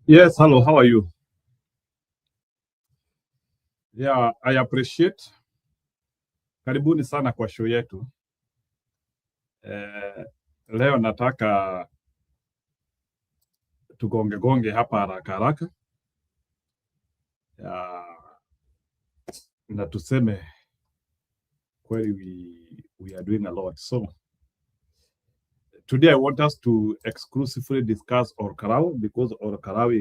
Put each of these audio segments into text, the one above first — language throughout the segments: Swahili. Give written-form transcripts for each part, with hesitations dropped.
Yes, hello, how are you? Yeah, I appreciate. Karibuni sana kwa show yetu. Leo nataka tugonge hapa haraka haraka. Uh, na tuseme kweli we are doing a lot. So today I want us to exclusively discuss Orkarao because Orkarao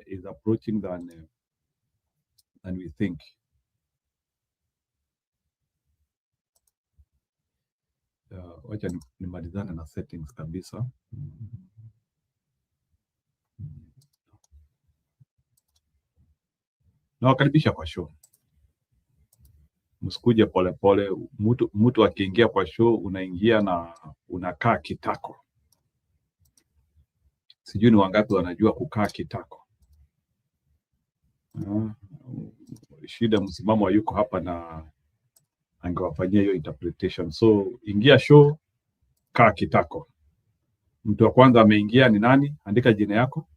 is approaching than we think. Wacha nimalizane na settings kabisa. Nawakaribisha kwa show. Msikuje polepole. Mtu akiingia kwa show unaingia na unakaa kitako. Sijui ni wangapi wanajua kukaa kitako. Shida msimamo yuko hapa na angewafanyia hiyo interpretation. So ingia show, kaa kitako. Mtu wa kwanza ameingia ni nani? Andika jina yako.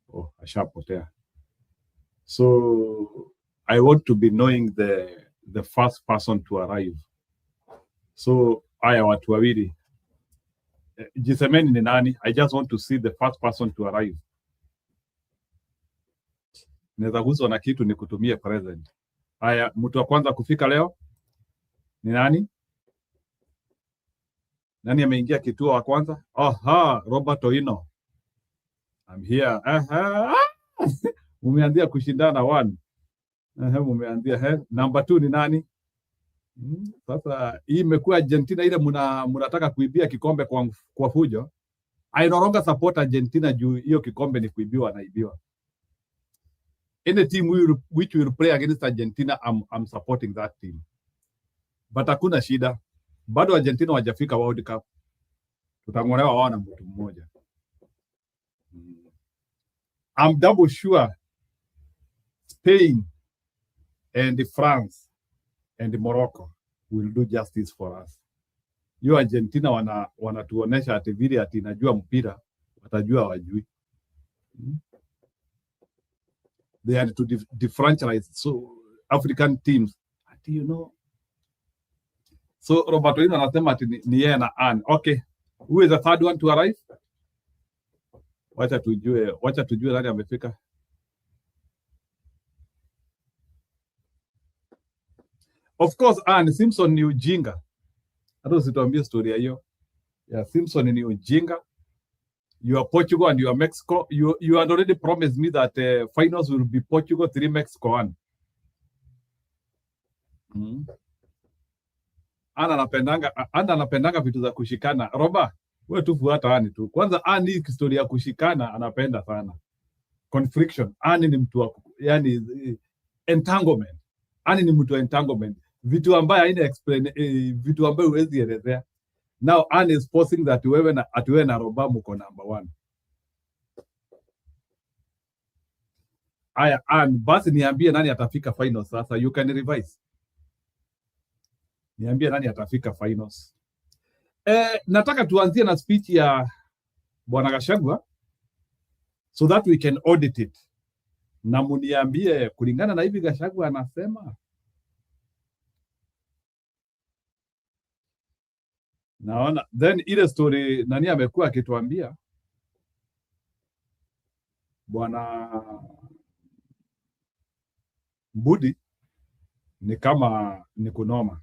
Oh, ashapotea. So I want to be knowing the first person to arrive. So haya watu wawili. Jisemeni ni nani? I just want to see the first person to arrive. Naweza guswa na kitu nikutumie present. Haya, mtu wa kwanza kufika leo ni nani? Nani ameingia kituo wa kwanza? Aha, Robert Oino. I'm here. Mumeanzia kushindana one. Mumeanzia number 2 ni nani? Sasa hii imekuwa Argentina ile mnataka kuibia kikombe kwa fujo. I no longer support Argentina juu hiyo kikombe ni kuibiwa na ibiwa. Any team which will play against Argentina, I'm supporting that team. But hakuna shida. Bado Argentina wajafika World Cup. Tutangolewa wao na mtu mmoja. I'm double sure Spain and France and Morocco will do justice for us. Hiyo Argentina wanatuonesha ati vile ati inajua mpira, watajua wajui. They had to differentialize so African teams. Ati you know. So Roberto Ino anasema ati ni yeye na Anne. Okay. Who is the third one to arrive? Wacha tujue nani amefika. Of course, Anne Simpson ni ujinga. Hata usituambie story hiyo. Yeah, Simpson ni ujinga. You are Portugal and you are Mexico. You had already promised me that finals will be Portugal 3 Mexico 1. Ana anapendanga vitu za kushikana. Roba, wewe tu fuata Ani tu. Kwanza Ani historia ya kushikana anapenda sana. Confliction. Ani ni mtu wa yani entanglement. Ani ni mtu wa entanglement. Vitu ambaye haina explain vitu ambaye huwezi elezea. Now Ani is posing that wewe na Roba mko number 1. Aya, Ani basi niambie nani atafika finals sasa. You can revise. Niambie nani atafika finals. Nataka tuanzie na speech ya Bwana Gachagua so that we can audit it. Na muniambie kulingana na hivi Gachagua anasema. Naona then ile story nani amekuwa akituambia Bwana Mbudi ni kama ni kunoma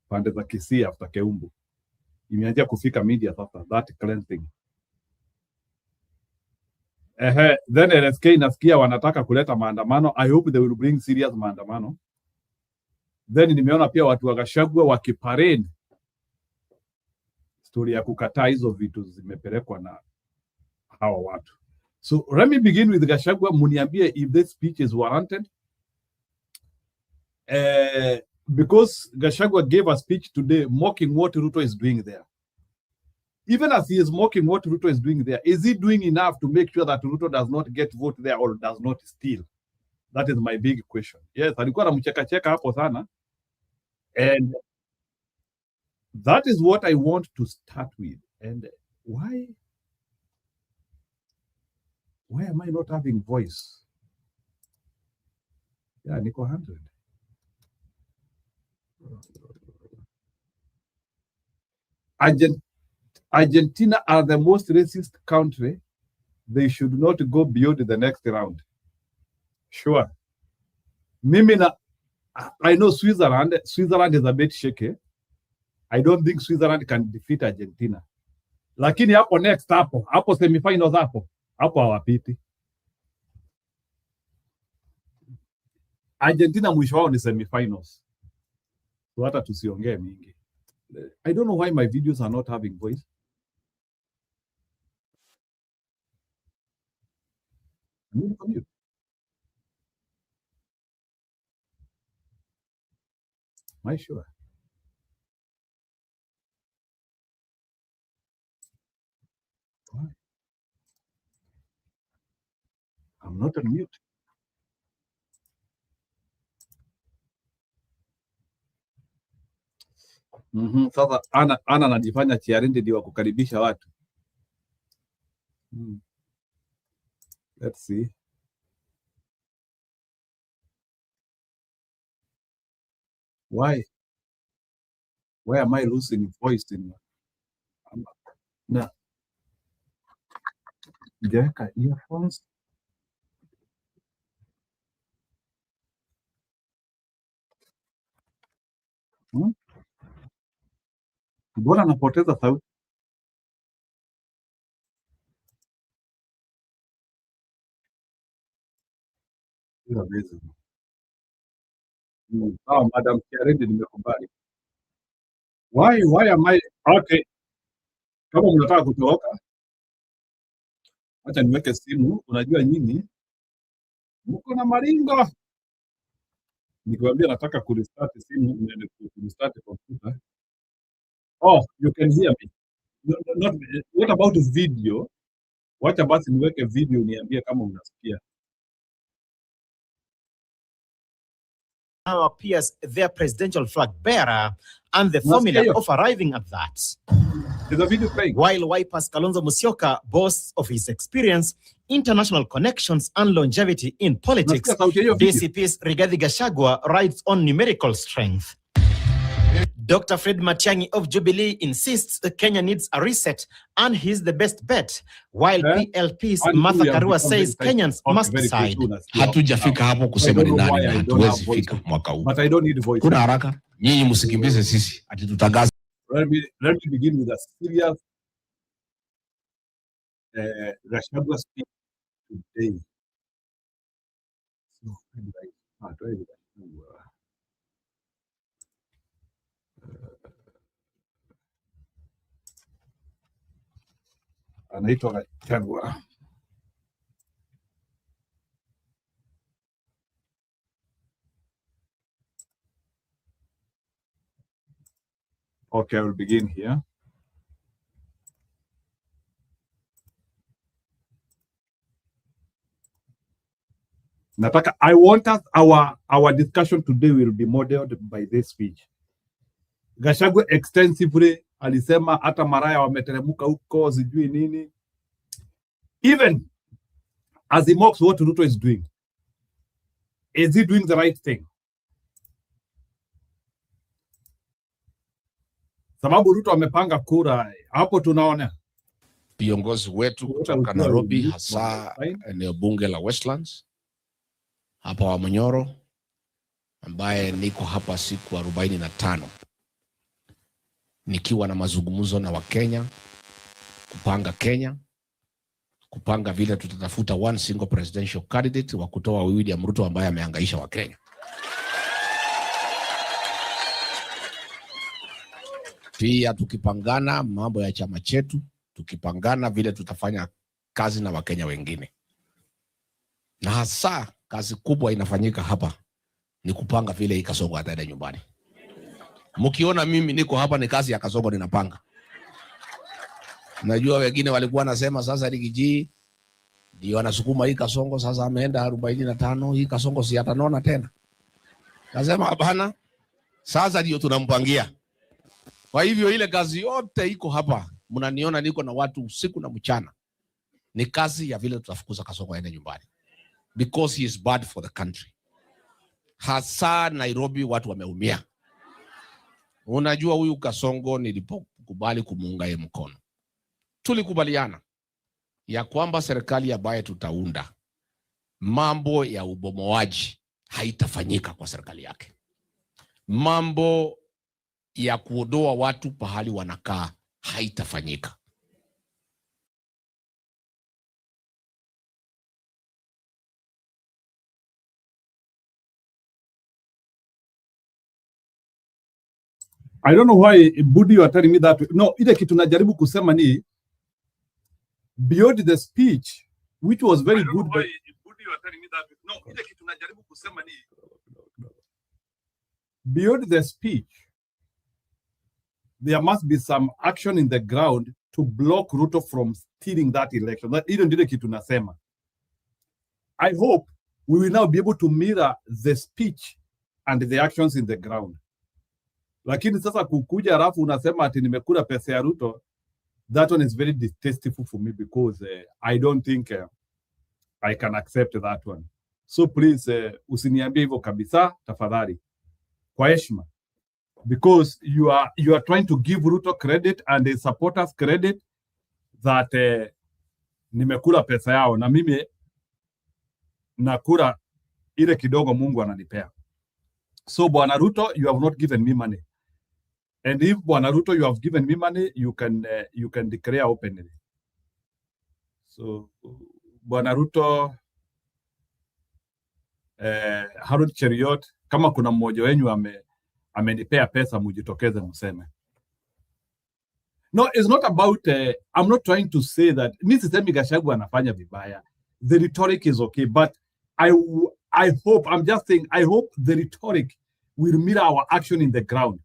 pande za Kisii after Keumbu. Imeanza kufika media sasa, that cleansing. Then LSK nasikia wanataka kuleta maandamano. I hope they will bring serious maandamano. Then nimeona pia watu wa Gachagua wakiparade story ya kukataa hizo vitu zimepelekwa na hawa watu. So let me begin with Gachagua. Muniambie if this speech is warranted. Because Gachagua gave a speech today mocking what Ruto is doing there. Even as he is mocking what Ruto is doing there, is he doing enough to make sure that Ruto does not get vote there or does not steal? That is my big question. Yes, alikuwa anamcheka hapo sana. And that is what I want to start with. And why am I not having voice? Yeah, niko 100. Argentina are the most racist country. They should not go beyond the next round. Sure. I know Switzerland. Switzerland is a bit shaky. I don't think Switzerland can defeat Argentina. Lakini hapo next hapo semifinals hapo hawapiti. Argentina mwisho wao ni semifinals. So hata tusiongee mingi. I don't know why my videos are not having voice. Am I sure? Why? I'm not on mute. Sasa ana anajifanya chiarindi ndio kukaribisha watu. Let's see. Why am I losing voice in na jaweka earphones? Mbona napoteza sauti? Madam Chiarindi nimekubali. Why am I okay? Kama mnataka kutoroka, acha niweke simu. Unajua nyinyi mko na maringo. Nikiwaambia nataka kurestart simu, kurestart computer. Oh, you can hear me. Not, what about video? Wacha basi niweke video niambie kama unasikia. Now appears their presidential flag bearer and the formula of arriving at that. There's a video playing. While Wiper's Kalonzo Musyoka boasts of his experience, international connections and longevity in politics, DCP's Rigathi Gachagua rides on numerical strength. Dr. Fred Matiang'i of Jubilee insists that Kenya needs a reset and he's the best bet, while PLP's Martha Karua says Kenyans must decide. Hatujafika hapo kusema ni nani na hatuwezi fika mwaka huu. But I don't need voice. Kuna haraka, nyinyi msikimbize sisi ati tutangaza. Let me begin with a serious Gachagua speech today. Anaitwa Gachagua. Okay, I will begin here. Nataka, I want us, our discussion today will be modeled by this speech. Gachagua extensively alisema hata maraya wameteremuka huko sijui nini. Even as he mocks what Ruto is doing, is he doing the right thing? Sababu Ruto amepanga kura, hapo tunaona viongozi wetu kutoka Nairobi, hasa eneo bunge la Westlands, hapa wa Munyoro, ambaye niko hapa siku 45 nikiwa na mazungumzo na Wakenya kupanga Kenya, kupanga vile tutatafuta one single presidential candidate wa kutoa William Ruto ambaye amehangaisha Wakenya. Pia tukipangana mambo ya chama chetu, tukipangana vile tutafanya kazi na Wakenya wengine. Na hasa kazi kubwa inafanyika hapa ni kupanga vile hii Kasongo ataenda nyumbani. Mkiona mimi niko hapa ni kazi ya Kasongo ninapanga. Najua wengine walikuwa nasema sasa Rigiji ndio anasukuma hii Kasongo, sasa ameenda 45, hii Kasongo si atanona tena. Nasema hapana, sasa ndio tunampangia. Kwa hivyo ile kazi yote iko hapa. Mnaniona niko na watu usiku na mchana. ni kazi ya vile tutafukuza Kasongo aende nyumbani, because he is bad for the country. Hasa Nairobi watu wameumia. Unajua huyu Kasongo nilipokubali kumuunga yeye mkono, tulikubaliana ya kwamba serikali ambayo tutaunda, mambo ya ubomoaji haitafanyika kwa serikali yake. Mambo ya kuondoa watu pahali wanakaa haitafanyika. I don't know why Budi you are telling me that. No, ile kitu najaribu kusema ni beyond the speech which was very good, but Budi you are telling me that. No, ile kitu najaribu kusema ni beyond the speech there must be some action in the ground to block Ruto from stealing that election. That ile ndio kitu nasema. I hope we will now be able to mirror the speech and the actions in the ground. Lakini sasa kukuja alafu unasema ati nimekula pesa ya Ruto, that one is very distasteful for me, because I don't think I can accept that one. So please usiniambie hivyo kabisa tafadhali, kwa heshima, because you are trying to give Ruto credit and the supporters credit that nimekula pesa yao, na mimi nakula ile kidogo Mungu ananipea. So Bwana Ruto, you have not given me money. And if Bwana Ruto, you have given me money, you can declare openly. So Bwana Ruto, Harold Cheriot, kama kuna mmoja wenyu amenipea pesa, mujitokeze mseme. No, it's not about I'm not trying to say that mimi sisemi Gachagua anafanya vibaya. The rhetoric is okay, but I hope, I'm just saying, I hope the rhetoric will mirror our action in the ground.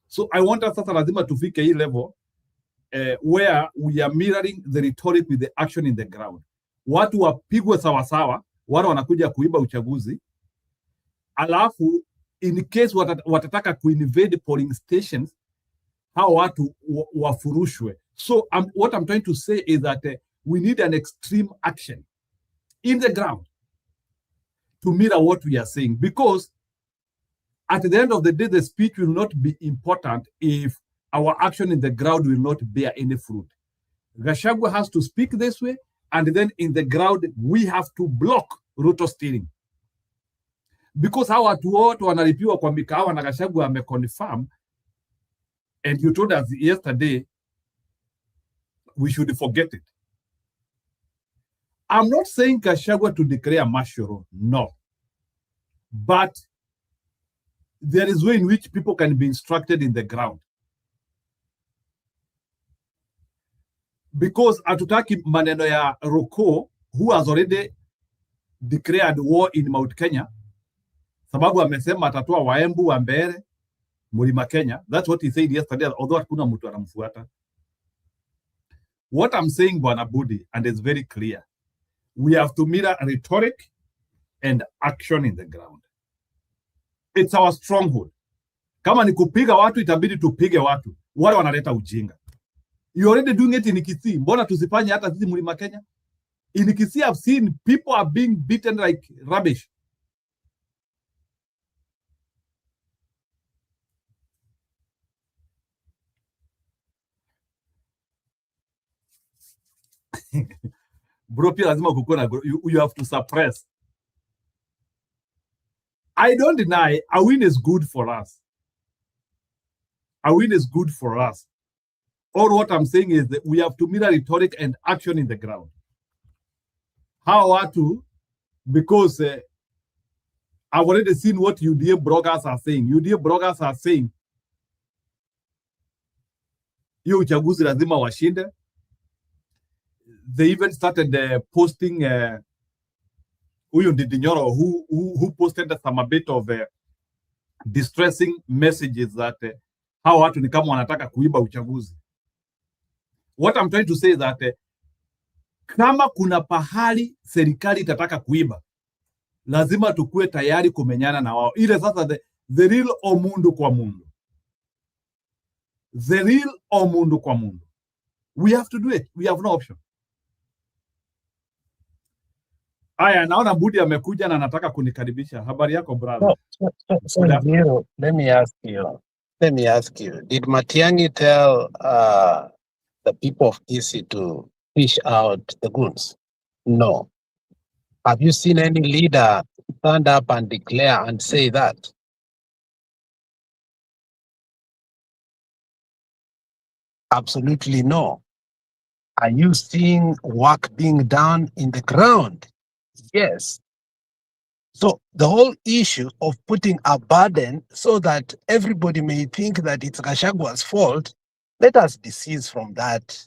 So I want us sasa lazima tufike hii level where we are mirroring the rhetoric with the action in the ground. Watu wapigwe sawa sawa, wale wanakuja kuiba uchaguzi. Alafu in case watataka kuinvade polling stations, hao watu wafurushwe. So what I'm trying to say is that we need an extreme action in the ground to mirror what we are saying, because at the end of the day, the speech will not be important if our action in the ground will not bear any fruit. Gachagua has to speak this way, and then in the ground, we have to block Ruto stealing. Because hawa watu wote wanalipiwa kwa mikahawa na Gachagua ameconfirm, and you told us yesterday, we should forget it. I'm not saying Gachagua to declare martial law, no. But there is a way in which people can be instructed in the ground. Because hatutaki maneno ya Roko, who has already declared war in Mount Kenya, sababu amesema atatoa Waembu, Wambere, Mlima Kenya. That's what he said yesterday, although hakuna mtu anamfuata. What I'm saying, Bwana Budi, and it's very clear, we have to mirror rhetoric and action in the ground. It's our stronghold. Kama ni kupiga watu, itabidi tupige watu. Wale wanaleta ujinga. You already doing it in Kisii. Mbona tusifanye hata sisi Mlima Kenya? In Kisii, I've seen people are being beaten like rubbish. Bro, pia lazima kukuna, you have to suppress. I don't deny a win is good for us. A win is good for us. Or what I'm saying is that we have to mirror rhetoric and action in the ground. How are to? Because I've already seen what UDA bloggers are saying. UDA bloggers are saying, hiyo uchaguzi lazima washinde. They even started posting Huyo Ndinyoro who posted some a bit of distressing messages that hao watu ni kama wanataka kuiba uchaguzi. What I'm trying to say is that kama kuna pahali serikali itataka kuiba, lazima tukue tayari kumenyana na wao. Ile sasa the real omundu kwa mundu. The real omundu kwa mundu. We have to do it. We have no option. Aya, naona Budi amekuja na anataka kunikaribisha. Habari yako brother? So Njiru, let me ask you, did Matiang'i tell the people of Kisii to fish out the goons? No. Have you seen any leader stand up and declare and say that? Absolutely no. Are you seeing work being done in the ground? Yes. So the whole issue of putting a burden so that everybody may think that it's Gashagua's fault, let us desist from that,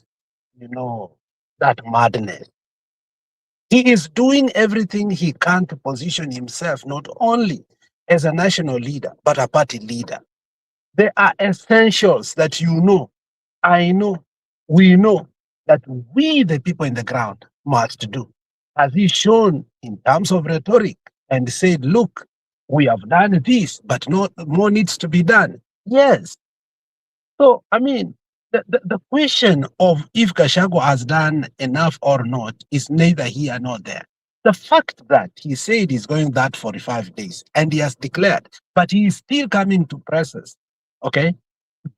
that madness. He is doing everything he can to position himself not only as a national leader, but a party leader. There are essentials that I know, we know that we, the people in the ground, must do. As he shown in terms of rhetoric and said, look, we have done this, but more needs to be done. Yes. So, I mean, the question of if Gachagua has done enough or not is neither here nor there. The fact that he said he's going that 45 days and he has declared, but he is still coming to presses, okay?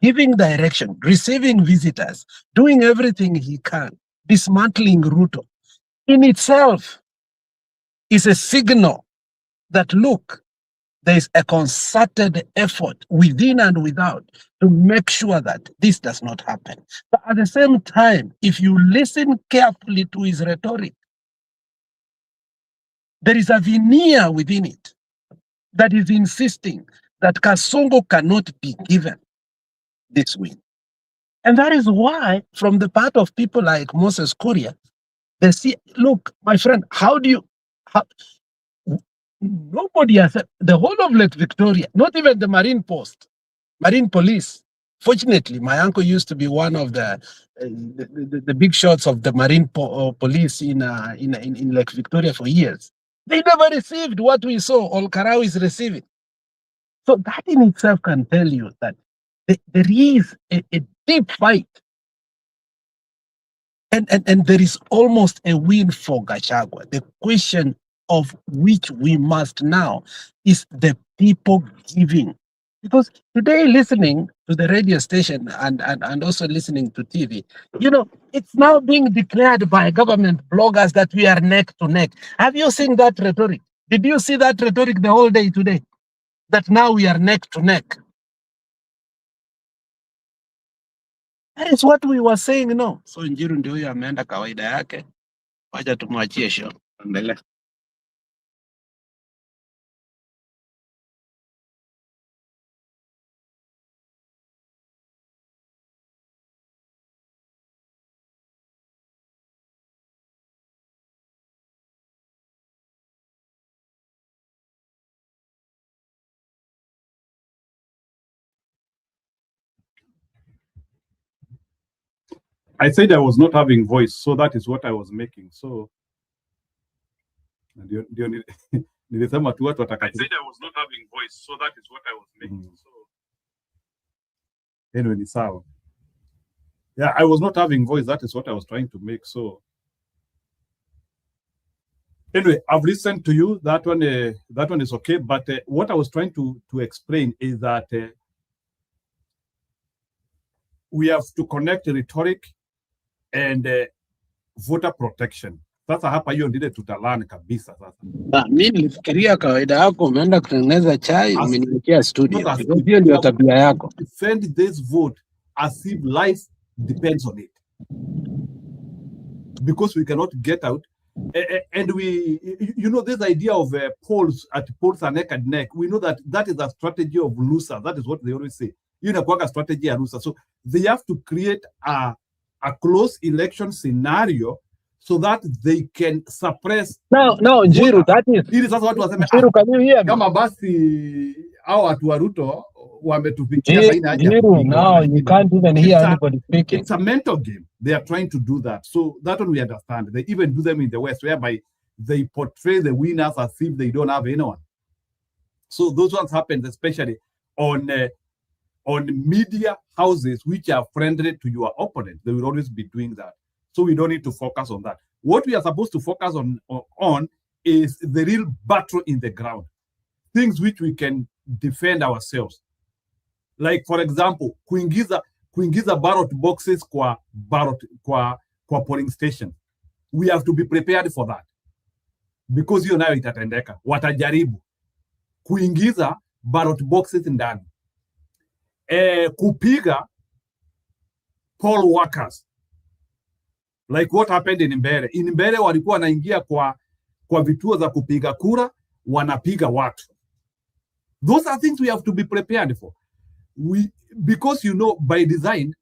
Giving direction, receiving visitors, doing everything he can, dismantling Ruto, in itself is a signal that, look, there is a concerted effort within and without to make sure that this does not happen. But at the same time, if you listen carefully to his rhetoric, there is a veneer within it that is insisting that Kasongo cannot be given this win. And that is why, from the part of people like Moses Kuria, they see, look, my friend, nobody has, the whole of Lake Victoria, not even the Marine Police. Fortunately, my uncle used to be one of the big shots of the Marine Police in Lake Victoria for years. They never received what we saw Olkarau is receiving. So that in itself can tell you that there is a deep fight. And there is almost a win for Gachagua. The question of which we must now is the people giving. Because today, listening to the radio station and also listening to TV, it's now being declared by government bloggers that we are neck to neck. Have you seen that rhetoric? Did you see that rhetoric the whole day today? That now we are neck to neck. That is what we were saying, no. So Njiru ndio huyo ameenda kawaida yake. Wacha tumwachie show. Endelea. I said I was not having voice, so that is what I was making. So nilisema tu watu wataka. I said I was not having voice, so that is what I was making. So anyway, ni sawa. Yeah, I was not having voice. That is what I was trying to make. So anyway, I've listened to you. That one is okay. But what I was trying to explain is that we have to connect rhetoric and voter protection. Sasa hapa hiyo ndile tutalani kabisa sasa. Mimi nilifikiria kawaida yako umeenda kutengeneza chai umeniwekea studio. Hiyo ndio tabia yako. Defend this vote as if life depends on it. Because we cannot get out. And we, this idea of polls are neck and neck. We know that is a strategy of losers. That is what they always say. A strategy of losers. So they have to create a close election scenario so that they can suppress. No, Njiru, that is. Ili sasa watu waseme, can you hear me? Kama basi au watu wa Ruto wametufikia Njiru, now you can't even hear anybody speaking. It's a mental game. They are trying to do that. So that one we understand. They even do them in the West, whereby they portray the winners as if they don't have anyone. So those ones happen especially on media houses which are friendly to your opponent. They will always be doing that. So we don't need to focus on that. What we are supposed to focus on is the real battle in the ground. Things which we can defend ourselves. Like for example, kuingiza ballot boxes kwa polling station. We have to be prepared for that. Because hiyo nayo itatendeka. Watajaribu kuingiza ballot boxes ndani. Kupiga poll workers. Like what happened in Mbeere. In Mbeere walikuwa wanaingia kwa vituo za kupiga kura, wanapiga watu. Those are things we have to be prepared for. Because by design,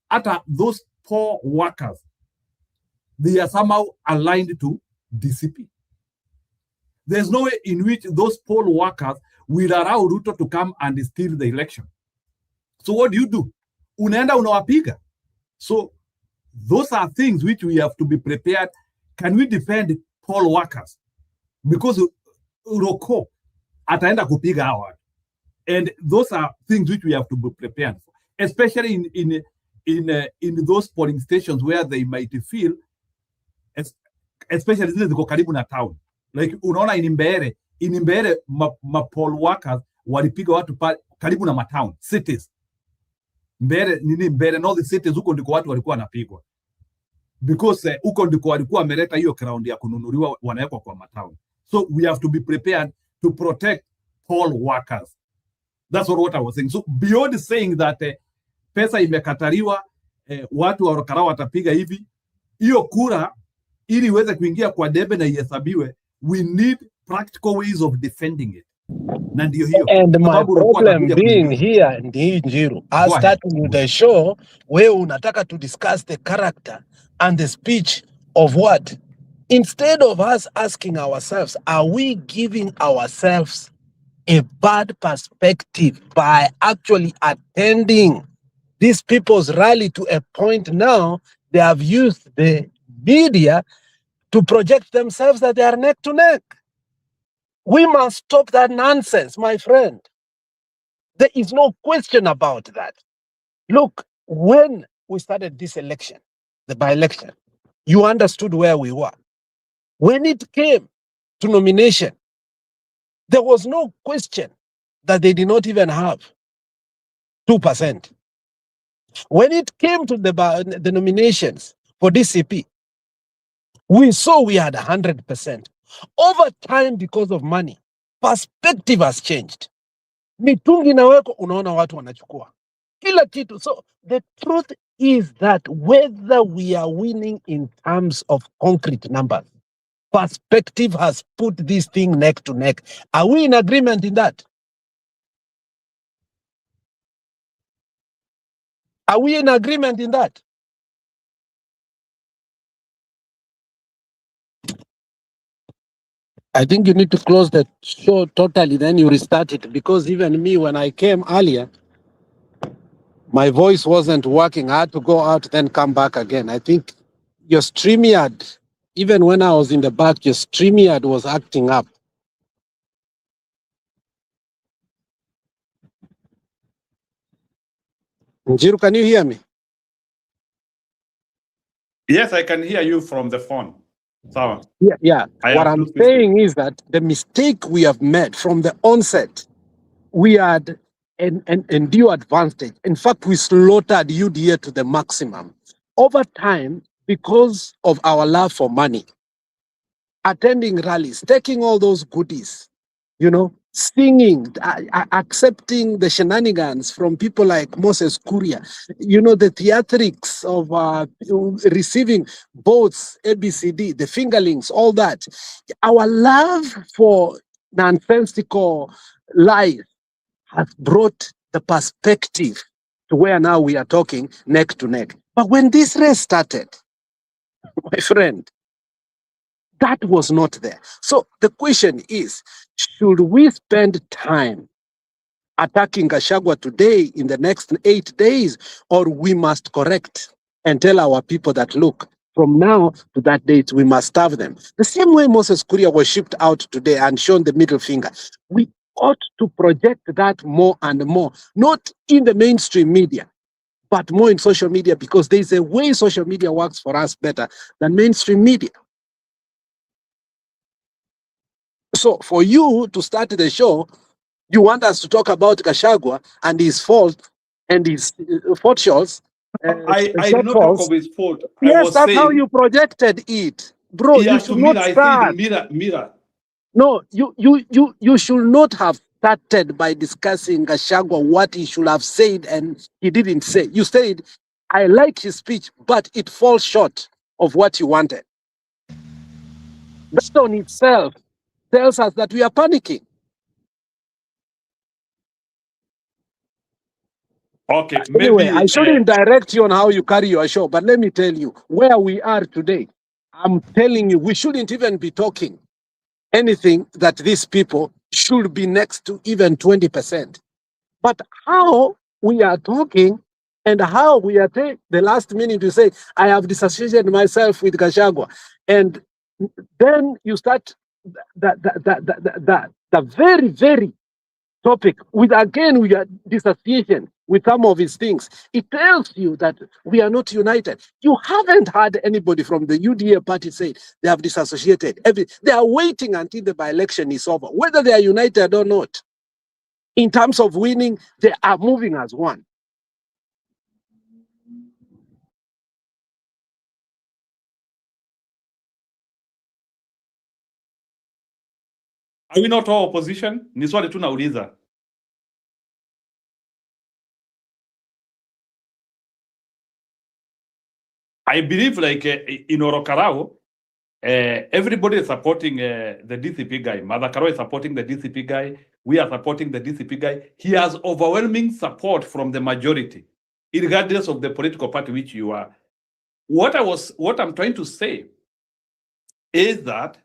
those poll workers, they are somehow aligned to DCP. There's no way in which those poll workers will allow Ruto to come and steal the election. So what do? Unaenda unawapiga. So those are things which we have to be prepared. Can we defend poll workers? Because Uroko ataenda kupiga hawa. And those are things which we have to be prepared for, especially in those polling stations where they might feel, especially zile ziko karibu na town. Like unaona in Mbeere ma poll workers walipiga watu karibu na matown cities. Mbeere no the cities, huko ndiko watu walikuwa wanapigwa, because huko ndiko walikuwa wameleta hiyo ground ya kununuliwa, wanawekwa kwa matown. So we have to be prepared to protect poll workers. That's what I was saying. So beyond saying that pesa imekataliwa, watu wa Karao watapiga hivi, hiyo kura ili iweze kuingia kwa debe na ihesabiwe, we need practical ways of defending it. Na ndio hiyo. And my problem being here, Njiru, I starting with the show where unataka to discuss the character and the speech of what? Instead of us asking ourselves, are we giving ourselves a bad perspective by actually attending these people's rally to a point now they have used the media to project themselves that they are neck to neck? We must stop that nonsense, my friend. There is no question about that. Look, when we started this election, the by-election, you understood where we were. When it came to nomination, there was no question that they did not even have 2%. When it came to the nominations for DCP, we saw we had 100%. Over time, because of money, perspective has changed. Mitungi na weko unaona watu wanachukua kila kitu. So the truth is that whether we are winning in terms of concrete numbers, perspective has put this thing neck to neck. Are we in agreement in that? Are we in agreement in that? I think you need to close the show totally, then you restart it, because even me, when I came earlier, my voice wasn't working. I had to go out, then come back again. I think your StreamYard, even when I was in the back, your StreamYard was acting up. Njiru, can you hear me? Yes, I can hear you from the phone. So, yeah. What I'm saying is that the mistake we have made from the onset, we had an due advantage. In fact, we slaughtered UDA to the maximum. Over time, because of our love for money, attending rallies, taking all those goodies, singing, accepting the shenanigans from people like Moses Kuria, the theatrics of receiving votes, ABCD, the fingerlings, all that. Our love for nonsensical lies has brought the perspective to where now we are talking neck to neck. But when this race started, my friend, that was not there. So the question is, should we spend time attacking Gachagua today in the next 8 days, or we must correct and tell our people that, look, from now to that date, we must starve them? The same way Moses Kuria was shipped out today and shown the middle finger. We ought to project that more and more, not in the mainstream media, but more in social media, because there's a way social media works for us better than mainstream media. So for you to start the show, you want us to talk about Gachagua and his fault and his fortunes. I did not talk of his fault. I Yes, was that's how saying, you projected it. Bro, you yeah, to should not Mira, I said start. Mira. No, you should not have started by discussing Gachagua, what he should have said and he didn't say. You said, I like his speech, but it falls short of what you wanted. That on itself tells us that we are panicking. Okay, Anyway, I maybe shouldn't direct you on how you carry your show, but let me tell you where we are today. I'm telling you, we shouldn't even be talking anything that these people should be next to even 20%. But how we are talking and how we are the last minute you say, I have disassociated myself with Gachagua. And then you start the very, very topic with again we are disassociation with some of his things. It tells you that we are not united. You haven't had anybody from the UDA party say they have disassociated. They are waiting until the by-election is over, whether they are united or not. In terms of winning, they are moving as one. are we not all opposition? Ni swali tu nauliza. I believe like in Orokarao, everybody is supporting the DCP guy. Mother Karo is supporting the DCP guy. We are supporting the DCP guy. He has overwhelming support from the majority, regardless of the political party which you are. What I'm trying to say is that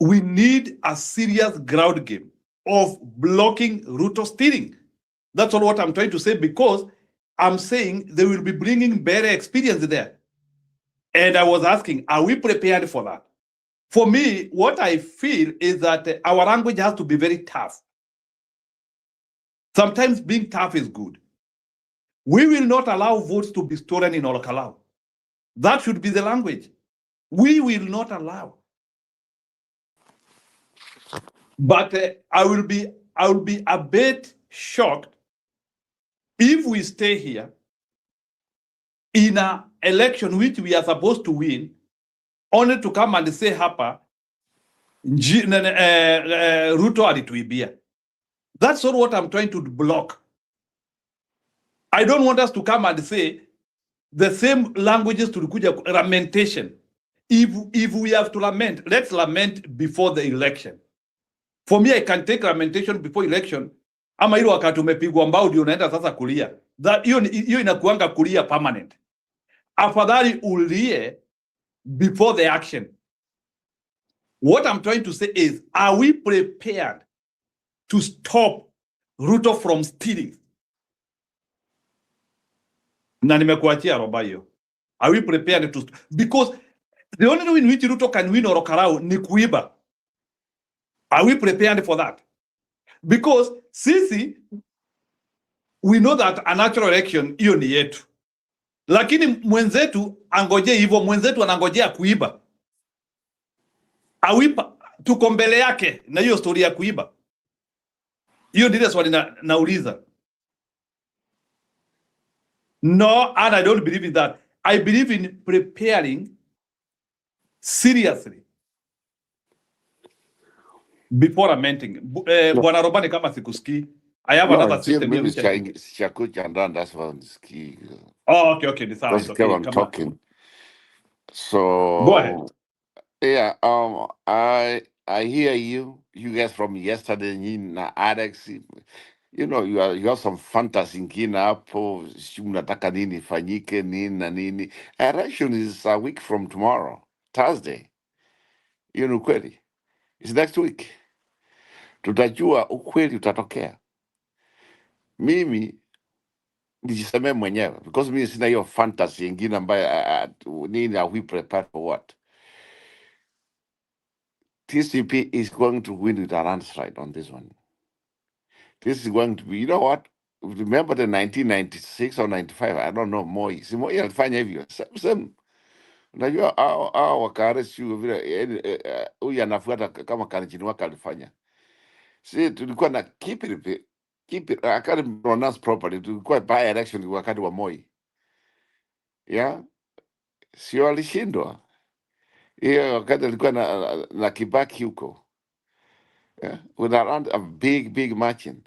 we need a serious ground game of blocking Ruto steering. That's all what I'm trying to say, because I'm saying they will be bringing better experience there. And I was asking, are we prepared for that? For me, what I feel is that our language has to be very tough. Sometimes being tough is good. We will not allow votes to be stolen in Olakalau. That should be the language. We will not allow. But I will be a bit shocked if we stay here in an election which we are supposed to win, only to come and say hapa Ruto alituibia. That's not what I'm trying to block. I don't want us to come and say the same languages to kuja lamentation. If we have to lament, let's lament before the election. For me, I can take lamentation before election. Ama hilo wakati umepigwa mbao ndio unaenda sasa kulia. Hiyo inakuanga kulia permanent. Afadhali ulie before the action. What I'm trying to say is, are we prepared to stop Ruto from stealing? Na nimekuachia roba hiyo. Are we prepared to? Because the only way in which Ruto can win Orokarao ni kuiba. Are we prepared for that? Because sisi, we know that a natural election hiyo ni yetu, lakini mwenzetu angoje hivyo, mwenzetu anangojea kuiba. Awipa tuko mbele yake na hiyo story ya kuiba. Hiyo ndile swali nauliza. No, and I don't believe in that. I believe in preparing seriously before lamenting. Bwana Robani kama sikusikii. I have another system. Mimi sichakujiandaa, that's why nisikii. Oh, okay, ni sawa. Just keep on talking. So go ahead. Yeah, I hear you guys from yesterday na Alex. You know, you have some fantasy ingine hapo, mnataka nini fanyike nini na nini. Election is a week from tomorrow, Thursday. You know, kweli. It's next week. Tutajua ukweli utatokea. Mimi nijisemee mwenyewe because mimi sina hiyo fantasy ingine ambayo nini, are we prepared for what? TCP is going to win with a landslide on this one. This is going to be, you know what? Remember the 1996 or 95? I don't know, Moi alifanya hivyo. Same. Unajua hao wakare sio vile huyu anafuata kama kanchini wake alifanya. Si tulikuwa na keep it I can't pronounce properly. Tulikuwa by election wakati wa Moi. Yeah, sio alishindwa. Hiyo wakati alikuwa na Kibaki huko. Yeah, with around a big margin.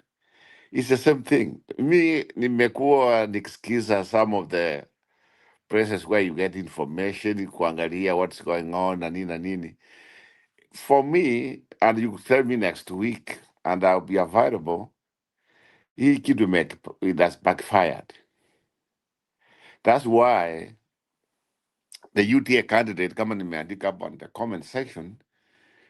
It's the same thing. Me nimekuwa nikisikiza some of the places where you get information, kuangalia what's going on na nini. For me, and you tell me next week, and I'll be available, hii kitu it has backfired. That's why the UTA candidate, kama nimeandika up on the comment section,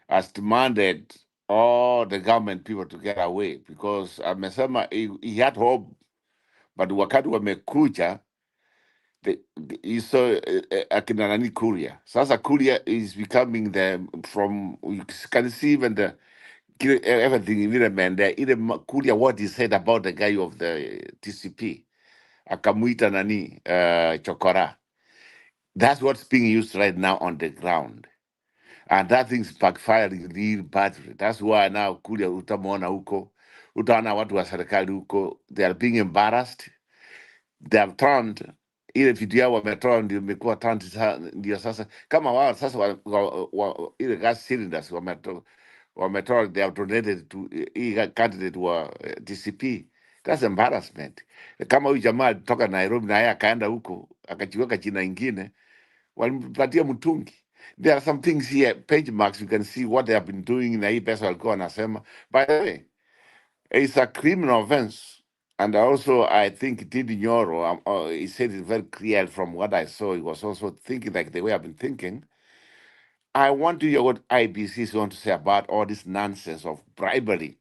has demanded all the government people to get away because amesema he had hope, but wakati wamekuja so akina nani Kuria. Sasa Kuria is becoming from you can see even everything even Kuria what he said about the guy of the TCP akamuita nani Chokora. That's what's being used right now on the ground. And that thing's backfiring real badly. That's why now Kuria utamwona huko, utaona watu wa serikali huko, they are being embarrassed. They have turned ile video yao wametoa ndio imekuwa turned ndio sasa kama wao sasa ile gas cylinders wametoa they have donated to hii candidate wa DCP. That's embarrassment. Kama huyu jamaa alitoka Nairobi na yeye akaenda huko akajiweka jina ingine walimpatia mtungi. There are some things here, page marks, you can see what they have been doing na hii pesa walikuwa wanasema. By the way, it's a criminal offense. And also, I think Didi Nyoro, he said it very clear from what I saw. He was also thinking like the way I've been thinking. I want to hear what IBC is going to say about all this nonsense of bribery.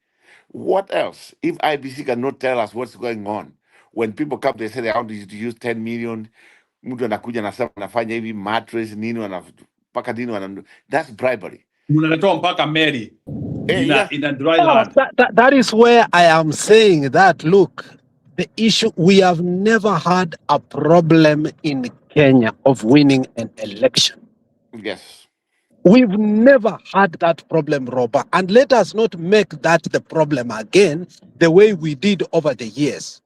What else? If IBC cannot tell us what's going on, when people come, they say they want to use 10 million. Mtu anakuja anasema anafanya hivi mattress nini mpaka nini that's bribery. Unaletoa mpaka Mary in a dry land. That is where I am saying that, look, the issue, we have never had a problem in Kenya of winning an election. Yes. We've never had that problem, Robert. And let us not make that the problem again, the way we did over the years.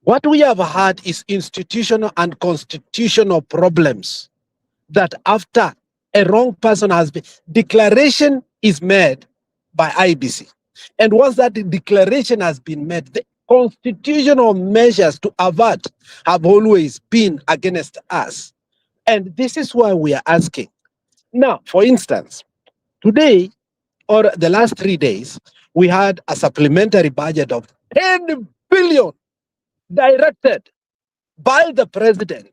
What we have had is institutional and constitutional problems that after a wrong person has been, declaration is made by IBC. And once that declaration has been made, the constitutional measures to avert have always been against us. And this is why we are asking. Now, for instance, today or the last 3 days, we had a supplementary budget of 10 billion directed by the president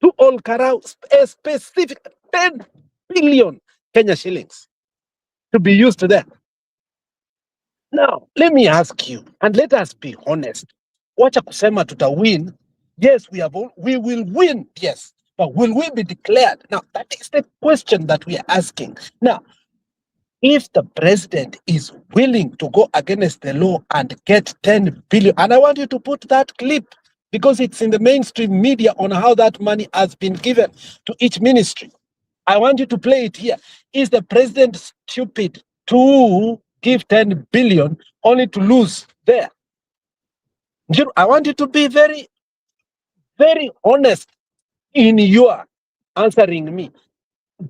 to Olkarau, a specific 10 billion Kenya shillings to be used there. Now, let me ask you, and let us be honest. Wacha kusema tuta win. Yes, we will win, yes. But will we be declared? Now, that is the question that we are asking. Now, if the president is willing to go against the law and get 10 billion, and I want you to put that clip because it's in the mainstream media on how that money has been given to each ministry. I want you to play it here. Is the president stupid to give 10 billion only to lose there? I want you to be very, very honest in your answering me.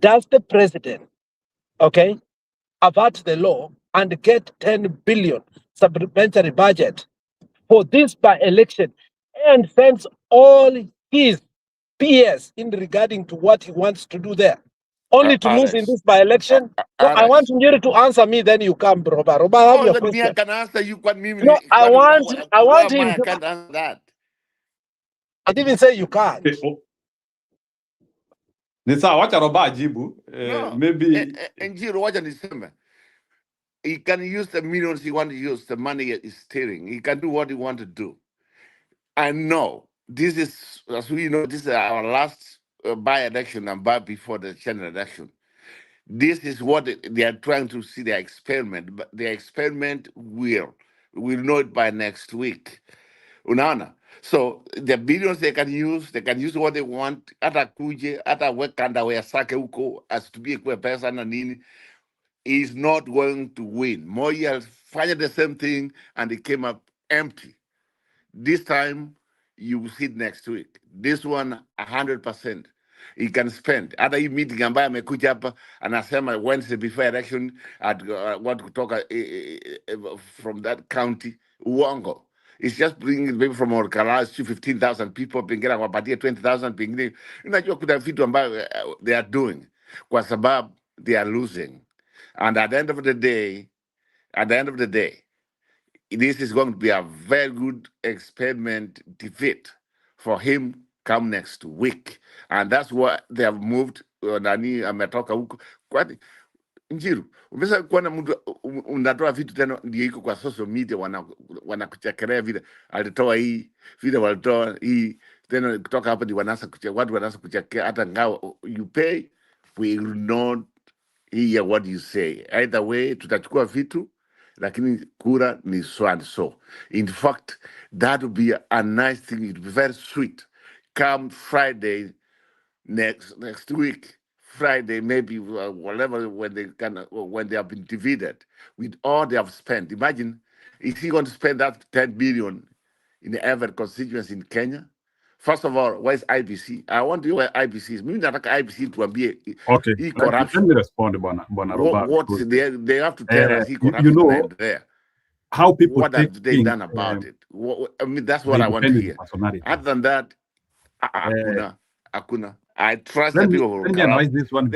Does the president, okay, avert the law and get 10 billion supplementary budget for this by-election and sends all his PS in regarding to what he wants to do there, only to lose in this by-election? No, I want you to answer me, then you come, Roba. Roba, I have your question. I can answer you. No, I want him I to. can't answer that. I didn't say you can't. Ni sawa, wacha Roba ajibu. Maybe Njiro, wacha niseme. He can use the millions he wants to use, the money is stealing. He can do what he wants to do. I know this is, as we know, this is our last by-election and before the general election. This is what they are trying to see, their experiment. But the experiment we'll know it by next week. Unaona? So the billions they can use what they want. Hata kuje, hata wekanda weyasake huko asitumie kwa pesa na nini, is not going to win. Moi alifanya the same thing and it came up empty. This time, you will see it next week. This one, 100%. He can spend. Hata hii meeting ambayo amekuja hapa anasema Wednesday before election at want kutoka from that county, uongo. It's just bringing people from Orkalas to 15,000 people, pengine wapatie 20,000, pengine. Unajua kuna vitu ambayo they are doing kwa sababu they are losing. And at the end of the day, this is going to be a very good experiment defeat for him come next week. And that's what they have moved. Nani ametoka huko. Kwani Njiru, umesa kuona mtu unatoa vitu tena ndio iko kwa social media wanakuchekelea vile alitoa hii, vile walitoa hii, tena kutoka hapa ni watu wanaanza kuchekea hata ngao you pay, we will not hear what you say. Either way tutachukua vitu lakini kura ni so and so. In fact, that would be a nice thing. It would be very sweet. Come Friday next week, Friday maybe whatever, when they have been divided with all they have spent. Imagine, is he going to spend that 10 billion in every constituency in Kenya? First of all, where's IBC? I want to know where IBC is. Mimi nataka IBC tuambie Let corruption. me respond, Bwana Robert. What they have to tell us corruption and there. How people what have they done about it? I mean, that's what I want to hear. Other than that, akuna. I trust the people who they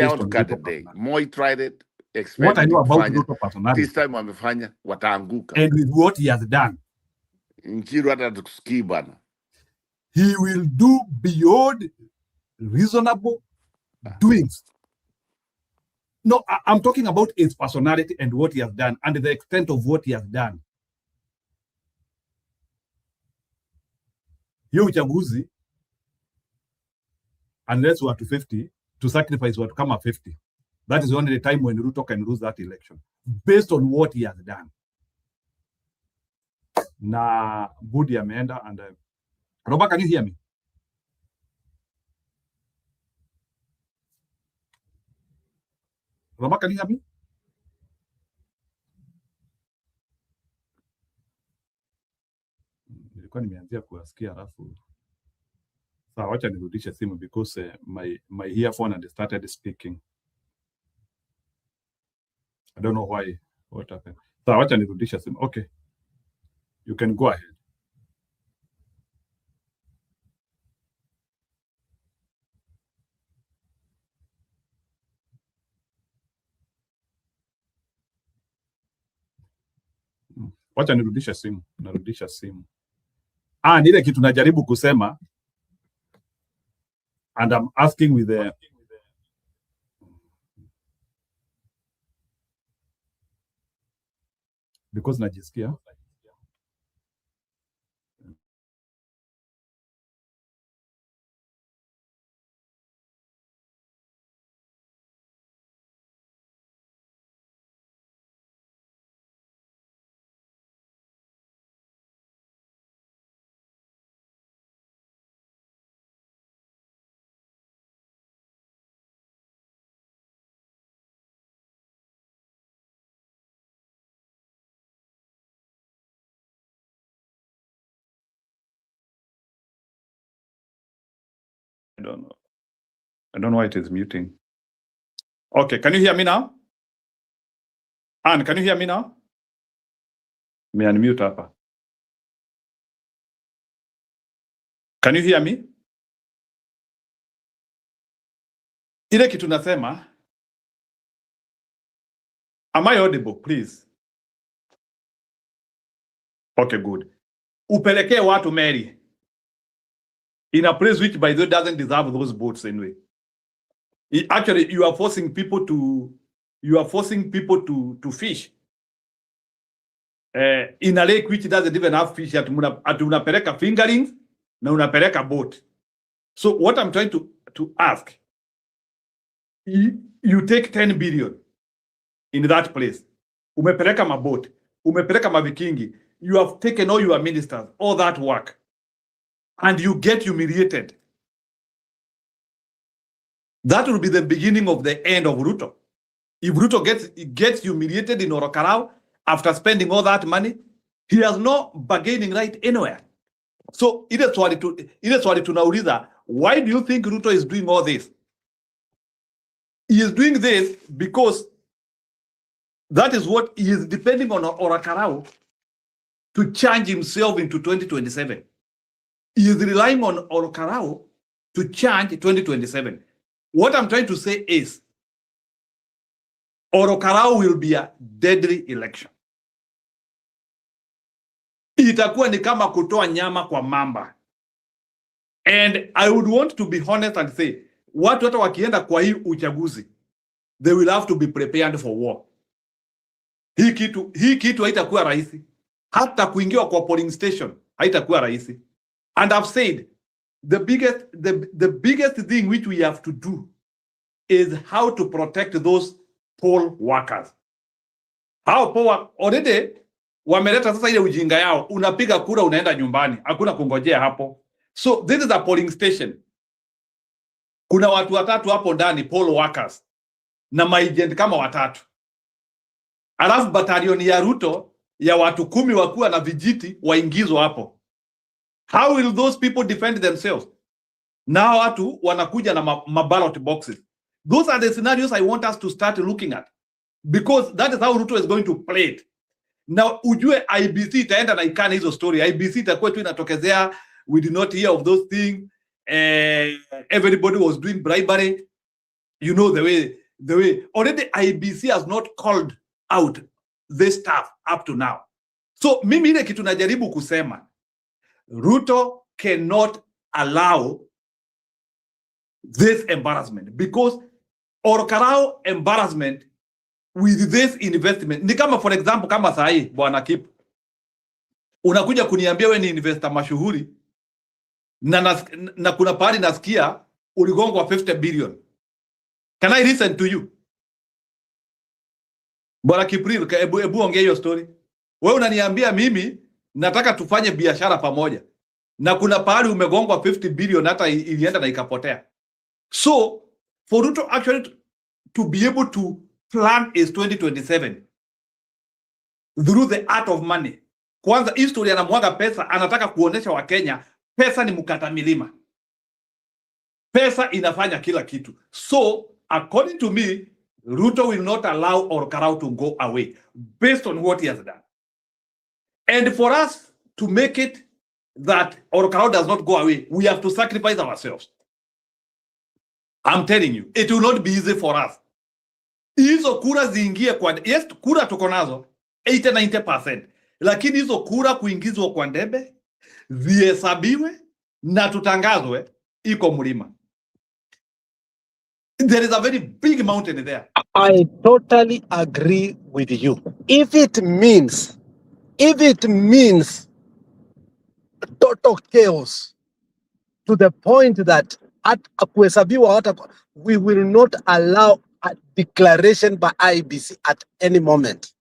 want to cut the day. Moi tried it. What I know about Ruto personality. This time wamefanya wataanguka. And with what he has done, Nchiru hata tusikii bana. He will do beyond reasonable doings. No, I'm talking about his personality and what he has done and the extent of what he has done. Hiyo uchaguzi, unless we are to 50, to sacrifice what come at 50. That is only the time when Ruto can lose that election, based on what he has done. Na Budi ameenda and Robert, can you hear me? Robert, can you hear me? Nilikuwa nimeanzia kuwasikia alafu sawa, wacha nirudishe simu because my earphone and started speaking. I don't know why, what happened. Sawa, wacha nirudishe simu. Okay, you can go ahead. Wacha nirudishe simu, narudisha simu. Ni ile kitu najaribu kusema, and I'm asking with the because najisikia I don't know why it is muting. Okay, can you hear me now? Anne, can you hear me now? Me unmute hapa. Can you hear me? Ile kitu nasema, am I audible, please? Okay, good. Upelekee watu Mary in a place which by the way doesn't deserve those boats anyway. Actually, you are forcing people to fish in a lake which doesn't even have fish. Ati unapeleka fingerlings na unapeleka boat. So what I'm trying to ask, you take 10 billion in that place. Umepeleka maboat, umepeleka mavikingi. You have taken all your ministers, all that work. and you get humiliated, that will be the beginning of the end of Ruto. If Ruto gets humiliated in Orokarao after spending all that money, he has no bargaining right anywhere. So ile swali tunauliza, why do you think Ruto is doing all this? He is doing this because that is what he is depending on Orokarao to change himself into 2027. He is relying on Orokarao to change 2027. What I'm trying to say is, Orokarao will be a deadly election. Itakuwa ni kama kutoa nyama kwa mamba. And I would want to be honest and say, watu hata wakienda kwa hii uchaguzi, they will have to be prepared for war. Hii kitu haitakuwa rahisi. Hata kuingia kwa polling station haitakuwa rahisi. And I've said, the biggest thing which we have to do is how to protect those poll workers. Hao poll already wameleta sasa ile ujinga yao, unapiga kura unaenda nyumbani, hakuna kungojea hapo. So this is a polling station. Kuna watu watatu hapo ndani, poll workers na maagent kama watatu. Alafu batalioni ya Ruto ya watu 10 wakuwa na vijiti waingizwa hapo. How will those people defend themselves? Now watu wanakuja na ballot boxes. Those are the scenarios I want us to start looking at, because that is how Ruto is going to play it. Now ujue IBC itaenda na ikana hizo story. IBC itakuwa tu inatokezea, we did not hear of those things. Everybody was doing bribery. You know the way already IBC has not called out this stuff up to now. So mimi ile kitu najaribu kusema, Ruto cannot allow this embarrassment, because Orokarao embarrassment with this investment ni kama, for example, kama sahi bwana Kip unakuja kuniambia we ni investor mashuhuri na kuna pahali nasikia uligongwa 50 billion. Can I listen to you? Bwana Kipril, ebu ongea hiyo story. Wewe unaniambia mimi nataka tufanye biashara pamoja, na kuna pahali umegongwa 50 billion hata ilienda na ikapotea. So for Ruto actually to be able to plan is 2027 through the art of money. Kwanza history anamwaga pesa, anataka kuonesha Wakenya pesa ni mkata milima. Pesa inafanya kila kitu. So according to me, Ruto will not allow Orokarao to go away based on what he has done. And for us to make it that Orokarao does not go away, we have to sacrifice ourselves. I'm telling you, it will not be easy for us. Hizo kura ziingie kwa, yes, kura tuko nazo 80-90%, lakini hizo kura kuingizwa kwa ndebe zihesabiwe na tutangazwe iko mlima. There is a very big mountain there. I totally agree with you. If it means total chaos to the point that we will not allow a declaration by IBC at any moment,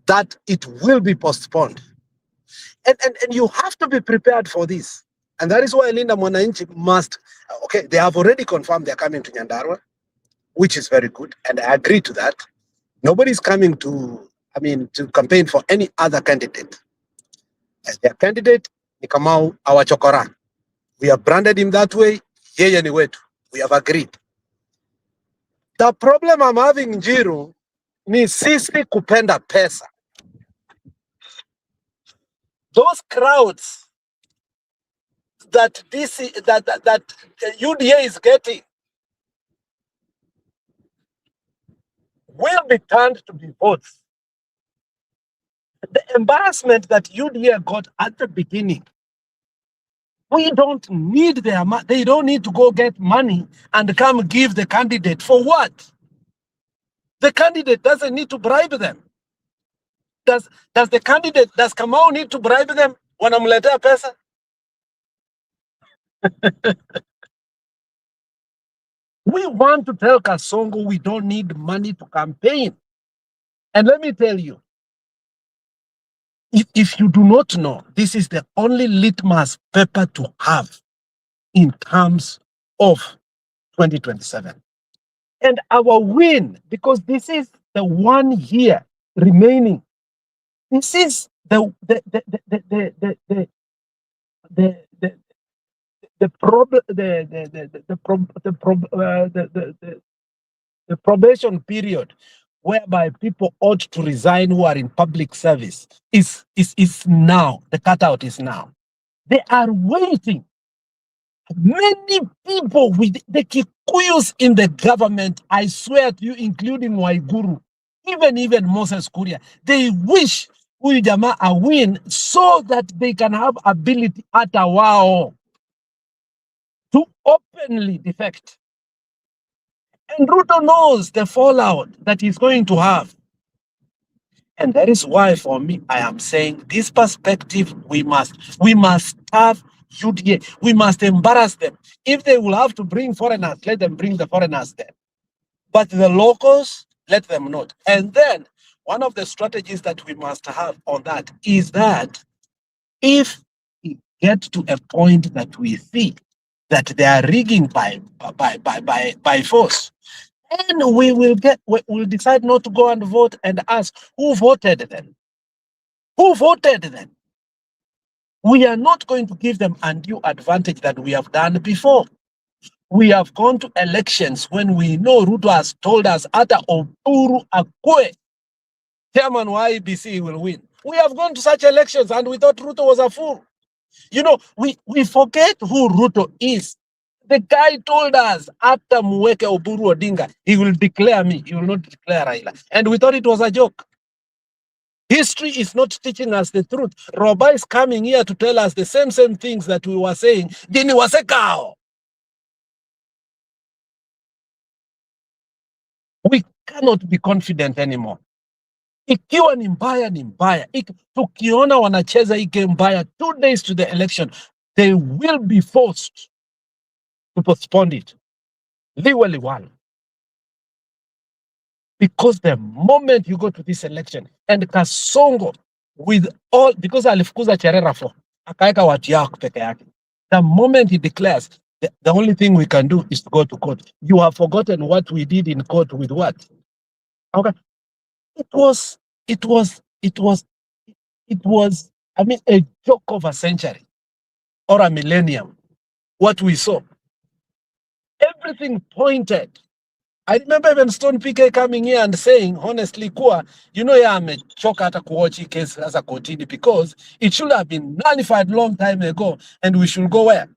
that it will be postponed. And you have to be prepared for this. And that is why Linda Mwananchi must, okay, they have already confirmed they're coming to Nyandarua, which is very good. And I agree to that. Nobody's coming to campaign for any other candidate. As their candidate, ni Kamau Awachokora. We have branded him that way. Yeye ni wetu. We have agreed. The problem I'm having, Njiru, ni sisi kupenda pesa. Those crowds that UDA is getting will be turned to be votes. The embarrassment that UDA got at the beginning, we don't need their money. They don't need to go get money and come give the candidate. For what? The candidate doesn't need to bribe them. Does Kamau need to bribe them? Wanamletea pesa? We want to tell Kasongo we don't need money to campaign. And let me tell you, if you do not know, this is the only litmus paper to have in terms of 2027. And our win, because this is the 1 year remaining, this is the probation period whereby people ought to resign who are in public service is now. The cutout is now. They are waiting. Many people with the Kikuyus in the government, I swear to you, including Waiguru, even Moses Kuria, they wish huyu jamaa a win so that they can have ability hata wao to openly defect. And Ruto knows the fallout that he's going to have. And that is why, for me, I am saying this perspective, we must have UDA. We must embarrass them. If they will have to bring foreigners, let them bring the foreigners there. But the locals, let them not. And then one of the strategies that we must have on that is that if we get to a point that we see that they are rigging by force, and we'll decide not to go and vote and ask who voted then. Who voted then? We are not going to give them undue advantage that we have done before. We have gone to elections when we know Ruto has told us Ata Oburu Akwe, chairman of IEBC, will win. We have gone to such elections and we thought Ruto was a fool. You know, we forget who Ruto is. The guy told us, after Muweke Oburu Odinga, he will declare me, he will not declare Raila. And we thought it was a joke. History is not teaching us the truth. Roba is coming here to tell us the same things that we were saying. Dini wasekao. We cannot be confident anymore. Ikiwa ni mbaya ni mbaya. Tukiona wanacheza hii game mbaya 2 days to the election, they will be forced to postpone it. Liwali. Because the moment you go to this election, and Kasongo, with all, because alifukuza Cherera for, akaeka watu yako peke yake. The moment he declares, the only thing we can do is to go to court. You have forgotten what we did in court with what? Okay. It was, I mean, a joke of a century or a millennium. What we saw. Everything pointed. I remember even Stone PK coming here and saying, honestly, Kua, you know, I'm a shock at a Kuochi case as a Kotini because it should have been nullified long time ago and we should go where?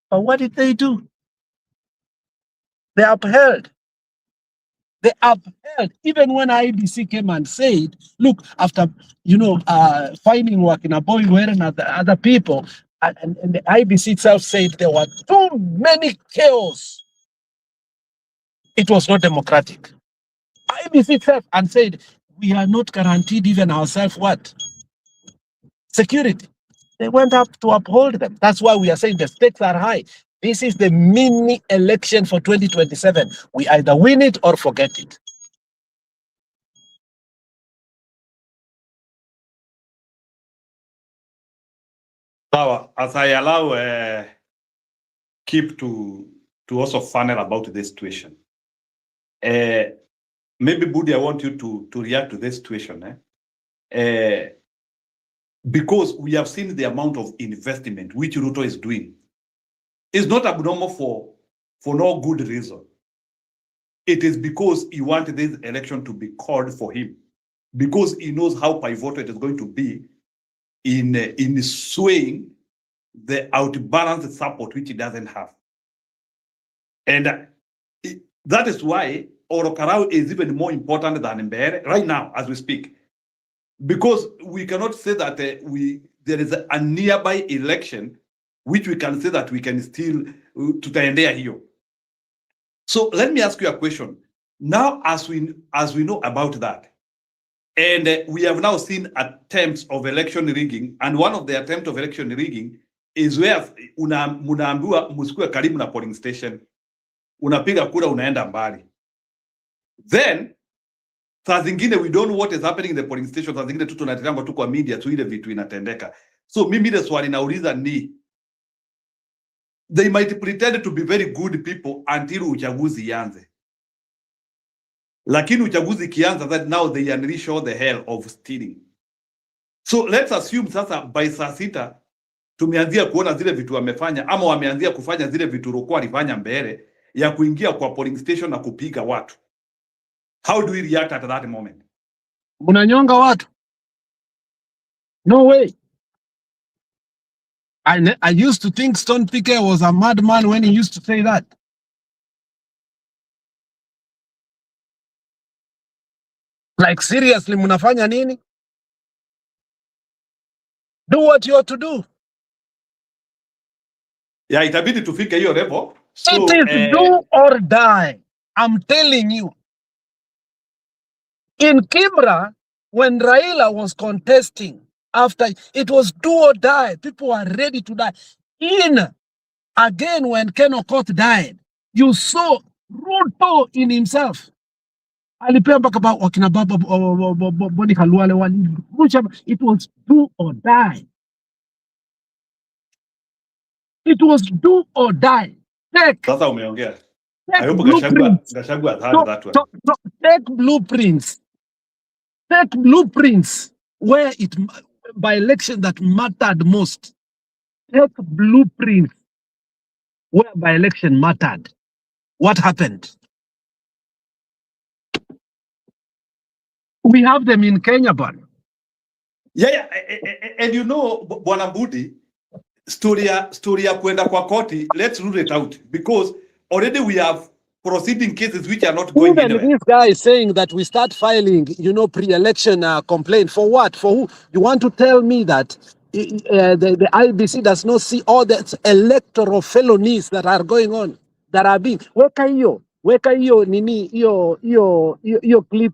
But what did they do? They upheld. Even when IBC came and said, look, after, finding work in a boy and other people, and the IBC itself said there were too many chaos. It was not democratic. IBC itself and said, we are not guaranteed even ourselves what? Security. They went up to uphold them. That's why we are saying the stakes are high. This is the mini election for 2027. We either win it or forget it. So, as I allow Keep to also funnel about this situation, maybe Budi, I want you to react to this situation. Because we have seen the amount of investment which Ruto is doing. It's not abnormal for no good reason. It is because he wanted this election to be called for him. Because he knows how pivotal it is going to be in swaying the outbalanced support which he doesn't have. And that is why Orokarau is even more important than Mbere right now as we speak. Because we cannot say that there is a nearby election which we can say that we can still tutaendea hiyo. So let me ask you a question. Now, as we know about that, and we have now seen attempts of election rigging, and one of the attempts of election rigging is where munaambiwa musikue karibu na polling station, unapiga kura unaenda mbali. Then Saa zingine we don't know what is happening in the polling station. Saa zingine tu tunatazama tu kwa media tu ile vitu inatendeka. So mimi ile swali nauliza ni, they might pretend to be very good people until uchaguzi ianze. Lakini uchaguzi kianza, that now they unleash all the hell of stealing. So let's assume sasa by saa 6 tumeanzia kuona zile vitu wamefanya, ama wameanzia kufanya zile vitu rokuwa alifanya mbele ya kuingia kwa polling station na kupiga watu. How do we react at that moment? Unanyonga watu? No way. I used to think Stone Picker was a madman when he used to say that. Like seriously, munafanya nini? Do what you ought to do. Yeah, itabidi tufike hiyo level. So, it is do or die. I'm telling you. In Kibra, when Raila was contesting, after it was do or die, people were ready to die. Again, when Ken Okoth died, you saw Ruto in himself. Alipea mpaka wakina baba Boni Khalwale walirusha. It was do or die. It was do or die. Sasa umeongea. I hope Gachagua had that one. Take blueprints. Take blueprints where it by election that mattered most. Take blueprints where by election mattered. What happened? We have them in Kenya, but yeah. And you know, Bwana Mbudi, story ya kwenda kwa koti, let's rule it out, because already we have proceeding cases which are not going even anywhere. This guy is saying that we start filing, pre-election complaint. For what? For who? You want to tell me that the IBC does not see all the electoral felonies that are going on, that are being... Weka hiyo nini, hiyo clip,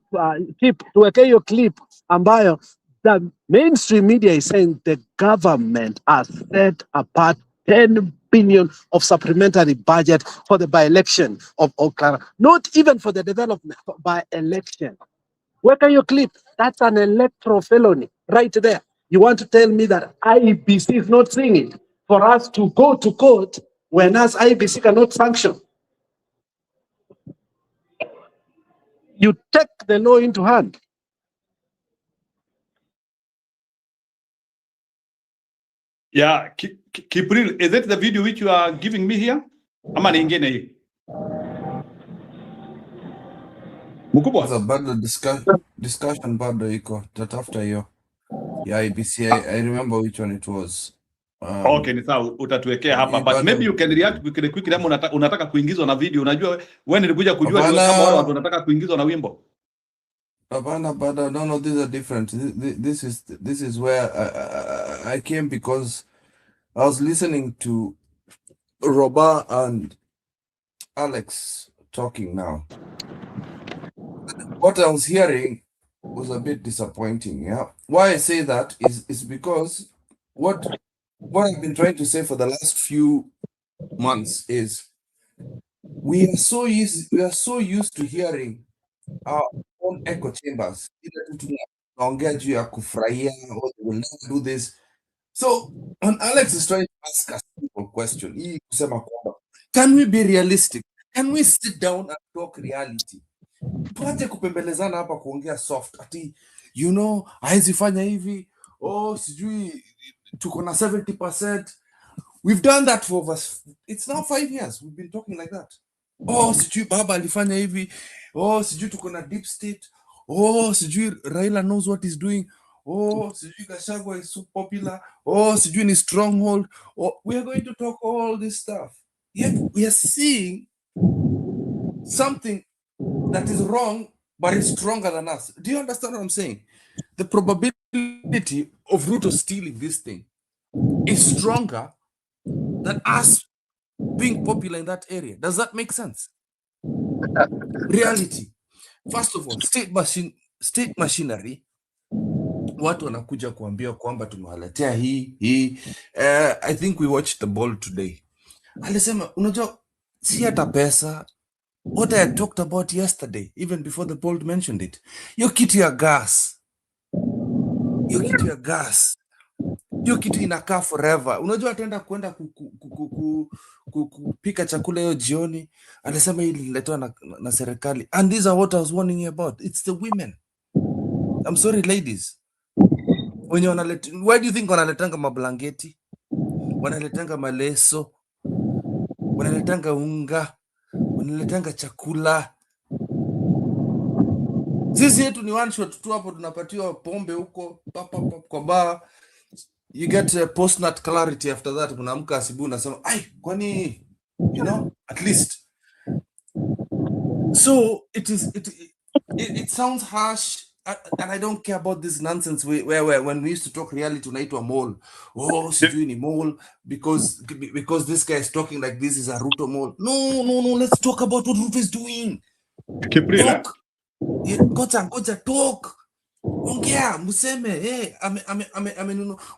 tuweke hiyo clip ambayo the mainstream media is saying the government has set apart 10 billion of supplementary budget for the by-election of Okara. Not even for the development, by election. Weka hiyo clip. That's an electoral felony right there. You want to tell me that IBC is not seeing it for us to go to court when us IBC cannot sanction? You take the law into hand. Yeah, Kipril, is it the video which you are giving me here? Ama nyingine hii? Mkubwa. Sasa bado discussion bado iko tatafuta hiyo ya IBC. I remember which one it was. Okay, ni sawa, utatuwekea hapa, but maybe you can react quickly kama unataka kuingizwa na video. Unajua wewe nilikuja kujua ni kama wale watu wanataka kuingizwa na wimbo. Hapana, bado no, these are different. This is where I came because I was listening to Roba and Alex talking now. What I was hearing was a bit disappointing. Yeah, why I say that is because what I've been trying to say for the last few months is we are so used to hearing our own echo chambers. Or they will never do this. So when Alex is trying to ask a simple question, can we be realistic? Can we sit down and talk reality? Tuache kupembelezana hapa kuongea soft ati haizifanya hivi, sijui tuko na 70%. We've done that for it's now 5 years we've been talking like that. Sijui baba alifanya hivi, sijui tuko na deep state, sijui Raila knows what he's doing, sijui Gachagua is so popular, sijui ni stronghold. We are going to talk all this stuff, yet we are seeing something that is wrong, but it's stronger than us. Do you understand what I'm saying? The probability of Ruto stealing this thing is stronger than us being popular in that area. Does that make sense? Reality. First of all, state machinery, watu wanakuja kuambia kwamba tumewaletea hii. I think we watched the ball today. Alisema, unajua si hata pesa, what I had talked about yesterday, even before the Bold mentioned it. Hiyo kitu ya gas. Hiyo kitu ya gas. Hiyo kitu inakaa forever. Unajua ataenda kwenda kupika chakula hiyo jioni. Alisema hili liletwa na serikali. And these are what I was warning you about. It's the women. I'm sorry, ladies. When why do you think wanaletanga mablanketi? Wanaletanga maleso? Wanaletanga unga? Wanaletanga chakula? Sisi yetu ni one shot tu hapo, tunapatiwa pombe huko kwa bar. You get a post-nut clarity after that. Unaamka asubuhi unasema, "Ai, kwani, you know, at least." So it sounds harsh, and I don't care about this nonsense where when we used to talk reality tunaitwa mole. Oh, sijui ni mole because this guy is talking like this is a Ruto mole. No, let's talk about what Ruto is doing. Talk. Ngoja talk. Ongea, museme,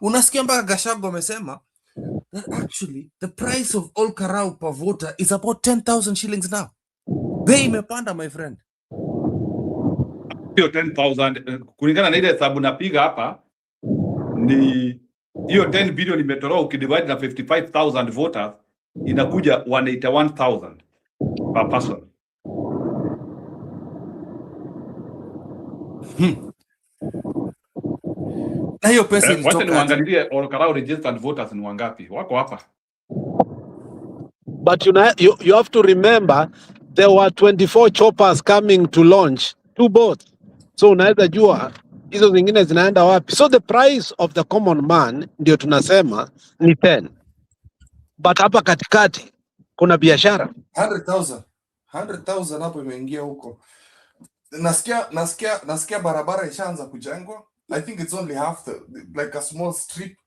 unasikia mpaka Gachagua amesema that actually the price of all karau per voter is about 10,000 shillings now. Bei imepanda, my friend. Hiyo 10,000 kulingana na ile hesabu napiga hapa ni hiyo 10 billion imetolewa, ukidivide na 55,000 voters inakuja 181,000 per person. Na hiyo pesa ilitoka. Wacha niangalie all karau registered voters ni wangapi wako hapa. But you have to remember there were 24 choppers coming to launch 2 boats. So unaweza jua hizo zingine zinaenda wapi. So the price of the common man ndio tunasema ni 10. But hapa katikati kuna biashara 100,000 hapo imeingia huko. Nasikia barabara ishaanza kujengwa. I think it's only half like a small strip.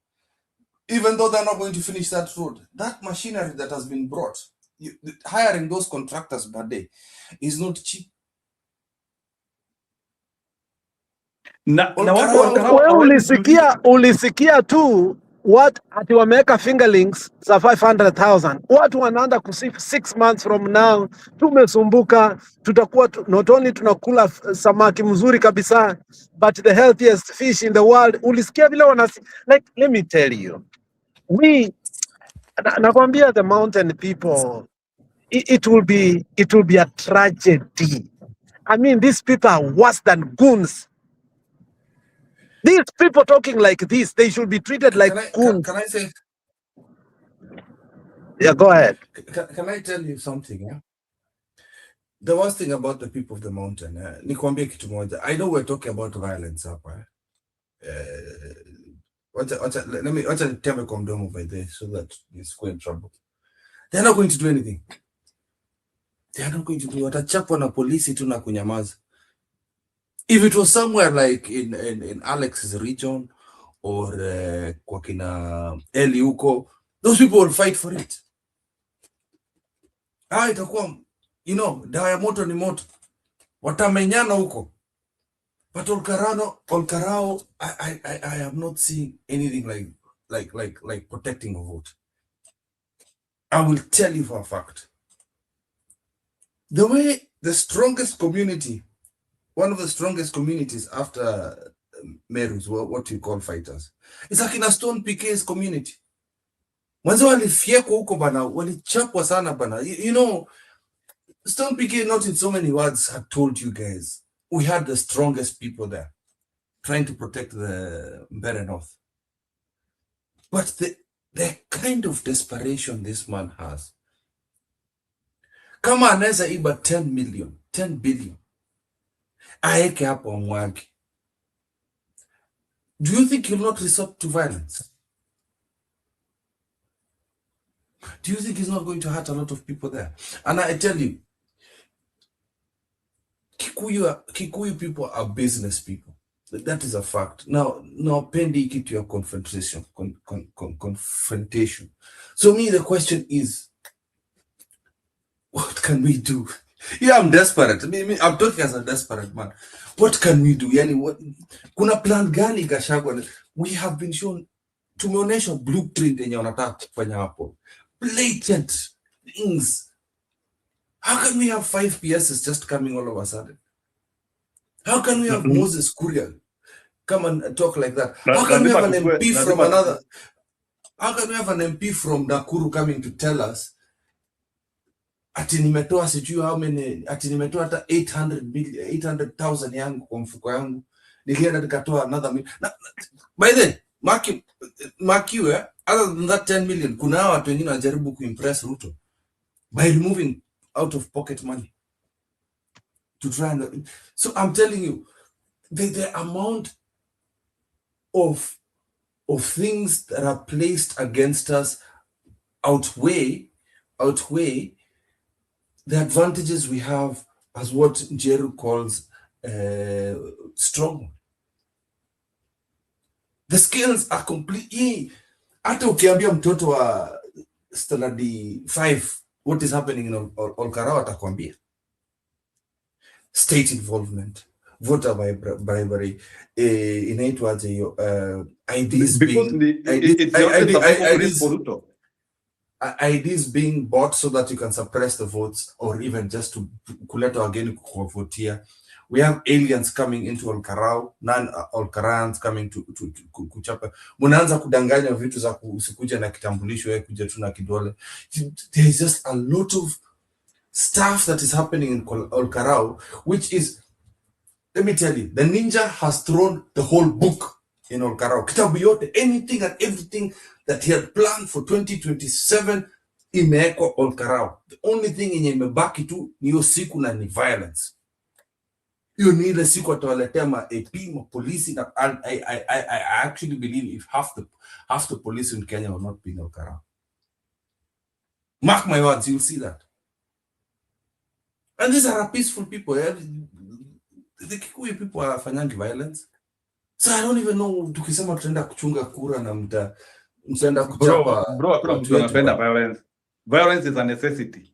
Even though they're not going to finish that road, that machinery that has been brought, hiring those contractors per day is not cheap. Ulisikia tu what ati wameweka fingerlings za 500,000. Watu wanaanza kusifu 6 months from now, tumesumbuka, tutakuwa not only tunakula samaki mzuri kabisa, but the healthiest fish in the world. Ulisikia vile like, let me tell you, nakwambia the mountain people, it will be a tragedy. I mean, these people are worse than goons. These people talking like this, they should be treated like goons. Can I say? Yeah, go ahead. Can I tell you something? Yeah? The worst thing about the people of the mountain, nikwambie kitu moja. I know we're talking about violence hapa. Let me tell me condom by this so that it's going in trouble. They're not going to do anything. They are not going to do. Watachapwa na polisi tu na kunyamaza. If it was somewhere like in Alex's region or kwa kina Eli huko, those people will fight for it. Itakuwa, you know, dawa ya moto ni moto. Watamenyana huko. But Olkarao, I am not seeing anything like protecting a vote. I will tell you for a fact. The way the strongest community, one of the strongest communities after Merus, what you call fighters, it's like in a Stone PK's community. Mwanzo walifyekwa huko bana, walichapwa sana bana. You know, Stone PK, not in so many words, had told you guys, we had the strongest people there trying to protect the Mbere North. But the kind of desperation this man has, kama anaweza iba 10 billion, aeke hapo mwake, do you think he'll not resort to violence? Do you think he's not going to hurt a lot of people there? And I tell you, Kikuyu people are business people. That is a fact. Now pendi kitu ya confrontation. So me, the question is, what can we do? Yeah, I'm desperate. I'm talking as a desperate man. What can we do? Yani, kuna plan gani Gachagua? We have been shown, tumeonyesha blueprint yenye wanataka kufanya hapo. Blatant things. How can we have 5 PSs just coming all of a sudden? How can we have Moses Kuria come and talk like that? How can we have an MP from another? How can we have an MP from Nakuru coming to tell us ati nimetoa sijui how many, ati nimetoa hata 800,000 yangu kwa mfuko yangu, nilienda nikatoa another million. By then, mark you, other than that 10 million, kuna hawa watu wengine wanajaribu kuimpress Ruto by removing out of pocket money to try and, so I'm telling you, the amount of things that are placed against us outweigh the advantages we have as what Njeru calls strong. The skills are completely. Hata ukiambia mtoto wa standard 5 what is happening in Olkarao atakwambia. State involvement, voter bribery, inaitwaje hiyo IDs being bought so that you can suppress the votes or even just to kuleta wageni kuvotia. We have aliens coming into Olkarao, non-Olkarans coming to kuchapa. Munaanza kudanganya vitu za usikuja na kitambulisho wewe kuja tu na kidole. There is just a lot of stuff that is happening in Olkarao, which is, let me tell you, the ninja has thrown the whole book in Olkarao. Kitabu yote, anything and everything that he had planned for 2027 imewekwa Olkarao. The only thing yenye imebaki tu ni hiyo siku na ni violence. Hiyo ni ile siku atawaletea ma AP, ma polisi, na I actually believe if half the police in Kenya will not be in Olkarao. Mark my words, you'll see that. And these are peaceful people. The Kikuyu people are fanyangi violence. So I don't even know, tukisema tutaenda kuchunga kura na mtaenda kuchapa. Bro, mtu anapenda violence. Violence is a necessity.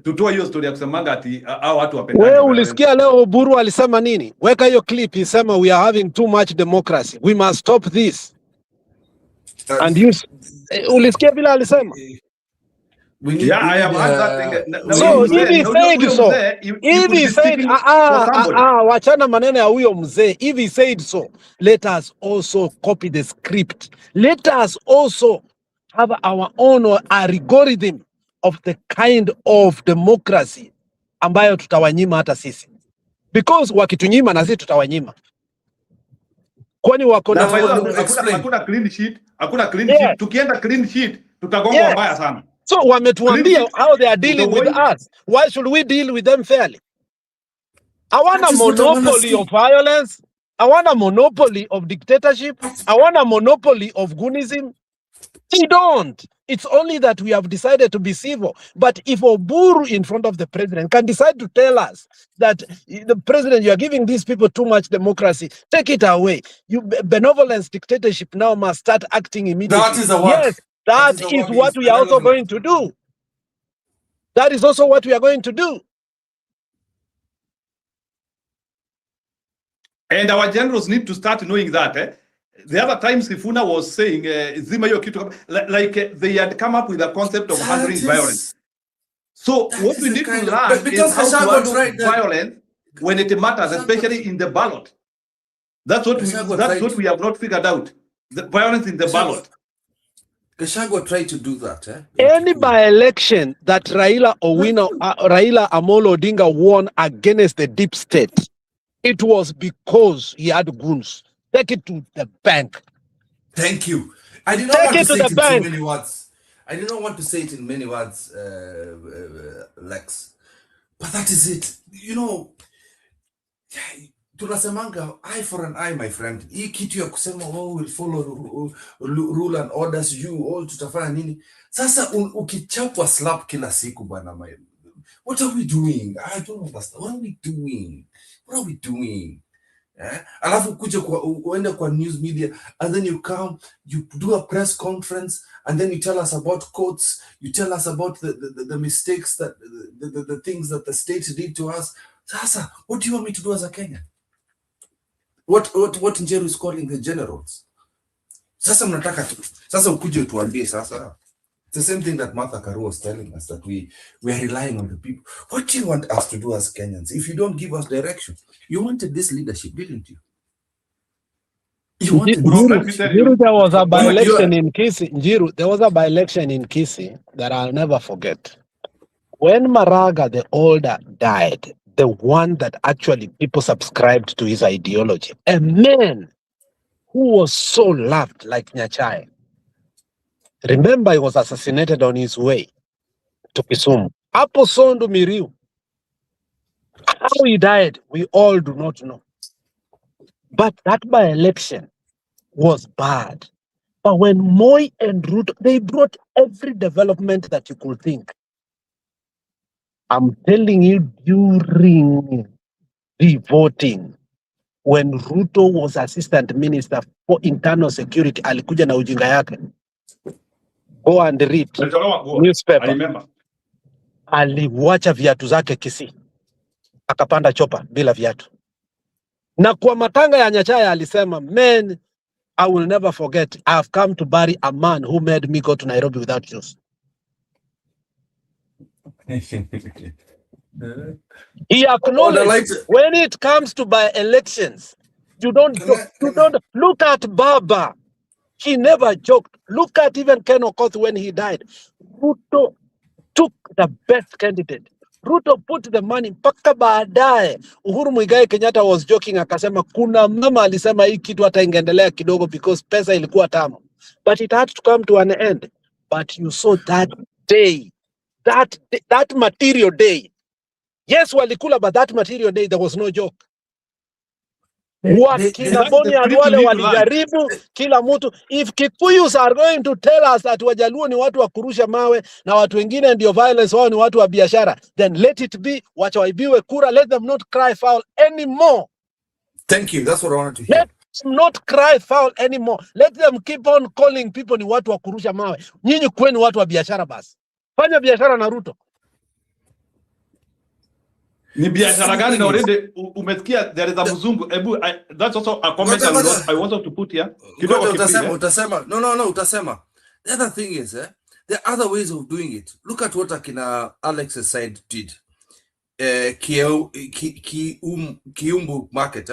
Tutoa hiyo story ya kusemanga ati hao watu wapenda. Wewe ulisikia leo Oburu alisema nini? Weka hiyo clip, isema we are having too much democracy. We must stop this. And you ulisikia bila alisema? I have heard that thing. So if he said so, if he said, wachana maneno ya huyo mzee, if he said so, let us also copy the script. Let us also have our own algorithm of the kind of democracy ambayo tutawanyima hata sisi. Because wakitunyima na sisi tutawanyima. Kwani wako na hakuna clean sheet, hakuna clean sheet. Tukienda clean sheet tutagongwa mbaya sana. So wametuambia how they are dealing with us. Why should we deal with them fairly? I want a monopoly of violence. I want a monopoly of dictatorship. I want a monopoly of goonism. They don't. It's only that we have decided to be civil. But if Oburu in front of the president can decide to tell us that the president, you are giving these people too much democracy, take it away. Benevolence dictatorship now must start acting immediately. That is a word. Yes. That is what we are also going to do. That is also what we are going to do. And our generals need to start knowing that. The other time Sifuna was saying, they had come up with a concept of handling violence. So what we need to learn is how to handle violence when it matters, especially in the ballot. That's what we have not figured out. The violence in the ballot. Gachagua tried to do that. Any by-election that Raila Amolo Odinga won against the deep state, it was because he had goons. Take it to the bank. Thank you. I did not want to say it in so many words. I did not want to say it in many words, Lex. But that is it. You know, tunasemanga eye for an eye, my friend. Hii kitu ya kusema we'll follow rule and orders, you all tutafanya nini? Sasa ukichapwa slap kila siku bwana, what are we doing? I don't understand. What are we doing? What are we doing? Alafu kuja uende kwa news media and then you come, you do a press conference and then you tell us about courts, you tell us about the mistakes, that the things that the state did to us. Sasa, what do you want me to do as a Kenyan? What Njeru is calling the generals. Sasa mnataka tu. Sasa ukuje tuambie sasa. It's the same thing that Martha Karua was telling us, that we are relying on the people. What do you want us to do as Kenyans if you don't give us direction? You wanted this leadership, didn't you? You wanted Bro, let me tell Njiru, you. there was a you by-election are, in Kisii. Njiru, there was a by-election in Kisii that I'll never forget. When Maraga the older died, the one that actually people subscribed to his ideology, a man who was so loved like Nyachai. Remember, he was assassinated on his way to Kisumu. Hapo Sondu Miriu. How he died, we all do not know. But that by-election was bad. But when Moi and Ruto, they brought every development that you could think. I'm telling you, during the voting, when Ruto was assistant minister for internal security, alikuja na ujinga yake. Go and read I newspaper. remember. Aliwacha viatu zake Kisii, akapanda chopa bila viatu. Na kwa matanga ya Nyachaya alisema, man, I will never forget, I have come to bury a man who made me go to Nairobi without shoes. He acknowledged when it comes to by-elections, you don't look at Baba. He never joked. Look at even Ken Okoth when he died. Ruto took the best candidate. Ruto put the money mpaka baadaye. Uhuru Muigai Kenyatta was joking akasema kuna mama alisema hii kitu hata ingeendelea kidogo because pesa ilikuwa tamu. But it had to come to an end. But you saw that day, that material day. Yes, walikula, but that material day there was no joke. Wakina Boni Adwale walijaribu kila mtu. If Kikuyus are going to tell us that Wajaluo ni watu wa kurusha mawe na watu wengine ndio violence, wao ni watu wa biashara, then let it be. Wacha waibiwe kura. Let them not cry foul anymore. Thank you. That's what I wanted to hear. Let them not cry foul anymore. Let them keep on calling people ni watu wa kurusha mawe. Nyinyi kweni watu wa biashara basi. Fanya biashara na Ruto. Ni biashara gani na already umesikia there is a mzungu. That's also a comment I wanted to put here. Utasema. No, utasema. The other thing is, there are other ways of doing it. Look at what Akina Alex's side did. Kiumbu market,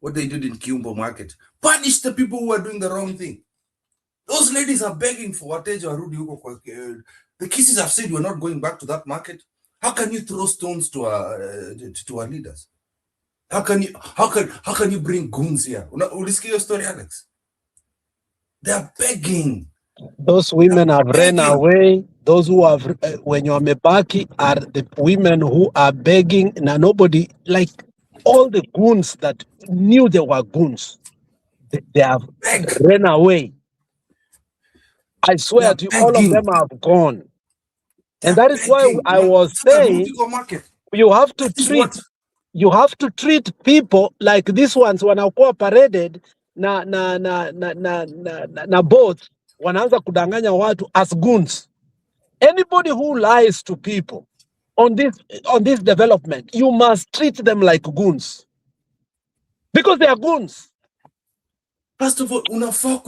what they did in Kiumbu market. Punish the people who are doing the wrong thing. Those ladies are begging for Wateja Arudi huko. The Kisis have said we're not going back to that market. How can you throw stones to our leaders? How can you bring goons here? Ulisikia your story, Alex? They are begging. Those women have ran away. Those who have, when you're mebaki, are the women who are begging. Now nobody, like all the goons that knew they were goons, they have ran away. I swear to you, all of them have gone. And that is why I was saying you have to treat people like these ones wanakuwa paraded na boats wanaanza kudanganya watu as goons. Anybody who lies to people on this development, you must treat them like goons because they are goons. First of all, unafaa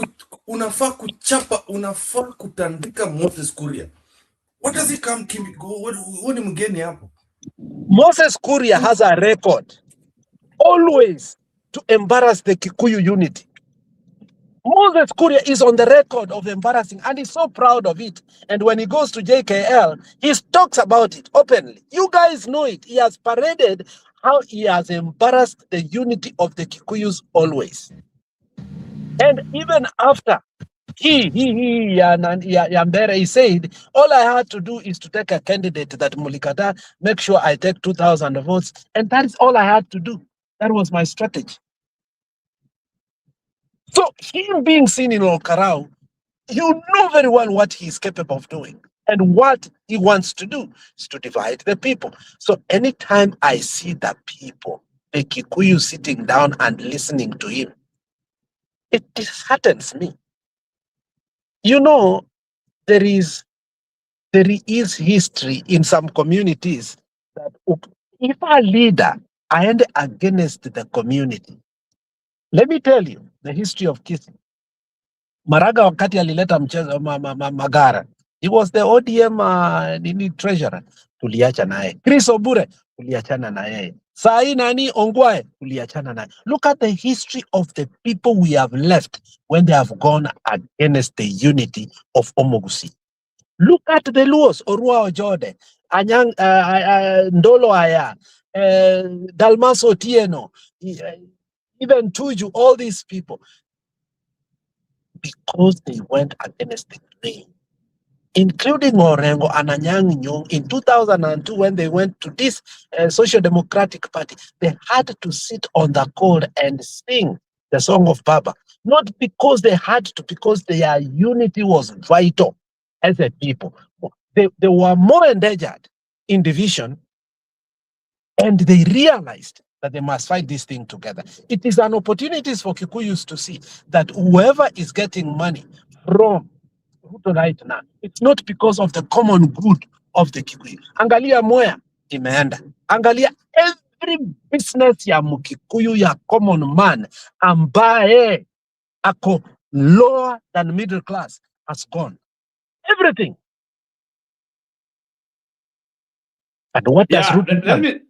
kutandika Moses Kuria. What does he come go? What ni mgeni hapo? Moses Kuria has a record always to embarrass the Kikuyu unity. Moses Kuria is on the record of embarrassing, and he's so proud of it. And when he goes to JKL, he talks about it openly. You guys know it. He has paraded how he has embarrassed the unity of the Kikuyus always. And even after Yambere, he said, all I had to do is to take a candidate that Mulikada, make sure I take 2,000 votes. And that is all I had to do. That was my strategy. So him being seen in Olkarau, you know very well what he is capable of doing. And what he wants to do is to divide the people. So anytime I see the people, the Kikuyu sitting down and listening to him, it disheartens me. You know, there is history in some communities that if a leader and against the community, let me tell you the history of Kisii. Maraga wakati alileta mchezo Magara, He was the ODM nini treasurer. Tuliacha naye. Chris Obure, tuliachana naye. Sai nani Ongwae, tuliachana naye. Look at the history of the people we have left when they have gone against the unity of Omogusi. Look at the Luos, Orua Ojode, Anyang, Ndolo Aya, Dalmas Otieno, even Tuju, all these people, because they went against the grain, including Orengo and Anyang Nyong in 2002 when they went to this Social Democratic Party. They had to sit on the cold and sing the song of Baba, not because they had to, because their unity was vital as a people. They were more endangered in division, and they realized that they must fight this thing together. It is an opportunity for Kikuyus to see that whoever is getting money from Ruto right now, it's not because of the common good of the Kikuyu. Angalia Moya imeenda. Angalia every business ya Mkikuyu ya common man ambaye ako lower than middle class has gone. Everything. And what does Ruto do?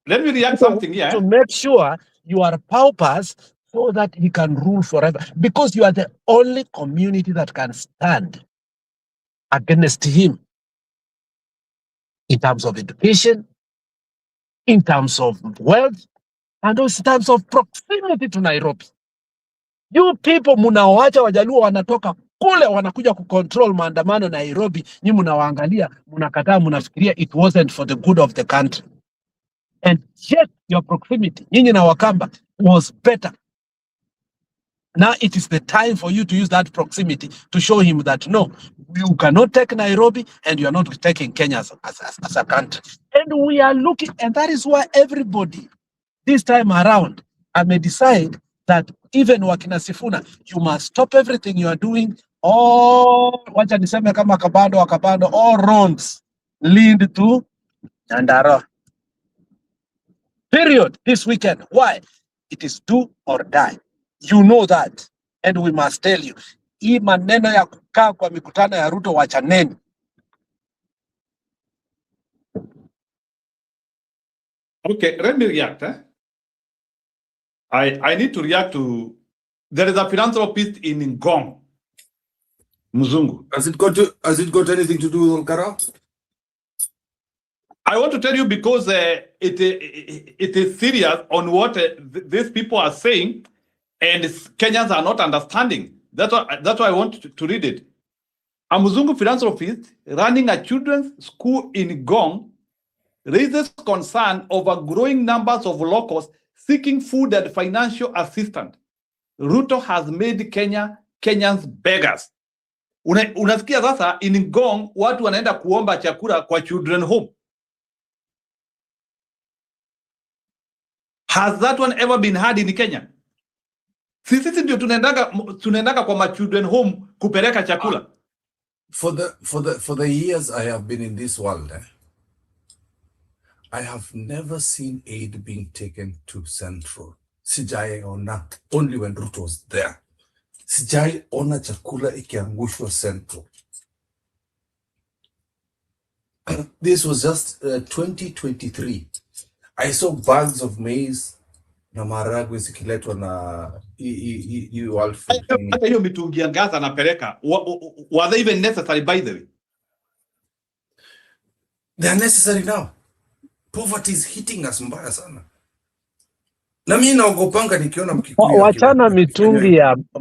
Let me react something here. To make sure you are paupers so that he can rule forever. Because you are the only community that can stand against him in terms of education, in terms of wealth, and also in terms of proximity to Nairobi. You people munawacha Wajaluo wanatoka kule wanakuja kucontrol maandamano Nairobi, nyi munawaangalia, munakataa, munafikiria it wasn't for the good of the country. And yet your proximity, nyinyi na Wakamba, was better. Now it is the time for you to use that proximity to show him that no, you cannot take Nairobi and you are not taking Kenya as a country. And we are looking, and that is why everybody this time around, I may decide that even Wakina Sifuna, you must stop everything you are doing. All wacha niseme kama Kabado, all roads lead to Nyandarua. Period. This weekend. Why? It is do or die. You know that. And we must tell you. Hii maneno ya kukaa kwa mikutano ya Ruto wachaneni. Okay, let me react. I need to react to, there is a philanthropist in Ngong, Mzungu. Has it got anything to do with Ankara? I want to tell you because it is serious on what these people are saying, and Kenyans are not understanding. That's why I want to read it. A Mzungu philanthropist running a children's school in Ngong raises concern over growing numbers of locals seeking food and financial assistance. Ruto has made Kenyans beggars. Unasikia sasa in Ngong watu wanaenda kuomba chakula kwa children home. Has that one ever been heard in Kenya? Sisi ndio tunaendaga kwa ma children home kupeleka chakula. For the years I have been in this world, I have never seen aid being taken to Central. Sijai ona, only when Ruto was there. Sijai ona chakula ikiangushwa Central. This was just 2023. I saw bags of maize na maharagwe zikiletwa na World Food. Hata hiyo mitungi ya gas anapeleka, were they even necessary by the way? They are necessary now. Poverty is hitting us mbaya sana. Na mimi naogopanga nikiona Mkikuyu.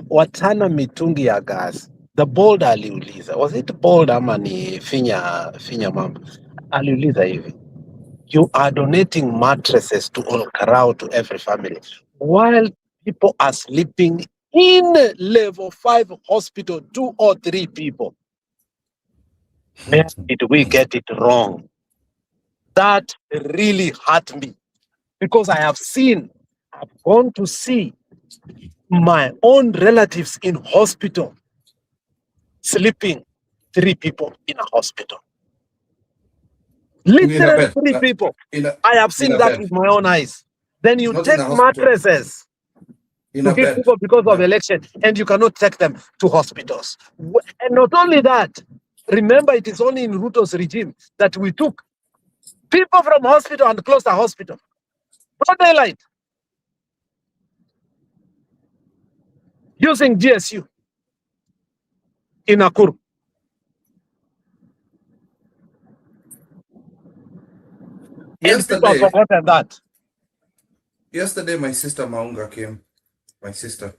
Watana mitungi ya gas. The bold aliuliza. Was it bold ama ni finya mambo? Aliuliza hivi. You are donating mattresses to all crowd, to every family, while people are sleeping in level 5 hospital, 2 or 3 people. Where did we get it wrong? That really hurt me, because I've gone to see my own relatives in hospital, sleeping 3 people in a hospital. Literally 3 people. I have seen that with my own eyes. Then you take mattresses to give people because of election, and you cannot take them to hospitals. And not only that, Remember, it is only in Ruto's regime that we took people from hospital and closed the hospital. Broad daylight. Using GSU in Nakuru. And people have forgotten that. Yesterday, my sister Maunga came. My sister.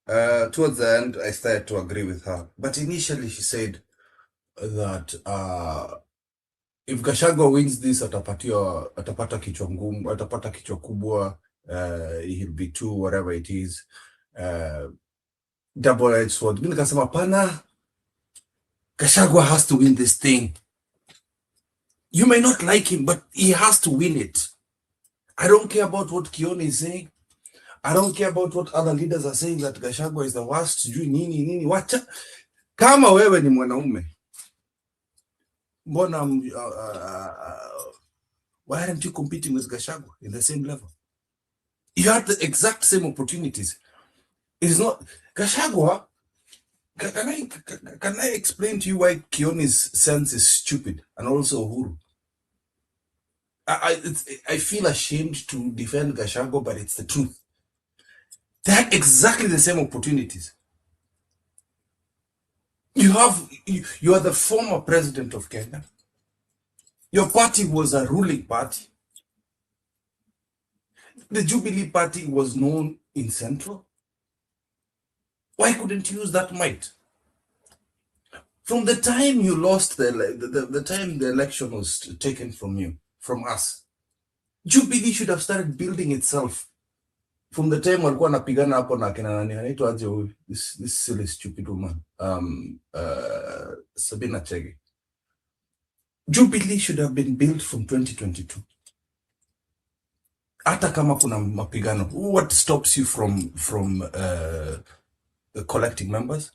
Towards the end, I started to agree with her. But initially, she said that if Gachagua wins this, atapata kichwa ngumu, atapata kichwa kubwa, he'll be 2, whatever it is. Double-edged sword. Mimi nikasema pana, Gachagua has to win this thing. You may not like him, but he has to win it. I don't care about what Kioni is saying. I don't care about what other leaders are saying that Gachagua is the worst. Nini. Wacha. Kama wewe ni mwanaume. Mbona why aren't you competing with Gachagua in the same level? You had the exact same opportunities. It is not Gachagua. Can I explain to you why Kioni's sense is stupid and also Uhuru? I feel ashamed to defend Gachagua, but it's the truth. They had exactly the same opportunities. You are the former president of Kenya. Your party was a ruling party. The Jubilee Party was known in Central. Why couldn't you use that might? From the time you lost the time the election was taken from you, from us, Jubilee should have started building itself. From the time walikuwa napigana hapo na kina nani anaitwa aje huyu, this silly stupid woman, Sabina Chege. Jubilee should have been built from 2022. Hata kama kuna mapigano, what stops you from collecting members?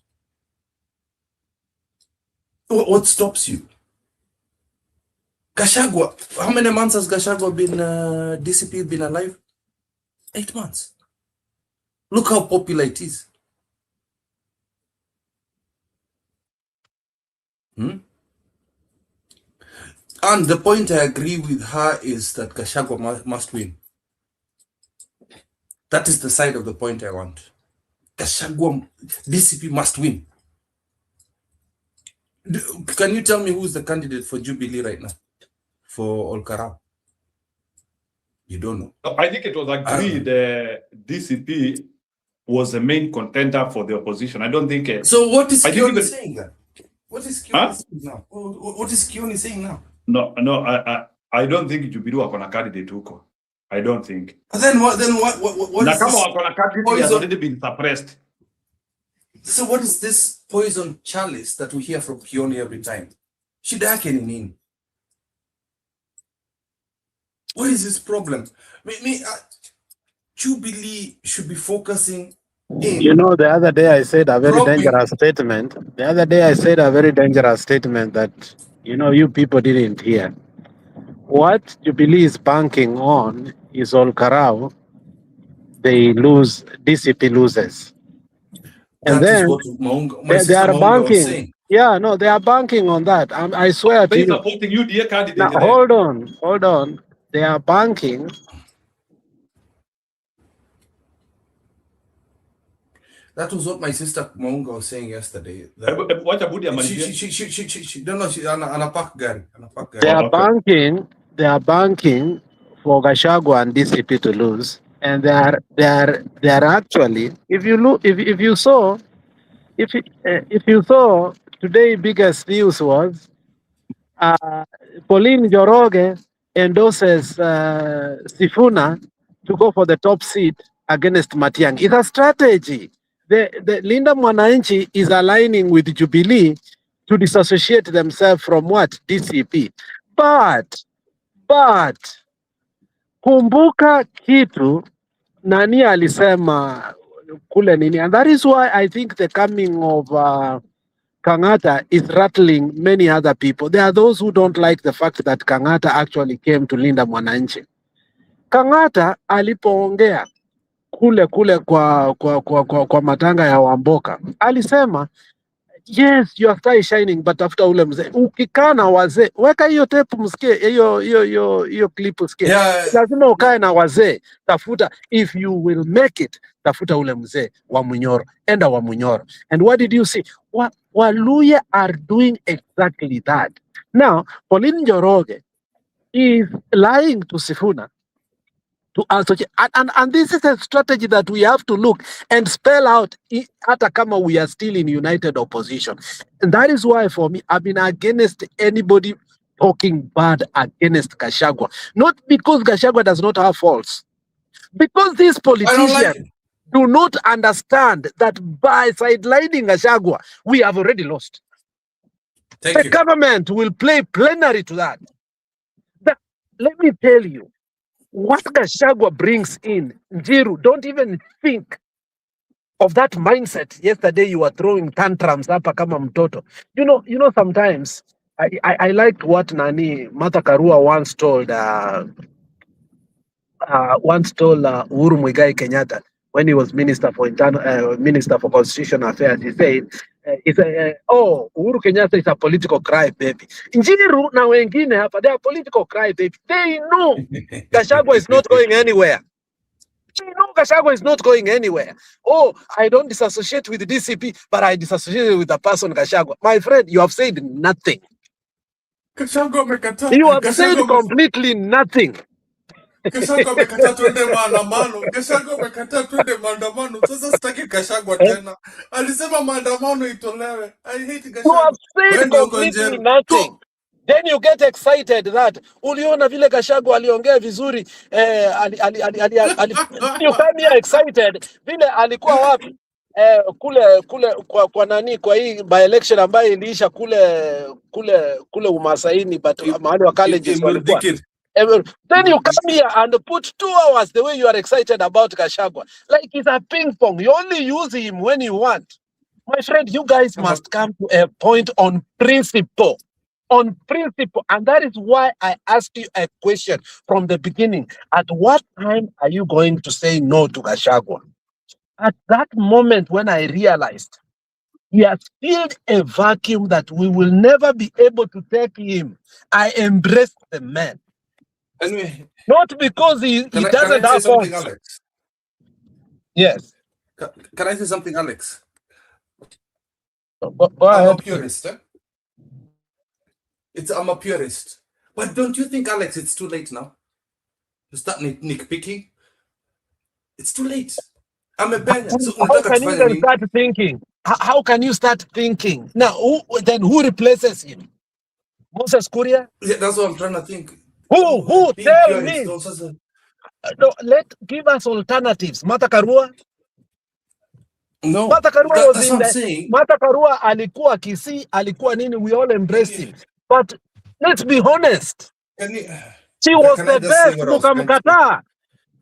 What stops you? Gachagua, how many months has Gachagua been, DCP been alive? 8 months. Look how popular it is. And the point I agree with her is that Gachagua must win. That is the side of the point I want. Gachagua, DCP must win. Can you tell me who's the candidate for Jubilee right now? For Olkarau? You don't know. I think it was agreed DCP was the main contender for the opposition. I don't think... So what is Kioni saying then? What is Kioni saying now? What is Kioni saying now? No, I don't think Jubilee wako na candidate huko. I don't think. Then what na kama wako na candidate has already been suppressed. So what is this poison chalice that we hear from Kioni every time? Shida yake ni nini? What is his problem? Jubilee should be focusing in... You know, the other day I said a very dangerous statement. The other day I said a very dangerous statement that, you know, you people didn't hear. What Jubilee is banking on is Olkarau. They lose, DCP loses. And that then is what they are banking. Yeah, no, they are banking on that. I swear to you. Supporting you, dear candidate. Now, hold on. They are banking. That was what my sister Maunga was saying yesterday. They are banking for Gachagua and DCP to lose, and they are actually. If you saw today, biggest news was Pauline Njoroge endorses Sifuna to go for the top seat against Matiang'i. It's a strategy. The Linda Mwananchi is aligning with Jubilee to disassociate themselves from what? DCP. But kumbuka kitu nani alisema kule nini, and that is why I think the coming of Kang'ata is rattling many other people. There are those who don't like the fact that Kang'ata actually came to Linda Mwananchi. Kang'ata alipoongea kule kwa matanga ya Wamboka alisema Yes, your star is shining, but tafuta ule mzee. Ukikaa na wazee, weka hiyo tape msikie, hiyo clip msikie. Yeah. Lazima ukae na wazee, tafuta, if you will make it, tafuta ule mzee wa Munyoro, enda wa Munyoro. And what did you see? Waluya are doing exactly that. Now, Pauline Njoroge is lying to Sifuna to answer, and this is a strategy that we have to look and spell out hata kama we are still in united opposition. And that is why for me, I've been against anybody talking bad against Gachagua. Not because Gachagua does not have faults, because these politicians do not understand that by sidelining Gachagua, we have already lost. The government will play plenary to that. Let me tell you, what Gachagua brings in, Njiru, don't even think of that mindset. Yesterday you were throwing tantrums hapa kama mtoto. You know, sometimes I liked what Martha Karua once told Uhuru Muigai Kenyatta when he was Minister for Constitutional Affairs. He said, Uhuru Kenyatta is a political crybaby. Njiru na wengine hapa, they are political crybaby. They know Gachagua is not going anywhere. They know Gachagua is not going anywhere. Oh, I don't disassociate with the DCP, but I disassociate with the person Gachagua. My friend, you have said nothing. You have said completely nothing. Gachagua amekataa twende maandamano. Gachagua amekataa twende maandamano. Sasa sitaki Gachagua tena. Alisema maandamano itolewe. I hate Gachagua. You have said completely nothing. Then you get excited that uliona vile Gachagua aliongea vizuri. You come here excited vile alikuwa wapi? Kule kwa nani, kwa hii by election ambayo iliisha kule Umasaini, but mahali wa colleges walikuwa. Then you come here and put 2 hours the way you are excited about Gachagua. Like it's a ping pong. You only use him when you want. My friend, you guys must come to a point on principle. On principle. And that is why I asked you a question from the beginning. At what time are you going to say no to Gachagua? At that moment when I realized he has filled a vacuum that we will never be able to take him, I embraced the man. Anyway, not because he doesn't have faults. Alex? Yes. Can I say something, Alex? Go I'm ahead. a purist. I'm a purist. But don't you think, Alex, it's too late now to start nitpicking? It's too late. I'm a banner. So how can you even start thinking? How can you start thinking? Now, who replaces him? Moses Kuria? Yeah, that's what I'm trying to think. Who? Tell me. No, give us alternatives. Martha Karua? No. Martha Karua was that's in what I'm saying. Martha Karua alikuwa Kisii, alikuwa nini, we all embraced him. But let's be honest. She was the best. Mukamkataa.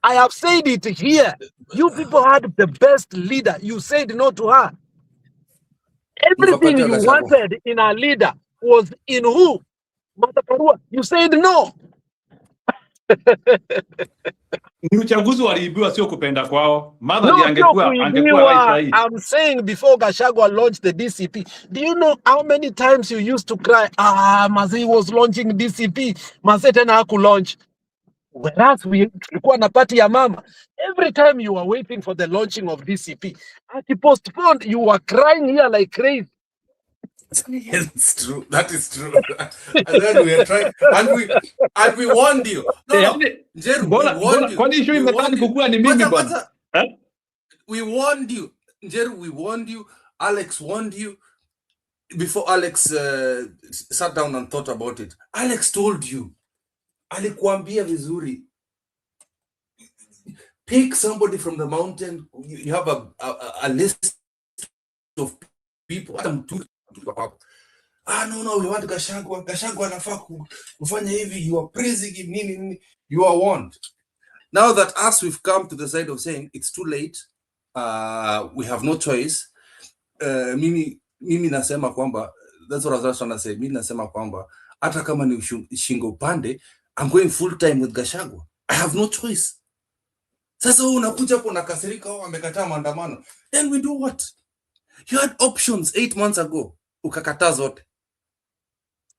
I have said it here. You people had the best leader. You said no to her. Everything you wanted in a leader was in who? Martha Karua. You said no. Ni uchaguzi waliibiwa, sio kupenda kwao. No, angekuwa rais. I'm saying before Gachagua launched the DCP, do you know how many times you used to cry, Mazee was launching DCP, Mazee tena haku launch. Whereas tulikuwa na party ya mama. Every time you were waiting for the launching of DCP, as he postponed, you were crying here like crazy. It's true. That is true. And then we are trying, and we warned you. No, Jeru, we warned you. We warned you. Jeru, we warned you. Alex warned you. Before Alex sat down and thought about it, Alex told you. Alikuambia vizuri. Pick somebody from the mountain. You have a list of people. No, we want Gachagua. Gachagua anafaa kufanya hivi. You are praising him. Nini. You are warned. Now that us, we've come to the side of saying it's too late. We have no choice. Mimi nasema kwamba, that's what I was trying to say. Mimi nasema kwamba hata kama ni shingo pande, I'm going full time with Gachagua. I have no choice. Sasa unakuja hapo nakasirika, amekataa maandamano. Then we do what? You had options 8 months ago. Ukakata zote.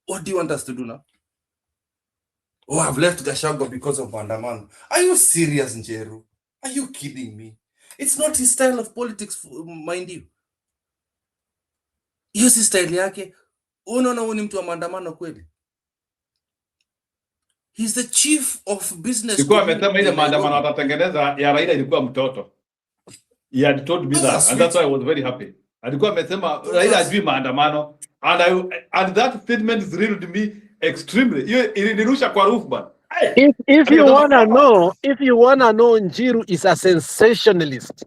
What do you want us to do now? Oh, I've left Gachagua because of maandamano. Are you serious, Njeru? Are you kidding me? It's not his style of politics, mind you. Hiyo si style yake. Unaona huyu ni mtu wa maandamano kweli? He's the chief of business. Sikuwa amesema ile maandamano atatengeneza ya Raila ilikuwa mtoto. He had told me that, and that's why I was very happy. Alikuwa amesema Raila ajui maandamano, and that statement thrilled me extremely. Hiyo ilinirusha kwa roof man. If you wanna know, Njiru is a sensationalist.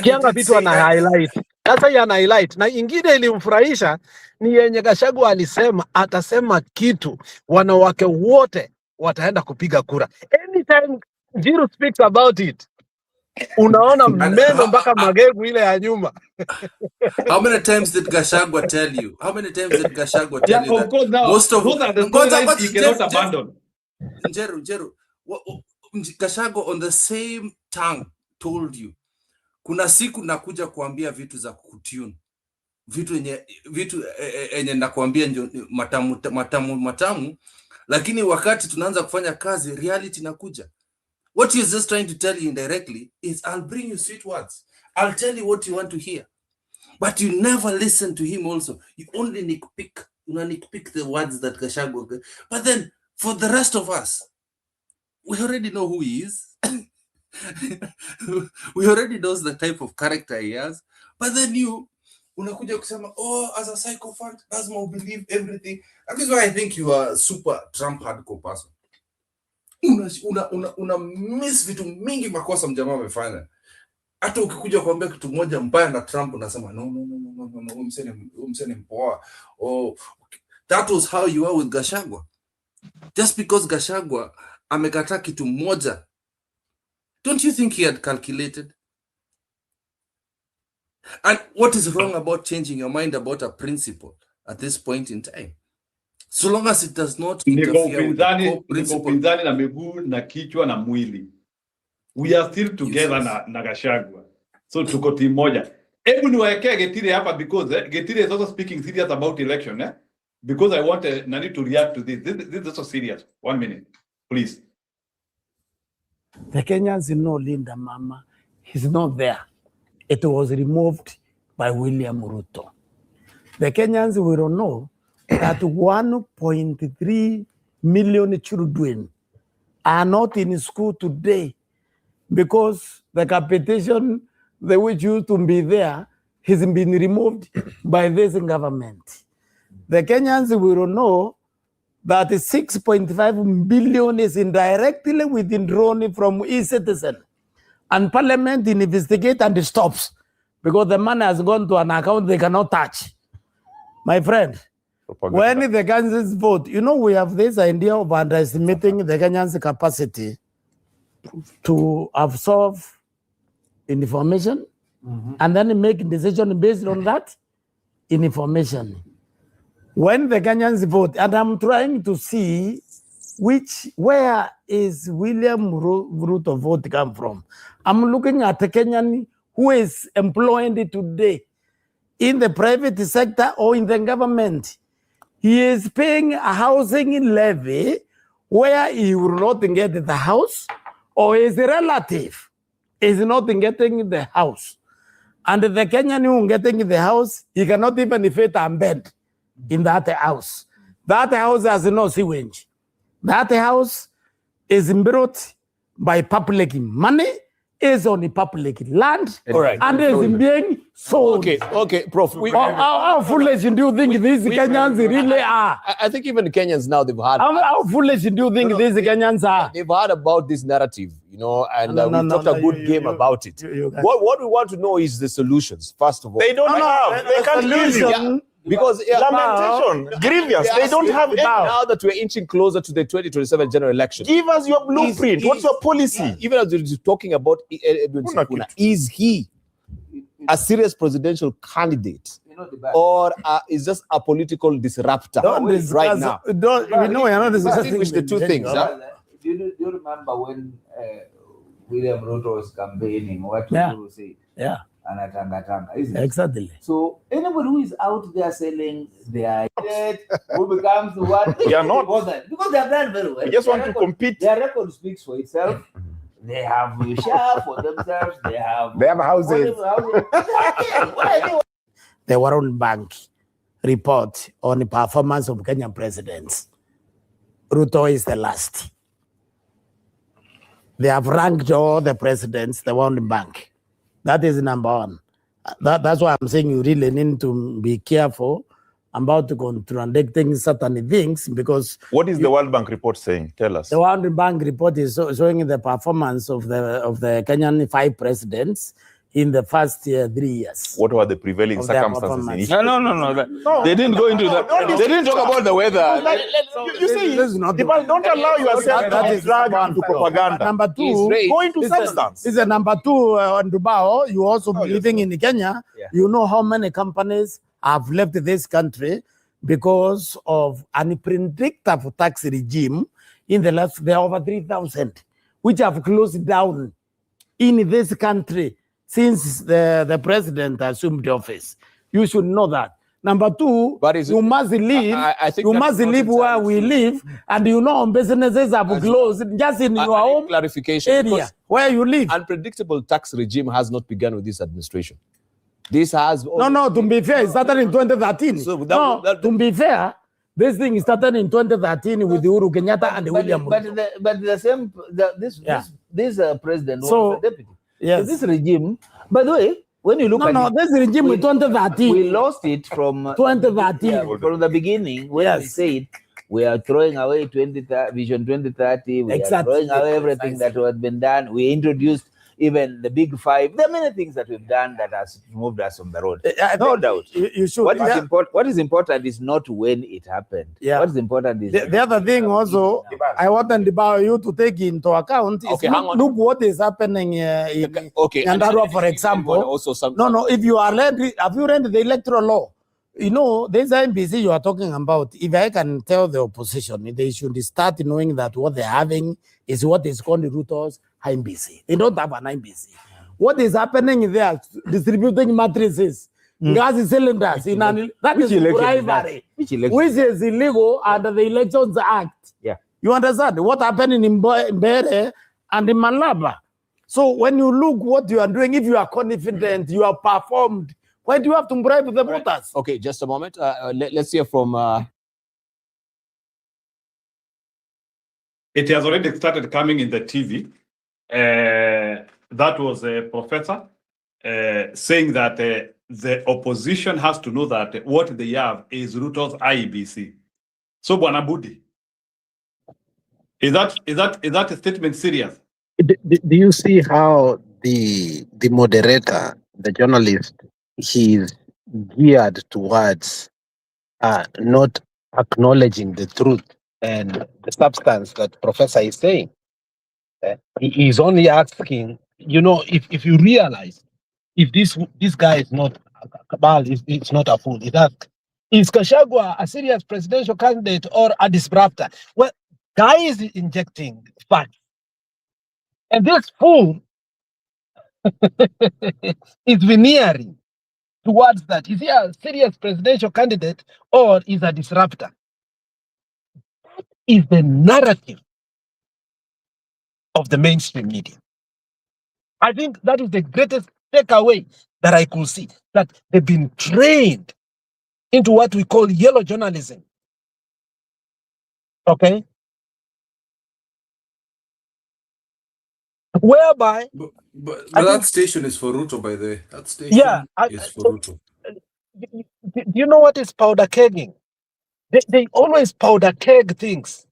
Kianga vitu ana highlight. Sasa yana highlight. Na ingine ilimfurahisha ni yenye Gachagua alisema atasema kitu wanawake wote wataenda kupiga kura. Anytime Njiru speaks about it, unaona meno mpaka magegu ile ya nyuma. How many times did Gachagua tell you? How many times did Gachagua tell you that? Course now, most of those are the storylines he cannot abandon. Njeru, Gachagua on the same tongue told you, kuna siku nakuja kuambia vitu za kutune, vitu enye nakuambia matamu, lakini wakati tunaanza kufanya kazi reality nakuja. What he is just trying to tell you indirectly is, I'll bring you sweet words. I'll tell you what you want to hear. But you never listen to him also. You only nitpick the words that Gachagua. But then, for the rest of us, we already know who he is. We already know the type of character he has. But then unakuja kusema, oh, as a psychopath, lazima believe everything. That is why I think you are a super Trump hardcore person. Una miss vitu mingi makosa mjamaa amefanya. Hata ukikuja kuambia kitu moja mbaya na Trump unasema no, umsene mpoa. Oh, that was how you are with Gachagua. Just because Gachagua amekataa kitu moja, don't you think he had calculated? And what is wrong about changing your mind about a principle at this point in time? So long as it does not interfere with the core principle. Na miguu na kichwa na mwili. We are still together na Gachagua. So tuko team moja. Hebu niwaekea Getire hapa because Getire is also speaking serious about election, because I want Nani to react to this. This is so serious. 1 minute, please. The Kenyans know Linda Mama. He's not there. It was removed by William Ruto. The Kenyans will know that 1.3 million children are not in school today because the competition, the which used to be there, has been removed by this government. The Kenyans will know that 6.5 billion is indirectly withdrawn from e-citizen, and Parliament investigates and stops because the money has gone to an account they cannot touch. My friend, when the Kenyans vote, we have this idea of underestimating the Kenyans' capacity to absorb information and then make decisions based on that information. When the Kenyans vote, and I'm trying to see where is William Ruto vote come from. I'm looking at a Kenyan who is employed today in the private sector or in the government. He is paying a housing levy where he will not get the house, or his relative is not getting the house. And the Kenyan who is getting the house, he cannot even fit a bed in that house. That house has no sewage. That house is built by public money, is on the public land, and is being sold. Okay, Prof. How foolish do you think these Kenyans really are? I think even Kenyans now, they've heard. How foolish do you think these Kenyans are? They've heard about this narrative, and we talked a good game about it. What we want to know is the solutions, first of all. They don't have. They can't give you. Because lamentation, grievance, they don't have it. Now that we're inching closer to the 2027 general election, give us your blueprint. What's your policy? Even as you're talking about Edwin Sifuna, is he a serious presidential candidate, or is just a political disruptor right now? We're not discussing the two things. Do you remember when William Ruto was campaigning? What did you say? Yeah. Anatanga, isn't it? Exactly. So anybody who is out there selling their yet who becomes the one We are not bothered because they have done very well. We just Their want to record- compete. Their record speaks for itself. They have a share for themselves. They have houses. The World Bank report on the performance of Kenyan presidents. Ruto is the last. They have ranked all the presidents, the World Bank. That is number one. That's why I'm saying you really need to be careful about contradicting certain things, because What is the World Bank report saying? Tell us. the World Bank report is showing the performance of the Kenyan 5 presidents in the first 3 years. What were the prevailing Of their circumstances in each? performance. They didn't go into that. They didn't talk about the weather. You see, This is not Dibal, don't allow yourself that to be is dragged one into factor. propaganda. Number two, Go into substance. This is number two on Dubao. You also living in Kenya. Yeah. You know how many companies have left this country because of an unpredictable tax regime. In the last, there are over 3,000 which have closed down in this country since the president assumed the office. You should know that. Number two, But is it- you must live. I think You that must is not live where entirely we true. live, and you know businesses have closed just in your I need home clarification. area because where you live. unpredictable tax regime has not begun with this administration. This has No, to be fair, it started in 2013. So that- no, that- to be fair, this thing started in 2013 with Uhuru Kenyatta and William Ruto. But the same Yeah. this president was So, a deputy. yes. So this regime, by the way, when you look at it, this regime in 2013. we lost it from 2013. from the beginning when we Yes. said we are throwing away Vision 2030. We Exactly. are throwing away everything that has been done. We introduced even the big 5. There are many things that we've done that has moved us on the road. I No think doubt. You should. What is Yeah. important? What is important is not when it happened. Yeah. What is important is The other thing also, I want you to take into account is Okay, hang on. look what is happening in Okay. Nyandarua, for example. Also some. No, if you are have you read the electoral law? You know, this IMBC you are talking about, if I can tell the opposition, they should start knowing that what they're having is what is called the Ruto's IMBC. They don't have an IMBC. What is happening there, distributing mattresses, gas cylinders, that is bribery, which election? which is illegal under the Elections Act. Yeah. You understand? What happened in Mbere and in Malaba. So when you look what you are doing, if you are confident, you have performed, why do you have to bribe the voters? Okay, just a moment. Let's hear from. It has already started coming in the TV. That was a professor saying that the opposition has to know that what they have is Ruto's IEBC. So, Bwana Budi, is that a statement serious? Do you see how the moderator, the journalist, he's geared towards not acknowledging the truth and the substance that professor is saying? He is only asking, you know, if you realize, if this guy is not Kabal, it's not a fool. It asks, is Gachagua a serious presidential candidate or a disruptor? Well, guy is injecting facts. And this fool is veneering towards that. Is he a serious presidential candidate or is a disruptor? That is the narrative of the mainstream media. I think that is the greatest takeaway that I could see, that they've been trained into what we call yellow journalism. Okay? Whereby, But I that think- station is for Ruto, by the way. That station yeah, is for Ruto. do you know what is powder kegging? They always powder keg things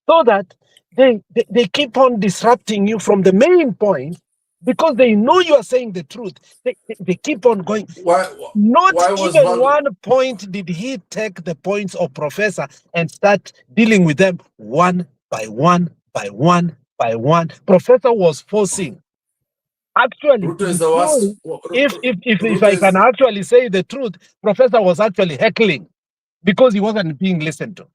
so that they keep on disrupting you from the main point because they know you are saying the truth. They keep on going. Why Not was even Val- 1 point did he take the points of professor and start dealing with them one by one by one by one. Professor was forcing. Actually, Ruto is the worst. if I can actually say the truth, professor was actually heckling because he wasn't being listened to.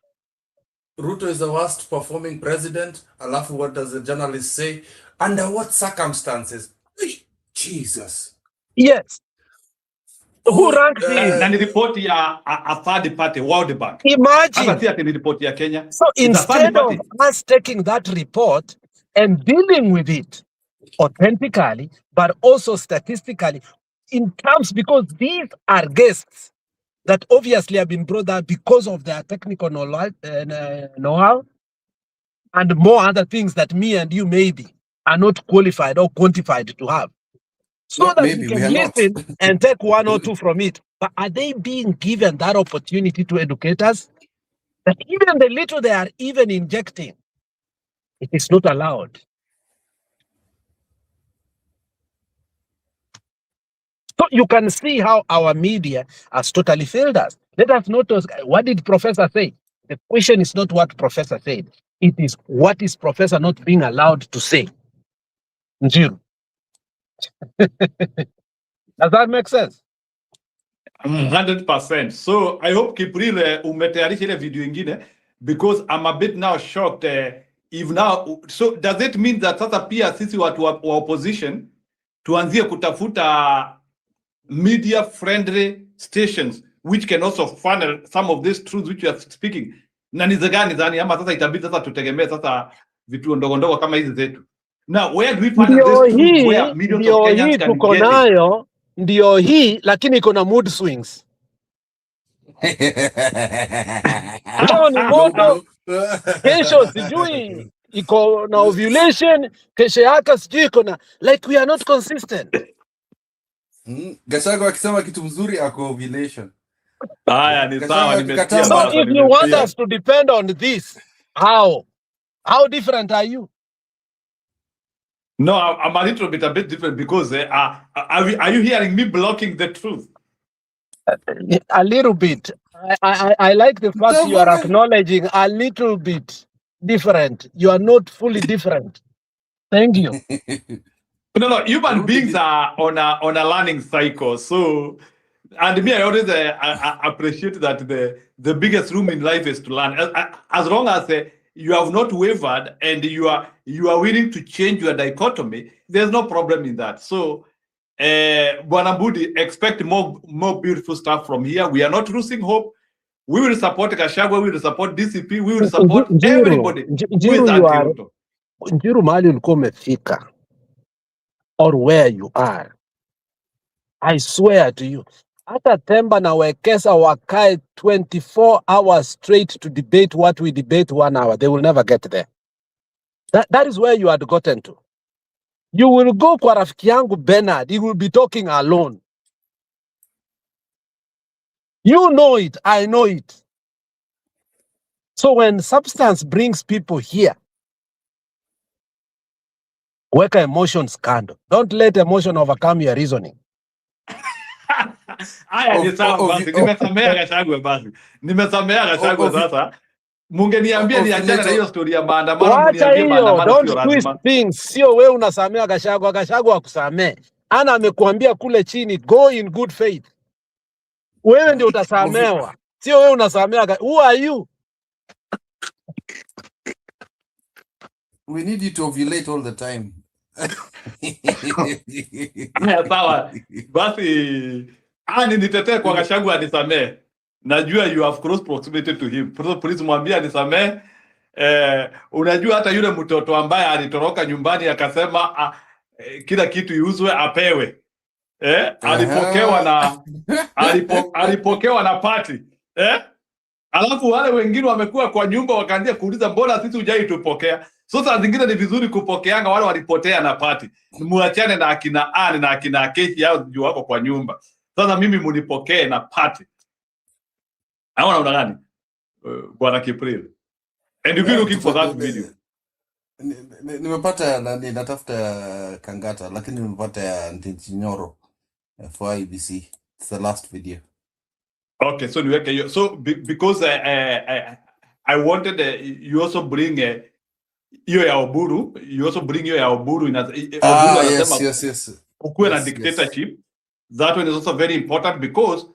Ruto is the worst performing president. Alafu, what does the journalist say? Under what circumstances? Jesus. Yes. Who ranked him? Na ni ripoti ya a third party, World Bank. Imagine. Hata si ati ni ripoti ya Kenya. So instead of us taking that report and dealing with it authentically, but also statistically, in terms, because these are guests that obviously have been brought up because of their technical know-how and more other things that me and you maybe are not qualified or quantified to have. So Not that maybe, we can we are listen not. and take one or two from it. But are they being given that opportunity to educate us? That even the little they are even injecting, it is not allowed. So you can see how our media has totally failed us. Let us notice, what did Professor say? The question is not what Professor said. It is what is Professor not being allowed to say. Njiru. Does that make sense? 100%. So I hope Kipril umetayarisha ile video ingine, because I'm a bit now shocked if now, so does it mean that sasa pia sisi watu wa opposition tuanzie kutafuta media friendly stations which can also funnel some of these truths which you are speaking? Na ni gani zani, ama sasa itabidi sasa tutegemee sasa vitu ndogo ndogo kama hizi zetu? Now where do we find this truth where millions of Kenyans can tuko get it? nayo, ndio hii, lakini iko na mood swings. Leo ni moto, kesho sijui iko na ovulation, kesho yake sijui iko na, like we are not consistent. Gachagua akisema kitu mzuri ako ovulation. Haya ni sawa, nimesikia. So if you want us to depend on this, how different are you? No, I'm a little bit a bit different because are you hearing me blocking the truth? A little bit. I like the fact you are acknowledging a little bit different. You are not fully different. Thank you. No, human beings are on a learning cycle. So, and me, I always appreciate that the biggest room in life is to learn. As long as you have not wavered and you are willing to change your dichotomy, there's no problem in that. So, Bwana Mbudi, expect more beautiful stuff from here. We are not losing hope. We will support Gachagua, we will support DCP, we will support everybody who is anti-Ruto. Njiru mahali ulikuwa umefika, or where you are, I swear to you, hata Temba na Wekesa wakae 24 hours straight to debate what we debate 1 hour, they will never get there. That is where you had gotten to. You will go kwa rafiki yangu Bernard, he will be talking alone. You know it, I know it. So when substance brings people here, weka emotions kando. Don't let emotion overcome your reasoning. Haya ni sawa basi, nimesamea Gachagua basi. Nimesamea Gachagua sasa. Mungeniambia niachane na hiyo story ya maandamano, mniambie maandamano sio lazima. Don't twist things. Sio wewe unasamea Gachagua, Gachagua akusamee. Ana amekuambia kule chini, go in good faith. Wewe ndio utasamewa. Sio wewe unasamea. Who are you? We need you to ovulate all the time. Sawa. Basi nitetee kwa Gachagua anisamee. Najua you have close proximity to him. Please mwambie anisamee. Unajua hata yule mtoto ambaye alitoroka nyumbani akasema kila kitu iuzwe apewe. Alipokewa na party. Alafu wale wengine wamekuwa kwa nyumba wakaanza kuuliza mbona sisi hujai tupokea. Sasa zingine ni vizuri kupokeanga wale walipotea na party. Muachane na akina Anne na akina Keshi hao juu wako kwa nyumba. Sasa mimi munipokee na party. Haona una gani? Bwana Kipril. And you be looking for that video. Nimepata ya natafuta Kangata lakini nimepata ya Ntinyoro for IBC. It's the last video. Okay, so niweke hiyo. So because I wanted you also bring hiyo ya Oburu, you also bring hiyo ya Oburu yes. Ukuwe na dictatorship. That one is also very important because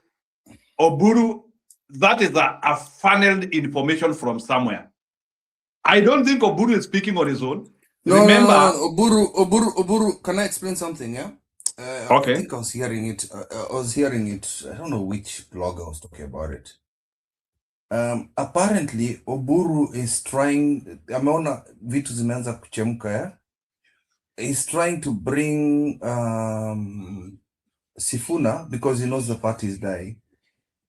Oburu, that is a funneled information from somewhere. I don't think Oburu is speaking on his own. Remember, Oburu, can I explain something? Yeah, I think I was hearing it. I don't know which blogger was talking about it. Apparently, Oburu is trying. Ameona vitu zimeanza kuchemka, yeah? He's trying to bring Sifuna because he knows the party is dying.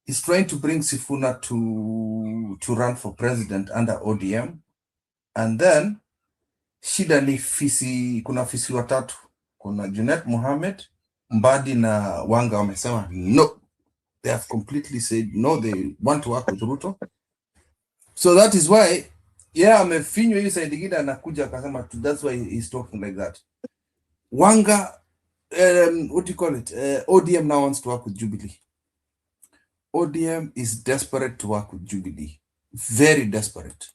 He's trying to bring Sifuna to run for president under ODM, and then shida ni kuna fisi watatu, kuna Junet Mohammed, Mbadi na Wanga wamesema no. They have completely said no, they want to work with Ruto. So that is why, yeah, amefinywa hiyo side ingine anakuja akasema, that's why he's talking like that. Wanga, what do you call it? ODM now wants to work with Jubilee. ODM is desperate to work with Jubilee. Very desperate.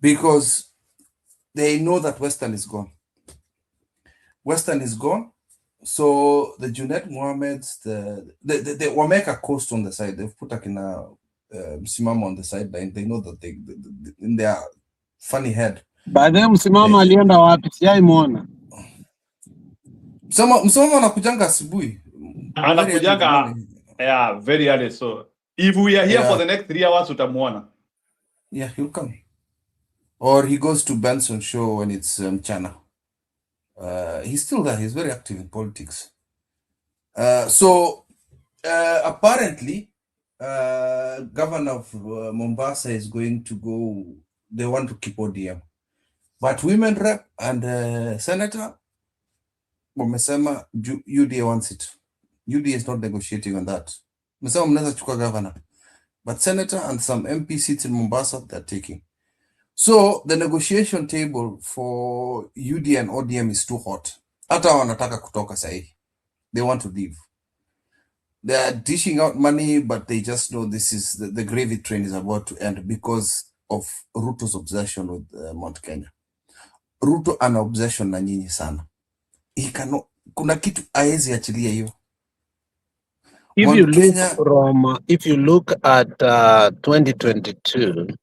Because they know that Western is gone. Western is gone. So the Junet Mohammeds, the Wameka Coast on the side, they've put Akina Msimama on the sideline. They know that they in their funny head. By them Msimama alienda wapi? Sijaimuona. Msimama anakujanga asubuhi. Anakujanga very early. So if we are here for the next 3 hours, utamuona. Yeah, he'll come. Or he goes to Benson show when it's Chana. He's still there. He's very active in politics. So apparently, governor of Mombasa is going to go. They want to keep ODM, but women rep and senator, wamesema UDA wants it. UDA is not negotiating on that. Wamesema mnaweza chukua governor, but senator and some MP seats in Mombasa they're taking. So the negotiation table for UD and ODM is too hot. Hata wanataka kutoka sahi. They want to leave. They are dishing out money, but they just know this is the gravy train is about to end because of Ruto's obsession with Mount Kenya. Ruto ana obsession na nyinyi sana. Kuna kitu aezi achilia hiyo. If you look at 2022,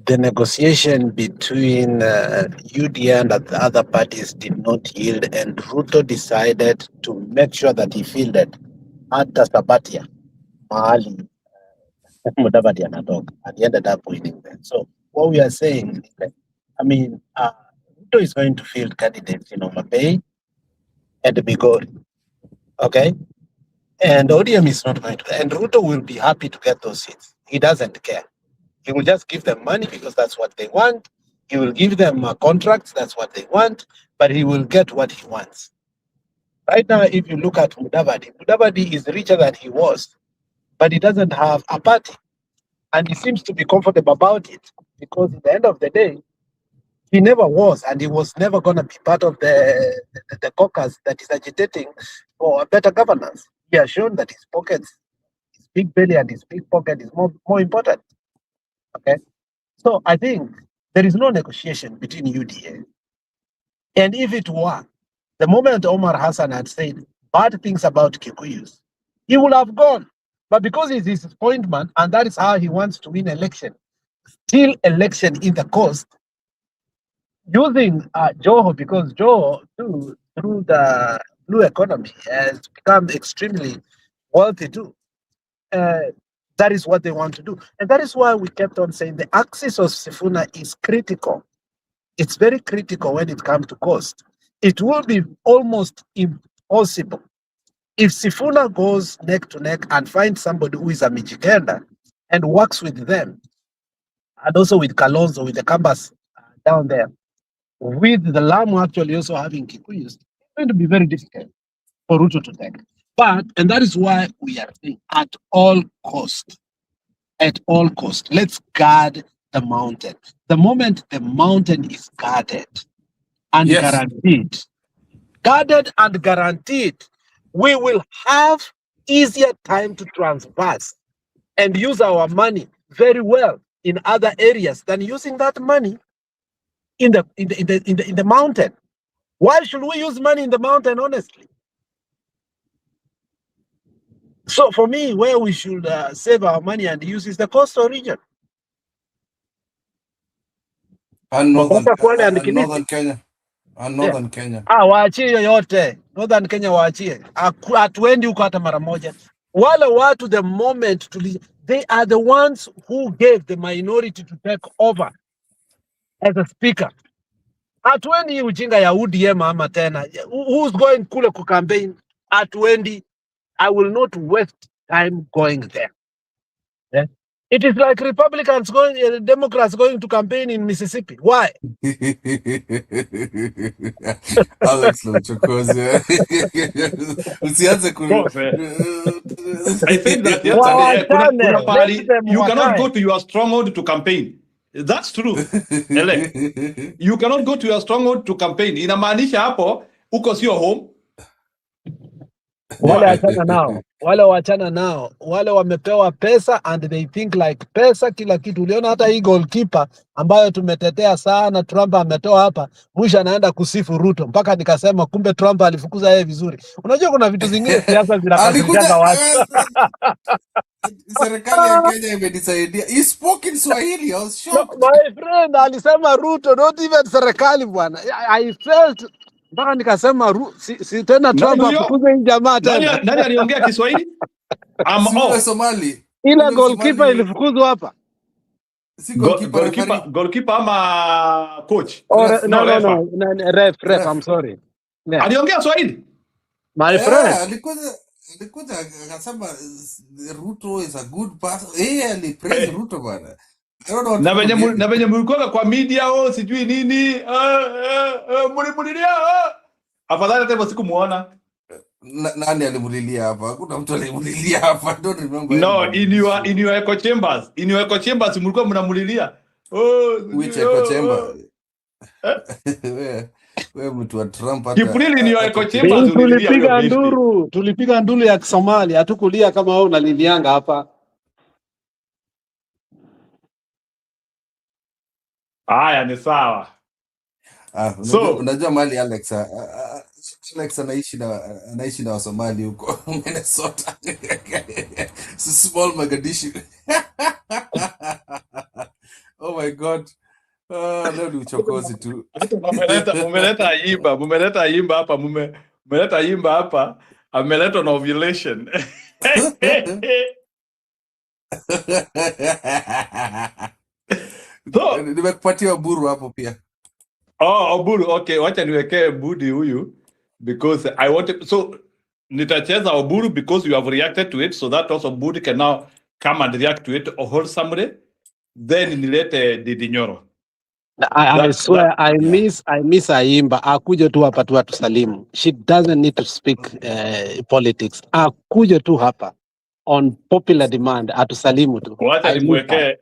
the negotiation between UDA and the other parties did not yield, and Ruto decided to make sure that he fielded hata Sabatia mahali Mudavadi anatoka, and he ended up winning there. So what we are saying is that, Ruto is going to field candidates in Homa Bay and Migori, okay? And ODM is not going to, and Ruto will be happy to get those seats. He doesn't care. He will just give them money because that's what they want. He will give them contracts, that's what they want, but he will get what he wants. Right now, if you look at Mudavadi is richer than he was, but he doesn't have a party. And he seems to be comfortable about it because at the end of the day, he never was, and he was never going to be part of the caucus that is agitating for a better governance. He has shown that his pockets, his big belly and his big pocket is more important. Okay, so I think there is no negotiation between UDA. And if it were, the moment Omar Hassan had said bad things about Kikuyus, he would have gone. But because it's his appointment, and that is how he wants to win election, still election in the coast, using Joho, because Joho, too, through the blue economy, has become extremely wealthy too. That is what they want to do. And that is why we kept on saying the axis of Sifuna is critical. It's very critical when it comes to cost. It will be almost impossible if Sifuna goes neck to neck and finds somebody who is a Michiganda and works with them, and also with Kalonzo, with the campus down there, with the Lamu actually also having Kikuyus, it's going to be very difficult for Ruto to take. But, and that is why we are saying at all cost, let's guard the mountain. The moment the mountain is guarded and guaranteed, we will have easier time to transverse and use our money very well in other areas than using that money in the mountain. Why should we use money in the mountain, honestly? So for me, where we should save our money and use is the coastal region. And northern Kenya. Northern Kenya. Waachie yoyote. Northern Kenya waachie. Hatuendi huko hata mara moja. Wale watu the moment they are the ones who gave the minority to take over as a speaker. Hatuendi hii ujinga ya UDM ama tena. Who's going kule ku campaign? Hatuendi. I will not waste time going there. Yeah. It is like Republicans going, Democrats going to campaign in Mississippi. Why? Alex Lochokoze. Usianze ku I think that you cannot go to your stronghold to campaign. That's true. You cannot go to your stronghold to campaign. Inamaanisha hapo uko sio home. Wale achana nao. Wale wachana nao. Wale wamepewa pesa and they think like pesa kila kitu. Uliona hata hii goalkeeper ambayo tumetetea sana Trump ametoa hapa, mwisho anaenda kusifu Ruto. Mpaka nikasema kumbe Trump alifukuza yeye vizuri. Unajua kuna vitu zingine siasa zinakasirisha watu. Serikali ya Kenya imedisaidia. He spoke in Swahili. I was shocked. My friend alisema Ruto, not even serikali bwana. I felt mpaka nikasema si tena Trump afukuze hii jamaa tena. Nani aliongea Kiswahili? Somali. Ile goalkeeper ilifukuzwa hapa. Si goalkeeper ama coach? No, ref, I'm sorry. Yeah. Aliongea Swahili? My friend. Alikuja akasema Ruto is a good person. Alipraise Ruto bwana. Na venye mlikuwa kwa media sijui nini mulimulilia afadhali hata sikumuona. Nani alimulilia hapa? Hakuna mtu alimulilia hapa. Don't remember. No, in your echo chambers. In your echo chambers mlikuwa mnamulilia. Which echo chamber? Wewe mtu wa Trump hata. Kiprili ni echo chambers tulipiga nduru ya Kisomali, hatukulia kama wewe unalilianga hapa. Haya ni sawa. Unajua mali Alex anaishi na Wasomali huko Minnesota. Small Mogadishu. Oh my God. Leo ni uchokozi tu. Mumeleta Ayimba hapa, mumeleta Ayimba hapa, ameleta na ovulation. Nimekupatia Oburu hapo pia. Oburu, okay, wacha niwekee Budi huyu because I want so nitacheza Oburu because you have reacted to it, so that also Budi can now come and react to it wholesomely. Then nilete Didi Nyoro. I swear I miss Ayimba. Akuje tu hapa tu atusalimu. She doesn't need to speak politics. Akuje tu hapa on popular demand atusalimu tu. Wacha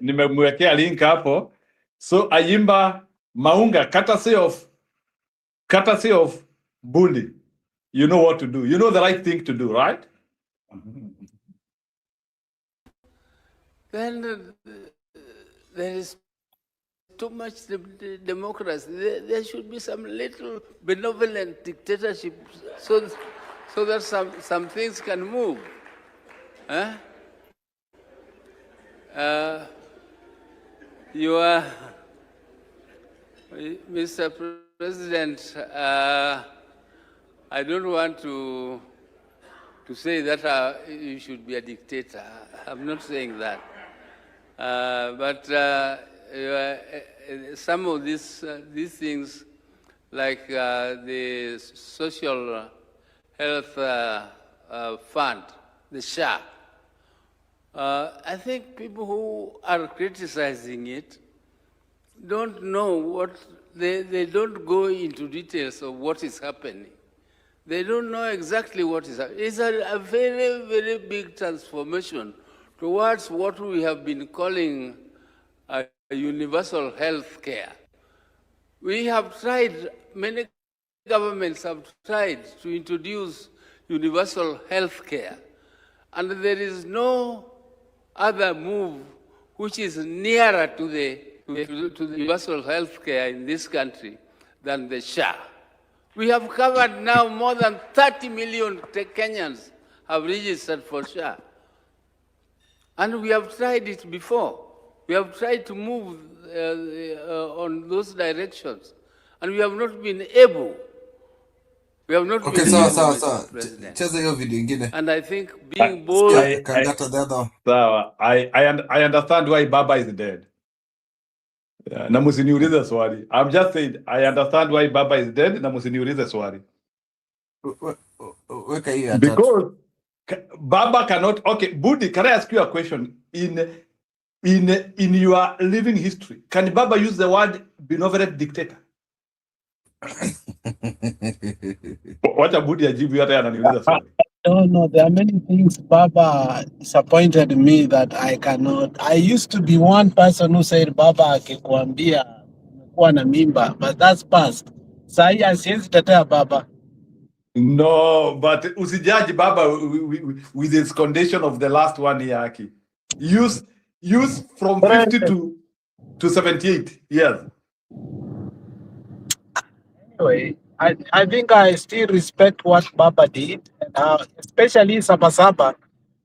nimemwekea link hapo. So Ayimba Maunga, courtesy of Budi. You know what to do. You know the right thing to do, right? Then there is too much democracy. There should be some little benevolent dictatorship so that some things can move. Huh? You are, Mr. President, I don't want to say that you should be a dictator. I'm not saying that. But some of these things, like the social health fund, the SHA, I think people who are criticizing it don't know what, they don't go into details of what is happening. They don't know exactly what is happening. It's a very, very big transformation towards what we have been calling a universal health care. We have tried, many governments have tried to introduce universal health care, and there is no other move which is nearer to the universal health care in this country than the SHA. We have covered now more than 30 million Kenyans have registered for SHA. And we have tried it before. We have tried to move on those directions. And we have not been able. We have not Okay, been able, sawa. Mr. President. Cheza hiyo video ingine. And I think being bold... Kangata the other. Sawa. I understand why Baba is dead. Na msiniulize swali. I'm just saying, I understand why Baba is dead, na msiniulize swali. Weka hiyo ya tatu. Because Baba cannot... Okay, Budi, can I ask you a question? In your living history, can Baba use the word benevolent dictator? Wacha Budi ajibu hata ananiuliza swali. No, there are many things Baba disappointed me that I cannot. I used to be one person who said Baba akikwambia kuwa na mimba, but that's past. Sahi asiwezi tetea Baba. No, but usijaji Baba with his condition of the last 1 year, Aki. Use from 50 to 78 years. Anyway, I think I still respect what Baba did, and especially Sabasaba,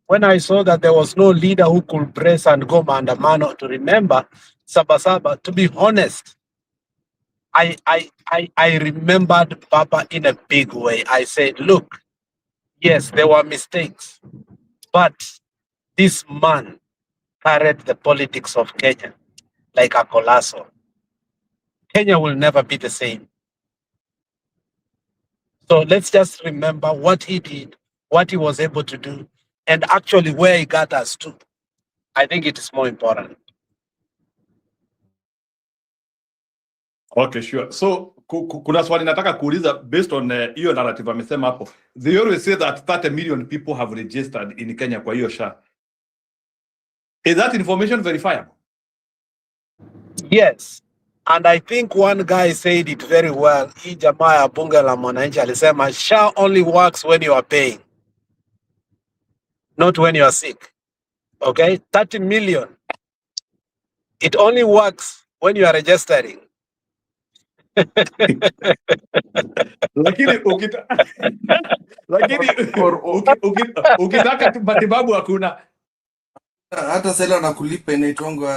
when I saw that there was no leader who could press and go maandamano to remember Sabasaba. To be honest, I remembered Baba in a big way. I said, look, yes, there were mistakes, but this man carried the politics of Kenya like a colossal. Kenya will never be the same. So let's just remember what he did, what he was able to do, and actually where he got us to. I think it is more important. Okay, sure. So kuna swali nataka kuuliza based on hiyo narrative amesema hapo. They always say that 30 million people have registered in Kenya kwa hiyo SHA. Is that information verifiable? Yes. And I think one guy said it very well. Hii jamaa ya bunge la mwananchi alisema SHA only works when you are paying, not when you are sick. Okay? 30 million. It only works when you are registering. Lakini ukitaka matibabu hakuna. Hata sela na kulipa inaitwanga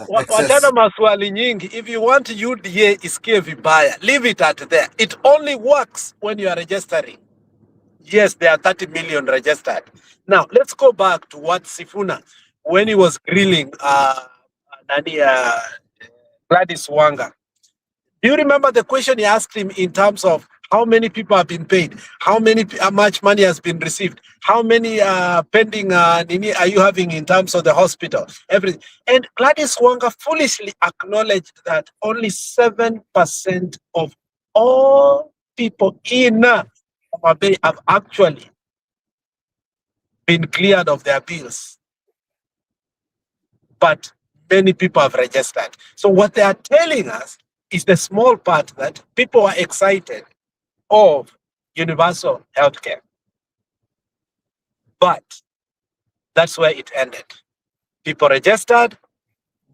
wachana maswali nyingi. If you want UDA isikie vibaya, leave it at there. It only works when you are registering. Yes, there are 30 million registered. Now, let's go back to what Sifuna, when he was grilling Gladys Wanga. Do you remember the question he asked him in terms of how many people have been paid? How much money has been received? How many pending are you having in terms of the hospital? Everything. And Gladys Wanga foolishly acknowledged that only 7% of all people in Homa Bay have actually been cleared of their bills. But many people have registered. So what they are telling us is the small part that people are excited of universal healthcare. But that's where it ended. People registered,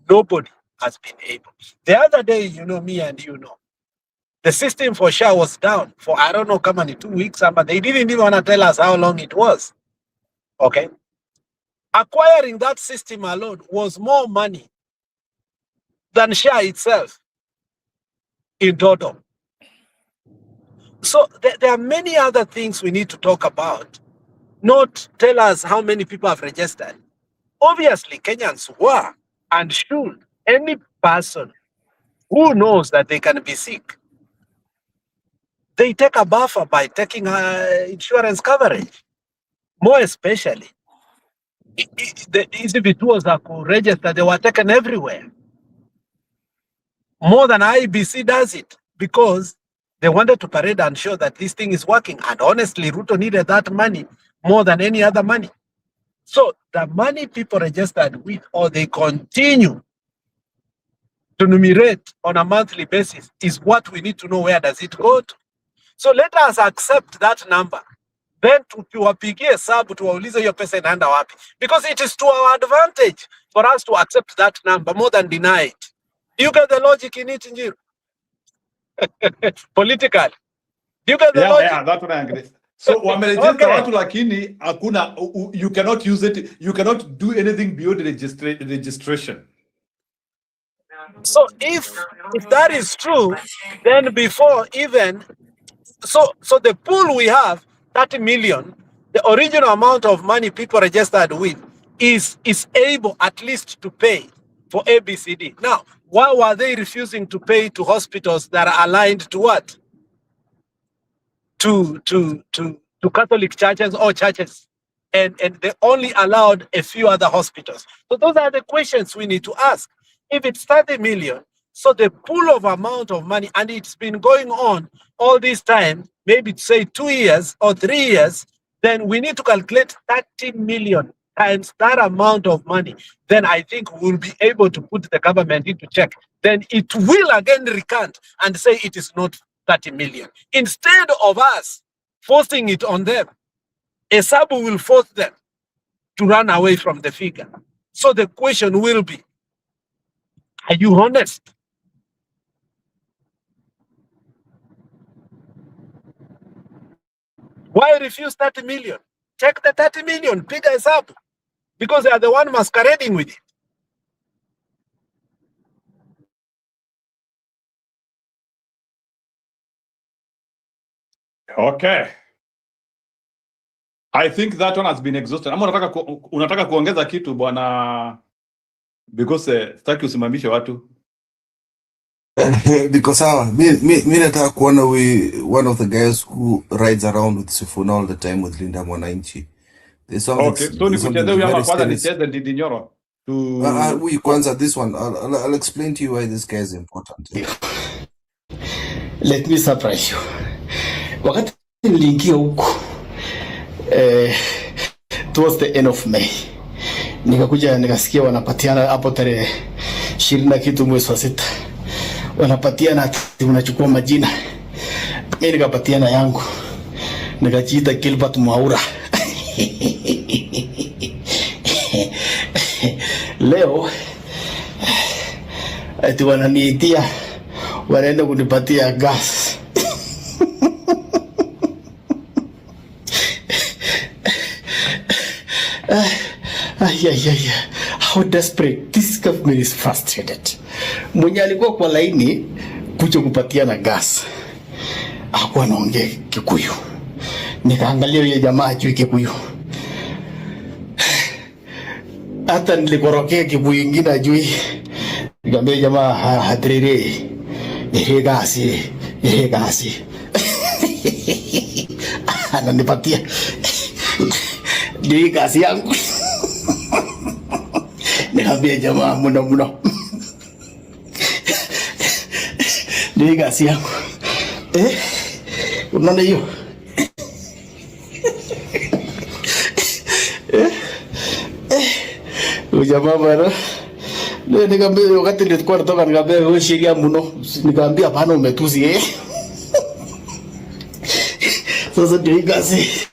nobody has been able. The other day, me and the system for SHA was down for, I don't know how many, 2 weeks, but they didn't even want to tell us how long it was. Okay? Acquiring that system alone was more money than SHA itself in total. So there are many other things we need to talk about, not tell us how many people have registered. Obviously, Kenyans were and should. Any person who knows that they can be sick, they take a buffer by taking insurance coverage. More especially, the easy vituals that could register, they were taken everywhere. More than IBC does it, because they wanted to parade and show that this thing is working. And honestly, Ruto needed that money more than any other money. So the money people registered with, or they continue to numerate on a monthly basis, is what we need to know, where does it go to. So let us accept that number. Then tuwapigie sabu, tuwaulize hiyo pesa inaenda wapi. Because it is to our advantage for us to accept that number more than deny it. You get the logic in it, Njiru? Political. You get the logic? Yeah, that's what I agree. So wameregister watu lakini hakuna, you cannot use it, you cannot do anything beyond registration. So if that is true, then before even so the pool we have, 30 million, the original amount of money people registered with is able at least to pay for ABCD. Now, why were they refusing to pay to hospitals that are aligned to what? To Catholic churches or churches, and they only allowed a few other hospitals. So those are the questions we need to ask. If it's 30 million, so the pool of amount of money, and it's been going on all this time, maybe say 2 years or 3 years, then we need to calculate 30 million times that amount of money. Then I think we'll be able to put the government into check. Then it will again recant and say it is not 30 million. Instead of us forcing it on them, a sub will force them to run away from the figure. So the question will be, are you honest? Why refuse 30 million? Check the 30 million, pick us up, because they are the one masquerading with it. Okay. I think that one has been exhausted. Ama unataka kuongeza kitu bwana, because sitaki usimamishe watu. Because mi nataka kuona one of the guys who rides around with Sifuna all the time with Linda Mwananchi. Okay, so nikucheze huyu ama kwanza nicheze Ndindi Nyoro. Kwanza this one, I'll explain to you why this guy is important. Let me surprise you. Wakati niliingia huko towards the end of May, nikakuja nikasikia wanapatiana hapo tarehe 20 na kitu mwezi wa 6, wanapatiana ati unachukua majina. Mimi nikapatiana yangu, nikajiita Gilbert Mwaura. Leo ati wananiitia wanaenda kunipatia gas. How desperate. This government is frustrated. Mwenye alikuwa kwa laini kuja kupatiana gas hakuwa anaongea Kikuyu. Nikaangalia yule jamaa ajui Kikuyu. Hata nilikorokea Kikuyu ingine ajui. Nikamwambia jamaa hatrere. Ile gasi. Ananipatia. Ndio gasi yangu. Nikamwambia jamaa mno. Ndio gasi yangu. Unaona hiyo? Jamaa bwana. Nikamwambia wakati nilikuwa natoka nikamwambia wewe sheria mno. Nikamwambia hapana umetusi Sasa ndio gasi.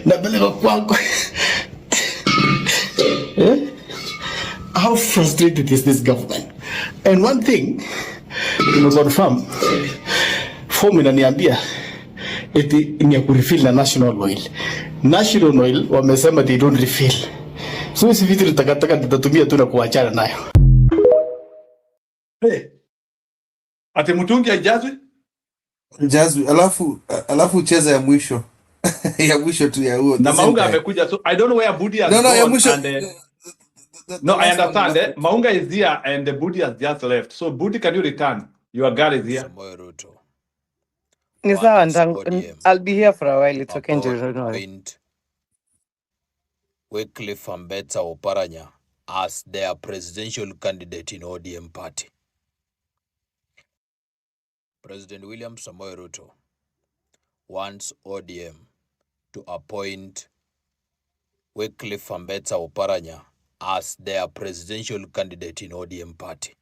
Napeleka kwangu. How frustrated is this government? And one thing, you confirm, form inaniambia eti ni ya kurefill na national oil. National oil wamesema they don't refill. So hizi vitu tutatumia tu na kuachana nayo. Ati mtungi haijazwi? Jazwi, alafu cheza ya mwisho. Ya mwisho tu ya huo. Na Maunga amekuja, so I don't know where Budi has gone. No, ya mwisho. No, I understand. Maunga is here and the Budi has just left. So Budi, can you return? Your girl is here. I'll be here for a while. It's okay. Wycliffe Ambetsa Oparanya as their presidential candidate in ODM party. President William Samoei Ruto wants ODM to appoint Wycliffe Ambetsa Oparanya as their presidential candidate in ODM party.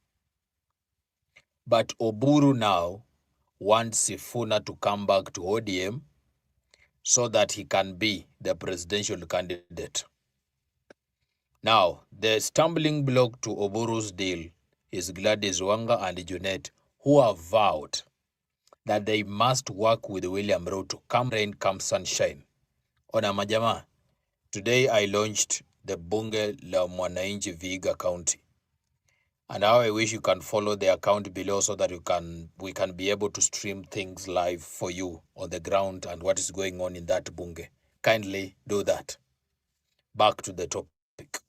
But Oburu now wants Sifuna to come back to ODM so that he can be the presidential candidate. Now, the stumbling block to Oburu's deal is Gladys Wanga and Junet, who have vowed that they must work with William Ruto, come rain, come sunshine. Ona majama, today I launched the Bunge la Mwananchi Vihiga County. And how I wish you can follow the account below so that we can be able to stream things live for you on the ground and what is going on in that bunge. Kindly do that. Back to the topic.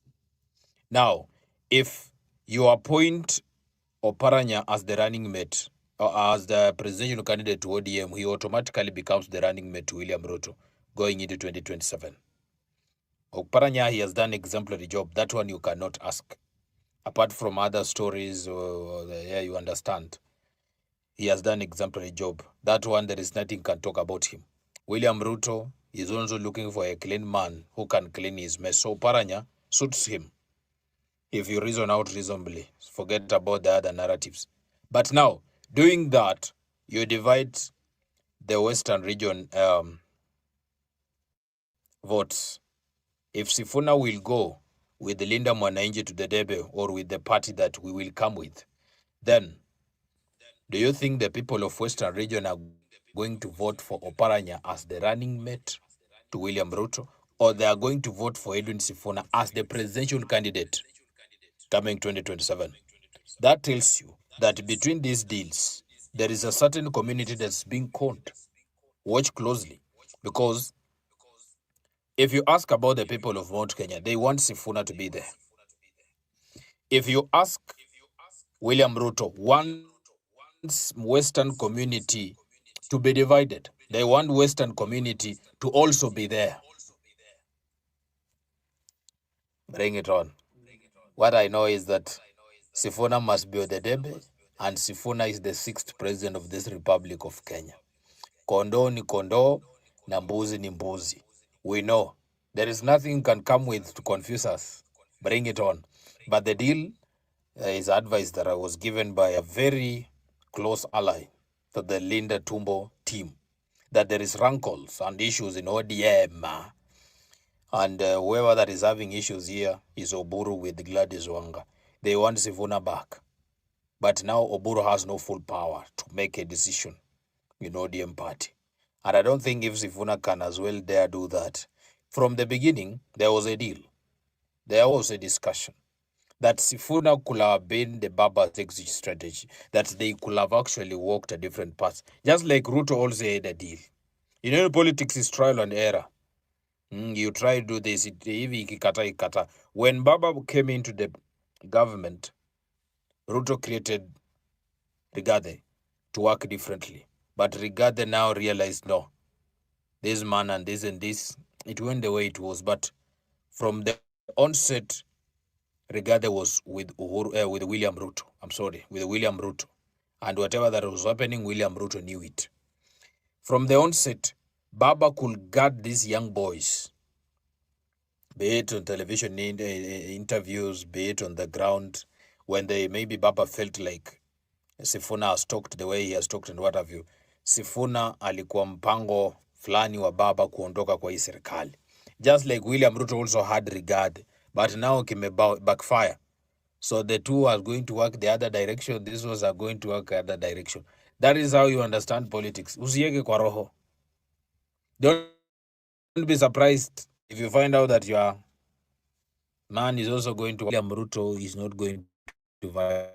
Now, if you appoint Oparanya as the running mate or as the presidential candidate to ODM, he automatically becomes the running mate to William Ruto going into 2027. Oparanya, he has done exemplary job. That one you cannot ask. Apart from other stories, yeah, you understand. He has done exemplary job. That one, there is nothing can talk about him. William Ruto is also looking for a clean man who can clean his mess. So Oparanya suits him. If you reason out reasonably, forget about the other narratives. But now, doing that, you divide the Western region votes. If Sifuna will go with the Linda Mwananchi to the debe or with the party that we will come with, then do you think the people of Western region are going to vote for Oparanya as the running mate to William Ruto, or they are going to vote for Edwin Sifuna as the presidential candidate coming 2027? That tells you that between these deals, there is a certain community that's being conned. Watch closely, because if you ask about the people of Mount Kenya, they want Sifuna to be there. If you ask William Ruto, wants Western community to be divided. They want Western community to also be there. Bring it on. What I know is that Sifuna must be on the debe, and Sifuna is the 6th president of this Republic of Kenya. Kondoo ni kondoo, na mbuzi ni mbuzi. We know. There is nothing can come with to confuse us. Bring it on. But the deal is advice that I was given by a very close ally to the Linda Tumbo team, that there is rankles and issues in ODM. And whoever that is having issues here is Oburu with Gladys Wanga. They want Sifuna back. But now Oburu has no full power to make a decision in ODM party. And I don't think if Sifuna can as well dare do that. From the beginning, there was a deal. There was a discussion that Sifuna could have been the Baba's exit strategy, that they could have actually walked a different path. Just like Ruto also had a deal. You know, politics is trial and error. You try to do this, ikikata. When Baba came into the government, Ruto created Rigathi to work differently. But Rigathi now realized, no, this man and this, it went the way it was. But from the onset, Rigathi was with William Ruto. With William Ruto. And whatever that was happening, William Ruto knew it. From the onset, Baba could guard these young boys, be it on television interviews, be it on the ground, when maybe Baba felt like Sifuna has talked the way he has talked and what have you. Sifuna alikuwa mpango fulani wa Baba kuondoka kwa hii serikali. Just like William Ruto also had regard, but now kime backfire. So the two are going to work the other direction, these ones are going to work the other direction. That is how you understand politics. Usiweke kwa roho. Don't be surprised if you find out that your man is also going to William Ruto is not going to vie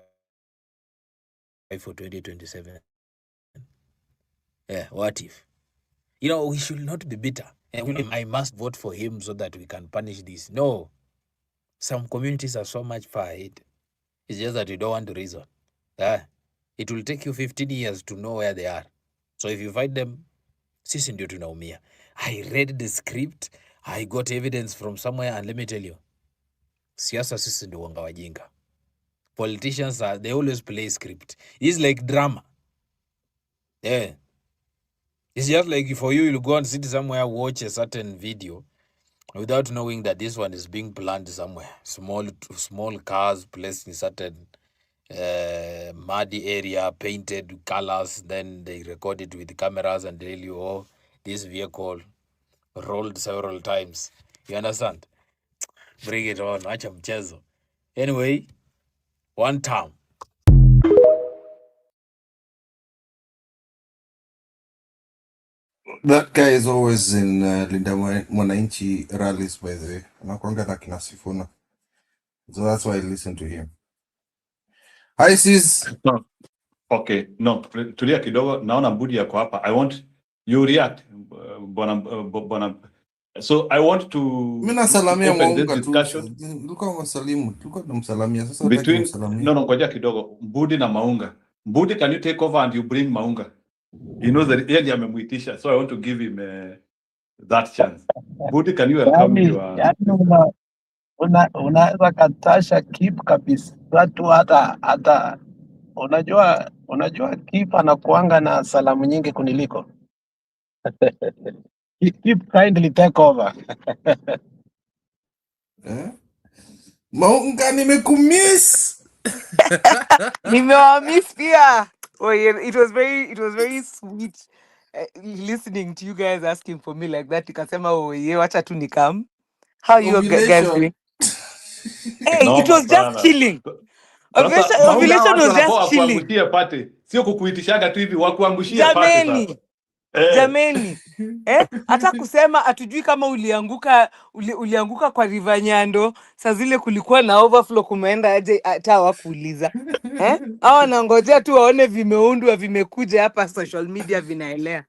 for 2027. Yeah, what if? You know, we should not be bitter. I must vote for him so that we can punish this. No. Some communities are so much far ahead. It's just that you don't want to reason. It will take you 15 years to know where they are. So if you fight them, sisi ndio tunaumia. I read the script, I got evidence from somewhere, and let me tell you, siasa sisi ndio wanga wajinga. Politicians they always play script. It's like drama. Yeah. It's just like for you go and sit somewhere, watch a certain video without knowing that this one is being planned somewhere. Small cars placed in certain muddy area, painted colors, then they record it with cameras and tell you, oh, this vehicle rolled several times. You understand? Bring it on, acha mchezo. Anyway, one term. That guy is always in Linda Mwananchi rallies, by the way. Anakuanga na kina Sifuna. So that's why I listen to him. Hi sis. No. Okay, no, tulia kidogo, naona Mbudi yako hapa. I want you react, bwana. So I want to Mimi nasalamia open this Mwaunga tu. discussion Tulikuwa tunasalimu, tulikuwa tunamsalamia. Sasa hataki between kumsalamia. no, ngoja kidogo. Mbudi na Maunga. Mbudi, can you take over and you bring Maunga? He knows that yeye ndiye amemuitisha, so I want to give him that chance. Mbudi, can you welcome your Unaweza katasha Kip kabisa. Watu hata unajua Kip anakuanga na salamu nyingi kuniliko. Kip kindly take over. Maunga nimekumiss. Nimewamiss pia. Oh yeah, it was very sweet listening to you guys asking for me like that. Nikasema oh yeah, wacha tu nikam. How you guys doing? Hey, it was just chilling. Ovulation was just chilling. Wakuangushie pate, sio kukuitishaga tu hivi, wakuangushie pate sasa. Jameni. Hata kusema atujui kama ulianguka kwa River Nyando, saa zile kulikuwa na overflow, kumeenda aje hata hawakuuliza. Hawa nangojea tu waone vimeundwa vimekuja hapa social media vinaelea.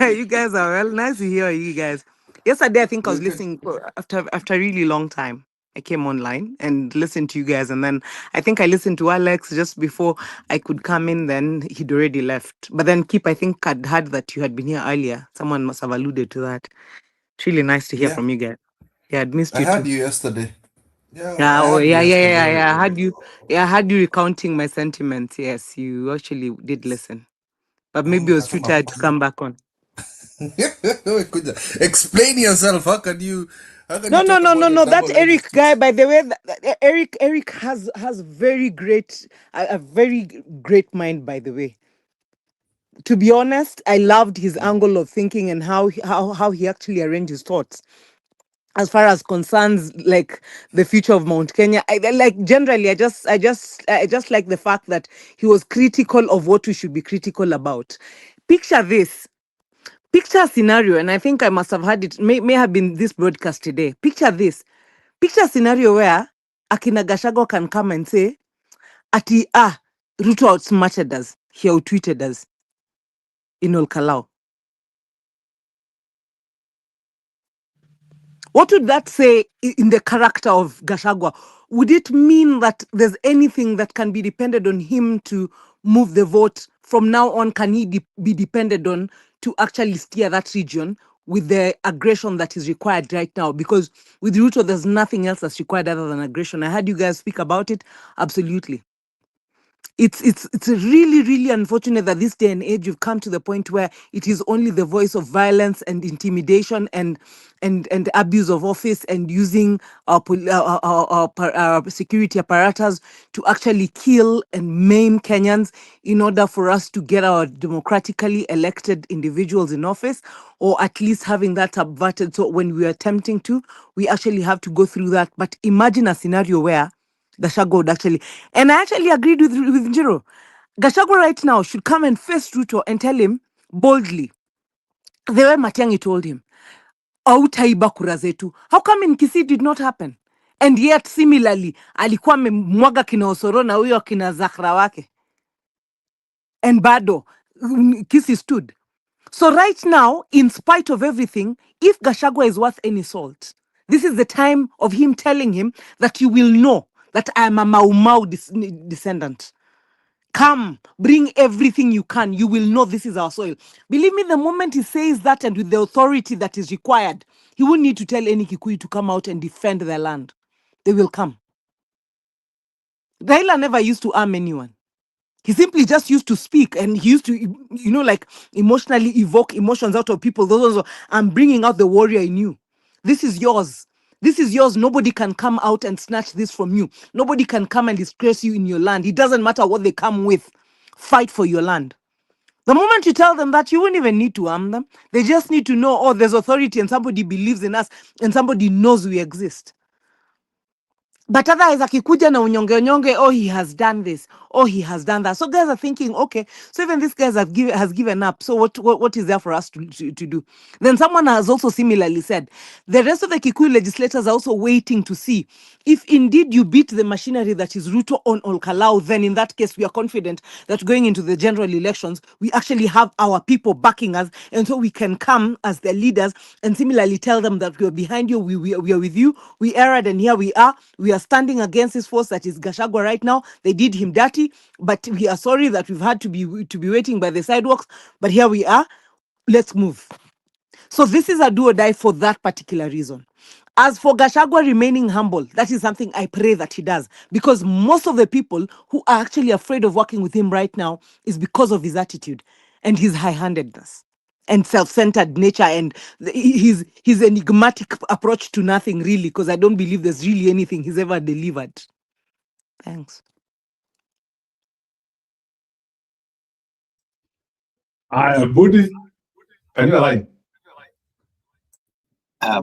You guys are well. Nice to hear you guys. Yesterday I think I was listening after a really long time. I came online and listened to you guys, and then I think I listened to Alex just before I could come in. Then he'd already left. But then Kip, I think I'd heard that you had been here earlier. Someone must have alluded to that. It's really nice to hear from you guys. Yeah, I'd missed you too. I had you yesterday. Yeah, I had you recounting my sentiments. Yes, you actually did listen. But maybe I was too tired to come back on. Explain yourself. How can you No. That Eric guy, by the way, Eric has very great, a very great mind, by the way. To be honest, I loved his angle of thinking and how he actually arranged his thoughts. As far as concerns like the future of Mount Kenya, I just like the fact that he was critical of what we should be critical about. Picture this. Picture a scenario, and I think I must have had it, may have been this broadcast today. Picture this. Picture a scenario where Akina Gachagua can come and say, Ruto outsmarted us. He out-tweeted us in Olkalau. What would that say in the character of Gachagua? Would it mean that there's anything that can be depended on him to move the vote from now on? Can he be depended on to actually steer that region with the aggression that is required right now? Because with Ruto, there's nothing else that's required other than aggression. I heard you guys speak about it. Absolutely. It's really, really unfortunate that this day and age you've come to the point where it is only the voice of violence and intimidation and abuse of office and using our security apparatus to actually kill and maim Kenyans in order for us to get our democratically elected individuals in office, or at least having that subverted. So when we are attempting to, we actually have to go through that. But imagine a scenario where Gachagua would actually, and I actually agreed with Njiro. Gachagua right now should come and face Ruto and tell him boldly, the way Matiang'i told him, hautaiba kura zetu. How come in Kisii did not happen? And yet similarly, alikuwa amemwaga kina Osoro na huyo kina Zakhra wake. And bado, Kisii stood. So right now, in spite of everything, if Gachagua is worth any salt, this is the time of him telling him that you will know that I am a Mau Mau descendant. Come, bring everything you can. You will know this is our soil. Believe me, the moment he says that and with the authority that is required, he won't need to tell any Kikuyu to come out and defend their land. They will come. Raila never used to arm anyone. He simply just used to speak, and he used to, like emotionally evoke emotions out of people. Those are, I'm bringing out the warrior in you. This is yours. This is yours. Nobody can come out and snatch this from you. Nobody can come and disgrace you in your land. It doesn't matter what they come with. Fight for your land. The moment you tell them that, you won't even need to arm them. They just need to know, oh, there's authority and somebody believes in us and somebody knows we exist. But otherwise, akikuja na unyonge, oh, he has done this. or he has done that. So guys are thinking, okay, so even these guys has given up. So what is there for us to do? Then someone has also similarly said, the rest of the Kikuyu legislators are also waiting to see if indeed you beat the machinery that is Ruto on Olkalau, then in that case, we are confident that going into the general elections, we actually have our people backing us. And so we can come as their leaders and similarly tell them that we are behind you, we are with you, we erred, and here we are standing against this force that is Gachagua right now. They did him dirty, but we are sorry that we've had to be waiting by the sidewalks, but here we are. Let's move. So this is a do or die for that particular reason. As for Gachagua remaining humble, that is something I pray that he does, because most of the people who are actually afraid of working with him right now is because of his attitude and his high-handedness and self-centered nature and his enigmatic approach to nothing, really, because I don't believe there's really anything he's ever delivered. Thanks. Budi, can you align?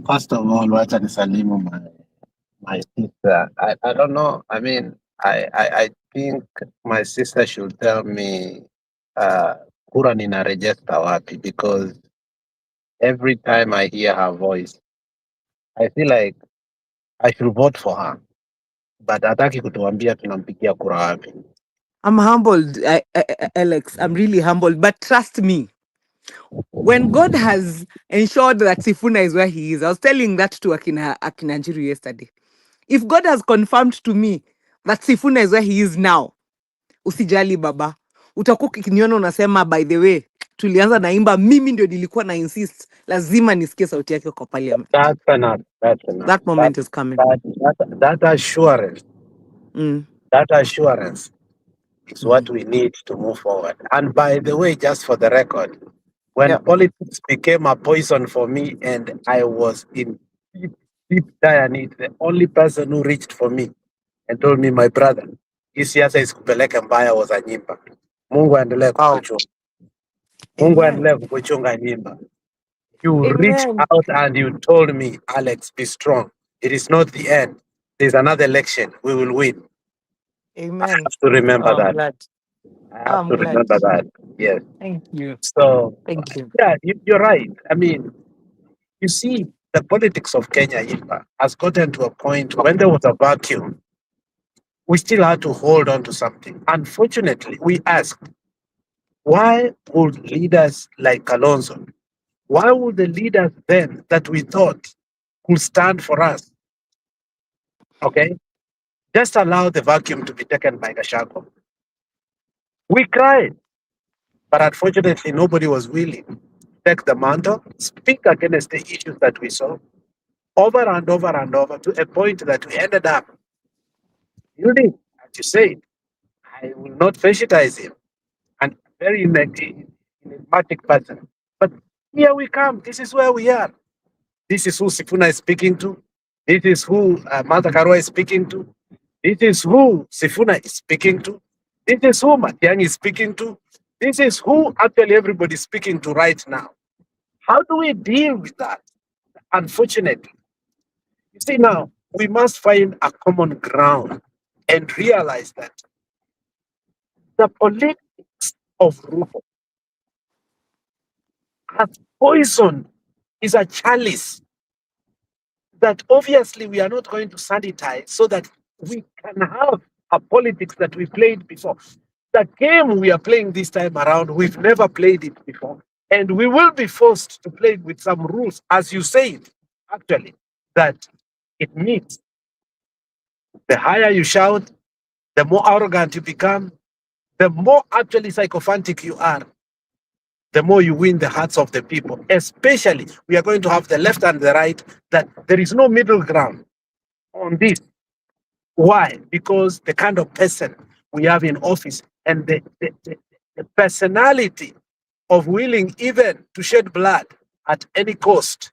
First of all, wacha nisalimu my sister. I don't know. I mean, I think my sister should tell me kura nina register wapi, because every time I hear her voice, I feel like I should vote for her, but hataki kutuambia tunampigia kura wapi. I'm humbled, Alex. I'm really humbled, but trust me, when God has ensured that Sifuna is where he is, I was telling that to Akina Njiru yesterday. If God has confirmed to me that Sifuna is where he is now, usijali baba. Utakuwa ukiniona unasema, by the way, tulianza naimba, mimi ndio nilikuwa na insist, lazima nisikie sauti yake kwa parliament. That's enough. That moment is coming. That assurance, that assurance is what we need to move forward. And by the way, just for the record, when politics became a poison for me and I was in deep dire need, the only person who reached for me and told me, my brother, hii siasa isikupeleke mbaya was Anyimba. Mungu aendelee kukuchunga. Mungu aendelee kukuchunga Anyimba. You reached out and you told me, Alex, be strong. It is not the end. There's another election. We will win. Amen. I have to remember that. Glad. I have to remember that. Yes. Thank you. So, thank you. Yeah, you're right. I mean, you see, the politics of Kenya has gotten to a point when there was a vacuum, we still had to hold on to something. Unfortunately, we asked, why would leaders like Kalonzo, why would the leaders then that we thought could stand for us, okay, just allow the vacuum to be taken by Gachagua? We cried, but unfortunately, nobody was willing to take the mantle, speak against the issues that we saw over and over and over to a point that we ended up building, as you said. I will not fascistize him, and very enigmatic person. But here we come. This is where we are. This is who Sifuna is speaking to. This is who Martha Karua is speaking to. This is who Sifuna is speaking to. This is who Matiang'i is speaking to. This is who actually everybody is speaking to right now. How do we deal with that? Unfortunately, you see, now we must find a common ground and realize that the politics of Ruto has poison, is a chalice that obviously we are not going to sanitize so that we can have a politics that we played before. The game we are playing this time around, we've never played it before. And we will be forced to play with some rules, as you said, actually, that it means the higher you shout, the more arrogant you become, the more actually sycophantic you are, the more you win the hearts of the people. Especially, we are going to have the left and the right, that there is no middle ground on this. Why? Because the kind of person we have in office and the personality of willing even to shed blood at any cost.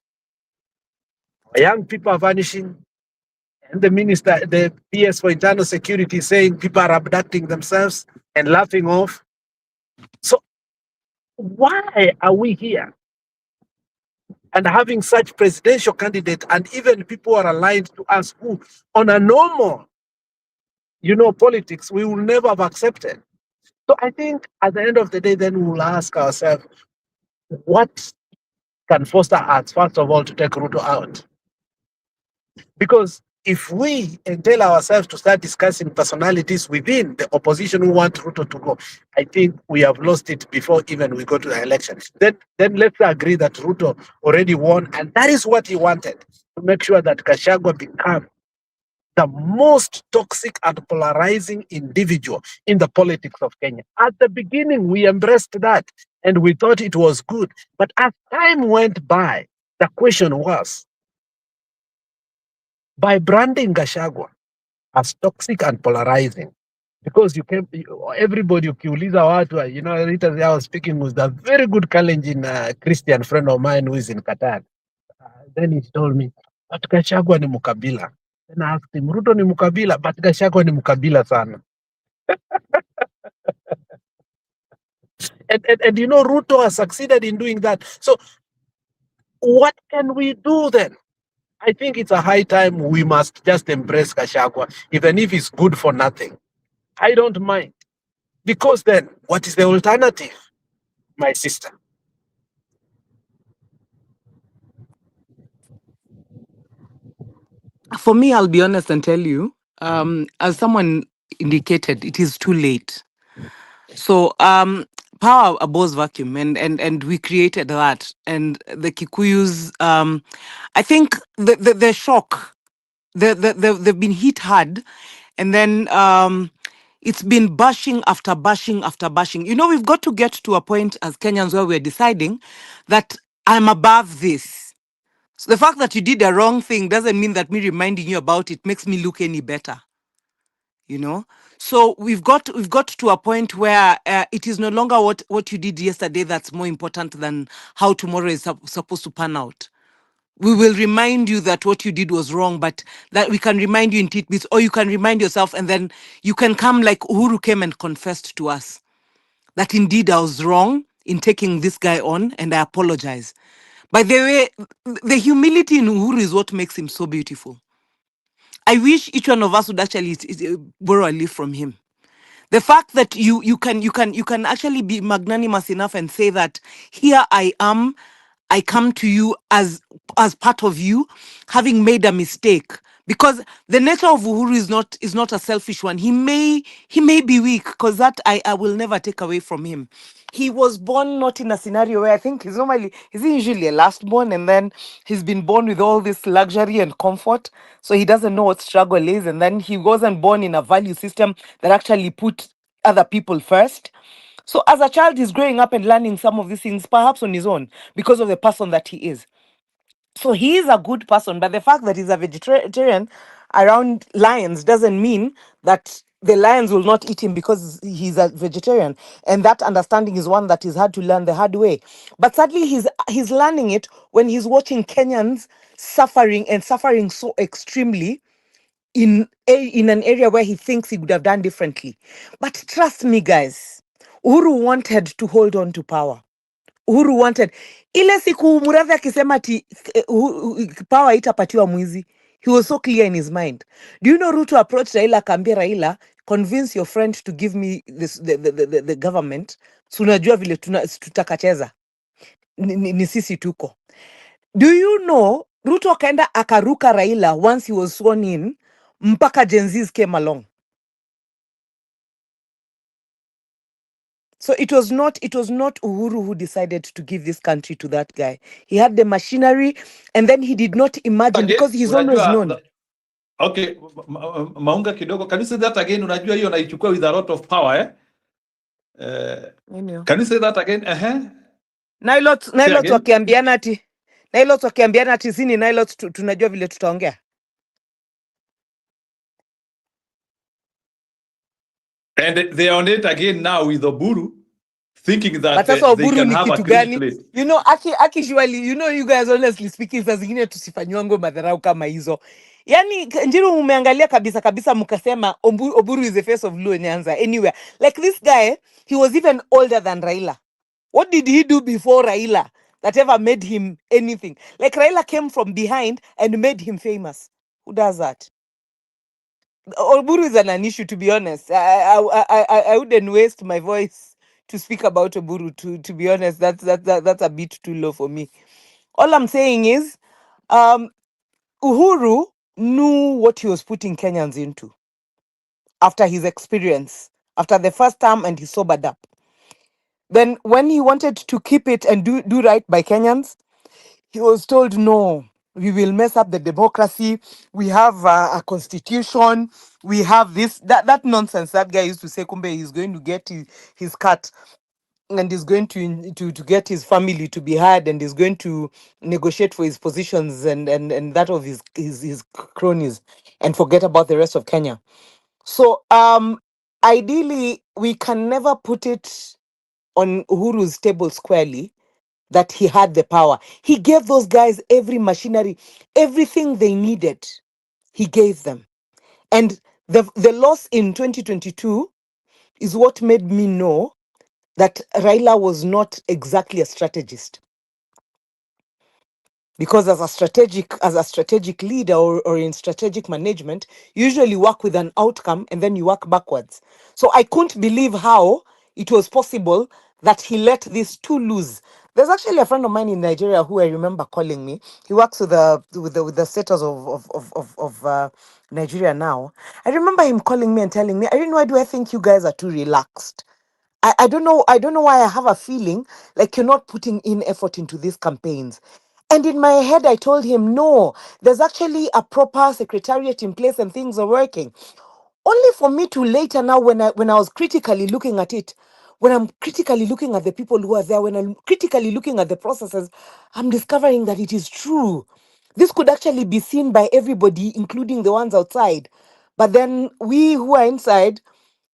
Young people are vanishing, and the minister, the PS for Internal Security, is saying people are abducting themselves and laughing off. So why are we here? And having such presidential candidate and even people who are aligned to us who, on a normal politics, we will never have accepted. So I think at the end of the day, then we'll ask ourselves, what can foster us, first of all, to take Ruto out? Because if we entail ourselves to start discussing personalities within the opposition who want Ruto to go, I think we have lost it before even we go to the election. Then let's agree that Ruto already won, and that is what he wanted, to make sure that Gachagua become the most toxic and polarizing individual in the politics of Kenya. At the beginning, we embraced that and we thought it was good. But as time went by, the question was, by branding Gachagua as toxic and polarizing, because everybody, ukiuliza watu, later I was speaking with a very good Kalenjin Christian friend of mine who is in Qatar. Then he told me, but Gachagua ni mukabila. Then I asked him, Ruto ni mukabila, but Gachagua ni mukabila sana. And Ruto has succeeded in doing that. So what can we do then? I think it's a high time we must just embrace Gachagua, even if it's good for nothing. I don't mind. Because then, what is the alternative, my sister? For me, I'll be honest and tell you, as someone indicated, it is too late. So power abhors vacuum, and we created that. And the Kikuyus, I think the shock, they've been hit hard, and then it's been bashing after bashing after bashing. We've got to get to a point as Kenyans where we're deciding that I'm above this. So the fact that you did a wrong thing doesn't mean that me reminding you about it makes me look any better. So we've got to a point where it is no longer what you did yesterday that's more important than how tomorrow is supposed to pan out. We will remind you that what you did was wrong, but that we can remind you in tidbits, or you can remind yourself, and then you can come like Uhuru came and confessed to us that indeed I was wrong in taking this guy on, and I apologize. By the way, the humility in Uhuru is what makes him so beautiful. I wish each one of us would actually borrow a leaf from him. The fact that you can actually be magnanimous enough and say that here I am, I come to you as part of you, having made a mistake. Because the nature of Uhuru is not a selfish one. He may be weak, because that I will never take away from him. He was born not in a scenario where I think he's usually a last born, and then he's been born with all this luxury and comfort, so he doesn't know what struggle is, and then he wasn't born in a value system that actually put other people first. So as a child, he's growing up and learning some of these things, perhaps on his own, because of the person that he is. So he is a good person, but the fact that he's a vegetarian around lions doesn't mean that the lions will not eat him because he's a vegetarian. And that understanding is one that he's had to learn the hard way. But sadly, he's learning it when he's watching Kenyans suffering so extremely in an area where he thinks he would have done differently. But trust me, guys, Uhuru wanted to hold on to power. Uhuru wanted. Ile siku Murathe akisema ati power itapatiwa mwizi. He was so clear in his mind. Do you know Ruto approached Raila akaambia Raila, convince your friend to give me the government. So unajua vile tutakacheza. Ni sisi tuko. Do you know Ruto akaenda akaruka Raila once he was sworn in, mpaka Gen Zs came along. So it was not Uhuru who decided to give this country to that guy. He had the machinery, and then he did not imagine, because he's always known. Okay, Maunga kidogo. Can you say that again? Unajua hiyo naichukua with a lot of power, Can you say that again? Nailot wakiambiana ati sini Nailot tunajua vile tutaongea. And they are on it again now with Oburu, thinking that they can have a clean slate. Actually, you guys, honestly speaking, saa zingine tusifanywango madharau kama hizo. Yani, Njiru umeangalia kabisa mukasema Oburu is the face of Luo Nyanza. Anywhere. Like this guy, he was even older than Raila. What did he do before Raila that ever made him anything? Like Raila came from behind and made him famous. Who does that? Oburu is an issue, to be honest. I wouldn't waste my voice to speak about Oburu. To be honest, that's a bit too low for me. All I'm saying is, Uhuru knew what he was putting Kenyans into after his experience, after the first term, and he sobered up. Then, when he wanted to keep it and do right by Kenyans, he was told, no, we will mess up the democracy. We have a constitution. We have this, that nonsense that guy used to say, Kumbe, he's going to get his cut and is going to get his family to be heard and is going to negotiate for his positions and that of his cronies and forget about the rest of Kenya. So ideally we can never put it on Uhuru's table squarely that he had the power. He gave those guys every machinery, everything they needed. He gave them. And the loss in 2022 is what made me know that Raila was not exactly a strategist. Because as a strategic leader or in strategic management, you usually work with an outcome and then you work backwards. So I couldn't believe how it was possible that he let these two lose. There's actually a friend of mine in Nigeria who I remember calling me. He works with the status of Nigeria now. I remember him calling me and telling me, I don't know, why do I think you guys are too relaxed? I don't know. I don't know why I have a feeling like you're not putting in effort into these campaigns. And in my head, I told him, no, there's actually a proper secretariat in place and things are working. Only for me to later now, when I was critically looking at it, when I'm critically looking at the people who are there, when I'm critically looking at the processes, I'm discovering that it is true. This could actually be seen by everybody, including the ones outside. But then we who are inside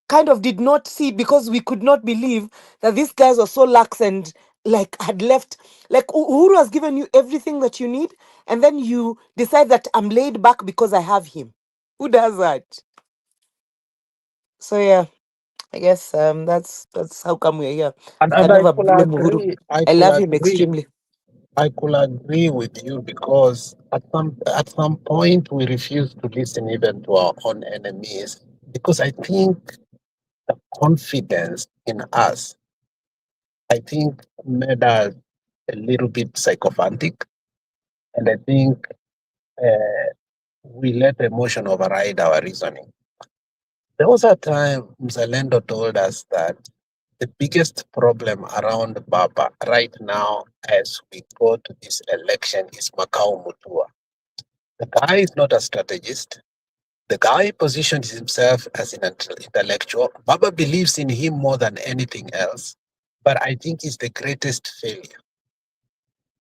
kind of did not see because we could not believe that these guys were so lax and like had left. Like Uhuru has given you everything that you need, and then you decide that I'm laid back because I have him. Who does that? So yeah, I guess that's how come we're here. And, I and I never could blame Uhuru. agree, I I could love him agree, extremely. I could agree with you because at some point we refuse to listen even to our own enemies because I think the confidence in us, I think made us a little bit psychophantic, and I think we let emotion override our reasoning. There was a time Mzalendo told us that the biggest problem around Baba right now as we go to this election is Makau Mutua. The guy is not a strategist. The guy positions himself as an intellectual. Baba believes in him more than anything else, but I think he's the greatest failure.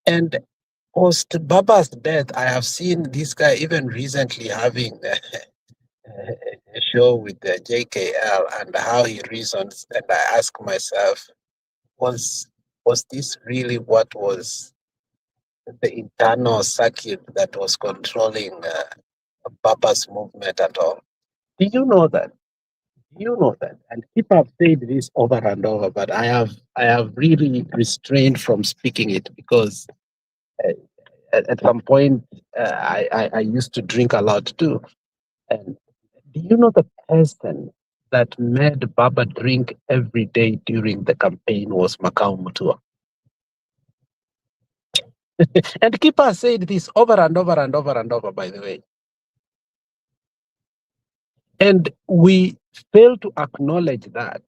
And post Baba's death, I have seen this guy even recently having a show with the JKL and how he reasons. And I ask myself, was this really what was the internal circuit that was controlling Baba's movement at all? Do you know that? Do you know that? And people have said this over and over, but I have really restrained from speaking it because at some point I used to drink a lot too. And do you know the person that made Baba drink every day during the campaign was Makau Mutua? And Keeper said this over and over and over and over, by the way. And we fail to acknowledge that.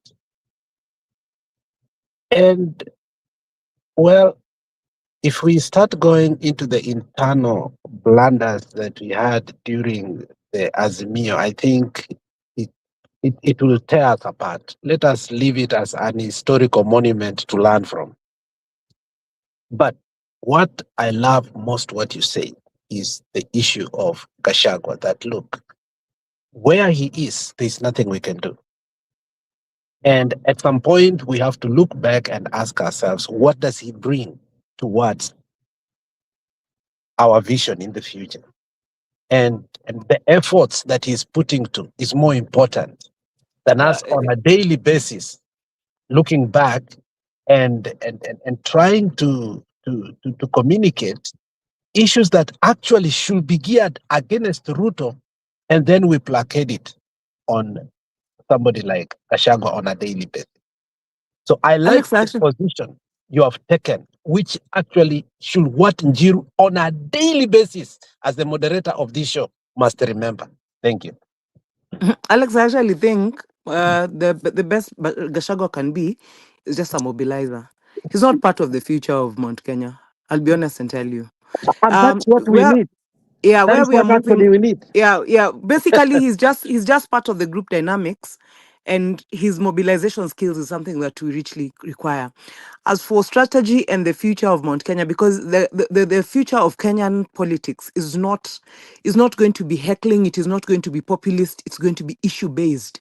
And, well, if we start going into the internal blunders that we had during the Azimio, I think it will tear us apart. Let us leave it as an historical monument to learn from. But what I love most what you say is the issue of Gachagua, that look, where he is, there's nothing we can do. And at some point, we have to look back and ask ourselves, what does he bring towards our vision in the future? And the efforts that he's putting to is more important than us on a daily basis looking back and trying to communicate issues that actually should be geared against Ruto and then we placate it on somebody like Gachagua on a daily basis. So I like Alex, the actually, position you have taken, which actually should what Njiru on a daily basis, as the moderator of this show must remember. Thank you. Alex, I actually think the best Gachagua can be is just a mobilizer. He's not part of the future of Mount Kenya. I'll be honest and tell you. And that's what we Where need. yeah, That where is we are what moving, actually we need. yeah. Basically, he's just part of the group dynamics, and his mobilization skills is something that we richly require. As for strategy and the future of Mount Kenya, because the future of Kenyan politics is not going to be heckling, it is not going to be populist, it's going to be issue based.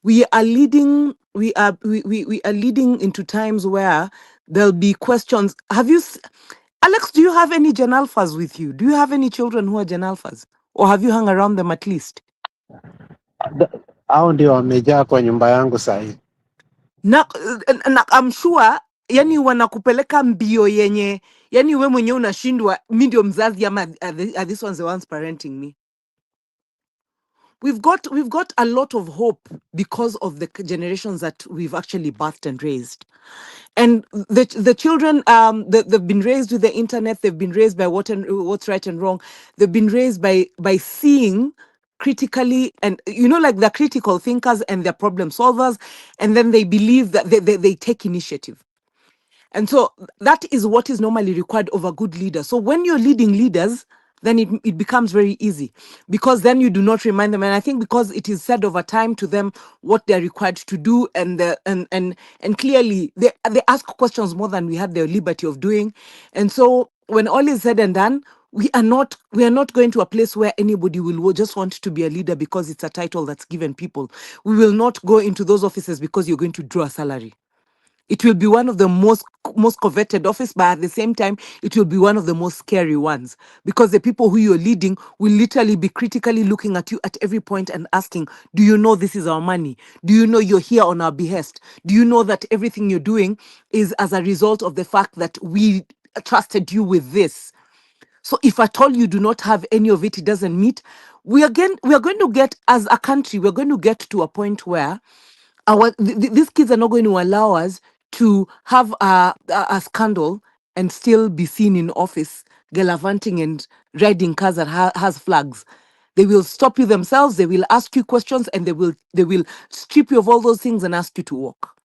We are leading we are leading into times where there'll be questions. Alex, do you have any Gen Alphas with you? Do you have any children who are Gen Alphas? Or have you hung around them at least? Hao ndio wamejaa kwa nyumba yangu sahi. Na I'm sure yani wanakupeleka mbio yenye yani we mwenyewe unashindwa mi ndio mzazi ama are these ones the ones parenting me. We've got a lot of hope because of the generations that we've actually birthed and raised. And the children they've been raised with the internet, they've been raised by what's right and wrong, they've been raised by seeing critically, and like they're critical thinkers and they're problem solvers, and then they believe that they take initiative. And so that is what is normally required of a good leader. So when you're leading leaders, then it becomes very easy, because then you do not remind them. And I think because it is said over time to them what they're required to do, and clearly they ask questions more than we had the liberty of doing. And so when all is said and done, we are not going to a place where anybody will just want to be a leader because it's a title that's given people. We will not go into those offices because you're going to draw a salary. It will be one of the most coveted office, but at the same time, it will be one of the most scary ones, because the people who you're leading will literally be critically looking at you at every point and asking, do you know this is our money? Do you know you're here on our behest? Do you know that everything you're doing is as a result of the fact that we trusted you with this? So if at all you do not have any of it, it doesn't meet. We are going to get, as a country, we're going to get to a point where these kids are not going to allow us to have a scandal and still be seen in office gallivanting and riding cars that has flags. They will stop you themselves, they will ask you questions, and they will strip you of all those things and ask you to walk.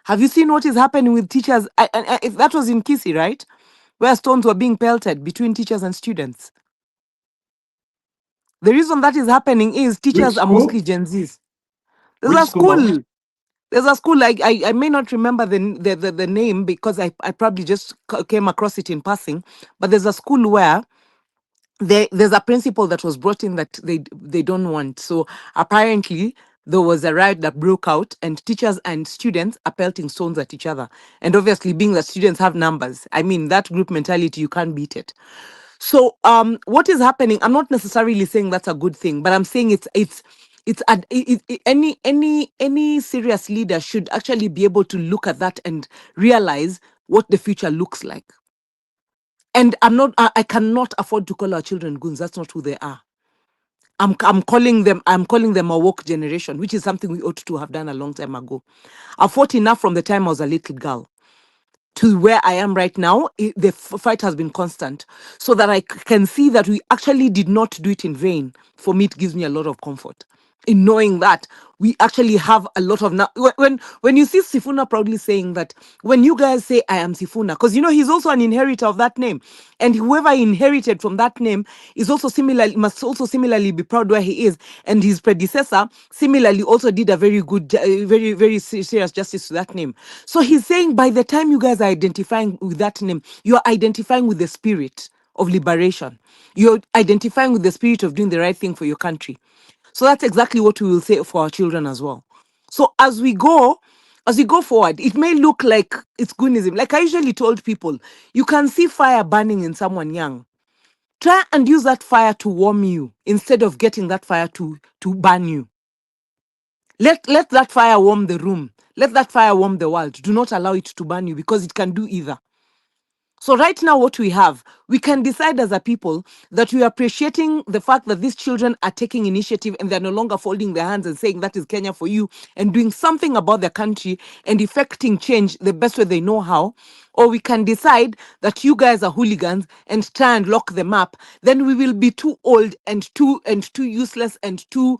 Have you seen what is happening with teachers? If that was in Kisii, right? Where stones were being pelted between teachers and students. The reason that is happening is teachers are mostly Gen Zs. There's Which a school? school. There's a school, I may not remember the name, because I probably just came across it in passing, but there's a school where there's a principal that was brought in that they don't want. So apparently there was a riot that broke out, and teachers and students are pelting stones at each other. And obviously, being that students have numbers, I mean, that group mentality, you can't beat it. So what is happening, I'm not necessarily saying that's a good thing, but I'm saying any serious leader should actually be able to look at that and realize what the future looks like. And I cannot afford to call our children goons. That's not who they are. I'm calling them a woke generation, which is something we ought to have done a long time ago. I've fought enough from the time I was a little girl to where I am right now. The fight has been constant, so that I can see that we actually did not do it in vain. For me, it gives me a lot of comfort in knowing that we actually have a lot of when you see Sifuna proudly saying that, when you guys say I am Sifuna, because he's also an inheritor of that name, and whoever inherited from that name must also similarly be proud where he is, and his predecessor similarly also did a very good, very very serious justice to that name. So he's saying, by the time you guys are identifying with that name, you are identifying with the spirit of liberation. You're identifying with the spirit of doing the right thing for your country. So that's exactly what we will say for our children as well. So as we go forward, it may look like it's goonism. Like I usually told people, you can see fire burning in someone young. Try and use that fire to warm you instead of getting that fire to burn you. Let that fire warm the room. Let that fire warm the world. Do not allow it to burn you, because it can do either. So right now, what we have, we can decide as a people that we are appreciating the fact that these children are taking initiative and they're no longer folding their hands and saying that is Kenya for you, and doing something about their country and effecting change the best way they know how. Or we can decide that you guys are hooligans and try and lock them up. Then we will be too old and too useless and too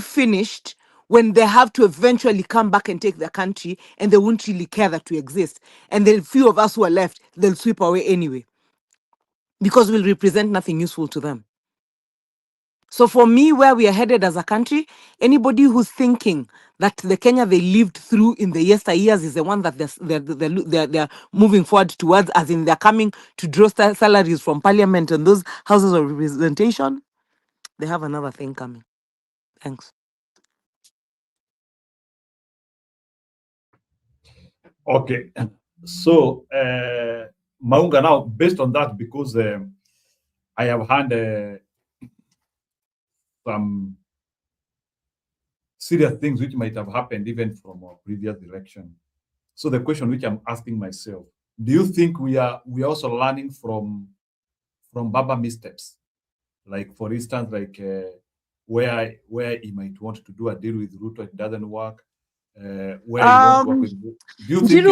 finished when they have to eventually come back and take their country, and they won't really care that we exist. And the few of us who are left, they'll sweep away anyway, because we'll represent nothing useful to them. So for me, where we are headed as a country, anybody who's thinking that the Kenya they lived through in the yesteryears is the one that they're moving forward towards, as in they're coming to draw salaries from parliament and those houses of representation, they have another thing coming. Thanks. Okay. So, Maunga, now, based on that, because I have had some serious things which might have happened even from our previous election. So the question which I'm asking myself, do you think we are also learning from Baba missteps? Like, for instance, like where he might want to do a deal with Ruto, it doesn't work. Where you want to work with, do you think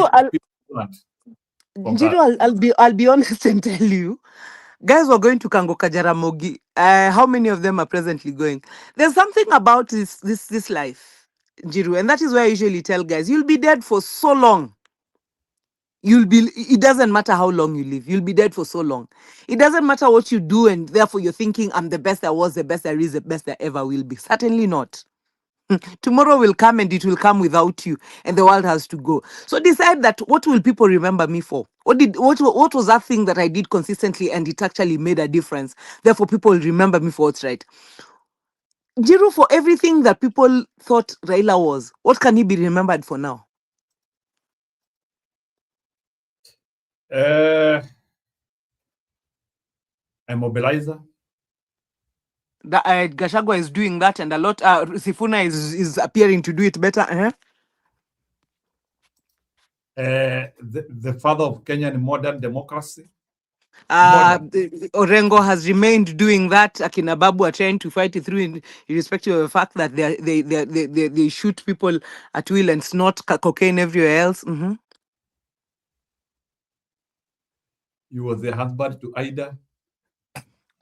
I'll be honest and tell you, guys were going to Kangoka Jaramogi. How many of them are presently going? There's something about this life, Jiru, and that is why I usually tell guys, you'll be dead for so long. It doesn't matter how long you live, you'll be dead for so long. It doesn't matter what you do, and therefore you're thinking, I'm the best there was, the best there is, the best there ever will be. Certainly not. Tomorrow will come and it will come without you, and the world has to go. So decide that what will people remember me for? What was that thing that I did consistently and it actually made a difference? Therefore, people will remember me for what's right. Jiru, for everything that people thought Raila was, what can he be remembered for now? A mobilizer. That Gachagua is doing that, and a lot. Sifuna is appearing to do it better. The father of Kenyan modern democracy. Orengo has remained doing that. Akina Babu are trying to fight it through, irrespective of the fact that they shoot people at will and snort cocaine everywhere else. You were the husband to Ida.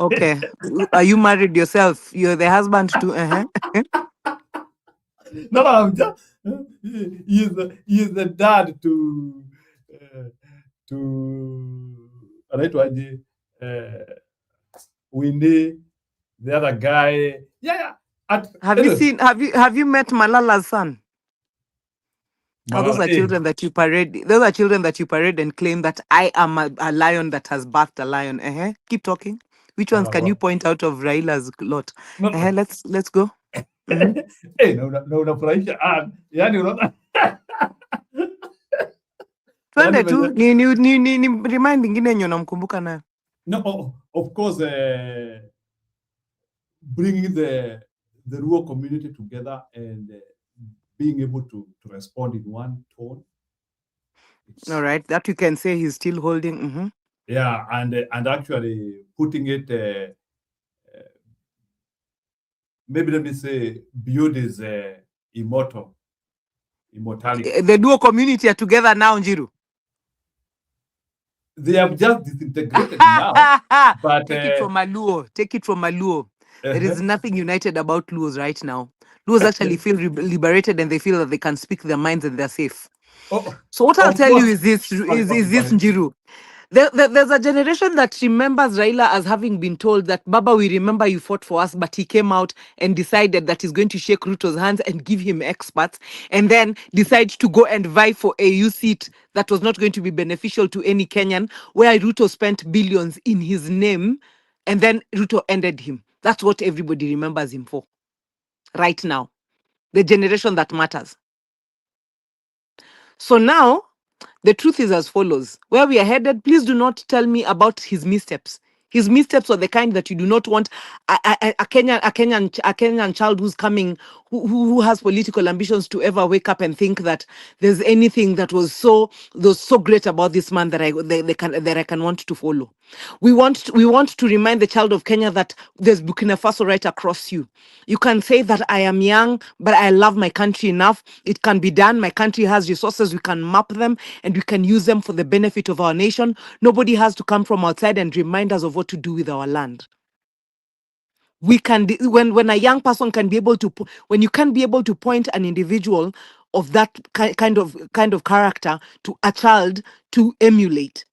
Okay. Are you married yourself? You're the husband to No, I'm just he is the dad to Winnie, the other guy. Yeah. Have you met Malala's son? Those are children that you parade. Those are children that you parade and claim that I am a lion that has birthed a lion. Keep talking. Which ones can you point out of Raila's lot? Let's go. Hey, no, unafurahisha. Yani unaona. Twende tu ni remind ingine yenye unamkumbuka nayo. No, of course, bringing the rural community together and being able to respond in one tone. All right, that you can say he's still holding. Yeah, and actually putting it, maybe let me say, beyond his immortality. The dual community are together now, Njiru. They have just disintegrated now. But take it from Maluo. There is nothing united about Luos right now. Luos actually feel liberated, and they feel that they can speak their minds and they're safe. So what I'll tell you is this, Njiru. There's a generation that remembers Raila as having been told that, Baba, we remember you fought for us, but he came out and decided that he's going to shake Ruto's hands and give him experts, and then decide to go and vie for a AU seat that was not going to be beneficial to any Kenyan, where Ruto spent billions in his name, and then Ruto ended him. That's what everybody remembers him for right now. The generation that matters. So now, the truth is as follows. Where we are headed, please do not tell me about his missteps. His missteps are the kind that you do not want a Kenyan child who's coming who has political ambitions to ever wake up and think that there's anything that was so great about this man that I can want to follow. We want to remind the child of Kenya that there's Burkina Faso right across you. You can say that I am young, but I love my country enough. It can be done. My country has resources. We can map them and we can use them for the benefit of our nation. Nobody has to come from outside and remind us of what to do with our land. We can when a young person can be able to when you can be able to point an individual of that kind of character to a child to emulate,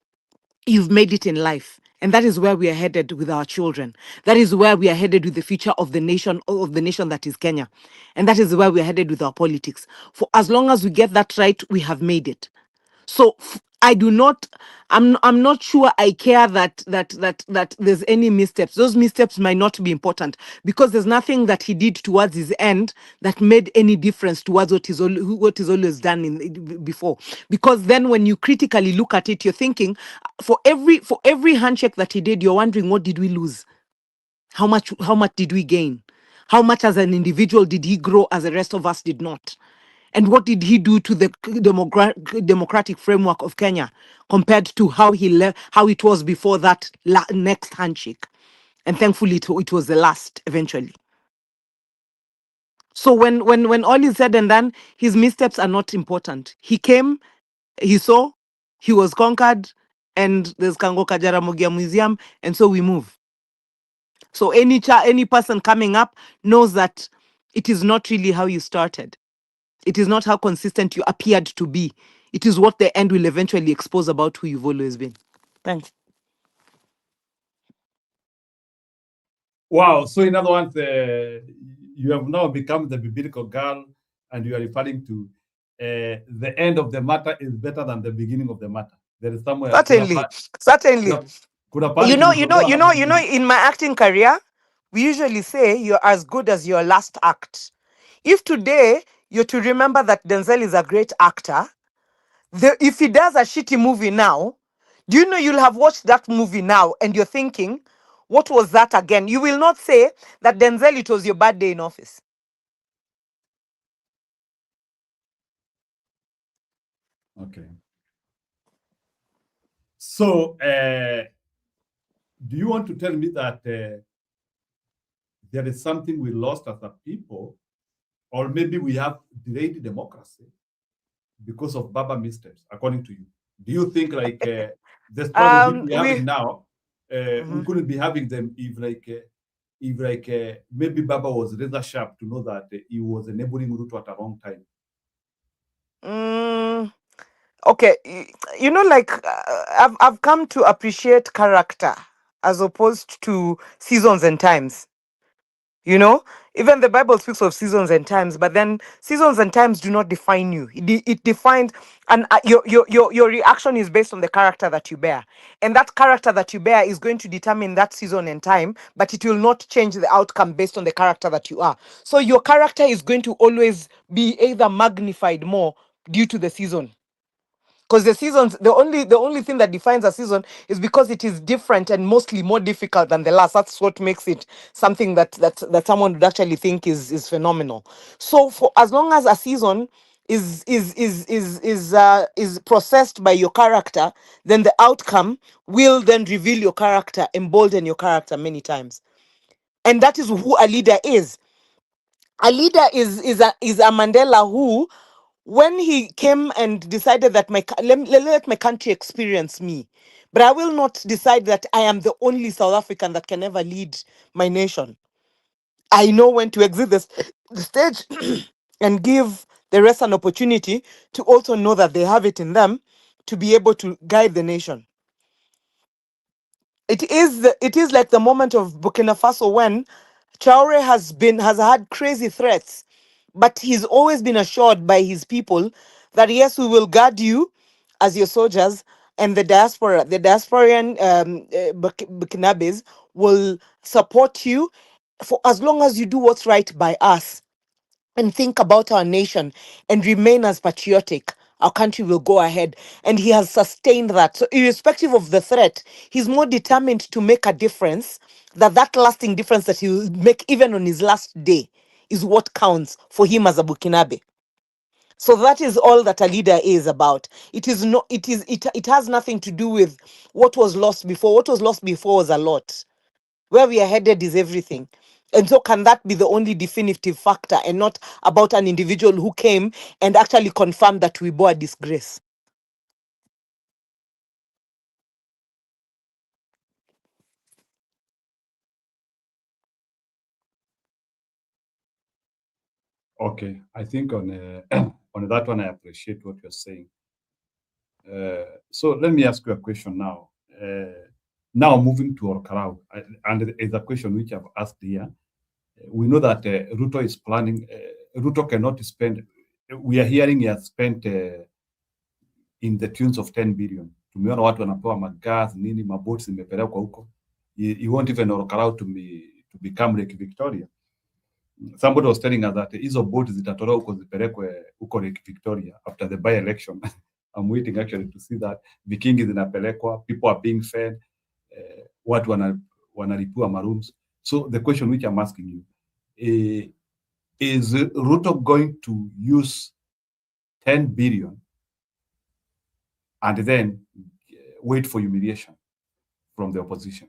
you've made it in life. And that is where we are headed with our children. That is where we are headed with the future of the nation that is Kenya. And that is where we are headed with our politics. For as long as we get that right, we have made it. So I do not, I'm not sure I care that there's any missteps. Those missteps might not be important because there's nothing that he did towards his end that made any difference towards what is always done before. Because then when you critically look at it, you're thinking for every handshake that he did, you're wondering, what did we lose? How much did we gain? How much as an individual did he grow as the rest of us did not? And what did he do to the democratic framework of Kenya compared to how it was before that next handshake? And thankfully, it was the last eventually. So when all is said and done, his missteps are not important. He came, he saw, he was conquered, and there's Kangoka Jaramogi Museum, and so we move. So any person coming up knows that it is not really how you started. It is not how consistent you appeared to be. It is what the end will eventually expose about who you've always been. Thanks. Wow. So in other words, you have now become the biblical girl, and you are referring to the end of the matter is better than the beginning of the matter. There is somewhere. Certainly. In my acting career, we usually say you're as good as your last act. If today you're to remember that Denzel is a great actor, if he does a shitty movie now, do you know you'll have watched that movie now and you're thinking, what was that again? You will not say that Denzel, it was your bad day in office. Okay. So, do you want to tell me that there is something we lost as a people, or maybe we have delayed democracy because of Baba missteps, according to you? Do you think like the struggles we're having now, we couldn't be having them if maybe Baba was rather sharp to know that he was enabling Ruto at the wrong time? Okay, I've come to appreciate character as opposed to seasons and times. Even the Bible speaks of seasons and times, but then seasons and times do not define you. It defines, and your reaction is based on the character that you bear, and that character that you bear is going to determine that season and time, but it will not change the outcome based on the character that you are. So your character is going to always be either magnified more due to the season. Because the seasons, the only thing that defines a season is because it is different and mostly more difficult than the last. That's what makes it something that someone would actually think is phenomenal. So for as long as a season is processed by your character, then the outcome will then reveal your character, embolden your character many times. And that is who a leader is. A leader is a Mandela who, when he came and decided that let my country experience me, but I will not decide that I am the only South African that can ever lead my nation. I know when to exit the stage and give the rest an opportunity to also know that they have it in them to be able to guide the nation. It is like the moment of Burkina Faso when Traore has had crazy threats, but he's always been assured by his people that yes, we will guard you as your soldiers, and the diasporan Burkinabes will support you for as long as you do what's right by us and think about our nation and remain as patriotic. Our country will go ahead. And he has sustained that. So, irrespective of the threat, he's more determined to make a difference, that lasting difference that he will make even on his last day is what counts for him as a Burkinabe. So that is all that a leader is about. It is not. It has nothing to do with what was lost before. What was lost before was a lot. Where we are headed is everything. And so can that be the only definitive factor and not about an individual who came and actually confirmed that we bore a disgrace? Okay, I think on on that one, I appreciate what you're saying. So let me ask you a question now. Now moving to Orkarao, and it's a question which I've asked here. We know that Ruto is planning. Ruto cannot spend. We are hearing he has spent in the tunes of 10 billion. Tumeona watu wanapewa magas nini, maboats zimepelekwa huko. You won't even Orkarao to become Lake Victoria. Somebody was telling us that hizo boats zitatolewa huko zipelekwe huko Lake Victoria after the by-election. I'm waiting actually to see that. Vikingi zinapelekwa, people are being fed, watu wanalipua marooms. So the question which I'm asking you, is Ruto going to use 10 billion and then wait for humiliation from the opposition?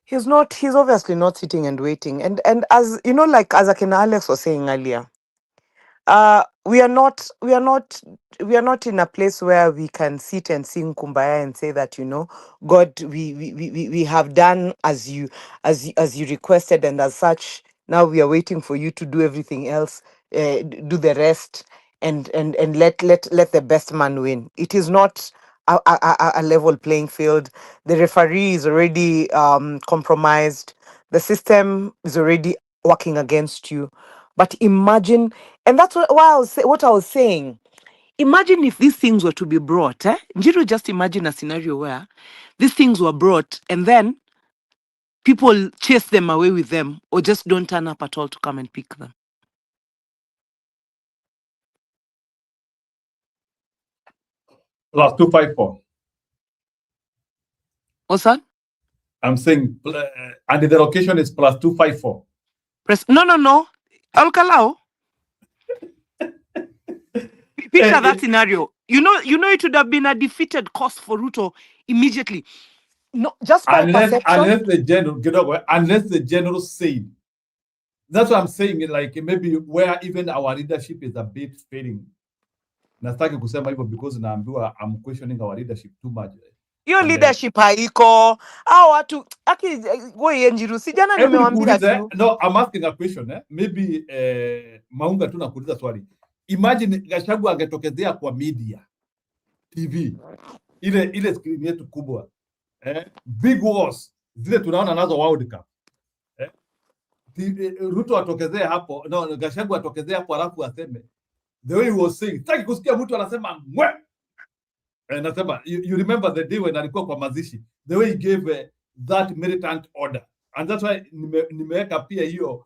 He's obviously not sitting and waiting. And as you know, like as Akina Alex was saying earlier, we are not in a place where we can sit and sing kumbaya and say that, you know, God, we have done as you requested, and as such now we are waiting for you to do everything else, do the rest, and let the best man win. It is not a level playing field. The referee is already compromised. The system is already working against you. But imagine, and that's what I was saying. Imagine if these things were to be brought. Njiru, just imagine a scenario where these things were brought and then people chase them away with them or just don't turn up at all to come and pick them. Plus 254. What's that? I'm saying, and the location is plus 254. No. Olkalao. Picture that scenario. You know, it would have been a defeated cause for Ruto immediately. No, just by perception. Unless the general said. That's what I'm saying. Like maybe where even our leadership is a bit failing. Nastaki kusema hivyo because naambiwa I'm questioning our leadership too much. Your leadership haiko. Hao watu wewe Njiru, si jana nimewambia tu. No, I'm asking a question. Maybe Maunga tu nakuuliza swali. Imagine Gachagua angetokezea kwa media TV ile screen yetu kubwa, big wars zile tunaona nazo World Cup, Ruto atokezee hapo, no, Gachagua atokezee hapo, alafu aseme the way he was saying, sitaki kusikia mtu anasema mwe, nasema you remember the day when alikuwa kwa mazishi, the way he gave that militant order, and that's why nimeweka pia hiyo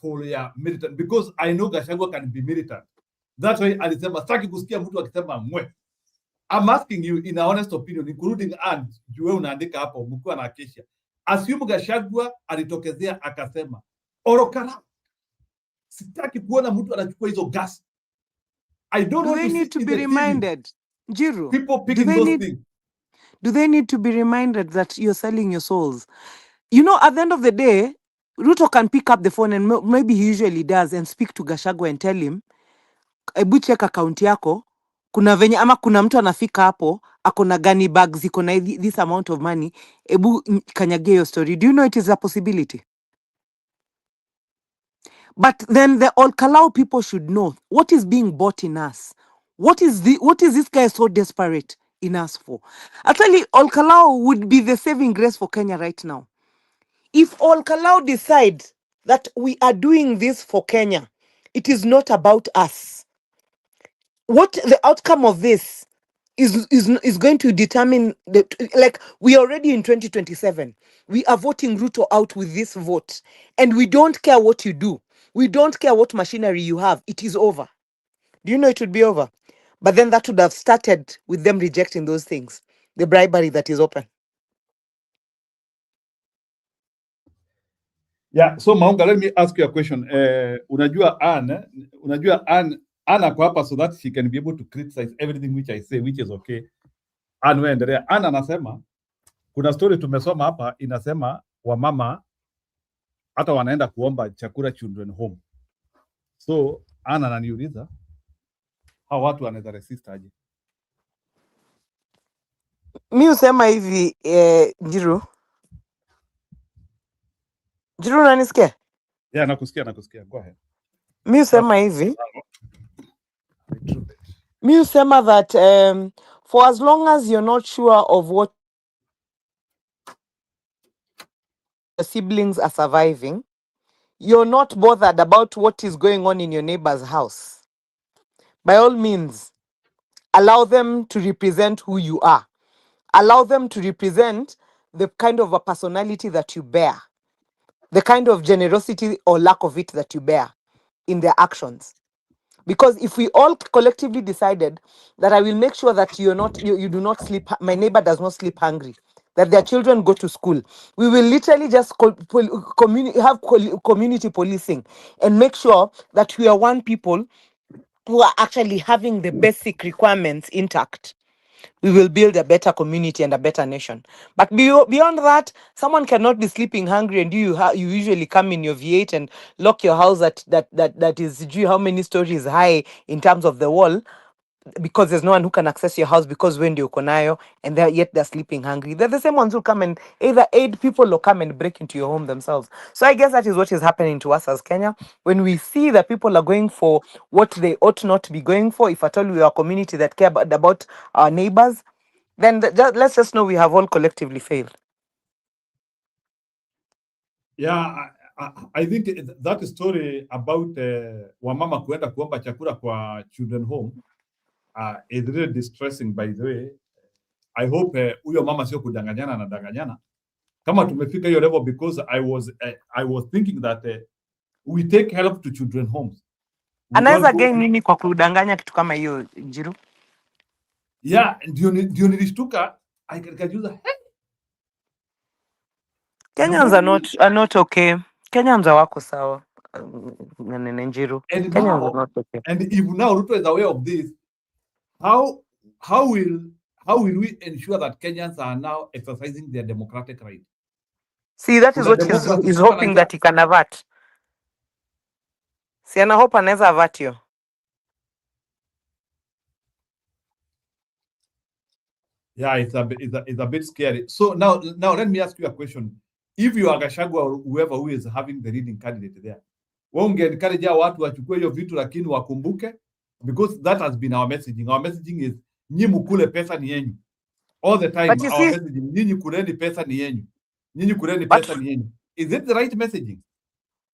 poll ya militant, because I know Gachagua can be militant. That's why alisema sitaki kusikia mtu akisema mwe. I'm asking you in a honest opinion, including and juwe unaandika hapo mkiwa na kesha. Assume Gachagua alitokezea akasema Orokara, sitaki kuona mtu anachukua hizo gas. I don't want to need to be reminded, Njiru. People picking those things. Do they need to be reminded that you're selling your souls? You know, at the end of the day, Ruto can pick up the phone, and maybe he usually does, and speak to Gachagua and tell him, ebu check account yako, kuna venye ama kuna mtu anafika hapo, akona gani bags, iko na this amount of money, ebu kanyage your story. Do you know it is a possibility? But then the Olkalao people should know what is being bought in us. What is this guy so desperate in us for? Actually, Olkalao would be the saving grace for Kenya right now. If Olkalao decide that we are doing this for Kenya, it is not about us. What the outcome of this is going to determine like we are already in 2027. We are voting Ruto out with this vote, and we don't care what you do. We don't care what machinery you have. It is over. Do you know it would be over? But then that would have started with them rejecting those things, the bribery that is open. Yeah, so Maunga, let me ask you a question. Unajua Anne ako hapa so that she can be able to criticize everything which I say, which is okay. Anne, wewe endelea. Anne anasema kuna story tumesoma hapa inasema wamama hata wanaenda kuomba chakula children home. So Anne ananiuliza hao watu wanaweza resist aje? Mi usema hivi Njiru, unanisikia? Yeah, nakusikia. Go ahead. Mi usema hivi. Mi usema that for as long as you're not sure of what your siblings are surviving, you're not bothered about what is going on in your neighbor's house. By all means, allow them to represent who you are. Allow them to represent the kind of a personality that you bear, the kind of generosity or lack of it that you bear in their actions. Because if we all collectively decided that I will make sure that you do not sleep, my neighbor does not sleep hungry, that their children go to school, we will literally just community policing and make sure that we are one people who are actually having the basic requirements intact. We will build a better community and a better nation. But beyond that, someone cannot be sleeping hungry, and you usually come in your V8 and lock your house that is how many stories high in terms of the wall, because there's no one who can access your house because when you're konayo, and yet they're sleeping hungry. They're the same ones who come and either aid people or come and break into your home themselves. So I guess that is what is happening to us as Kenya. When we see that people are going for what they ought not to be going for, if at all we are a community that care about our neighbors, then let's just know we have all collectively failed. Yeah, I think that story about wamama kuenda kuomba chakula kwa children home is really distressing, by the way. I hope huyo mama sio kudanganyana na danganyana kama tumefika hiyo level, because I was thinking that we take help to children homes. Anaweza gain nini kwa kudanganya kitu kama hiyo, Njiru? Yeah, ndio nilishtuka. Nikajiuliza, hey, Kenyans are not okay. Kenyans are wako sawa. Njiru. And Kenyans are not okay. And if now Ruto is aware of this, how will we ensure that Kenyans are now exercising their democratic right? See, that is what he's hoping that he can avert. Si ana hope anaweza avert hiyo. Yeah, it's a bit scary. So now let me ask you a question. If you are Gachagua or whoever who is having the leading candidate there, unge encourage watu wachukue hiyo vitu lakini wakumbuke, because that has been our messaging. Our messaging is nyi mkule pesa ni yenyu. All the time our messaging, nyinyi kuleni pesa ni yenyu. Nyinyi kuleni pesa ni yenyu. Is it the right messaging?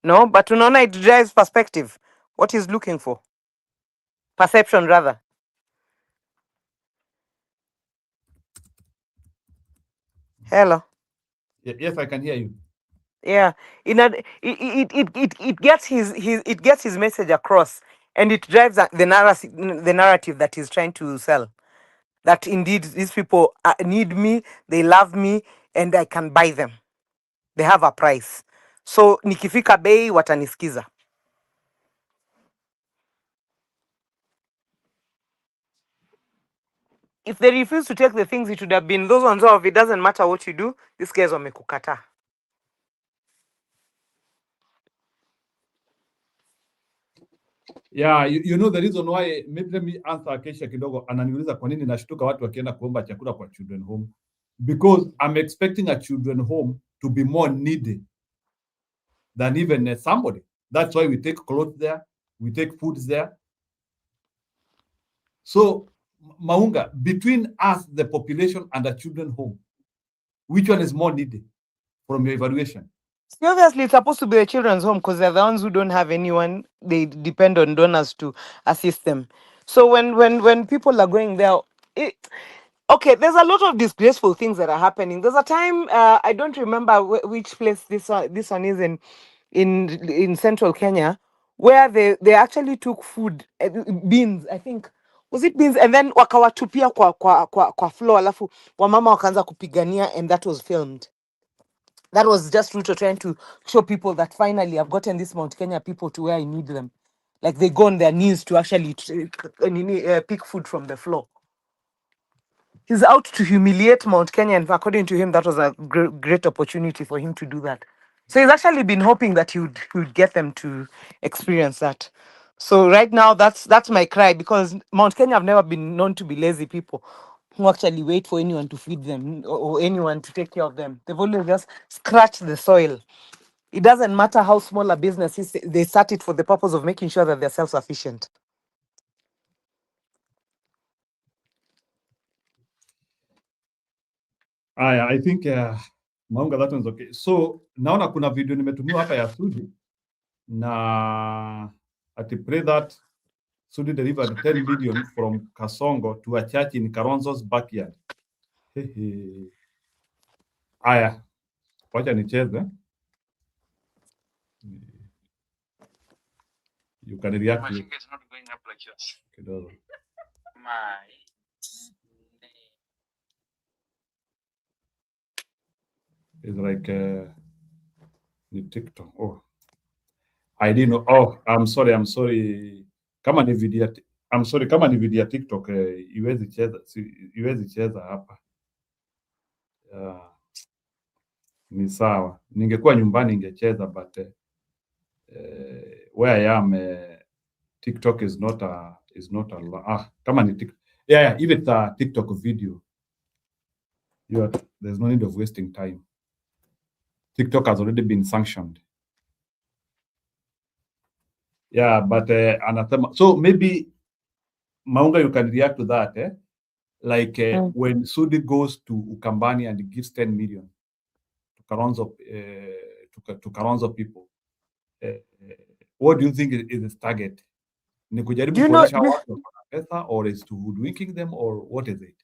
No, but unaona it drives perspective. What he's looking for. Perception rather. Hello. Yes, I can hear you. Yeah, it gets his message across, and it drives the narrative that he's trying to sell. That indeed these people need me, they love me, and I can buy them. They have a price. So nikifika bei watanisikiza. If they refuse to take the things, it would have been those ones of it doesn't matter what you do, these guys wamekukata. Yeah, you know the reason why, maybe let me answer Acacia kidogo. Ananiuliza kwa nini nashtuka watu wakienda kuomba chakula kwa children home, because I'm expecting a children home to be more needy than even somebody. That's why we take clothes there, we take foods there. So Maunga, between us, the population, and the children home, which one is more needy from your evaluation? See, obviously, it's supposed to be a children's home because they're the ones who don't have anyone. They depend on donors to assist them. So when people are going there, okay, there's a lot of disgraceful things that are happening. There's a time I don't remember which place this one is in central Kenya, where they actually took food, beans, I think. Was it beans? And then wakawatupia kwa floor, alafu wamama wakaanza kupigania, and that was filmed. That was just Ruto trying to show people that finally I've gotten these Mount Kenya people to where I need them. Like they go on their knees to actually pick food from the floor. He's out to humiliate Mount Kenya, and according to him, that was a great opportunity for him to do that. So he's actually been hoping that he would get them to experience that. So right now, that's my cry, because Mount Kenya have never been known to be lazy people who actually wait for anyone to feed them or anyone to take care of them. They've always just scratched the soil. It doesn't matter how small a business is, they start it for the purpose of making sure that they're self-sufficient. I think Maunga, that one's okay. So naona kuna video nimetumiwa hapa ya Sudi na ati pray that Sudi delivered 10 million from Kasongo to a church in Karonzo's backyard. Aya, wacha nicheze. You can react to it. Kidogo. It's like the TikTok. Oh, I didn't know. Oh, I'm sorry. Kama ni video, I'm sorry. Kama ni video ya TikTok, iwezi cheza hapa. Ni sawa. Ningekuwa nyumbani ingecheza, but where I am, TikTok is not a kama ni TikTok. Yeah, if it's a TikTok video, there's no need of wasting time. TikTok has already been sanctioned. Yeah, but anathema. So maybe Maunga, you can react to that, like when Sudi goes to Ukambani and gives 10 million to Karonzo people. What do you think is his target? Ni kujaribu kuonyesha watu wana pesa, or is to hoodwinking them, or what is it?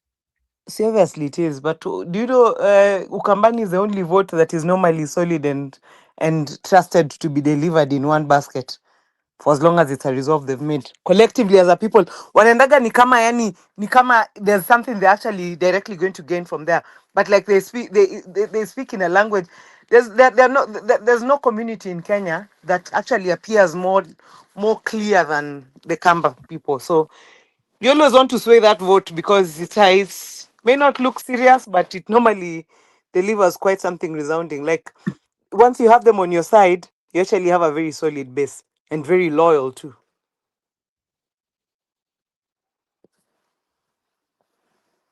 See, obviously it is, but do you know Ukambani is the only vote that is normally solid and trusted to be delivered in one basket for as long as it's a resolve they've made collectively as a people. Wanaendaga ni kama there's something they're actually directly going to gain from there, but like they speak in a language. There's no community in Kenya that actually appears more clear than the Kamba people. So you always want to sway that vote because it may not look serious, but it normally delivers quite something resounding. Like once you have them on your side, you actually have a very solid base and very loyal too.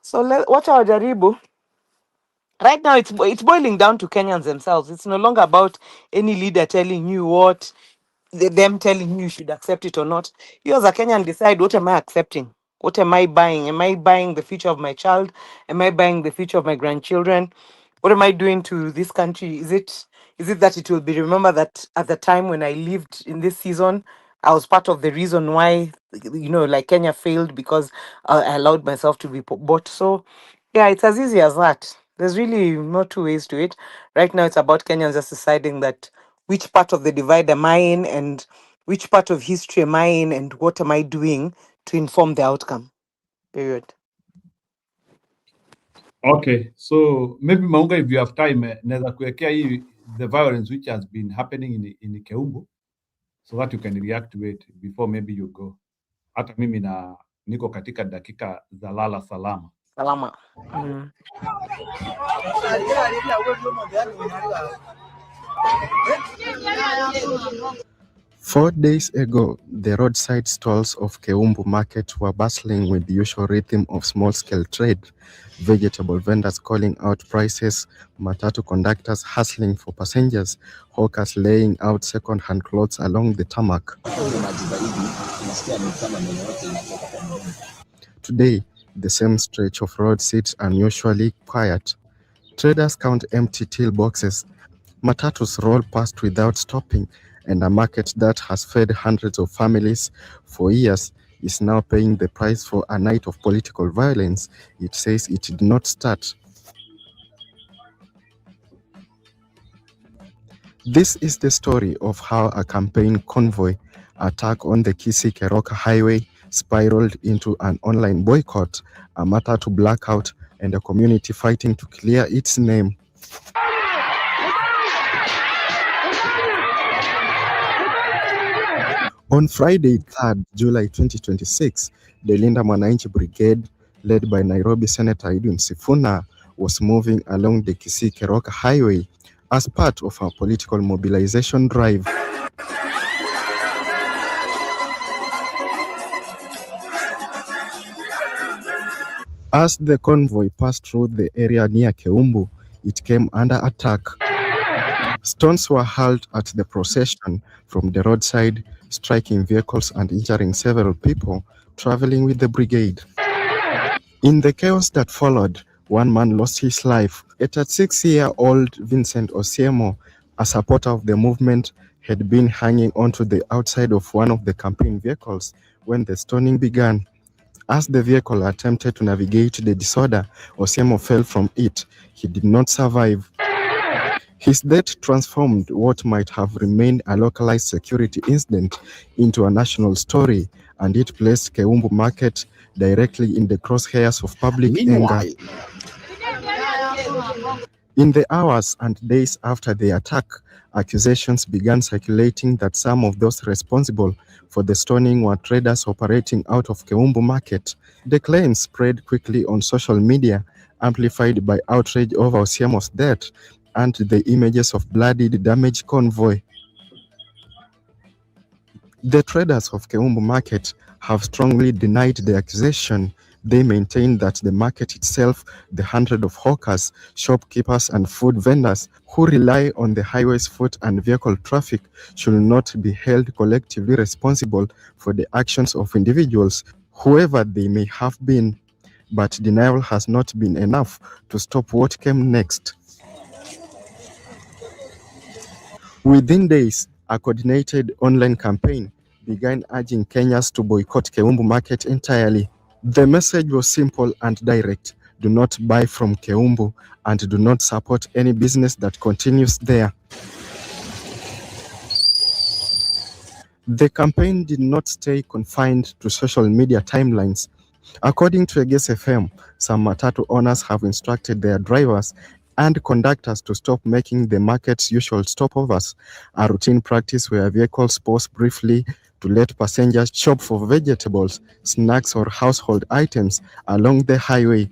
So watch our Jaribu. Right now, it's boiling down to Kenyans themselves. It's no longer about any leader telling you what, them telling you should accept it or not. You as a Kenyan decide, what am I accepting? What am I buying? Am I buying the future of my child? Am I buying the future of my grandchildren? What am I doing to this country? Is it that it will be remembered that at the time when I lived in this season, I was part of the reason why, like Kenya failed because I allowed myself to be bought. So, yeah, it's as easy as that. There's really no two ways to it. Right now, it's about Kenyans just deciding that which part of the divide am I in, and which part of history am I in, and what am I doing to inform the outcome. Period. Okay, so maybe Maunga, if you have time, naweza kuwekea hii the violence which has been happening in Keumbu, so that you can react to it before maybe you go. Hata mimi niko katika dakika za lala salama. Salama. 4 days ago, the roadside stalls of Keumbu Market were bustling with the usual rhythm of small-scale trade, vegetable vendors calling out prices, matatu conductors hustling for passengers, hawkers laying out second-hand clothes along the tarmac. Today, the same stretch of road sits unusually quiet. Traders count empty till boxes. Matatus roll past without stopping, and a market that has fed hundreds of families for years is now paying the price for a night of political violence it says it did not start. This is the story of how a campaign convoy attack on the Kisii-Keroka highway spiraled into an online boycott, a matatu blackout, and a community fighting to clear its name. On Friday, 3rd July 2026, the Linda Mwananchi Brigade, led by Nairobi Senator Edwin Sifuna, was moving along the Kisii-Keroka Highway as part of a political mobilization drive. As the convoy passed through the area near Keumbu, it came under attack. Stones were hurled at the procession from the roadside, striking vehicles and injuring several people traveling with the brigade. In the chaos that followed, one man lost his life. A 36-year-old Vincent Osiemo, a supporter of the movement, had been hanging onto the outside of one of the campaign vehicles when the stoning began. As the vehicle attempted to navigate the disorder, Osiemo fell from it. He did not survive. His death transformed what might have remained a localized security incident into a national story, and it placed Keumbu Market directly in the crosshairs of public anger. In the hours and days after the attack, accusations began circulating that some of those responsible for the stoning were traders operating out of Keumbu Market. The claims spread quickly on social media, amplified by outrage over Osiemo's death and the images of bloodied, damaged convoy. The traders of Keumbu Market have strongly denied the accusation. They maintain that the market itself, the hundred of hawkers, shopkeepers and food vendors who rely on the highway's foot and vehicle traffic should not be held collectively responsible for the actions of individuals, whoever they may have been. But denial has not been enough to stop what came next. Within days, a coordinated online campaign began urging Kenyans to boycott Keumbu Market entirely. The message was simple and direct. Do not buy from Keumbu and do not support any business that continues there. The campaign did not stay confined to social media timelines. According to Eges FM, some matatu owners have instructed their drivers and conductors to stop making the market's usual stopovers, a routine practice where vehicles pause briefly to let passengers shop for vegetables, snacks, or household items along the highway.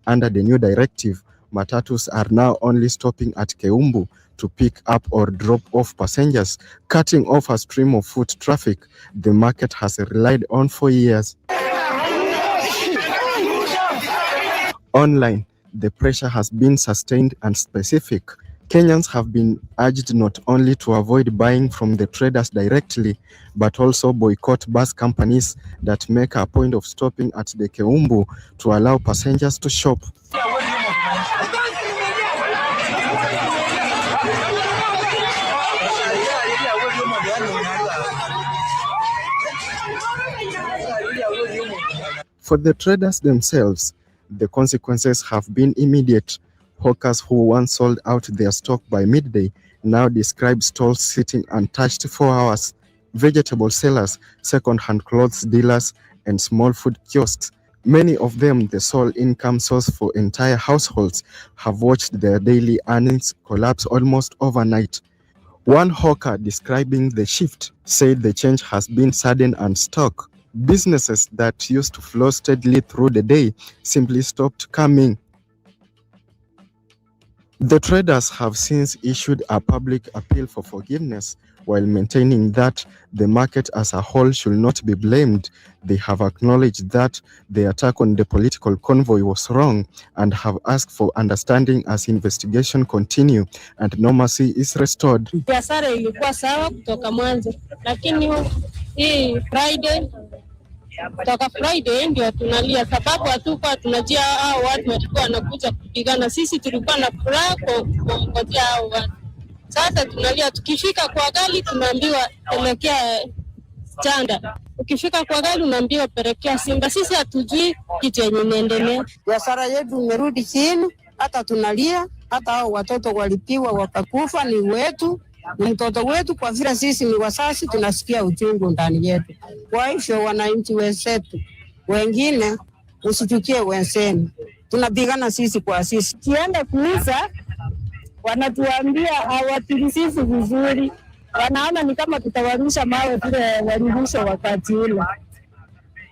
Under the new directive, matatus are now only stopping at Keumbu to pick up or drop off passengers, cutting off a stream of foot traffic the market has relied on for years. Online, the pressure has been sustained and specific. Kenyans have been urged not only to avoid buying from the traders directly, but also boycott bus companies that make a point of stopping at the Keumbu to allow passengers to shop. For the traders themselves, the consequences have been immediate. Hawkers who once sold out their stock by midday now describe stalls sitting untouched for hours. Vegetable sellers, second-hand clothes dealers, and small food kiosks, many of them the sole income source for entire households, have watched their daily earnings collapse almost overnight. One hawker describing the shift said the change has been sudden and stark. Businesses that used to flow steadily through the day simply stopped coming. The traders have since issued a public appeal for forgiveness while maintaining that the market as a whole should not be blamed. They have acknowledged that the attack on the political convoy was wrong and have asked for understanding as investigation continue and normalcy is restored. Biashara ilikuwa sawa kutoka mwanzo, lakini hii Friday kutoka Friday ndio tunalia sababu hatukuwa tunajua hao watu walikuwa wanakuja kupigana. Sisi tulikuwa na furaha kwa kungojea hao watu. Sasa tunalia, tukifika kwa gari tunaambiwa elekea Chanda. Ukifika kwa gari unaambiwa pelekea Simba. Sisi hatujui kitu yenye inaendelea. Biashara yetu imerudi chini, hata tunalia, hata hao watoto walipiwa wakakufa ni wetu. Ni mtoto wetu, kwa vile sisi ni wasasi tunasikia uchungu ndani yetu. Kwa hivyo wananchi wenzetu wengine usichukie wenzenu, tunapigana sisi kwa sisi. Kienda kuuza wanatuambia hawatulisifu vizuri, wanaona ni kama tutawarusha mawe vile walirusha wakati ule.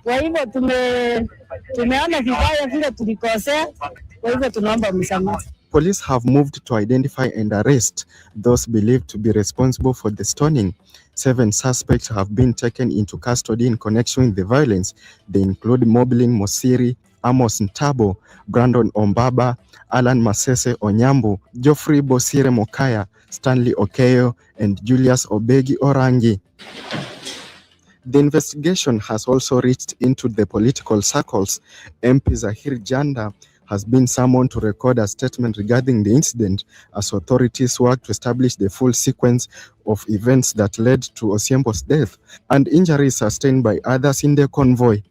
Kwa hivyo tumeona vibaya vile tulikosea, kwa hivyo tunaomba msamaha. Police have moved to identify and arrest those believed to be responsible for the stoning. 7 suspects have been taken into custody in connection with the violence. They include Moblin Mosiri, Amos Ntabo, Brandon Ombaba, Alan Masese Onyambu, Geoffrey Bosire Mokaya, Stanley Okeyo, and Julius Obegi Orangi. The investigation has also reached into the political circles. MP Zahir Janda has been summoned to record a statement regarding the incident as authorities work to establish the full sequence of events that led to Osiembo's death and injuries sustained by others in the convoy.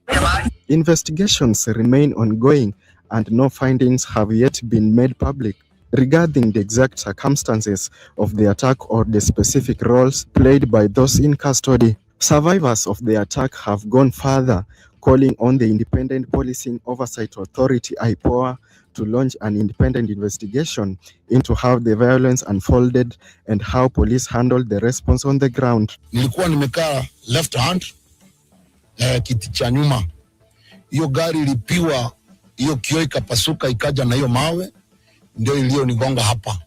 Investigations remain ongoing and no findings have yet been made public regarding the exact circumstances of the attack or the specific roles played by those in custody. Survivors of the attack have gone further, calling on the Independent Policing Oversight Authority (IPOA) to launch an independent investigation into how the violence unfolded and how police handled the response on the ground. Nilikuwa nimekaa left hand kiti cha nyuma, hiyo gari ilipiwa, hiyo kioo ikapasuka, ikaja na hiyo mawe ndio iliyonigonga hapa.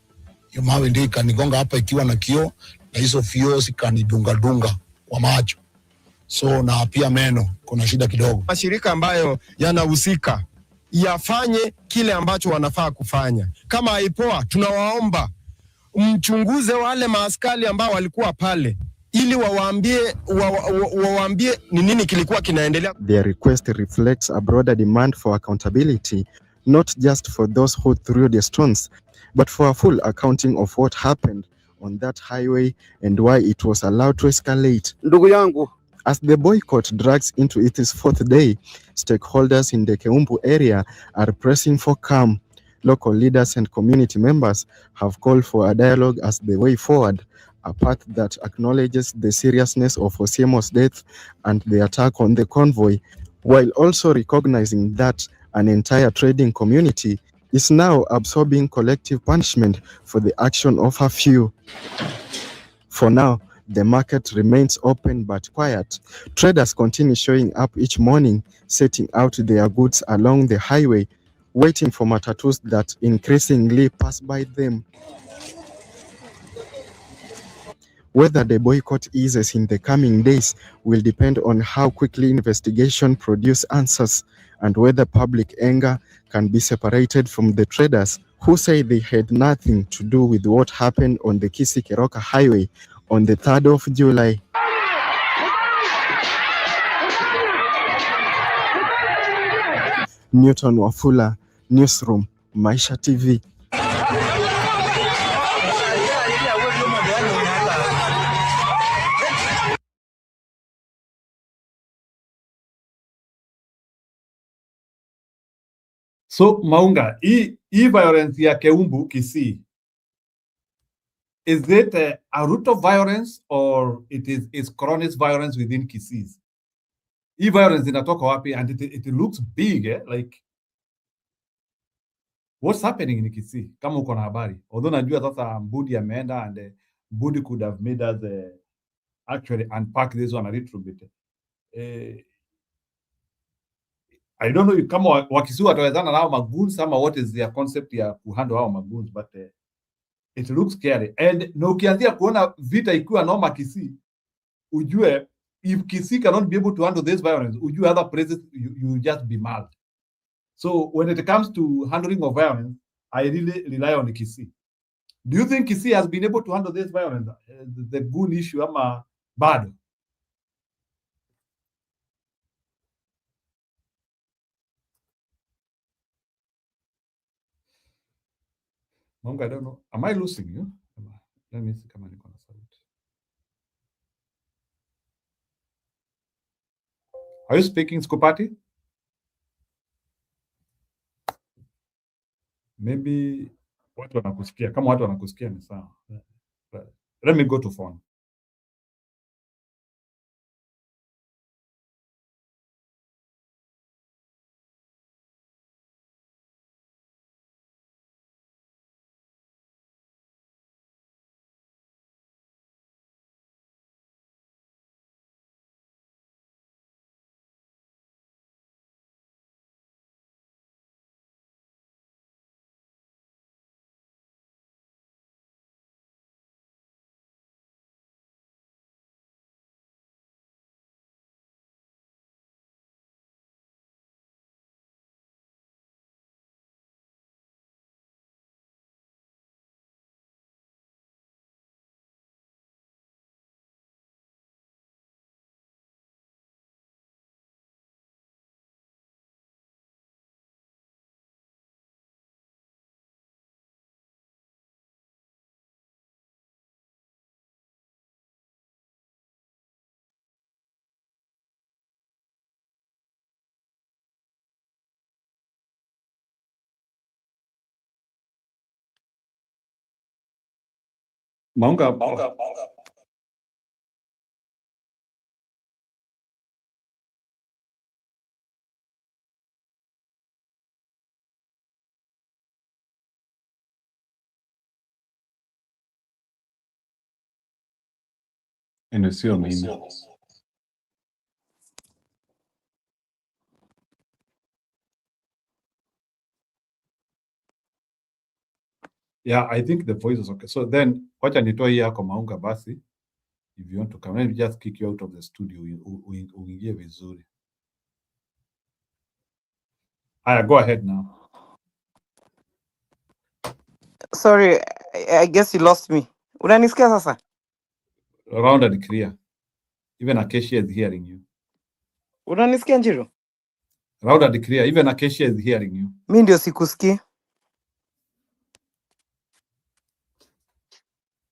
Hiyo mawe ndio ikanigonga hapa ikiwa na kioo, na hizo vioo zikanidunga dunga kwa macho. So na pia meno kuna shida kidogo. Mashirika ambayo yanahusika yafanye kile ambacho wanafaa kufanya. Kama IPOA tunawaomba mchunguze wale maaskari ambao walikuwa pale ili wawaambie ni nini kilikuwa kinaendelea. Their request reflects a broader demand for accountability, not just for those who threw the stones, but for a full accounting of what happened on that highway and why it was allowed to escalate. Ndugu yangu, as the boycott drags into its 4th day, stakeholders in the Keumbu area are pressing for calm. Local leaders and community members have called for a dialogue as the way forward, a path that acknowledges the seriousness of Osiemo's death and the attack on the convoy, while also recognizing that an entire trading community is now absorbing collective punishment for the action of a few. For now, the market remains open but quiet. Traders continue showing up each morning, setting out their goods along the highway, waiting for matatus that increasingly pass by them. Whether the boycott eases in the coming days will depend on how quickly investigation produce answers and whether public anger can be separated from the traders who say they had nothing to do with what happened on the Kisii-Keroka highway on the 3rd of July. Newton Wafula, Newsroom, Maisha TV. So Maunga, hii violence ya Keumbu Kisii, is it a root of violence or it is chronic violence within Kisii? Hii violence inatoka wapi? And it looks big, like what's happening in Kisii? Kama uko na habari. Although najua sasa Mbudi ameenda and Mbudi could have made us actually unpack this one a little bit. I don't know kama Wakisii watawezana nao magoons ama what is their concept ya kuhandle hao magoons, but it looks scary. And na ukianzia kuona vita ikiwa noma Kisii, ujue if Kisii cannot be able to handle this violence, ujue other places you just be mad. So when it comes to handling of violence, I really rely on Kisii. Do you think Kisii has been able to handle this violence, the goon issue ama bado? Mongo, I don't know. Am I losing you? Let me see kama niko na sauti. Are you speaking, Skupati? Maybe watu wanakusikia. Kama watu wanakusikia ni sawa. Let me go to phone. Maunga. Sio mimi. Yeah, I think the voice is okay. So then, wacha nitoe hii yako Maunga basi. If you want to come, let me just kick you out of the studio. Uingie vizuri. Aya, go ahead now. Sorry, I guess you lost me. Unanisikia sasa? Round and clear. Even Acacia is hearing you. Unanisikia Njiru? Loud and clear. Even Acacia is hearing you. Mi ndio sikusikii.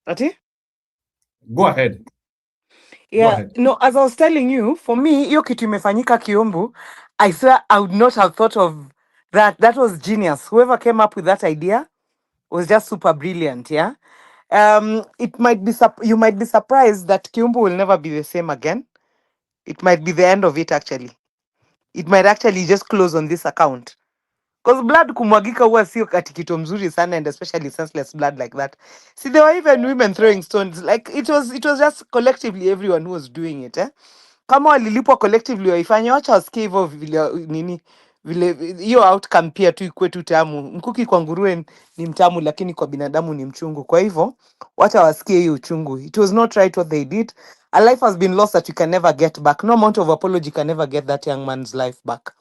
Ati? Go ahead. Yeah, Go ahead. no, as I was telling you, for me, hiyo kitu imefanyika Kiumbu, I swear I would not have thought of that. That was genius. Whoever came up with that idea was just super brilliant, yeah? It might be, you might be surprised that Kiumbu will never be the same again. It might be the end of it, actually. It might actually just close on this account. Because blood kumwagika huwa sio ati kitu mzuri sana, and especially senseless blood like that. See, there were even women throwing stones. Like, it was just collectively everyone who was doing it, eh? Kama walilipwa collectively waifanye, wacha wasikie hivyo vile nini vile hiyo outcome pia tu ikuwe tu tamu. Mkuki kwa nguruwe ni mtamu, lakini kwa binadamu ni mchungu. Kwa hivyo wacha wasikie hiyo uchungu. It was not right what they did. A life has been lost that you can never get back. No amount of apology can never get that young man's life back.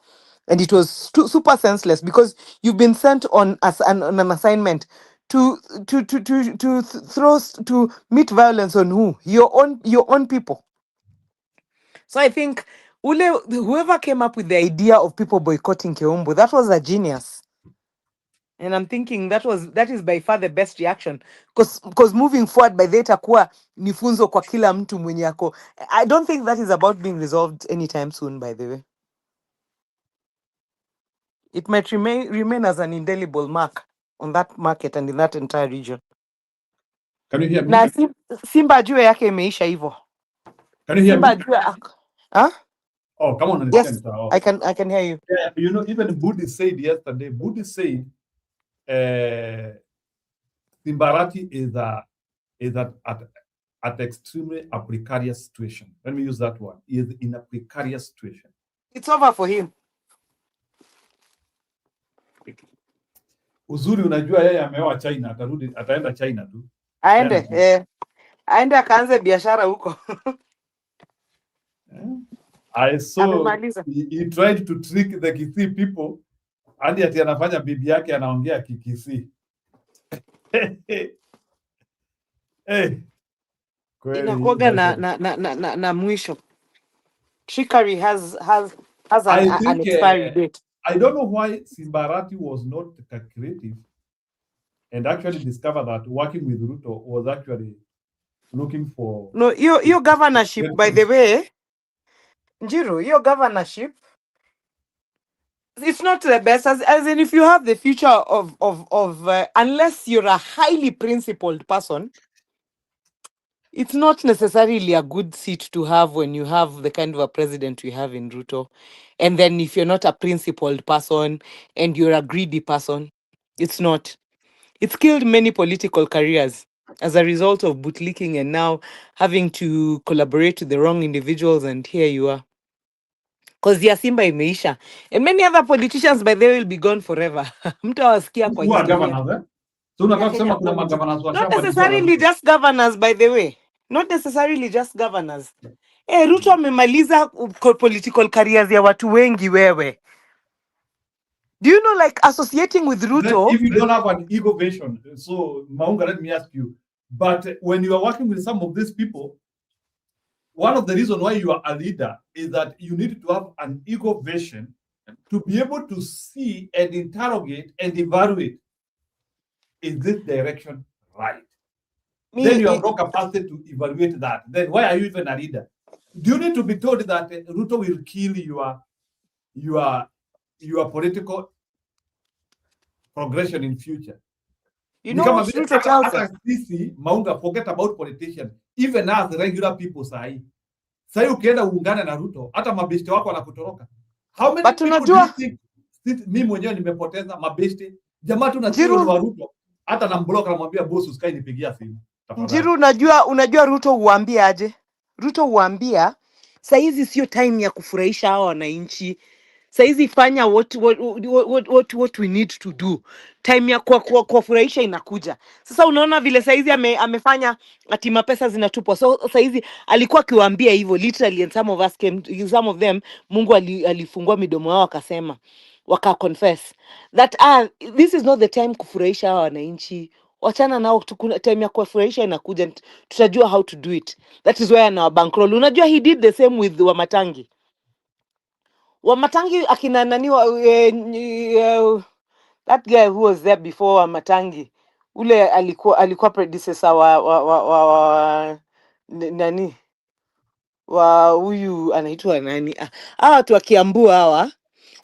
And it was super senseless because you've been sent on as on an assignment to to meet violence on who? Your own people. So I think whoever came up with the idea of people boycotting Keumbu, that was a genius. And I'm thinking that is by far the best reaction, because moving forward by the itakuwa ni funzo kwa kila mtu mwenye yako. I don't think that is about being resolved anytime soon, by the way. It might remain as an indelible mark on that market and in that entire region. Can you hear me? Na Simba ajue yake imeisha hivyo. Can you hear Simba me? ajue huh? Oh, come on. Yes, I can hear you. Yeah, you know, even Budi said yesterday, Simbarati is at extremely a precarious situation. Let me use that word. He is in a precarious situation. It's over for him. Uzuri unajua yeye ameoa China, ataenda China tu. Aende akaanze biashara huko. I saw he tried to trick the Kisii people hadi ati anafanya bibi yake anaongea Kikisii. Inakuwaga na mwisho. Trickery has an expiry date. I don't know why Simbarati was not creative and actually discovered that working with Ruto was actually looking for... No, your governorship, by the way, Njiru, your governorship, it's not the best, as in if you have the future of unless you're a highly principled person, it's not necessarily a good seat to have when you have the kind of a president we have in Ruto. And then if you're not a principled person and you're a greedy person, it's not. It's killed many political careers as a result of bootlicking and now having to collaborate with the wrong individuals, and here you are. Because the Simba imeisha. And many other politicians, by the way, will be gone forever. Mtawasikia kwa historia. Not necessarily just governors, by the way. Not necessarily just governors. Ruto amemaliza political careers ya watu wengi wewe. Do you know, like, associating with Ruto? If you don't have an ego vision, so Maunga, let me ask you, but when you are working with some of these people, one of the reasons why you are a leader is that you need to have an ego vision to be able to see and interrogate and evaluate, is this direction right? Then you have no capacity to evaluate that. Then why are you even a leader? Do you need to be told that Ruto will kill your political progression in future? You know what Ruto tells us? Sisi Maunga, forget about politicians. Even as regular people sahi. Sahi ukienda uungane na Ruto, hata mabeshte wako wanakutoroka. How many people do you think mimi mwenyewe nimepoteza mabeshte? Jamaa tu na sio wa Ruto. Hata na mblock anamwambia boss usikae nipigia simu. Njiru, unajua Ruto huambia aje? Ruto huambia saizi sio time ya kufurahisha hao wananchi. Saizi fanya what we need to do. Time ya kuwafurahisha inakuja. Sasa unaona vile saizi amefanya ati mapesa zinatupwa. So saizi alikuwa akiwaambia hivyo literally, and some of them Mungu alifungua midomo yao akasema, waka confess that this is not the time kufurahisha hao wananchi. Wachana nao, time ya kuwafurahisha inakuja, tutajua how to do it. That is why ana bankroll. Unajua he did the same with Wamatangi. Wamatangi akina nani that guy who was there before Wamatangi, ule alikuwa predecessor wa nani wa huyu anaitwa nani, hawa watu wa Kiambu hawa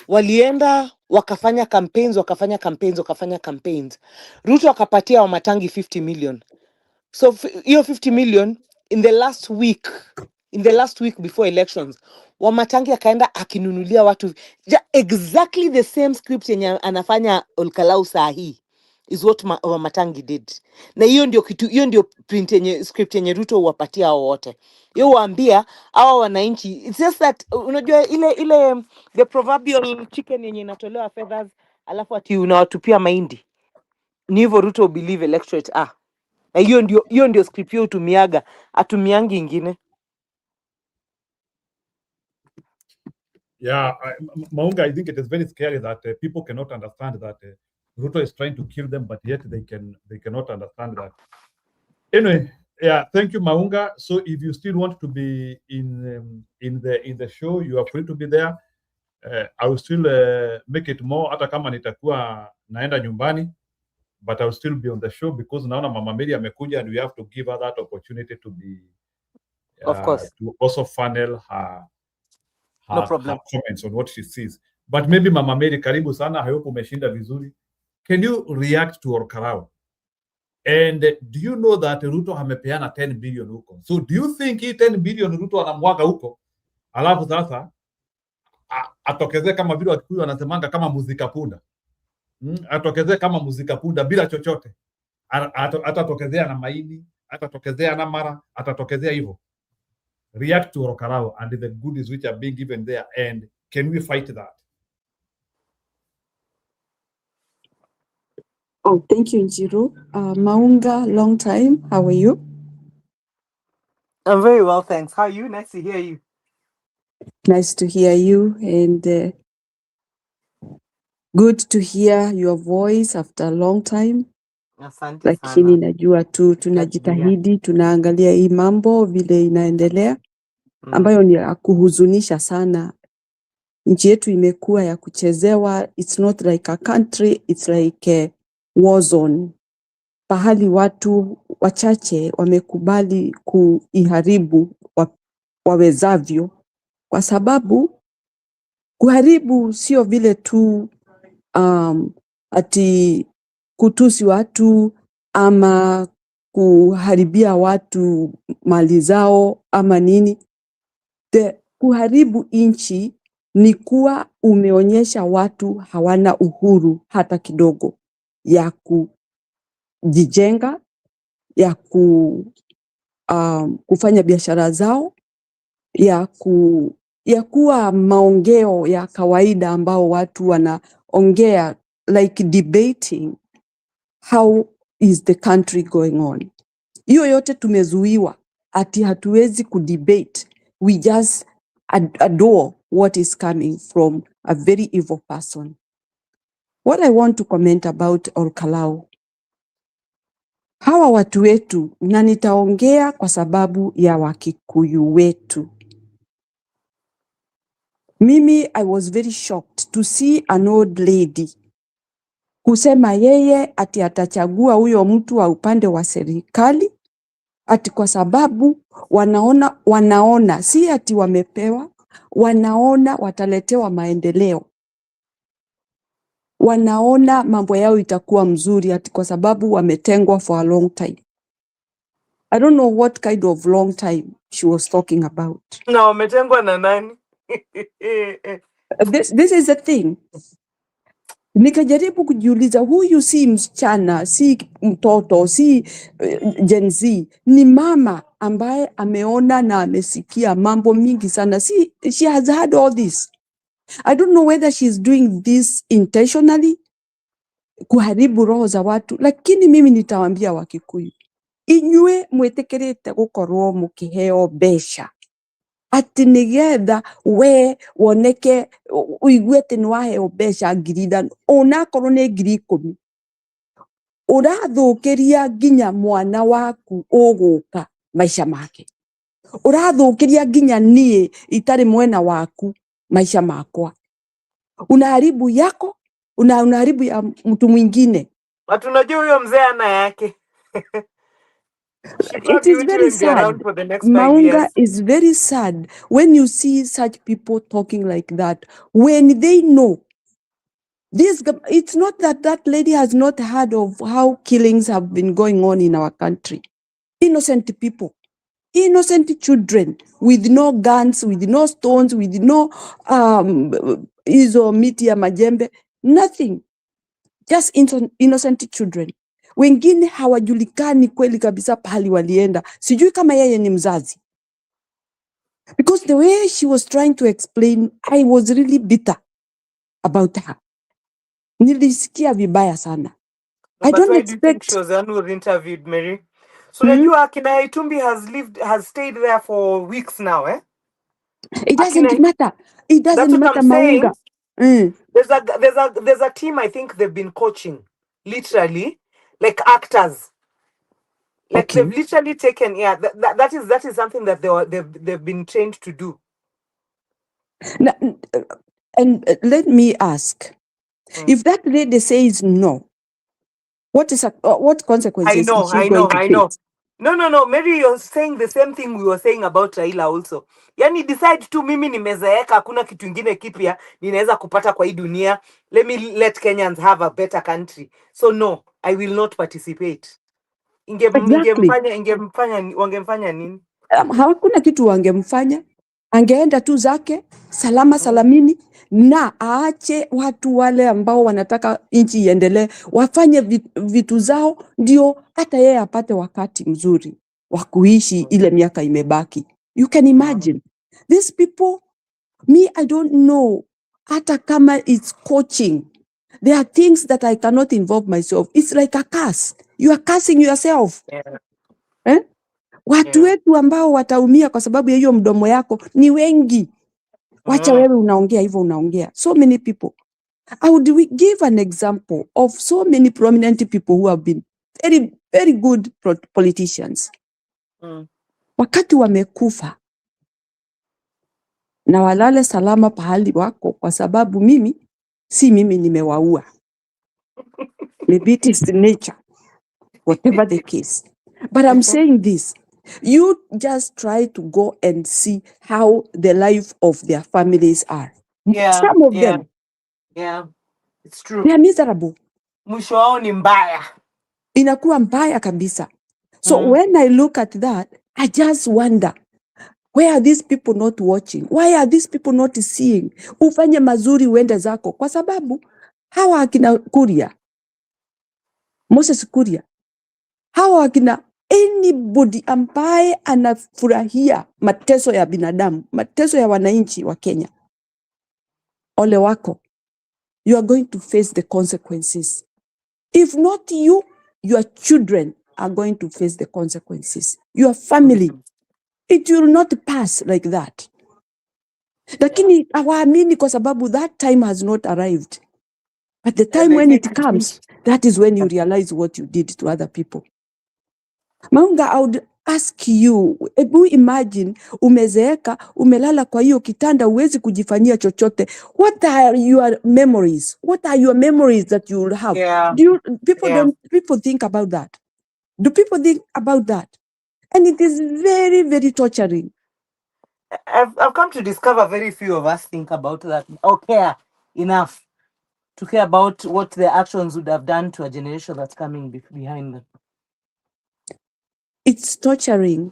walienda wakafanya campaigns. Ruto akapatia Wamatangi 50 million. So hiyo 50 million in the last week before elections, Wamatangi akaenda akinunulia watu exactly the same script yenye anafanya Olkalau saa hii is what Wamatangi did. Na hiyo ndio script yenye Ruto huwapatia hao wote. Yeye waambia hao wananchi, it's just that unajua ile the proverbial chicken yenye inatolewa feathers alafu ati unawatupia mahindi. Ni hivyo Ruto believe electorate na hiyo ndio script hiyo utumiaga, atumiangi ingine. Yeah, Maunga, I think it is very scary that people cannot understand that Ruto is trying to kill them, but yet they cannot understand that. Anyway, yeah, thank you, Maunga. So if you still want to be in the show, you are free to be there. I will still make it more, hata kama nitakuwa naenda nyumbani, but I will still be on the show because naona Mama Mary amekuja and we have to give her that opportunity to be of course, to also funnel her no problem, her comments on what she sees. But maybe Mama Mary, karibu sana, I hope umeshinda vizuri. Can you react to Olkalau? And do you know that Ruto amepeana 10 billion huko? So do you think hii 10 billion Ruto anamwaga huko? Alafu sasa atokezee kama vile Wakikuyu wanasemanga kama muzika punda. Atokezee kama muzika punda bila chochote. Atatokezea na maini, atatokezea na mara, atatokezea hivyo. React to Olkalau and the goodies which are being given there, and can we fight that? Oh, thank you, Njiru. Maunga, long time. How are you? I'm very well, thanks. How are you? Nice to hear you. Nice to hear you, and good to hear your voice after a long time. Asante Lakini sana. najua tu tunajitahidi, tunaangalia hii mambo vile inaendelea, ambayo ni ya kuhuzunisha sana. Nchi yetu imekuwa ya kuchezewa. It's not like a country, it's like a war zone. Pahali watu wachache wamekubali kuiharibu wawezavyo, kwa sababu kuharibu sio vile tu ati kutusi watu ama kuharibia watu mali zao ama nini. Kuharibu nchi ni kuwa umeonyesha watu hawana uhuru hata kidogo ya kujijenga, ya kufanya biashara zao, ya kuwa maongeo ya kawaida ambao watu wanaongea, like debating how is the country going on. Hiyo yote tumezuiwa, ati hatuwezi kudebate. We just adore what is coming from a very evil person. What I want to comment about Olkalau, hawa watu wetu, na nitaongea kwa sababu ya Wakikuyu wetu. Mimi, I was very shocked to see an old lady kusema yeye ati atachagua huyo mtu wa upande wa serikali, ati kwa sababu wanaona si ati wamepewa, wanaona wataletewa maendeleo. wanaona mambo yao itakuwa mzuri ati kwa sababu wametengwa for a long time. I don't know what kind of long time she was talking about. Na wametengwa na nani? This is the thing. Nikajaribu kujiuliza, huyu si msichana, si mtoto, si Gen Z, ni mama ambaye ameona na amesikia mambo mingi sana. She has had all this. I don't know whether she's doing this intentionally, kuharibu roho za watu, lakini mimi nitawaambia Wakikuyu, inyue mwĩtĩkĩrĩte gũkorwo mũkĩheo mbeca ati nigetha we woneke uigue ati niwaheo mbeca 5,000 onakorwo ni 10,000 urathukiria nginya mwana waku uguka maisha make, urathukiria nginya nie itari mwena waku maisha makwa, unaharibu yako, unaharibu ya mtu mwingine. Tunajua huyo mzee ana yake. It is very sad. Maunga is very sad when you see such people talking like that, when they know this. It's not that that lady has not heard of how killings have been going on in our country. Innocent people, innocent children with no guns, with no stones, with no hizo miti ya majembe, nothing, just innocent children. Wengine hawajulikani kweli kabisa pahali walienda. Sijui kama yeye ni mzazi. Because the way she was trying to explain, I was really bitter about her. Nilisikia vibaya sana. I don't expect... do you think she was the one who interviewed Mary? So najua Akina Itumbi has stayed there for weeks now, eh? It doesn't matter. It doesn't matter, Maunga. There's a team I think they've been coaching, literally, like actors. Like they've literally taken, that is something that they've been trained to do. Now, and let me ask, if that lady says no, what consequences is she going to face? No. Mary, you're saying the same thing we were saying about Raila also. Yani decide tu mimi nimezeeka, hakuna kitu ingine kipya ninaweza kupata kwa hii dunia. Let Kenyans have a better country. So no, I will not participate. Wangemfanya nini? Hakuna kitu wangemfanya. Angeenda tu zake salama salamini, na aache watu wale ambao wanataka nchi iendelee wafanye vitu zao, ndio hata yeye apate wakati mzuri wa kuishi ile miaka imebaki. You can imagine these people. Me, I don't know, hata kama it's coaching, there are things that I cannot involve myself. It's like a curse. You are cursing yourself. Watu wetu ambao wataumia kwa sababu ya hiyo mdomo yako ni wengi. Wacha wewe unaongea hivyo unaongea. So many people. I would give an example of so many prominent people who have been very, very good politicians. Wakati wamekufa na walale salama pahali wako, kwa sababu mimi nimewaua. Maybe it is the nature, whatever the case. But I'm saying this, you just try to go and see how the life of their families are. Some of them. Yeah, it's true. They are miserable. Mwisho wao ni mbaya. Inakuwa mbaya kabisa. So when I look at that, I just wonder, why are these people not watching? Why are these people not seeing? Ufanye mazuri uende zako. Kwa sababu hawa akina Kuria, Moses Kuria, hawa akina anybody ambaye anafurahia mateso ya binadamu, mateso ya wananchi wa Kenya, ole wako. You are going to face the consequences. If not you, your children are going to face the consequences. Your family. It will not pass like that. Lakini hawaamini kwa sababu that time has not arrived. But the time when it comes, that is when you realize what you did to other people. Maunga, I would ask you, ebu imagine umezeeka, umelala kwa hiyo kitanda, huwezi kujifanyia chochote. What are your memories? What are your memories that you will have? People think about that? Do people think about that? And it is very, very torturing. I've come to discover very few of us think about that or care enough. to care about what their actions would have done to a generation that's coming behind them. It's torturing.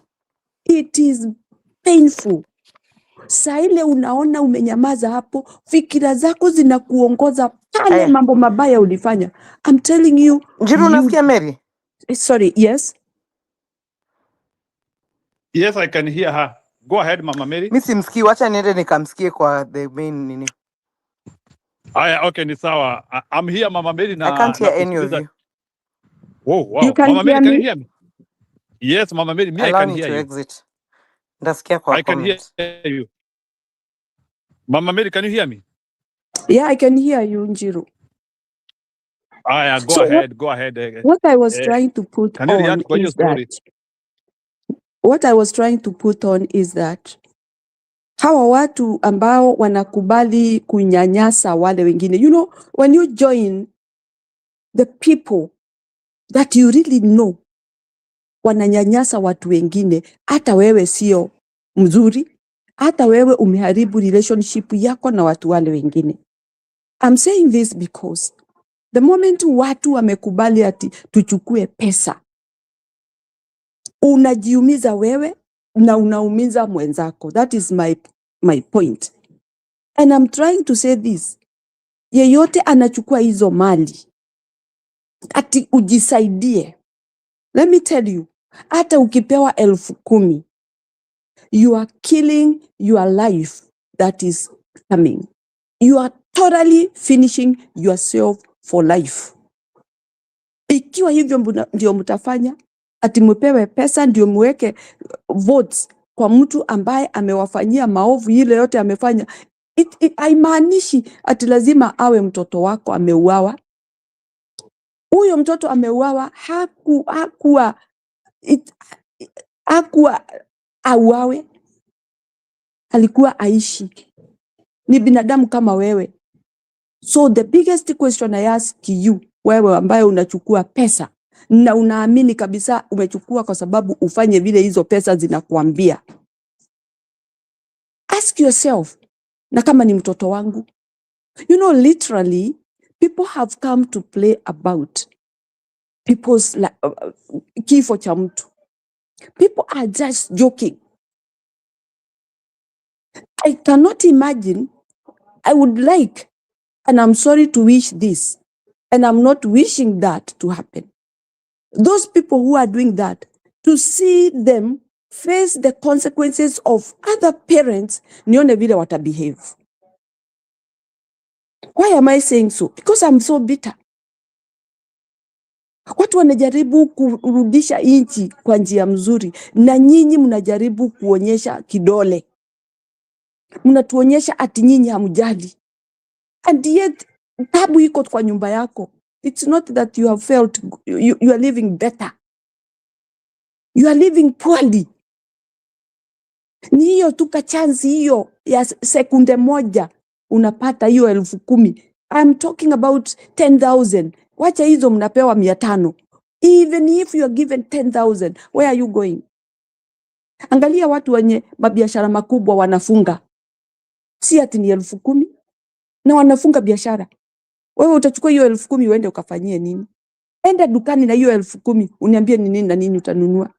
It is painful. Saa ile unaona umenyamaza hapo, fikira zako zinakuongoza pale mambo mabaya ulifanya. I'm telling you. Njiru, unasikia Mary? Sorry, yes? Yes, I can hear her. Go ahead, Mama Mary. Mimi simsikii, wacha niende nikamsikie kwa the main nini. Aya, okay, ni sawa. I'm here, Mama Mary, na I can't hear any of you. Oh, wow. You can Mama Mary, hear can me? you hear me? Yes, Mama Mary, me, Allow I can me hear to you. exit. Ndasikia kwa I can hear comment. you. Mama Mary, can you hear me? Yeah, I can hear you, Njiru. Aya, go So ahead, go ahead. what I was trying to put Can you on react kwa hiyo is that story? hawa watu ambao wanakubali kunyanyasa wale wengine, you know, when you join the people that you really know wananyanyasa watu wengine, hata wewe sio mzuri, hata wewe umeharibu relationship yako na watu wale wengine. I'm saying this because the moment watu wamekubali ati tuchukue pesa, unajiumiza wewe na unaumiza mwenzako. That is my point. And I'm trying to say this. Yeyote anachukua hizo mali ati ujisaidie. Let me tell you, hata ukipewa 10,000, you are killing your life that is coming. You are totally finishing yourself for life. Ikiwa hivyo ndio mtafanya, ati mpewe pesa ndio muweke votes kwa mtu ambaye amewafanyia maovu ile yote amefanya, haimaanishi ati lazima awe mtoto wako ameuawa. Huyo mtoto ameuawa, hakuwa auawe, alikuwa aishi, ni binadamu kama wewe. So the biggest question I ask you, wewe ambaye unachukua pesa na unaamini kabisa umechukua kwa sababu ufanye vile hizo pesa zinakuambia, ask yourself, na kama ni mtoto wangu? You know, literally, people have come to play about people's kifo cha mtu. People are just joking. I cannot imagine. I would like, and I'm sorry to wish this, and I'm not wishing that to happen. Those people who are doing that, to see them face the consequences of other parents, nione vile wata behave. Why am I saying so? Because I'm so bitter. Watu wanajaribu kurudisha nchi kwa njia mzuri, na nyinyi mnajaribu kuonyesha kidole. Mnatuonyesha ati nyinyi hamjali. And yet, tabu iko kwa nyumba yako. It's not that you have felt you are living better. You are living poorly. Ni hiyo tu kachansi hiyo ya sekunde moja unapata hiyo 10,000. I'm talking about 10,000. Wacha hizo mnapewa 500. Even if you are given 10,000, where are you going? Angalia watu wenye mabiashara makubwa wanafunga. Si ati ni 10,000 na wanafunga biashara. Wewe utachukua hiyo 10,000 uende ukafanyie nini? Enda dukani na hiyo 10,000 uniambie ni nini na nini utanunua.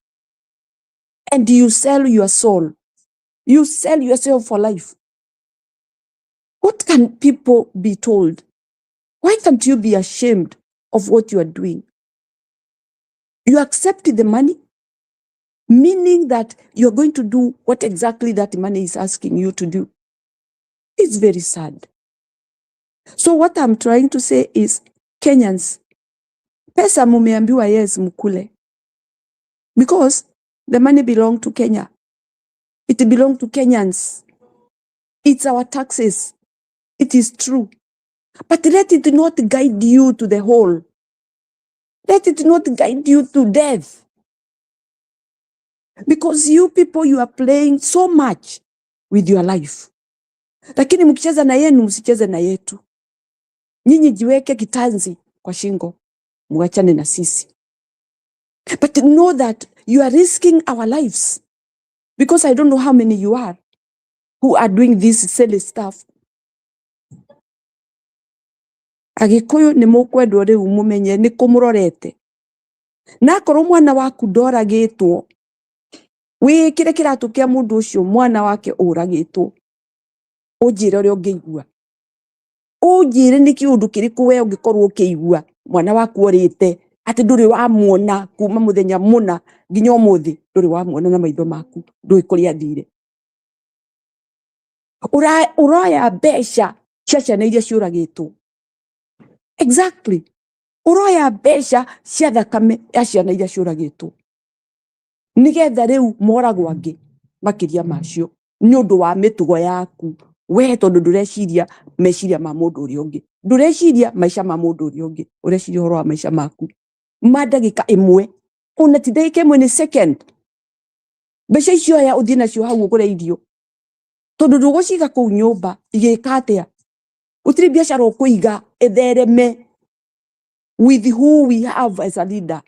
And you sell your soul. You sell yourself for life. What can people be told? Why can't you be ashamed of what you are doing? You accept the money, meaning that you're going to do what exactly that money is asking you to do. It's very sad. So what I'm trying to say is, Kenyans, pesa mumeambiwa yes mkule. Because the money belongs to Kenya. It belongs to Kenyans. It's our taxes. It is true. But let it not guide you to the hole. Let it not guide you to death. Because you people, you are playing so much with your life. Lakini mkicheza na yenu, msicheze na yetu. Nyinyi jiweke kitanzi kwa shingo, muachane na sisi. But know that you are risking our lives. Because I don't know how many you are who are doing this silly stuff. Agikuyu ni mukwendwo riu mumenye ni kumurorete. Na korwo mwana waku ndoragitwo, wikire kiratu kia mundu ucio mwana wake uragitwo, unjire uria ungiigua. Unjire ni kiundu kiriku we ungikorwo ukiigua mwana waku orite ati nduri wamuona kuma muthenya muna nginya umuthi nduri wamuona na maitho maku, ndui kuria thire. Uroya mbeca cia ciana iria ciuragitwo. Exactly. Uroya mbeca cia thakame ya ciana iria ciuragitwo. Nigetha riu moragwo angi makiria macio ni undu wa mitugo yaku we tondu ndureciria meciria ma mundu uria ungi. Ndureciria maisha ma mundu uria ungi, ureciria horo wa maisha maku. Ma ndagika imwe ona ti ndagika imwe ni second. Mbeca icio ya uthie nacio hau ugure irio. Tondu nduguciga kuu nyumba igika atia. Utiri biashara ukuiga ethereme with who we have as a leader.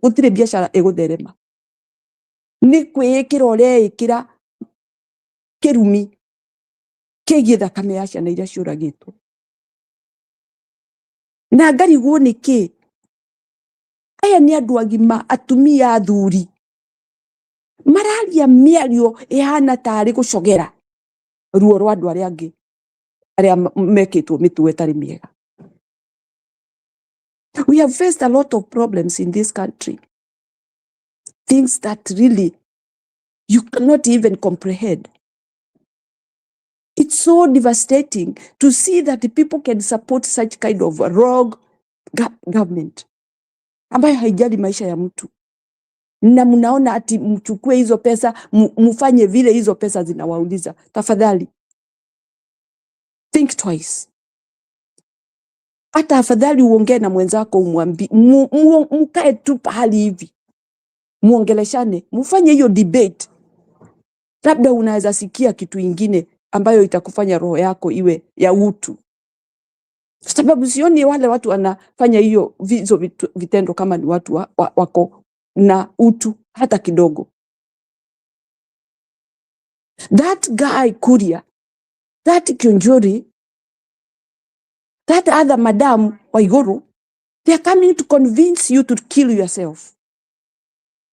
Utiri biashara egutherema. Ni kwikira ureikira kirumi kigie thakame ya ciana iria ciuragitwo. Na ngarigwo niki aya ni andu agima, atumia, athuri mararia miario ihana tari gucogera ruo rwa andu aria angi aria mekitwo mitugo itari miega. We have faced a lot of problems in this country. Things that really you cannot even comprehend. It's so devastating to see that the people can support such kind of rogue government ambayo haijali maisha ya mtu. Na mnaona ati mchukue hizo pesa mfanye vile hizo pesa zinawauliza. Tafadhali think twice. Hata afadhali uongee na mwenzako umwambie, mkae tu pahali hivi muongeleshane, mfanye hiyo debate. Labda unaweza sikia kitu ingine ambayo itakufanya roho yako iwe ya utu. Sababu sioni wale watu wanafanya hiyo vitendo kama ni watu wako na utu hata kidogo. That guy Kuria, that Kionjori, that other Madam Waiguru, they are coming to convince you to kill yourself.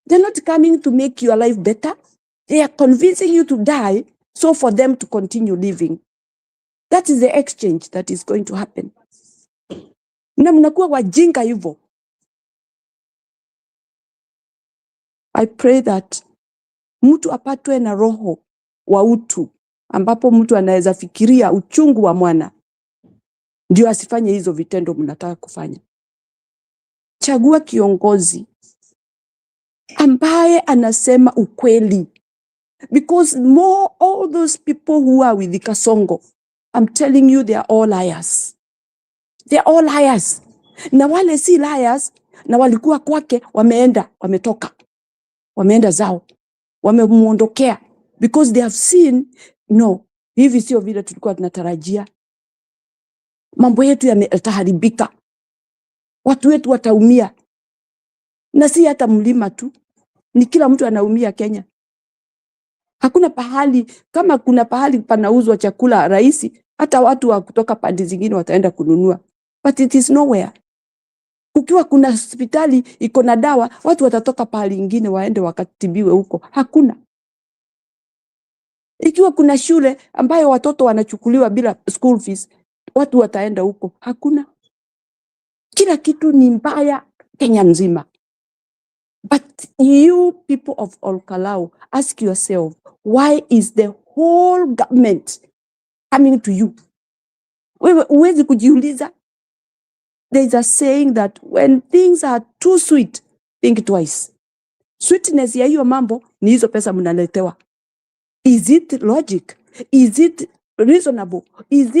They're not coming to make your life better. They are convincing you to die so for them to continue living. That is the exchange that is going to happen. Na mnakuwa wajinga hivyo. I pray that mtu apatwe na roho wa utu ambapo mtu anaweza fikiria uchungu wa mwana ndio asifanye hizo vitendo mnataka kufanya. Chagua kiongozi ambaye anasema ukweli. Because all those people who are with the Kasongo, I'm telling you, they are all liars. They are all liars. Na wale si liars, na walikuwa kwake wametoka. Wameenda zao. Wamemuondokea. Because they have seen, no, hivi sio vile tulikuwa tunatarajia. Mambo yetu yataharibika. Watu wetu wataumia. Na si hata mlima tu. Ni kila mtu anaumia Kenya. Hakuna pahali, kama kuna pahali panauzwa chakula rahisi, hata watu wa kutoka pande zingine wataenda kununua. But it is nowhere. Ukiwa kuna hospitali iko na dawa, watu watatoka pahali ingine waende wakatibiwe huko. Hakuna. Ikiwa kuna shule ambayo watoto wanachukuliwa bila school fees, watu wataenda huko. Hakuna. Kila kitu ni mbaya Kenya nzima. But you people of Olkalau, ask yourself, why is the whole government coming to you? Wewe uwezi kujiuliza. There is a saying that when things are too sweet, think twice. Sweetness ya hiyo mambo ni hizo pesa mnaletewa. Is it logic? Is it reasonable? Is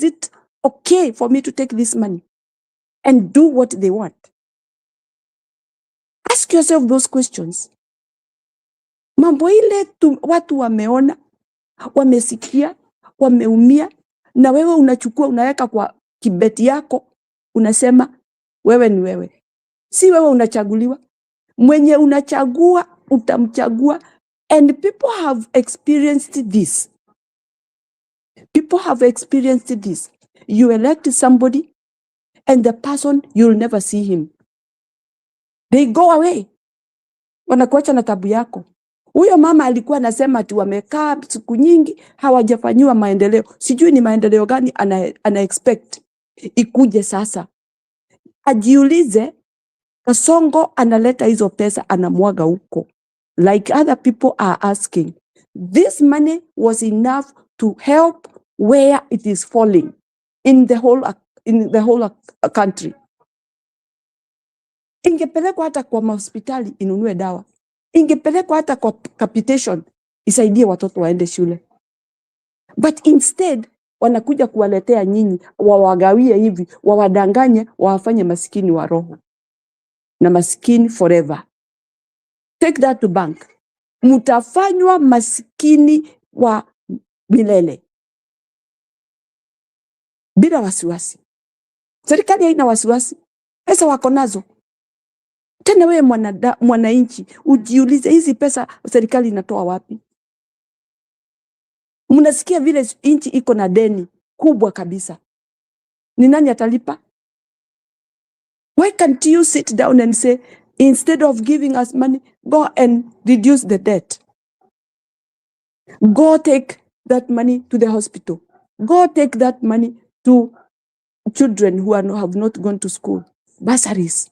it okay for me to take this money and do what they want? Ask yourself those questions. Mambo ile watu wameona, wamesikia, wameumia, na wewe unachukua unaweka kwa kibeti yako, unasema wewe ni wewe. Si wewe unachaguliwa. Mwenye unachagua, utamchagua. And people have experienced this. People have experienced this. you elect somebody and the person, you'll never see him. They go away. Wanakuacha na tabu yako. Huyo mama alikuwa anasema ati wamekaa siku nyingi hawajafanyiwa maendeleo. Sijui ni maendeleo gani ana expect ikuje sasa. Ajiulize, Kasongo analeta hizo pesa anamwaga huko. Like other people are asking. This money was enough to help where it is falling in the whole country. Ingepelekwa hata kwa hospitali inunue dawa. Ingepelekwa hata kwa capitation isaidie watoto waende shule. But instead wanakuja kuwaletea nyinyi, wawagawie hivi, wawadanganye, wawafanye maskini wa roho. Na maskini forever. Take that to bank. Mutafanywa maskini wa milele. Bila wasiwasi. Serikali haina wasiwasi. Pesa wako nazo. Tena wewe mwananchi ujiulize hizi pesa serikali inatoa wapi? Mnasikia vile nchi iko na deni kubwa kabisa. Ni nani atalipa? Why can't you sit down and say, instead of giving us money, go and reduce the debt. Go take that money to the hospital. Go take that money to children who have not gone to school. Bursaries.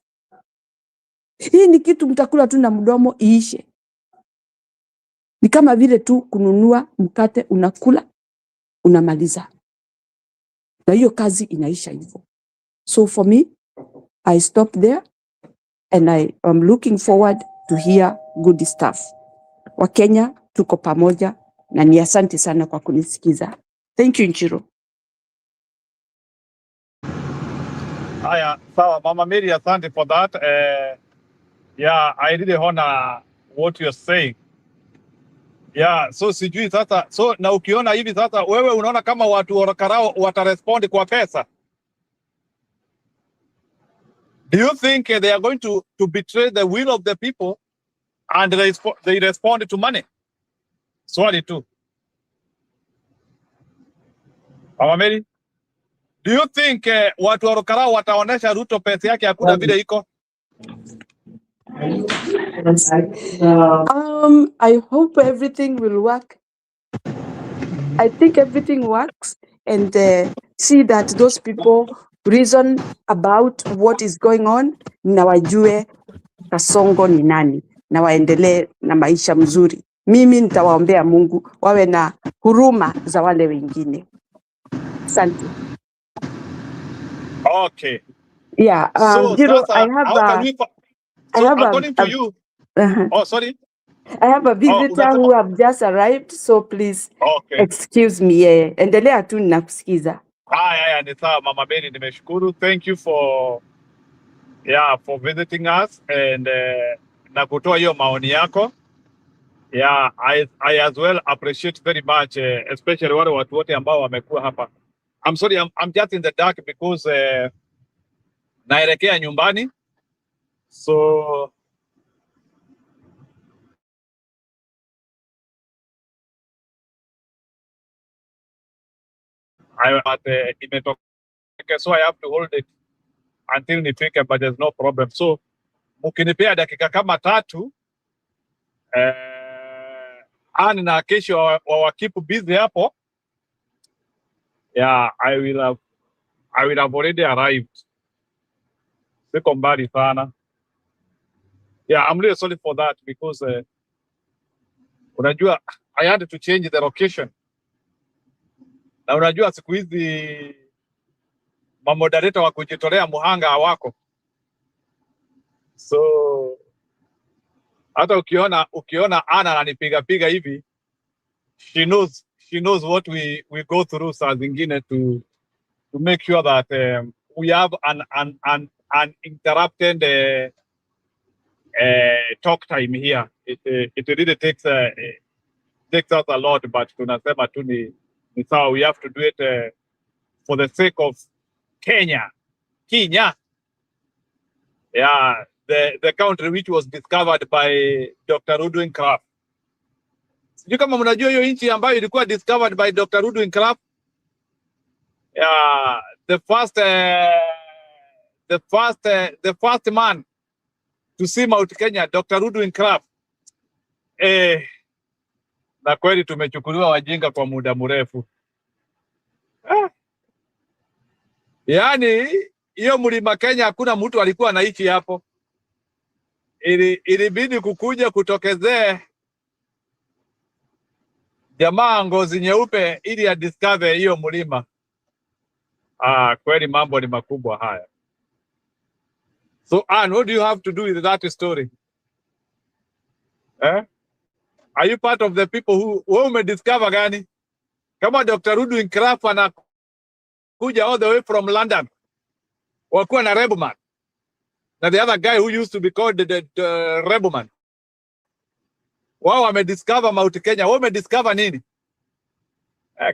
Hii ni kitu mtakula tu na mdomo iishe. Ni kama vile tu kununua mkate unakula, unamaliza. Na hiyo kazi inaisha hivyo. So for me, I stop there and I am looking forward to hear good stuff. Wakenya tuko pamoja na ni asante sana kwa kunisikiza. Thank you, Nchiro. Haya, sawa Mama Mary, asante for that. Yeah, I really honor what you're saying. Yeah, so sijui sasa, so na ukiona hivi sasa, wewe unaona kama watu warakarao watarespond kwa pesa? Do you think they are going to betray the will of the people and they respond to money? Swali tu. Mama Mary, do you think watu warakarao wataonesha Ruto pesa yake hakuna vile iko? I hope everything will work. I think everything works and see that those people reason about what is going on na wajue Kasongo ni nani na waendelee na maisha mzuri. Mimi nitawaombea Mungu wawe na huruma za wale wengine. Asante. Okay. Yeah, So Jiro, sasa, I have according to you, oh sorry. I have a visitor who have just arrived, so please excuse me. Endelea tu ninakusikiza. Haya, ni sawa Mama Mary, nimeshukuru. Thank you for visiting us and na kutoa hiyo maoni yako. Yeah, I as well appreciate very much, especially wale watu wote ambao wamekuwa hapa. I'm sorry, I'm just in the dark because naelekea nyumbani. So so I have to hold it until nifike, but there's no problem. So mkinipea dakika kama 3 ani na kesho wa keep busy hapo. Yeah, I will have already arrived. Siko mbali sana. Yeah, I'm really sorry for that because unajua I had to change the location. Na unajua siku hizi mamoderator wa kujitolea muhanga hawako. So hata ukiona Ana ananipiga hivi, she knows what we go through saa zingine to make sure that we have an uninterrupted talk time here. It really takes us a lot, but tunasema tu ni sawa, we have to do it for the sake of Kenya. Yeah, the country which was discovered by Dr. Rudwin Kraft. Sijui kama mnajua hiyo nchi ambayo ilikuwa discovered by Dr. Rudwin Kraft. the first man to see Mount Kenya, Dr. Rudwin Krap. Na kweli tumechukuliwa wajinga kwa muda mrefu. Yaani hiyo mlima Kenya hakuna mtu alikuwa anaishi hapo. Ilibidi kukuja kutokezee jamaa ngozi nyeupe ili adiscover hiyo mlima. Kweli mambo ni makubwa haya. So Anne, what do you have to do with that story? Are you part of the people who umediscover gani? Kama Dr. Rudwin Krap anakuja all the way from London. Wakuwa na Rebman. Na the other guy who used to be called the Rebman. Wao wamediscover Mount Kenya. Wao wamediscover nini?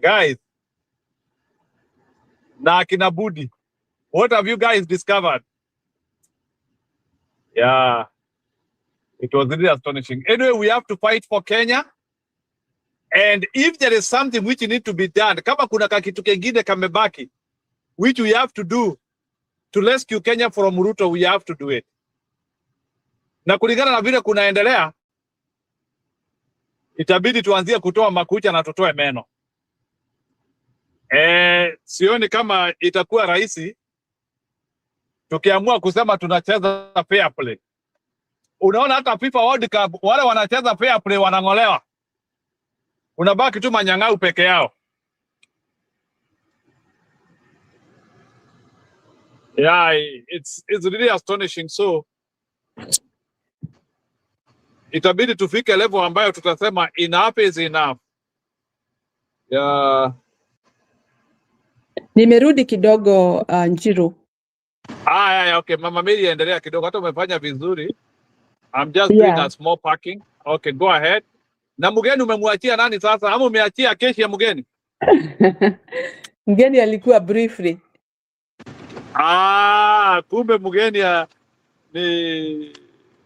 Guys. Na akina Budi. What have you guys discovered? Yeah. It was really astonishing. Anyway, we have to fight for Kenya. And if there is something which need to be done, kama kuna kitu kingine kamebaki, which we have to do to rescue Kenya from Ruto, we have to do it. Na kulingana na vile kunaendelea, itabidi tuanzie kutoa makucha na tutoe meno. Sioni kama itakuwa rahisi tukiamua kusema tunacheza fair play. Unaona hata FIFA World Cup wale wanacheza fair play wanangolewa. Unabaki tu manyang'au peke yao. Yeah, it's really astonishing. So itabidi tufike level ambayo tutasema enough is enough. Yeah. Nimerudi kidogo Njiru. Okay, Mama Mary endelea kidogo, hata umefanya vizuri. I'm just doing a small packing. Okay, go ahead. Na mgeni umemwachia nani sasa? Ama umeachia keshi ya mgeni? Mgeni alikuwa briefly. Kumbe mgeni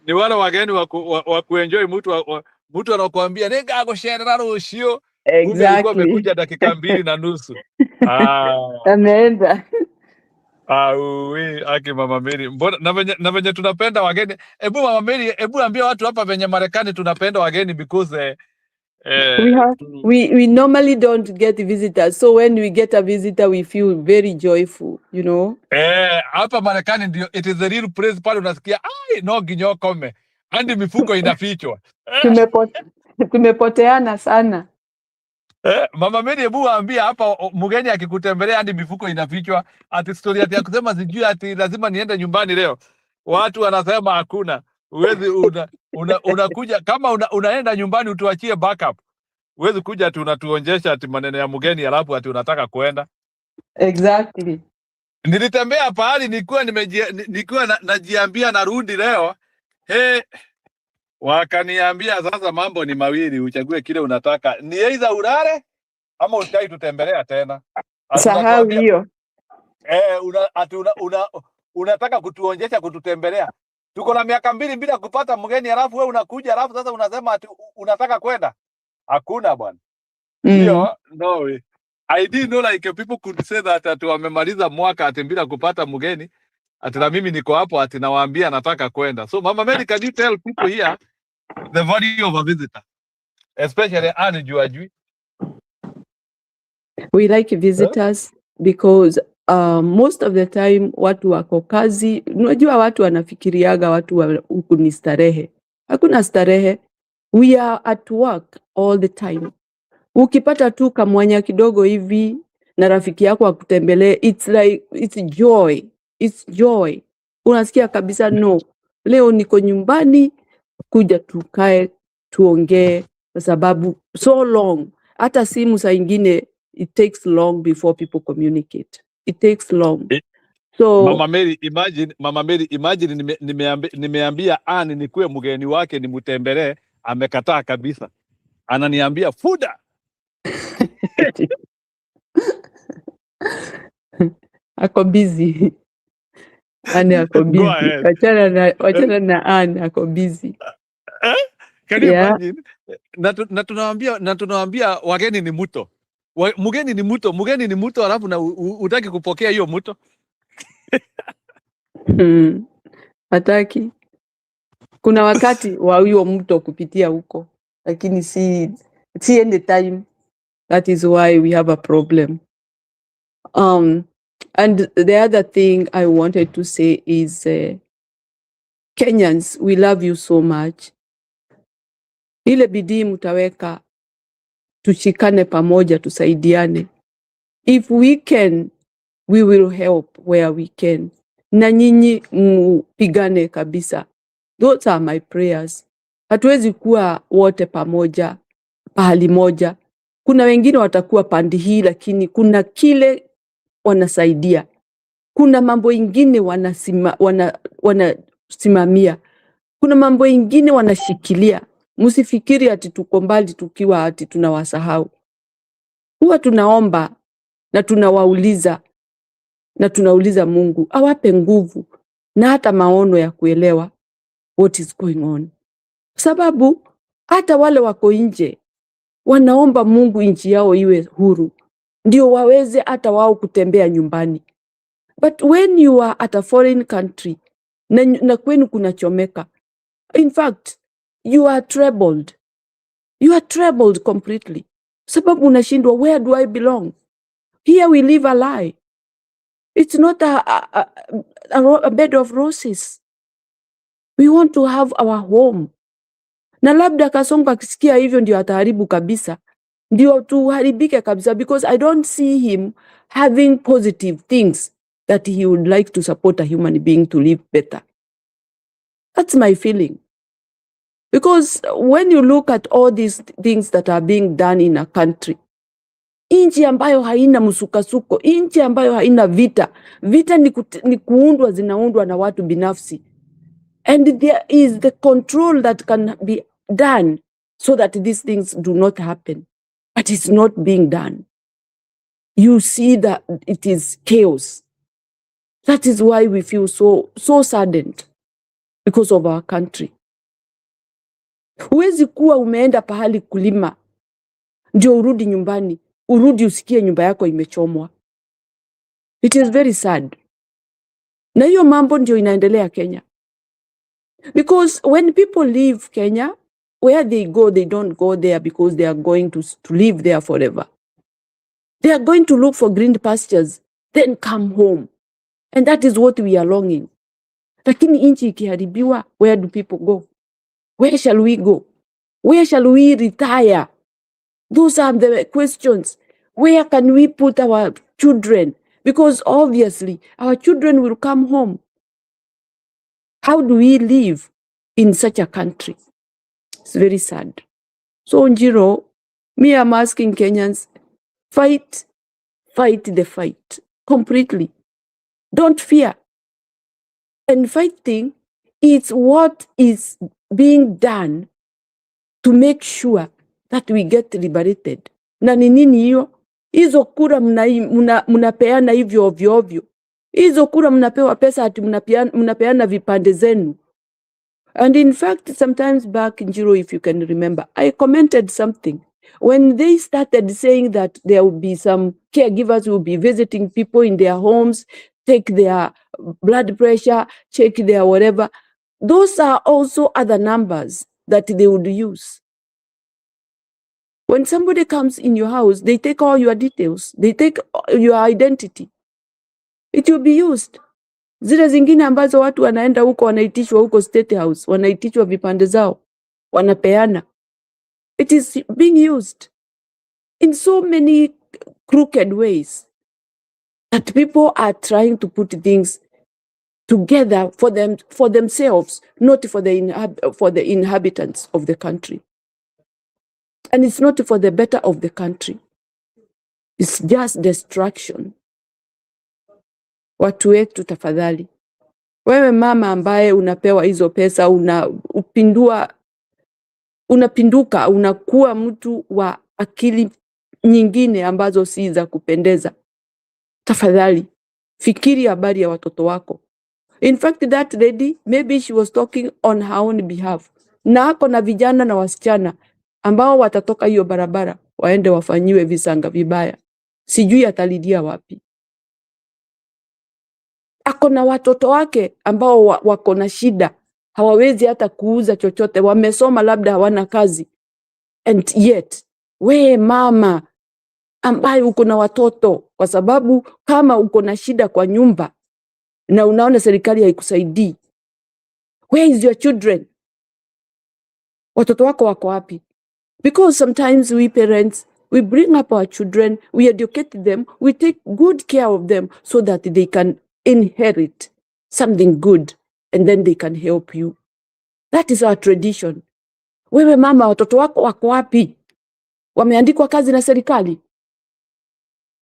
ni wale wageni wa kuenjoy mtu anakuambia nega gusherera rucio. Kumbe alikuwa amekuja dakika 2:30. Ameenda. Aki Mama Mary. Mbona na venye tunapenda wageni. Mama Mary, ambia watu hapa venye Marekani tunapenda wageni because we normally don't get visitors, so when we get a visitor we feel very joyful, you know. Hapa Marekani ndio it is the real place pale unasikia no ginyo kome hadi mifuko inafichwa. Tumepoteana sana. Mama Mary, hebu ambia hapa mgeni akikutembelea hadi mifuko inafichwa, ati story ya kusema sijui ati lazima niende nyumbani leo. Watu wanasema hakuna. Uwezi unakuja kama unaenda nyumbani utuachie backup. Uwezi kuja ati unatuonjesha ati maneno ya mgeni alafu ati unataka kuenda. Exactly. Nilitembea pahali nilikuwa najiambia narudi leo. Wakaniambia sasa mambo ni mawili, uchague kile unataka. Ni either ulale ama utai tutembelea tena. Sahau hiyo. Unataka kutuonjesha kututembelea. Tuko na miaka 2 bila kupata mgeni alafu wewe unakuja alafu sasa unasema ati unataka kwenda. Hakuna bwana. Hiyo no way. I didn't know like people could say that ati wamemaliza mwaka ati bila kupata mgeni. Ati na mimi niko hapo ati nawaambia nataka kwenda. So Mama Mary, can you tell people here the value of a visitor? Especially Anne Juajui. We like visitors because most of the time watu wako kazi. Unajua watu wanafikiriaga watu huku ni starehe. Hakuna starehe. We are at work all the time. Ukipata tu kamwanya kidogo hivi na rafiki yako akutembelee, it's like it's joy. It's joy. Unasikia kabisa no. Leo niko nyumbani, kuja tukae tuongee kwa sababu so long. Hata simu saa ingine it takes long before people communicate. It takes long. So Mama Mary, imagine nimeambia Anne nikuwe mgeni wake nimtembelee, amekataa kabisa. Ananiambia fuda. Ako busy. Anne ako busy. Wachana na Anne ako busy. Can you imagine? Na tunawaambia wageni ni mto. Mgeni ni mto alafu na utaki kupokea hiyo mto. Hataki. Kuna wakati wa hiyo mto kupitia huko, lakini si any time. That is why we have a problem. And the other thing I wanted to say is Kenyans, we love you so much. Ile bidii mtaweka, tushikane pamoja, tusaidiane. If we can, we will help where we can. Na nyinyi mpigane kabisa. Those are my prayers. Hatuwezi kuwa wote pamoja, pahali moja. Kuna wengine watakuwa pande hii, lakini kuna kile wanasaidia. Kuna mambo ingine wanasimamia. Kuna mambo ingine wanashikilia. Msifikiri ati tuko mbali tukiwa ati tunawasahau. Huwa tunaomba na tunawauliza na tunauliza Mungu awape nguvu na hata maono ya kuelewa what is going on. Sababu hata wale wako nje wanaomba Mungu nchi yao iwe huru, ndio waweze hata wao kutembea nyumbani. But when you are at a foreign country na kwenu kunachomeka, in fact you are troubled. You are troubled completely. Sababu unashindwa, where do I belong? Here we live a lie. It's not a bed of roses. We want to have our home. Na labda Kasongo akisikia hivyo ndio ataharibu kabisa. Ndio tuharibike kabisa, because I don't see him having positive things that he would like to support a human being to live better. That's my feeling. Because when you look at all these things that are being done in a country, nchi ambayo haina msukasuko, nchi ambayo haina vita. Vita ni kuundwa, zinaundwa na watu binafsi. And there is the control that can be done so that these things do not happen. But it's not being done. You see that it is chaos. That is why we feel so saddened because of our country. Huwezi kuwa umeenda pahali kulima ndio urudi nyumbani, urudi usikie nyumba yako imechomwa. It is very sad. Na hiyo mambo ndio inaendelea Kenya. Because when people leave Kenya, where they go, they don't go there because they are going to live there forever. They are going to look for green pastures, then come home. And that is what we are longing. Lakini nchi ikiharibiwa, where do people go? Where shall we go? Where shall we retire? Those are the questions. Where can we put our children? Because obviously, our children will come home. How do we live in such a country? It's very sad. So, Njiro, me, I'm asking Kenyans, fight the fight completely. Don't fear. And fighting is what is being done to make sure that we get liberated. Na ni nini hiyo? Hizo kura mnapeana hivyo ovyo ovyo. Hizo kura mnapewa pesa ati mnapeana vipande zenu. And in fact, sometimes back, Njiro, if you can remember, I commented something. When they started saying that there will be some caregivers who will be visiting people in their homes, take their blood pressure, check their whatever, those are also other numbers that they would use. When somebody comes in your house, they take all your details. They take your identity. It will be used. Zile zingine ambazo watu wanaenda huko, wanaitishwa huko State House, wanaitishwa vipande zao, wanapeana. It is being used in so many crooked ways that people are trying to put things together for themselves, not for the inhabitants of the country. And it's not for the better of the country. It's just destruction. Watu wetu tafadhali. Wewe mama ambaye unapewa hizo pesa, unapinduka, unakuwa mtu wa akili nyingine ambazo si za kupendeza. Tafadhali, fikiri habari ya watoto wako. In fact, that lady, maybe she was talking on her own behalf. Na ako na vijana na wasichana ambao watatoka hiyo barabara. waende wafanyiwe visanga vibaya. Sijui atalidia wapi. Ako na watoto wake ambao wako na shida, hawawezi hata kuuza chochote, wamesoma labda hawana kazi. And yet, we mama ambaye uko na watoto, kwa sababu kama uko na shida kwa nyumba na unaona serikali haikusaidii, where is your children? Watoto wako wako wapi? Because sometimes we parents, we bring up our children, we educate them, we take good care of them so that they can inherit something good and then they can help you. That is our tradition. Wewe mama, watoto wako wako wapi? Wameandikwa kazi na serikali?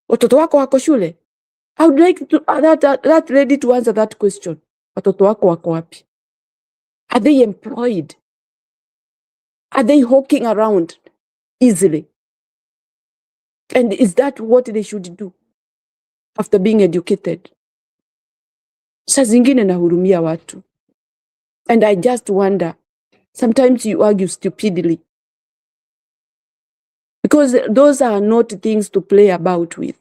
Watoto wako wako shule? I would like to, that lady to answer that question. Watoto wako wako wapi? Are they employed? Are they hawking around easily? And is that what they should do after being educated? Saa zingine nahurumia watu. And I just wonder, sometimes you argue stupidly. Because those are not things to play about with.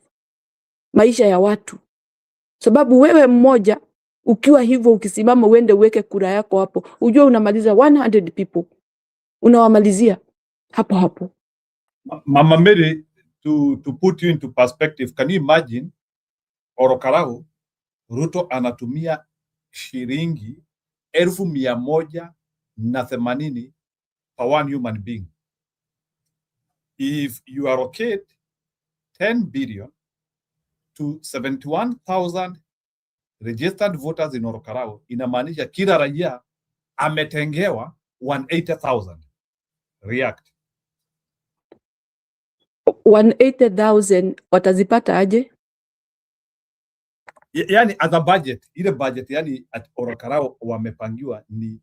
Maisha ya watu. Sababu wewe mmoja, ukiwa hivyo ukisimama uende uweke kura yako hapo, ujue unamaliza 100 people. Unawamalizia hapo hapo. Mama Mary, to put you into perspective, can you imagine Orokarao, Ruto anatumia shilingi 1,180 per one human being. If you allocate 10 billion to 71,000 registered voters in Orokarao, inamaanisha kila raia ametengewa 180,000. React. 180,000 watazipata aje? Yani as a budget, ile budget yani at Orokarao wamepangiwa ni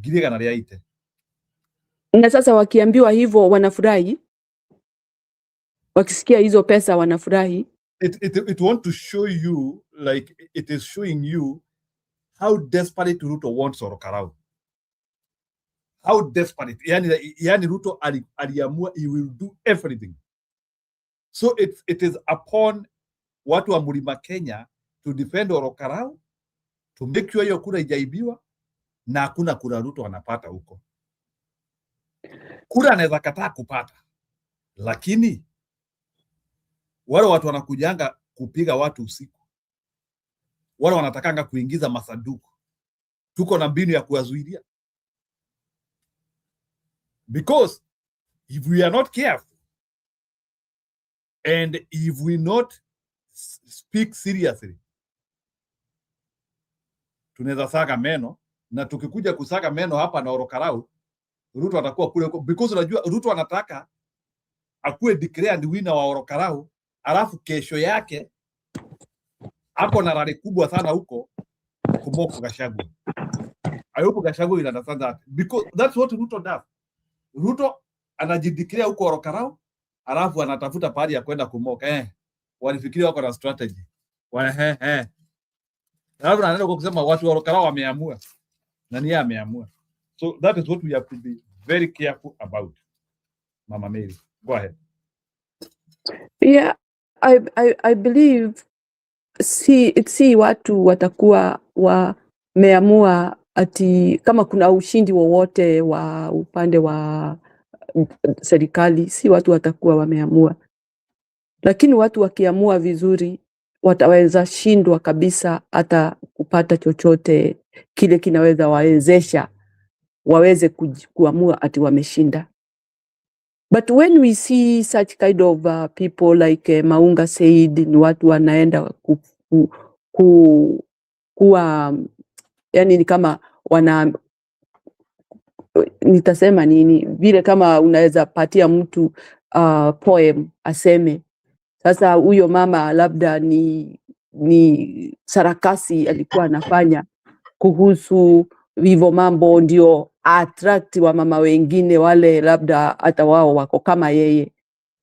giriga na reaite. Na sasa wakiambiwa hivyo wanafurahi? Wakisikia hizo pesa wanafurahi? It want to show you, like it is showing you how desperate Ruto wants Orokarao. How desperate. Yani Ruto aliamua he will do everything. So it is upon watu wa Mlima Kenya to defend Orokarao, to make sure hiyo kura ijaibiwa na hakuna kura Ruto anapata huko. Kura anaweza kataa kupata, lakini wale watu wanakujanga kupiga watu usiku, wale wanatakanga kuingiza masanduku, tuko na mbinu ya kuwazuilia. Because if we are not careful and if we not speak seriously, tunaweza saga meno, na tukikuja kusaga meno hapa na Orokarao, Ruto atakuwa kule, because unajua Ruto anataka akuwe declared winner wa Orokarao, alafu kesho yake ako na rally kubwa sana huko kumoko Gachagua. I hope Gachagua will understand that, because that's what Ruto does. Ruto anajideclare huko Orokarao, alafu anatafuta pahali ya kwenda kumoka. Walifikiria wako na strategy. Alafu anaenda kwa kusema watu wa Orokarao wameamua. Na ni yeye ameamua. So that is what we have to be very careful about. Mama Mary, go ahead. Yeah, I believe si watu watakuwa wameamua ati kama kuna ushindi wowote wa upande wa serikali, si watu watakuwa wameamua. Lakini watu wakiamua vizuri wataweza shindwa kabisa hata kupata chochote kile kinaweza wawezesha waweze kuamua ati wameshinda. But when we see such kind of people like Maunga said, ni watu wanaenda kuwa yani ni kama nitasema nini, vile kama unaweza patia mtu poem aseme. Sasa huyo mama labda ni sarakasi alikuwa anafanya kuhusu vivo mambo, ndio attract wa mama wengine wale labda hata wao wako kama yeye.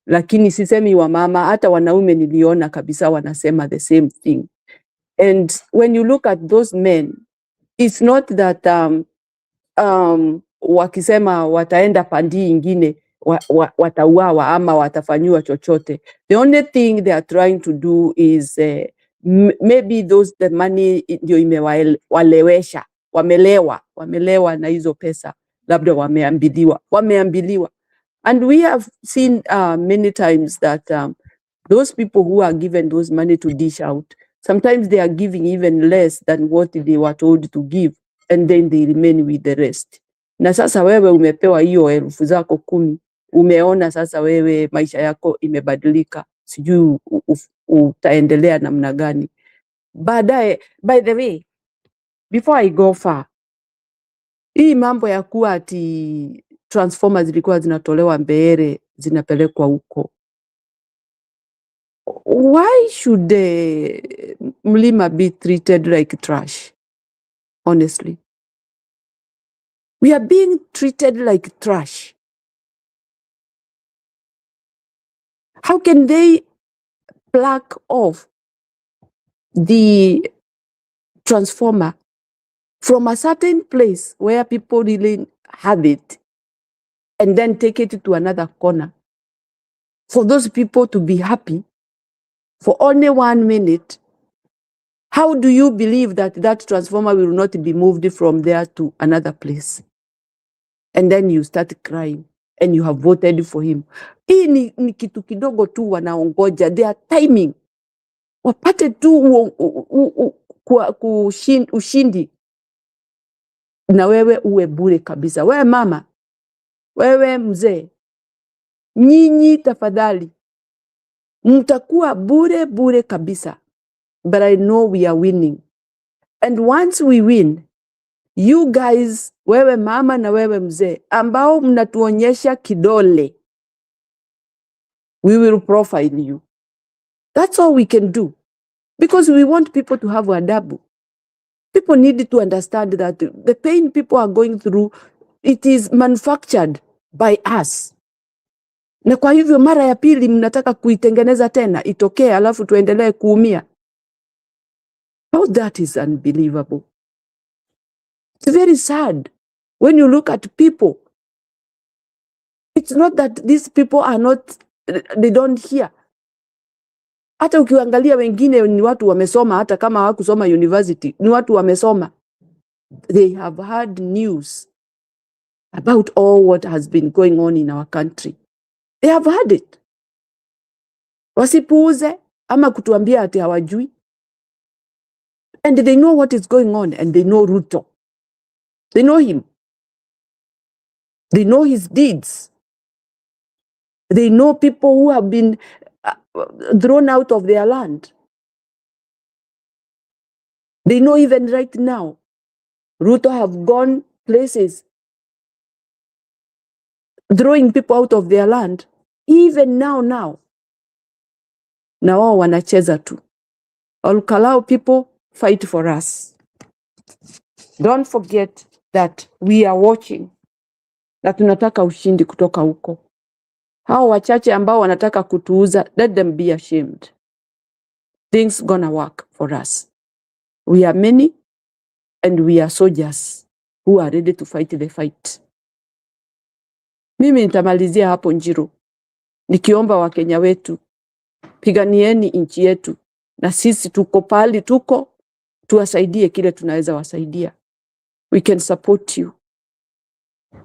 Lakini sisemi wa mama, hata wanaume niliona kabisa wanasema the same thing. And when you look at those men, it's not that wakisema wataenda pandi ingine watauawa ama watafanyiwa chochote. The only thing they are trying to do is maybe the money ndio imewalewesha, wamelewa na hizo pesa, labda wameambiliwa. And we have seen many times that those people who are given those money to dish out, sometimes they are giving even less than what they were told to give, and then they remain with the rest. Na sasa wewe umepewa hiyo 10,000 10, umeona sasa wewe maisha yako imebadilika, sijui utaendelea namna gani baadaye. By the way, before I go far, hii mambo ya kuwa ati transformers zilikuwa zinatolewa Mbeere zinapelekwa huko, why should Mlima be treated like trash? Honestly, we are being treated like trash. How can they pluck off the transformer from a certain place where people really have it and then take it to another corner for those people to be happy for only 1 minute? How do you believe that transformer will not be moved from there to another place? And then you start crying and you have voted for him. Hii ni kitu kidogo tu wanaongoja, they are timing. Wapate tu ushindi na wewe uwe bure kabisa. Wewe mama, wewe mzee, nyinyi tafadhali mtakuwa bure kabisa. But I know we are winning. And once we win, you guys, wewe mama na wewe mzee, ambao mnatuonyesha kidole, we will profile you. That's all we can do. Because we want people to have adabu. People need to understand that the pain people are going through, it is manufactured by us. Na kwa hivyo mara ya pili mnataka kuitengeneza tena itokee alafu tuendelee kuumia. How that is unbelievable. It's very sad when you look at people. It's not that these people are not, they don't hear. Hata ukiangalia wengine ni watu wamesoma, hata kama hawakusoma university, ni watu wamesoma. They have heard news about all what has been going on in our country. They have heard it. Wasipuuze ama kutuambia ati hawajui. And they know what is going on, and they know Ruto. They know him. They know his deeds. They know people who have been thrown out of their land. They know even right now, Ruto have gone places throwing people out of their land. Even now. Na wao wanacheza tu. Allow people fight for us. Don't forget that we are watching. Na tunataka ushindi kutoka huko. Hao wachache ambao wanataka kutuuza, let them be ashamed. Things gonna work for us. We are many and we are soldiers who are ready to fight the fight. Mimi nitamalizia hapo Njiro, nikiomba Wakenya wetu, piganieni nchi yetu, na sisi tuko pali tuko, tuwasaidie kile tunaweza wasaidia. We can support you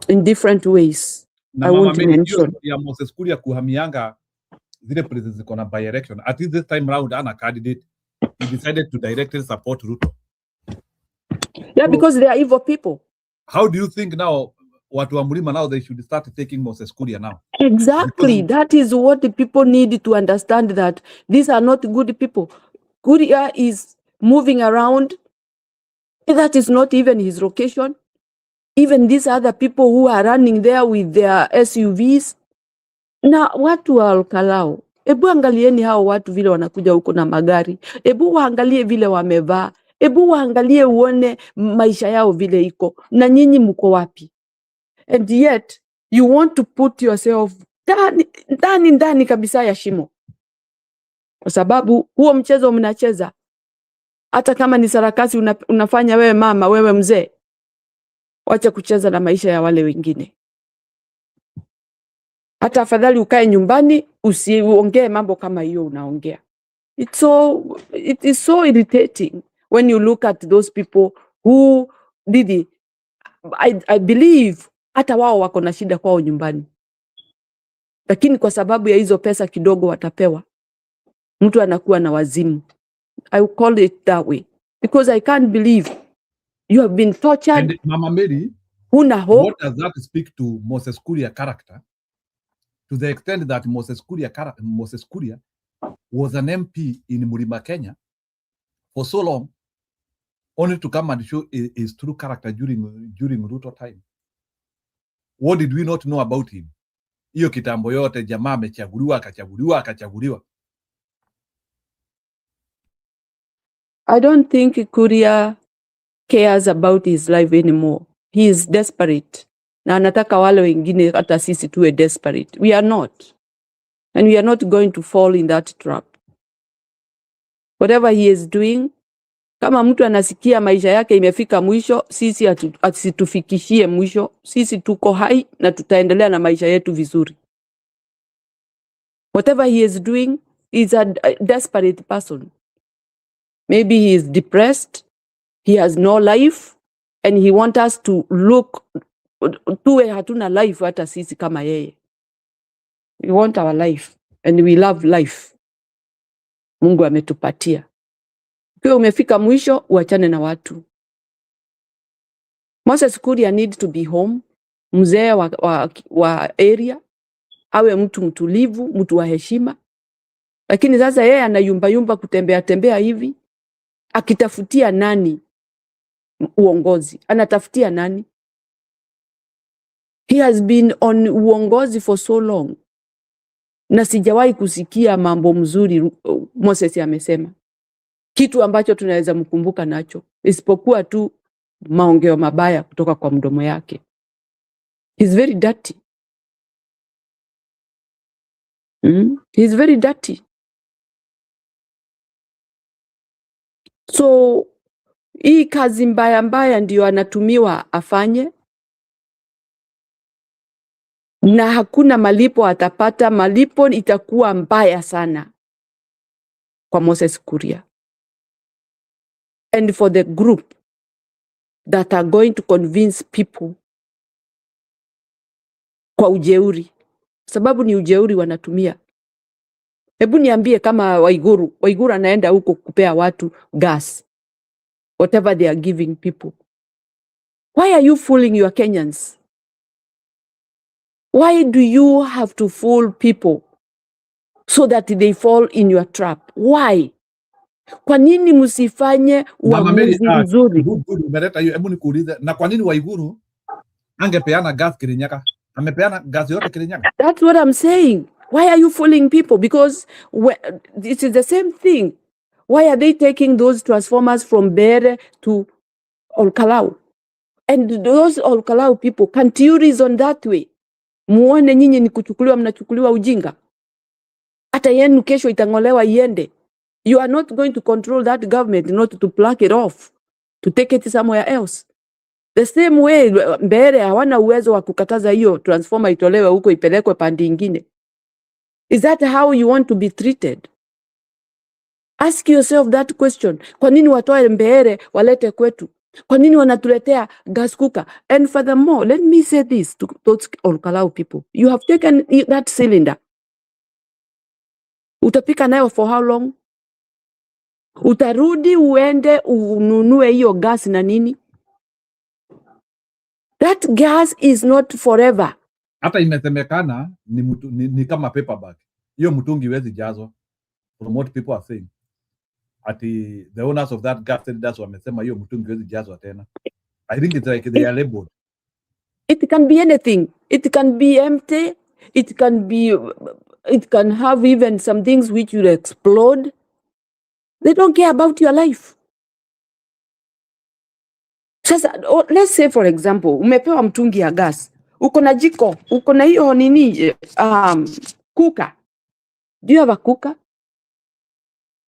in different ways. Na I want to mention ya Moses Kuria kuhamianga zile places ziko na by election. At least this time round ana candidate, he decided to directly support Ruto. Yeah, because they are evil people. How do you think now watu wa Mlima now they should start taking Moses Kuria now? Exactly. That is what the people need to understand, that these are not good people. Kuria is moving around. That is not even his location. Even these other people who are running there with their SUVs. Na watu wa Olkalao, ebu angalieni hao watu vile wanakuja huko na magari. Ebu waangalie vile wamevaa. Ebu waangalie uone maisha yao vile iko. Na nyinyi mko wapi? And yet, you want to put yourself ndani kabisa ya shimo. Kwa sababu huo mchezo mnacheza. Hata kama ni sarakasi unafanya wewe mama, wewe mzee. Wacha kucheza na maisha ya wale wengine. Hata afadhali ukae nyumbani usiongee mambo kama hiyo unaongea. It is so irritating when you look at those people who did it. I believe hata wao wako na shida kwao nyumbani, lakini kwa sababu ya hizo pesa kidogo watapewa, mtu anakuwa na wazimu. I will call it that way because I can't believe you have been tortured. And Mama Mary, huna hope. What does that speak to Moses Kuria character? To the extent that Moses Kuria was an MP in Murima, Kenya for so long, only to come and show his true character during Ruto time. What did we not know about him? Hiyo kitambo yote jamaa akachaguliwa. I don't think Kuria cares about his life anymore. He is desperate. Na anataka wale wengine hata sisi tuwe desperate. We are not. And we are not going to fall in that trap. Whatever he is doing, kama mtu anasikia maisha yake imefika mwisho, sisi asitufikishie mwisho. Sisi tuko hai na tutaendelea na maisha yetu vizuri. Whatever he is doing is a desperate person. Maybe he is depressed, he has no life, and he wants us to look, tuwe hatuna life hata sisi kama yeye. We want our life, and we love life. Mungu ametupatia. Ukiwa umefika mwisho, uachane na watu. Moses Kuria need to be home, mzee wa area, awe mtu mtulivu, mtu wa heshima. Lakini sasa yeye anayumba kutembea hivi, akitafutia nani uongozi? Anatafutia nani? He has been on uongozi for so long. Na sijawahi kusikia mambo mzuri Moses amesema. Kitu ambacho tunaweza mkumbuka nacho, isipokuwa tu maongeo mabaya kutoka kwa mdomo yake. He's very dirty. He's very dirty. So, hii kazi mbaya ndio anatumiwa afanye. Na hakuna malipo atapata. Malipo itakuwa mbaya sana kwa Moses Kuria. And for the group that are going to convince people kwa ujeuri. Sababu ni ujeuri wanatumia. Hebu niambie kama Waiguru anaenda huko kupea watu gas. Whatever they are giving people. Why are you fooling your Kenyans? Why do you have to fool people so that they fall in your trap? Why? Kwa nini msifanye uamuzi mzuri? Umeleta hiyo, hebu nikuulize, na kwa nini Waiguru angepeana gas Kirinyaga? Amepeana gas yote Kirinyaga. That's what I'm saying. Why are you fooling people? Because it is the same thing. Why are they taking those transformers from Bere to Olkalau? And those Olkalau people, can't you reason that way? Muone nyinyi ni kuchukuliwa, mnachukuliwa ujinga. Hata yenu kesho itangolewa iende. You are not going to control that government, not to pluck it off, to take it somewhere else. The same way, Mbere hawana uwezo wa kukataza hiyo transformer itolewe huko ipelekwe pande ingine. Is that how you want to be treated? Ask yourself that question. Kwa nini watoe Mbere walete kwetu? Kwa nini wanatuletea gas cooker? And furthermore, let me say this to those Olkalau people. You have taken that cylinder. Utapika nayo for how long? Utarudi uende ununue hiyo gas na nini? That gas is not forever. Hata imesemekana ni kama paper bag. Hiyo mtungi iwezi jazwa. From what people are saying. Ati the owners of that gas cylinders wamesema hiyo mtungi iwezi jazwa tena. I think it's like they are labeled. It can be anything. It can be empty. It can have even some things which will explode. They don't care about your life. Sasa, let's say for example, umepewa mtungi ya gas. Uko na jiko, uko na hiyo nini, cooker. Do you have a cooker?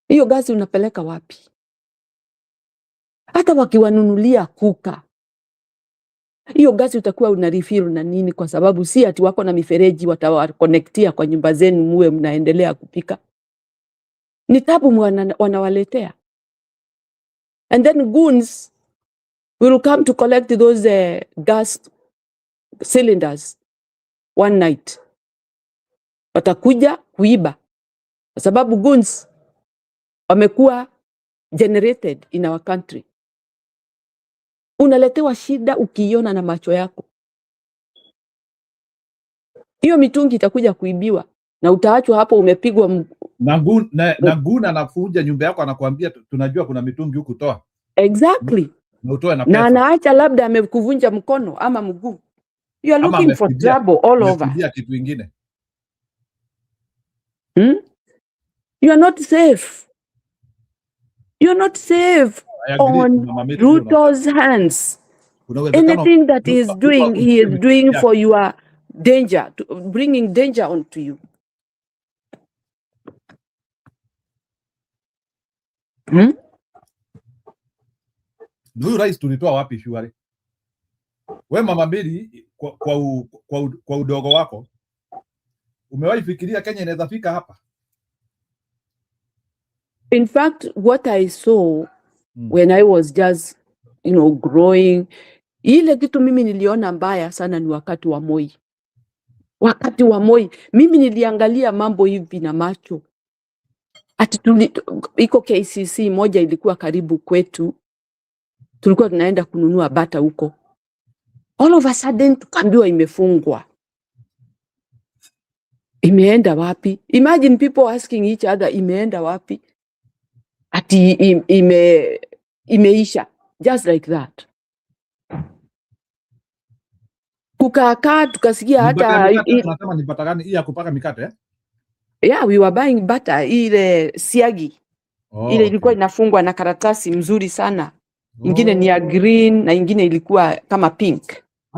Hiyo gas unapeleka wapi? Hata wakiwanunulia cooker, Hiyo gasi utakuwa una refill na nini? Kwa sababu si ati wako na mifereji watawaconnectia kwa nyumba zenu muwe mnaendelea kupika. Ni tabu wanawaletea. And then goons will come to collect those gas cylinders one night. Watakuja kuiba. Kwa sababu goons wamekuwa generated in our country. Unaletewa shida ukiiona na macho yako. Hiyo mitungi itakuja kuibiwa na utaachwa hapo umepigwa na guna anakuja nyumba yako anakuambia tunajua kuna mitungi huku toa. Exactly. Na utoe na pesa. Na anaacha labda amekuvunja mkono ama mguu. You are looking for trouble all over. Kitu kingine. You are not safe. You are not safe on Ruto's hands. Anything that he is doing, he is doing for your danger, bringing danger onto you. Huyu rais tulitoa wapi shwari? We Mama Mary, kwa udogo wako umewahi fikiria Kenya inaweza fika hapa? In fact, what I saw when I was just, growing, ile kitu mimi niliona mbaya sana ni wakati wa Moi. Wakati wa Moi, mimi niliangalia mambo hivi na macho. Ati iko KCC moja ilikuwa karibu kwetu. Tulikuwa tunaenda kununua bata huko. All of a sudden tukaambiwa imefungwa. Imeenda wapi? Imagine people asking each other imeenda wapi? Ati imeisha. Just like that. Kukaa tukasikia hata unasema ni bata gani hii ya kupaka mikate Yeah, we were buying butter ile siagi. Ile ilikuwa inafungwa na karatasi mzuri sana. Ingine ni ya green na ingine ilikuwa kama pink.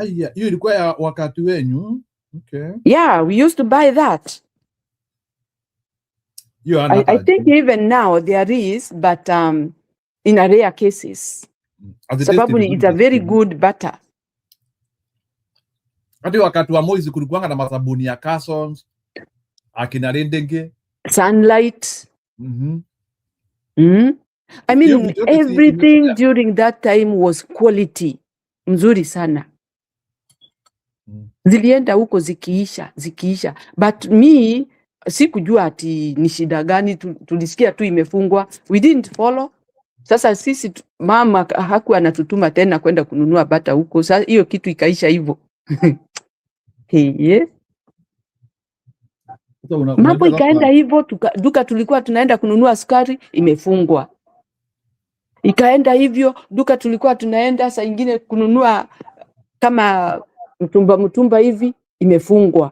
Hiyo ilikuwa ya wakati wenyu. Okay. Yeah, we used to buy that. I think even now there is, but in a rare cases. Sababu it's a very good butter. Hadi wakati wa Moi kulikuwa na masabuni ya Carsons, akina Rendenge, Sunlight. I mean, everything during that time was quality. Mzuri sana. Zilienda huko zikiisha. But me, sikujua ati ni shida gani, tulisikia tu imefungwa. We didn't follow. Sasa sisi mama hakuwa anatutuma tena kwenda kununua bata huko. Sasa hiyo kitu ikaisha hivyo. Hey. Mambo ikaenda hivyo, duka tulikuwa tunaenda kununua sukari imefungwa. Ikaenda hivyo, duka tulikuwa tunaenda saa ingine kununua kama mtumba hivi imefungwa.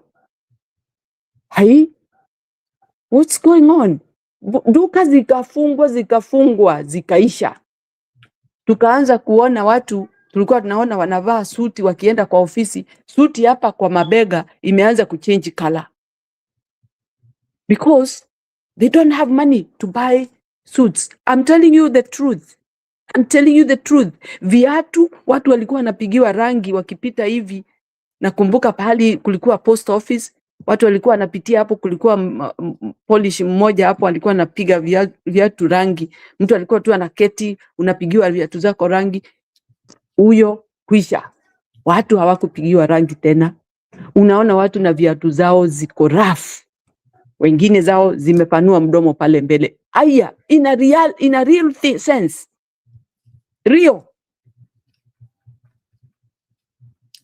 Hai? What's going on? Duka zikafungwa, zikaisha. Tukaanza kuona watu, tulikuwa tunaona wanavaa suti wakienda kwa ofisi, suti hapa kwa mabega imeanza kuchange color. Because they don't have money to buy suits. I'm telling you the truth. Viatu watu walikuwa wanapigiwa rangi wakipita hivi. Nakumbuka pahali kulikuwa post office, watu walikuwa wanapitia hapo, kulikuwa polish mmoja hapo alikuwa anapiga viatu rangi. Mtu alikuwa tu anaketi, unapigiwa viatu zako rangi. Huyo kwisha. Watu hawakupigiwa rangi tena. Unaona watu na viatu zao ziko rough. Wengine zao zimepanua mdomo pale mbele. Aya, in a real sense. Real.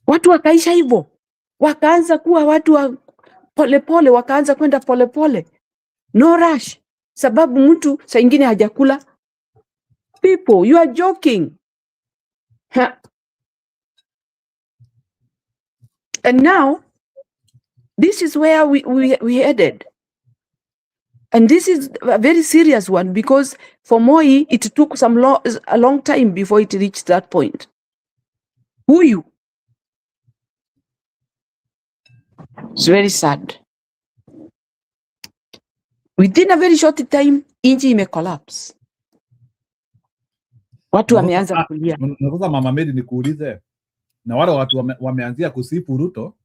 Watu wakaisha hivyo. Wakaanza kuwa watu wa polepole, wakaanza kwenda polepole. No rush. Sababu mtu saa ingine hajakula. People, you are joking. And now, this is where we headed. And this is a very serious one because for Moi, it took a long time before it reached that point. Who you? It's very sad. Within a very short time, inchi imecollapse. Watu wameanza kulia. Sasa Mama Mary nikuulize. na wale watu wameanzia kusifu Ruto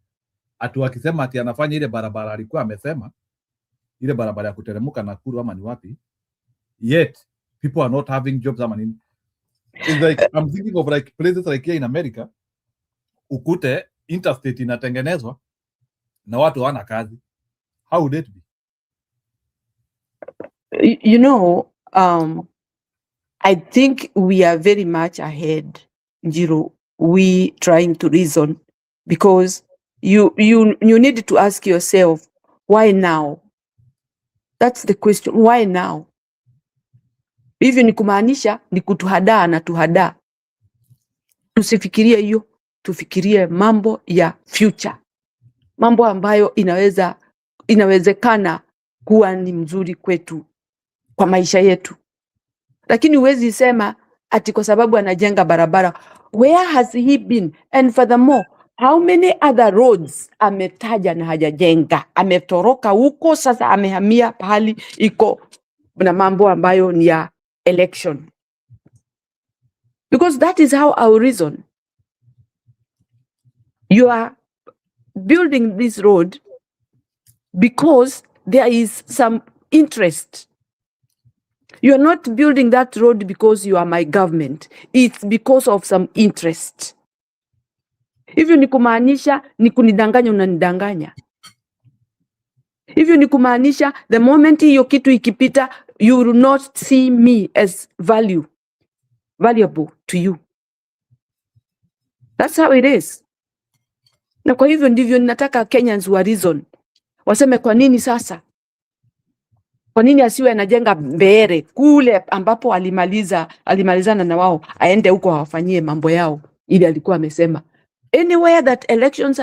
ati wakisema ati anafanya ile barabara alikuwa amesema, ile barabara ya kuteremuka Nakuru ama ni wapi, yet people are not having jobs ama nini. It's like I'm thinking of like places like here in America, ukute interstate inatengenezwa na watu hawana kazi. How would it be? You know, I think we are very much ahead, Njiro. We trying to reason, because you need to ask yourself, why now? That's the question. Why now? Hivyo ni kumaanisha ni kutuhadaa na tuhadaa. Tusifikirie hiyo, tufikirie mambo ya future, mambo ambayo inawezekana kuwa ni mzuri kwetu kwa maisha yetu. Lakini huwezi sema ati kwa sababu anajenga barabara. Where has he been? And furthermore, how many other roads ametaja na hajajenga? Ametoroka huko, sasa amehamia pahali iko na mambo ambayo ni ya election. Because that is how our reason. You are building this road because there is some interest. You are not building that road because you are my government. It's because of some interest. Hivyo ni kumaanisha ni kunidanganya, unanidanganya. Hivyo ni kumaanisha the moment hiyo kitu ikipita, you will not see me as valuable to you. That's how it is. Na kwa hivyo ndivyo ninataka Kenyans wa reason. Waseme kwa nini sasa? Kwa nini asiwe anajenga Mbeere kule ambapo alimalizana na wao, aende huko awafanyie mambo yao ili alikuwa amesema. Anywhere that elections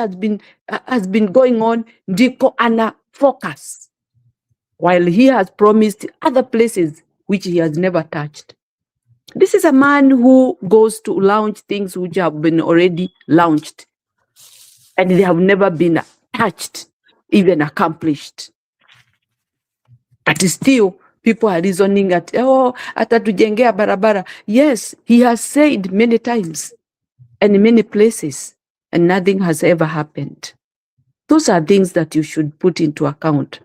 has been going on, ndiko ana focus, while he has promised other places which he has never touched. This is a man who goes to launch things which have been already launched and they have never been touched, even accomplished. But still, people are reasoning at, atatujengea barabara. Yes, he has said many times and in many places, and nothing has ever happened. Those are things that you should put into account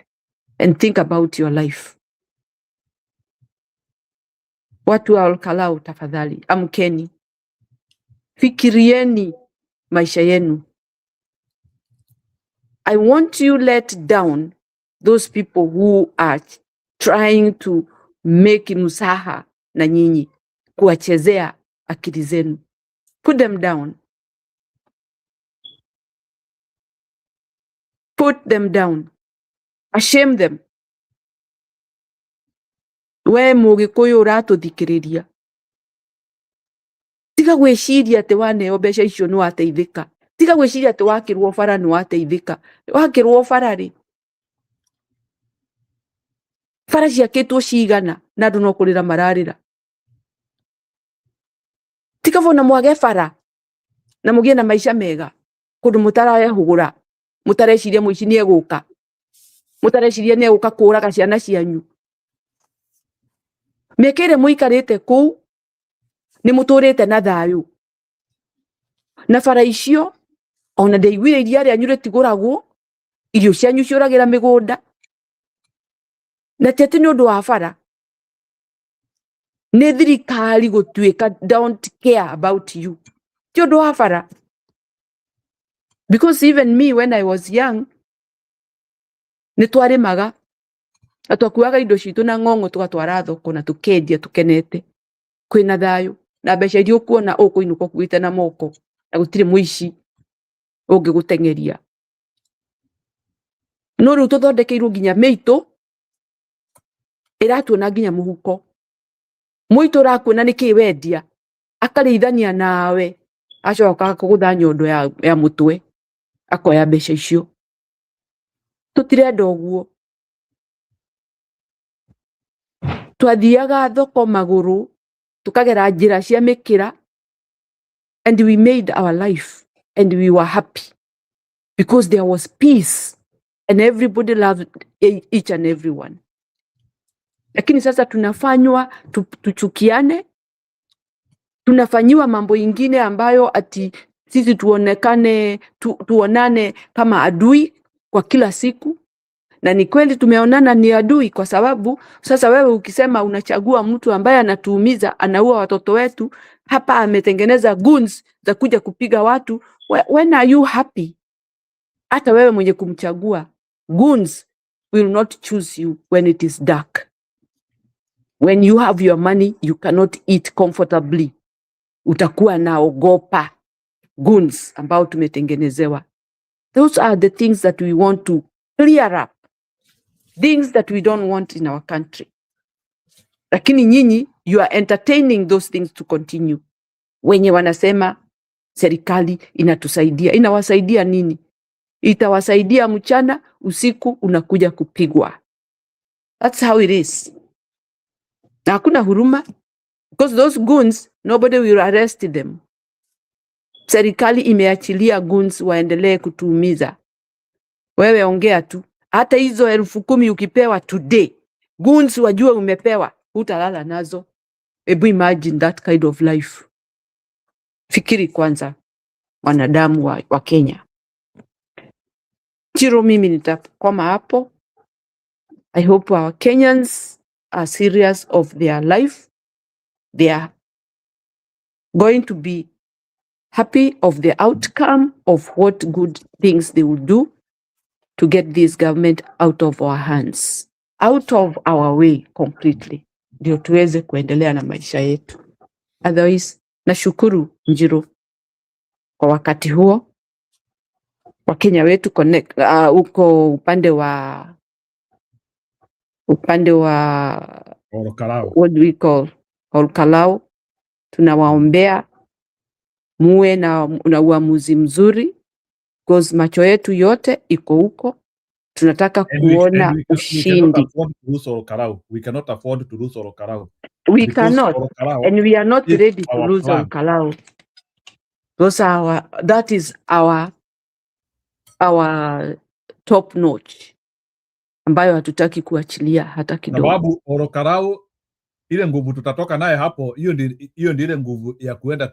and think about your life. Watu wa Olkalau, tafadhali, amkeni. Fikirieni maisha yenu. I want you let down those people who are trying to make msaha na nyinyi, kuwachezea akili zenu. Put them down. Put them down. Ashame them. We Mugikuyu uratuthikiriria. Tiga gwiciria ati waneo mbeca icio ni wateithika. Tiga gwiciria ati wakirwo bara ni wateithika. Wakirwo bara ri. Bara ciakitwo cigana na andu no kurira mararira. Tiga vona mwage bara na mugie na maisha mega. Kundu mutarayahugura. Mutareciria muici ni eguka. Mutareciria ni eguka kuraga ciana cianyu. Mekere muikarite kuu ni muturite na thayu. Na bara icio ona ndeiguire iria rĩanyu rĩtigũragwo, irio cianyu ciũragĩra mĩgũnda. Na tete nĩ ũndũ wa bara. Nĩ thirikari gũtuĩka don't care about you. Ti ũndũ wa bara. Because even me when I was young, nĩ twarĩmaga. Na twakuaga indo citũ na ng'ong'o tũgatwara thoko na tũkendia tũkenete. Kwĩna thayu. Na mbeca iria ũkuona ũkũinũka ũkuĩte na moko. Na gũtirĩ mũici ũngĩgũteng'eria. No rĩu tũthondekeirwo nginya mĩitũ ĩratuona nginya mũhuko. Mũitũ ũrakuona nĩkĩ wendia. Akarĩithania nawe. Acoka kũgũtha nyondo ya mũtwe. Akoya mbeca icio. Tũtirenda ũguo. Twathiaga thoko magũrũ. Tukagera njĩra cia mĩkĩra. And we made our life. And we were happy. Because there was peace. And everybody loved each and everyone. Lakini sasa tunafanywa tuchukiane. Tunafanyiwa mambo ingine ambayo ati sisi tuonekane tuonane kama adui kwa kila siku, na ni kweli tumeonana ni adui, kwa sababu sasa wewe ukisema unachagua mtu ambaye anatuumiza, anaua watoto wetu, hapa ametengeneza goons za kuja kupiga watu, when are you happy? Hata wewe mwenye kumchagua, goons will not choose you when it is dark. When you have your money, you cannot eat comfortably. Utakuwa naogopa goons ambao tumetengenezewa. Those are the things that we want to clear up. Things that we don't want in our country. Lakini nyinyi, you are entertaining those things to continue. Wenye wanasema serikali inatusaidia. Inawasaidia nini? Itawasaidia mchana, usiku unakuja kupigwa. That's how it is. Na hakuna huruma. Because those goons, nobody will arrest them. Serikali imeachilia goons waendelee kutuumiza. Wewe ongea tu. Hata hizo 10,000 ukipewa today, goons wajue umepewa, utalala nazo. Ebu imagine that kind of life. Fikiri kwanza, wanadamu wa Kenya. Chiro, mimi nitakoma hapo. I hope our Kenyans are serious of their life. They are going to be happy of the outcome of what good things they will do to get this government out of our hands, out of our way completely, ndio tuweze kuendelea na maisha yetu. Otherwise, nashukuru Njiro kwa wakati huo. Wakenya wetu connect uko upande wa Orokarao. what do we call Orokarao. Tunawaombea muwe na uamuzi mzuri, because macho yetu yote iko huko. Tunataka kuona ushindi. We cannot afford to lose Orokarao. We cannot, and we are not ready to lose Orokarao. That is our top notch, ambayo hatutaki kuachilia hata kidogo. Sababu Orokarao, ile nguvu tutatoka naye hapo, hiyo ndio ile nguvu ya kuenda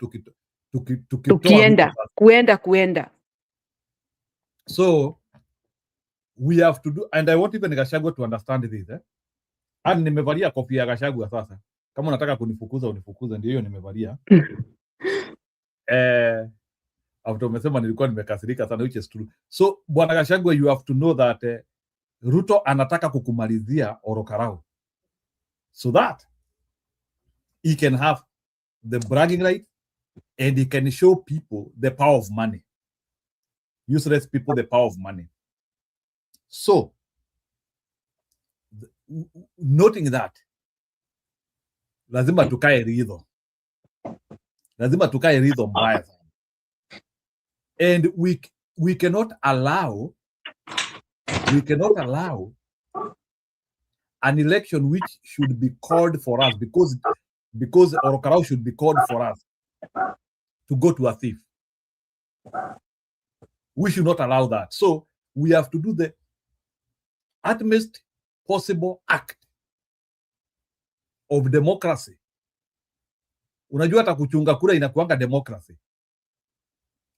kuenda. So we have to do, and I want even Gachagua to understand this. And nimevalia kofia ya Gachagua sasa. Kama unataka kunifukuza unifukuze, ndio hiyo nimevalia. After umesema nilikuwa nimekasirika sana, which is true. So bwana Gachagua, you have to know that Ruto anataka kukumalizia Orokarao so that he can have the bragging right and he can show people the power of money. Useless people the power of money. So noting that, lazima tukae ridho mbaya sana. And we cannot allow an election which should be called for us, because Orokarao should be called for us to go to a thief. We should not allow that. So we have to do the utmost possible act of democracy. Unajua hata kuchunga kura inakuanga democracy.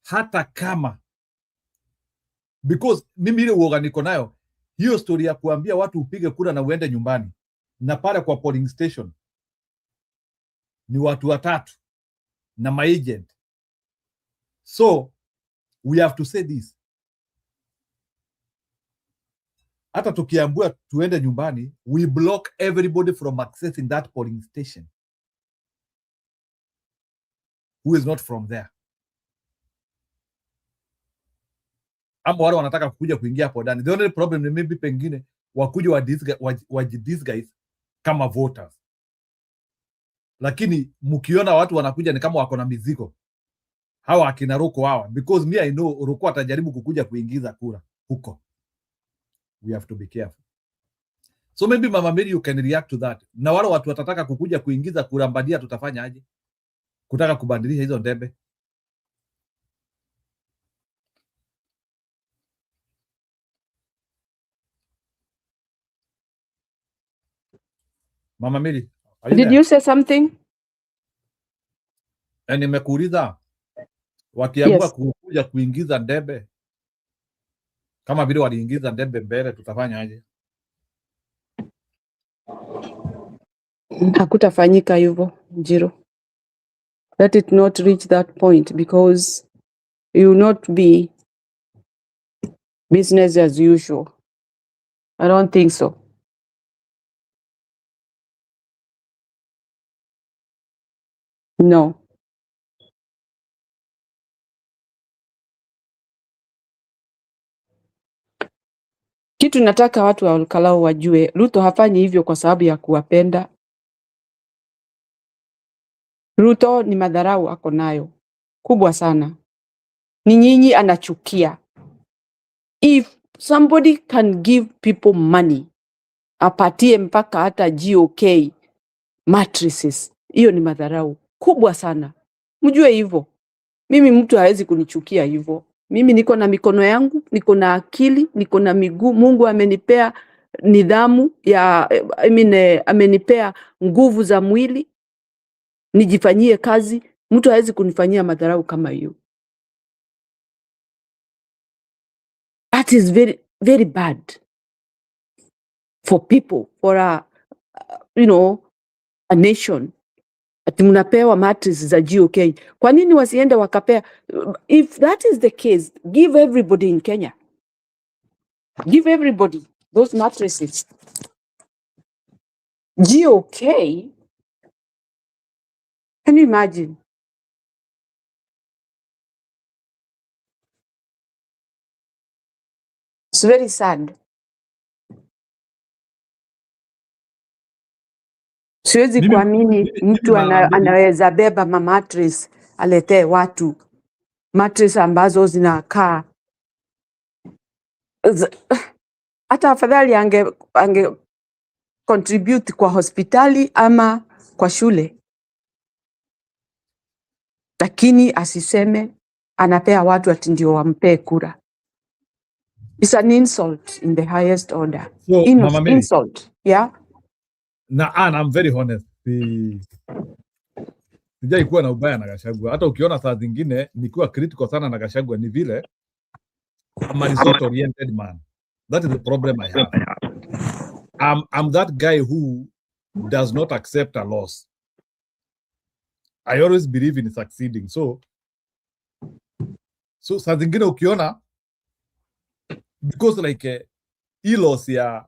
Hata kama, because mimi ile uoga niko nayo, hiyo story ya kuambia watu upige kura na uende nyumbani, na pale kwa polling station ni watu 3 na maagent. So we have to say this. Hata tukiambua tuende nyumbani, we block everybody from accessing that polling station who is not from there. Ama wale wanataka kuja kuingia hapo ndani. The only problem ni maybe pengine wakuja wajidisguise kama voters. Lakini mkiona watu wanakuja ni kama wako na mizigo. Hawa akina Ruko hawa, because me I know Ruko atajaribu kukuja kuingiza kura huko. We have to be careful. So maybe Mama Mary, you can react to that. Na wale watu watataka kukuja kuingiza kura mbandia, tutafanya aje? Kutaka kubandilisha hizo ndembe. Mama Mary, did you say something? Nimekuuliza wakiamua Yes. kuja kuingiza debe kama vile waliingiza debe mbele, tutafanya aje? Hakutafanyika hivyo, Njiro. Let it not reach that point because it will not be business as usual. I don't think so. No. Kitu nataka watu wa Olkalau wajue, Ruto hafanyi hivyo kwa sababu ya kuwapenda. Ruto ni madharau ako nayo kubwa sana. Ni nyinyi anachukia. If somebody can give people money, apatie mpaka hata GOK mattresses, hiyo ni madharau kubwa sana. Mjue hivyo. Mimi mtu hawezi kunichukia hivyo. Mimi niko na mikono yangu, niko na akili, niko na miguu. Mungu amenipea nidhamu ya amenipea nguvu za mwili nijifanyie kazi. Mtu hawezi kunifanyia madharau kama hiyo. That is very very bad for people, for a a nation. Ati mnapewa mattress za GOK. Kwa nini wasiende wakapea? If that is the case, give everybody in Kenya. Give everybody those mattresses. GOK? Can you imagine? It's very sad. Siwezi kuamini mtu anaweza beba mattress aletee watu mattress ambazo zinakaa. Hata afadhali ange contribute kwa hospitali ama kwa shule, lakini asiseme anapea watu ati ndio wampee kura. It's an insult in the highest order. So, Mama Mary, insult. Yeah. And I'm very honest. Sijai kuwa na ubaya na Gachagua. Hata ukiona saa zingine nikiwa critical sana na Gachagua ni vile I'm a result oriented man. That is the problem I have. I'm that guy who does not accept a loss. I always believe in succeeding. So saa zingine ukiona, because like hii loss ya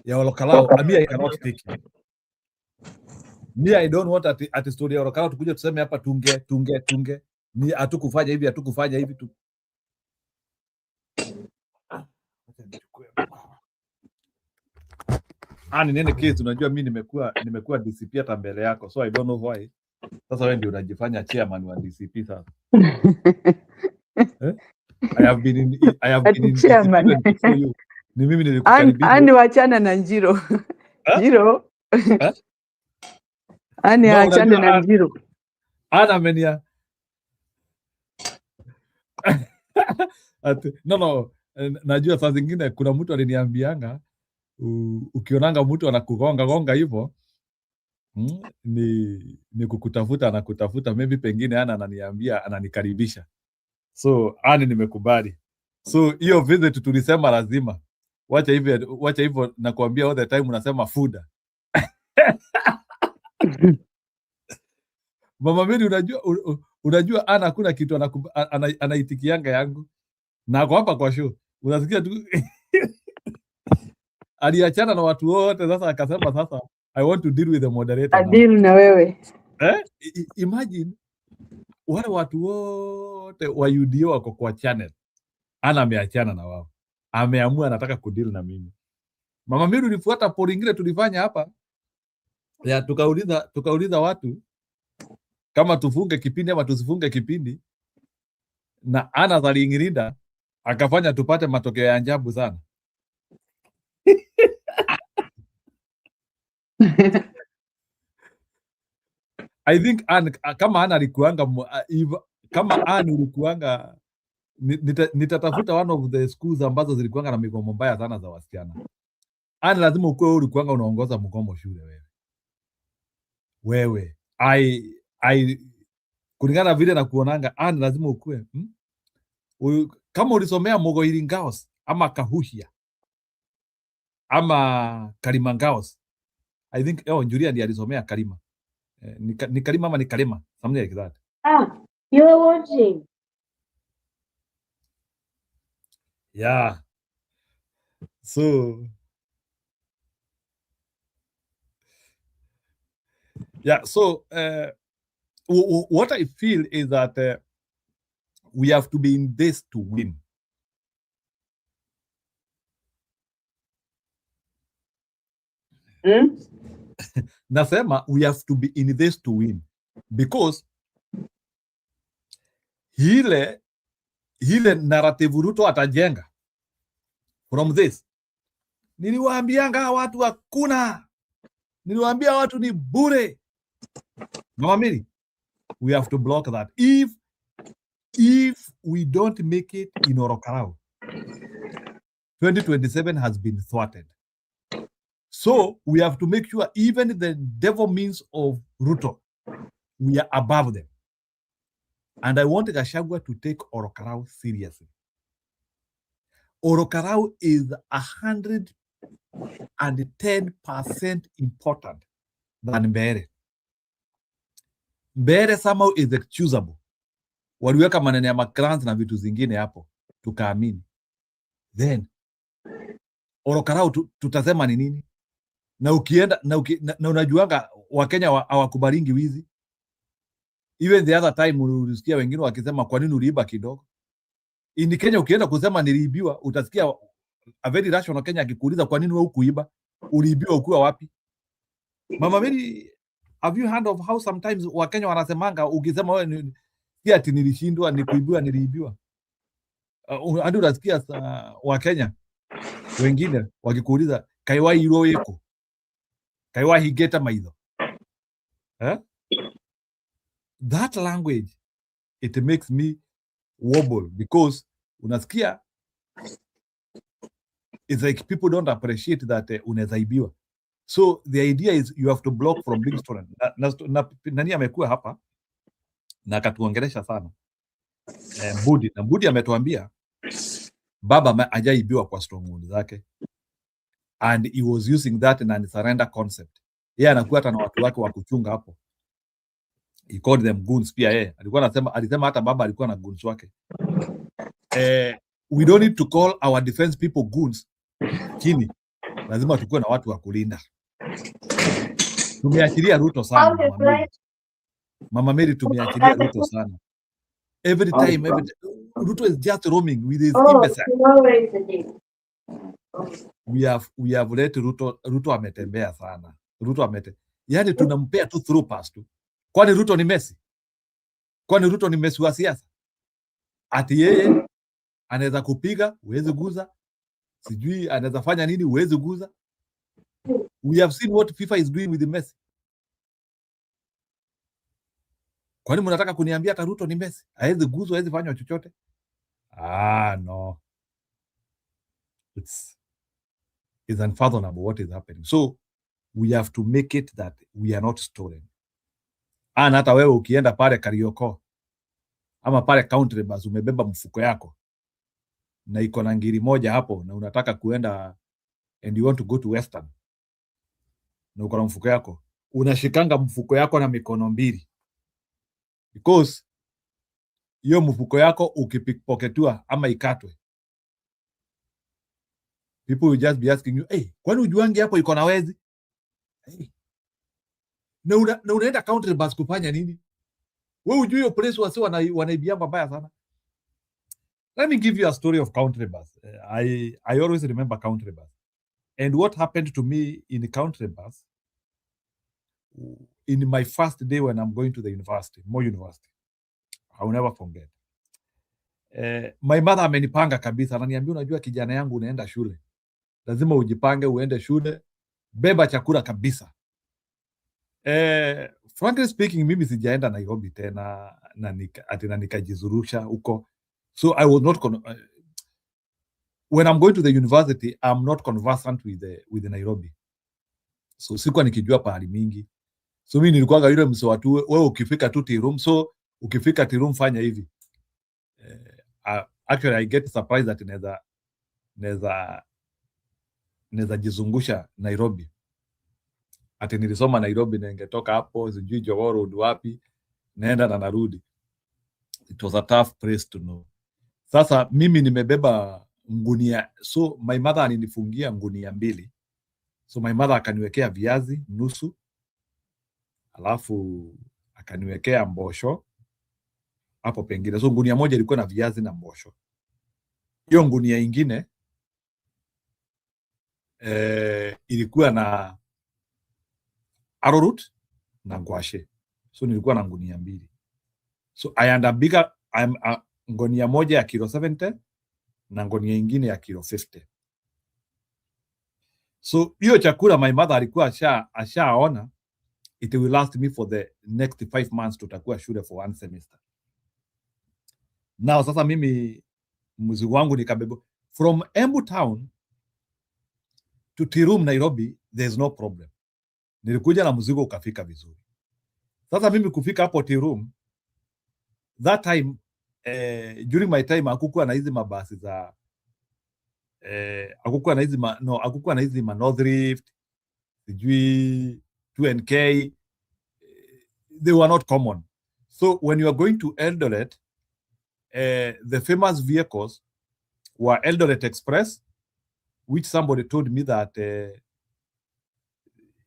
Olkalau, I cannot take it. Me, I don't want at story ya Olkalau tukuje tuseme hapa tunge ni hatukufanya hivi tu. Nene case, unajua mimi nimekuwa DCP hata mbele yako, so I don't know why. Sasa wewe ndio unajifanya chairman wa DCP sasa. I have been in chairman before you. Ni mimi nilikukaribia. Ani wachana na Njiro. Njiro. Ani wachana na Njiro. Amenia. No. Najua saa zingine kuna mtu aliniambianga ukionanga mtu anakugonga hivyo ni kukutafuta, anakutafuta, maybe pengine ananiambia ananikaribisha. So nimekubali. So hiyo visit tulisema lazima. Wacha hivyo nakwambia, all the time unasema fuda. Mama Mary, unajua hakuna kitu anaitikianga yangu. Na kwa hapa kwa show unasikia tu aliachana na watu wote, sasa akasema sasa I want to deal with the moderator. Deal na wewe. Imagine wale watu wote wa UDO wako kwa channel. Ameachana na wao. Ameamua anataka kudeal na mimi. Mama Mary, ulifuata poll ingine tulifanya hapa. Ya tukauliza watu kama tufunge kipindi ama tusifunge kipindi, na Zalingirinda akafanya tupate matokeo ya ajabu sana. I think kama alikuanga kama ulikuanga, nitatafuta one of the schools ambazo zilikuanga na migomo mbaya sana za wasichana. Lazima ukuwe ulikuanga unaongoza mgomo shule wewe. kulingana vile na kuonanga, lazima ukue kama ulisomea Mogoiri Ngaos ama Kahuhia ama Kalima Ngaos. I think Njuria ndiye alisomea Kalima. Ni Kalima ama ni Kalima, something like that. You are watching. Yeah. So what I feel is that we have to be in this to win. Nasema we have to be in this to win because hile narrative Ruto atajenga from this. Niliwaambianga watu hakuna, niliwaambia watu ni bure. Mama Mary, we have to block that. If we don't make it in Orokarao, 2027 has been thwarted. So we have to make sure even the devil means of Ruto, we are above them. And I want Gachagua to take Orokarao seriously. Orokarao is 110% important than Mbere. Mbere somehow is excusable. Waliweka maneno ya makrans na vitu zingine hapo, tukaamini. Then Orokarao tutasema ni nini? Na ukienda na unajuanga Wakenya hawakubalingi wizi. Even the other time ulisikia wengine wakisema kwa nini uliiba kidogo? In Kenya ukienda kusema niliibiwa, utasikia a very rational Kenya akikuuliza kwa nini wewe hukuiba? Uliibiwa ukiwa wapi? Mama Mary, have you heard of how sometimes Wakenya wanasemanga ukisema wewe si ati nilishindwa, nikuibiwa, niliibiwa. Hadi unasikia Wakenya wengine wakikuuliza kaiwa iro yeko. Kaiwa higeta maidho. That language, it makes me wobble because unasikia it's like people don't appreciate that unaweza ibiwa. So the idea is you have to block from being stolen. Nani amekuwa hapa na akatuongelesha sana. Budi ametuambia baba hajaibiwa kwa stronghold zake, and he was using that in a surrender concept. Yeye anakuwa hata na watu wake wa kuchunga hapo. He called them goons pia yeye. Alisema hata baba alikuwa na goons wake. We don't need to call our defense people goons. Lakini lazima tukue na watu wa kulinda. Tumeachilia Ruto sana Mama Mary, tumeachilia Ruto sana. Every time Ruto is just roaming with his imbecile. We have let Ruto ametembea sana. Yani tunampea tu through pass tu. Kwani Ruto ni Messi? Kwani Ruto ni Messi wa siasa? Ati yeye anaweza kupiga, uweze guza. Sijui anaweza fanya nini, uweze guza. We have seen what FIFA is doing with the Messi. Kwani mnataka kuniambia hata Ruto ni Messi? Hawezi guzwa, hawezi fanya chochote? No. It's unfathomable what is happening. So we have to make it that we are not stolen. Hata wewe ukienda pale Karioko ama pale Country Bus umebeba mfuko yako na iko na ngiri moja hapo na unataka kuenda and you want to go to Western na uko na mfuko yako, unashikanga mfuko yako na mikono mbili because hiyo mfuko yako ukipickpocketua ama ikatwe, people will just be asking you, kwani ujuangi hapo iko na wezi? Na unaenda Country Bus kufanya nini? Wewe ujui hiyo place wasi wanaibianga mbaya sana. Let me give you a story of Country Bus. I always remember Country Bus. And what happened to me in Country Bus in my first day when I'm going to the university, Moi University. I will never forget. My mother amenipanga kabisa, ananiambia unajua kijana yangu unaenda shule. Lazima ujipange uende shule, beba chakula kabisa. Frankly speaking, mimi sijaenda Nairobi tena na nikajizurusha huko. So I was not when I'm going to the university, I'm not conversant with the Nairobi. So sikuwa nikijua pahali mingi. So mimi nilikuwa yule msewatu wewe ukifika tu room. So ukifika Tirum fanya hivi. Actually I get surprised that neza jizungusha Nairobi. Ati nilisoma Nairobi na ningetoka hapo sijui Jogoo Road wapi naenda na narudi. It was a tough place to know. Sasa mimi nimebeba ngunia, so my mother alinifungia ngunia 2. So my mother akaniwekea viazi nusu, alafu akaniwekea mbosho hapo pengine. So ngunia moja ilikuwa na viazi na mbosho. Hiyo ngunia ingine ilikuwa na arrowroot na ngwashe. So nilikuwa na ngunia 2. So I had a bigger ngunia moja ya kilo 70 na ngunia ingine ya kilo 50. So hiyo chakula my mother alikuwa ashaona it will last me for the next 5 months, tutakuwa shule for 1 semester. Now sasa mimi mzigo wangu nikabeba from Embu town to Tirum Nairobi, there's no problem. Nilikuja na mzigo ukafika vizuri. Sasa mimi kufika hapo Tirum, that time during my time hakukuwa na hizi mabasi za hakukuwa na hizi ma North Rift, sijui 2NK, they were not common. So when you are going to Eldoret, the famous vehicles were Eldoret Express, which somebody told me that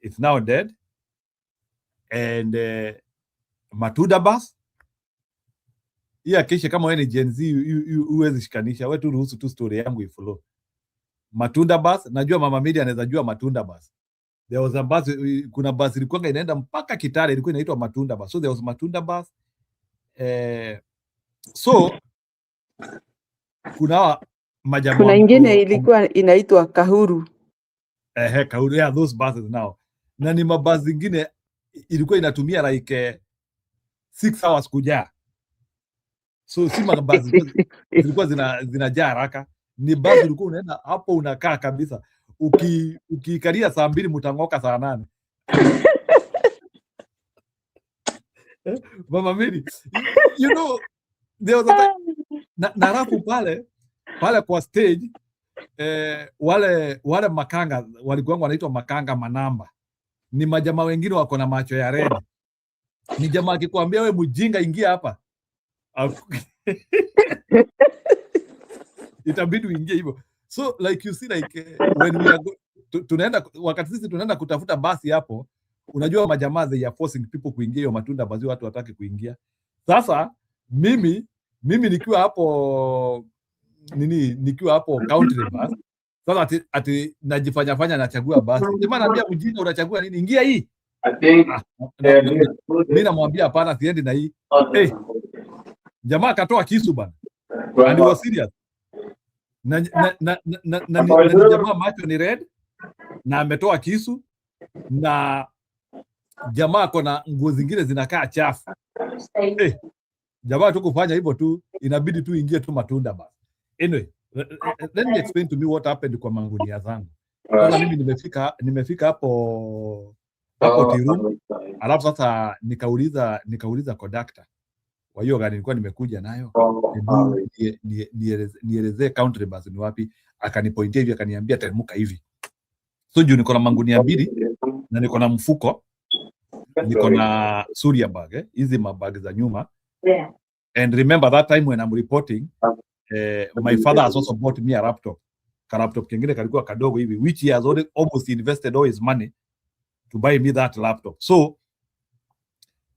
it's now dead, and Matunda bus. Iya keshe kama wewe ni Gen Z uwezi shikanisha, wewe tu ruhusu tu story yangu iflow. Matunda bus, najua Mama Media anaweza jua Matunda bus. There was a bus, kuna bus ilikuwa inaenda mpaka Kitale, ilikuwa inaitwa Matunda bus. So there was Matunda bus. So kuna majamaa, kuna ingine ilikuwa inaitwa Kahuru. Kahuru, yeah, those buses now. Na ni mabasi zingine ilikuwa inatumia like 6 hours kujaa. So si mabasi zilikuwa zinajaa haraka. Ni basi ulikuwa unaenda hapo unakaa kabisa. Ukikalia saa 2 mtangoka saa 8. Mama Mary, you know, there was a na rafu pale kwa stage, wale makanga walikuwa wanaitwa makanga manamba. Ni majamaa wengine wako na macho ya red. Ni jamaa akikwambia wewe mjinga ingia hapa, itabidi uingie hivyo. So like you see, like when we are tunaenda, wakati sisi tunaenda kutafuta basi hapo, unajua majamaa they are forcing people kuingia hiyo Matunda basi, watu wataki kuingia. Sasa mimi nikiwa hapo nikiwa hapo country bus, sasa ati najifanya nachagua basi. Jamaa anambia mjinga, unachagua nini? Ingia hii. Mimi namwambia hapana, siendi na hii. Jamaa akatoa kisu bana. And he was serious. Na jamaa macho ni red na ametoa kisu, na jamaa kona nguo zingine zinakaa chafu. Jamaa tu kufanya hivyo tu, inabidi tu ingie tu Matunda basi. Anyway, let me explain to me what happened kwa mangunia zangu. Sasa mimi nimefika hapo Tirum, alafu sasa nikauliza conductor wa hiyo gari nilikuwa nimekuja nayo, nielezee country bus ni wapi. Akanipointia hivi, akaniambia teremka hivi. So juu niko na mangunia 2 na niko na mfuko, niko na Surya bag, hizi mabag za nyuma. And remember that time when I'm reporting, my father has also bought me a laptop. Laptop kingine kalikuwa kadogo hivi, which he has almost invested all his money to buy me that laptop. So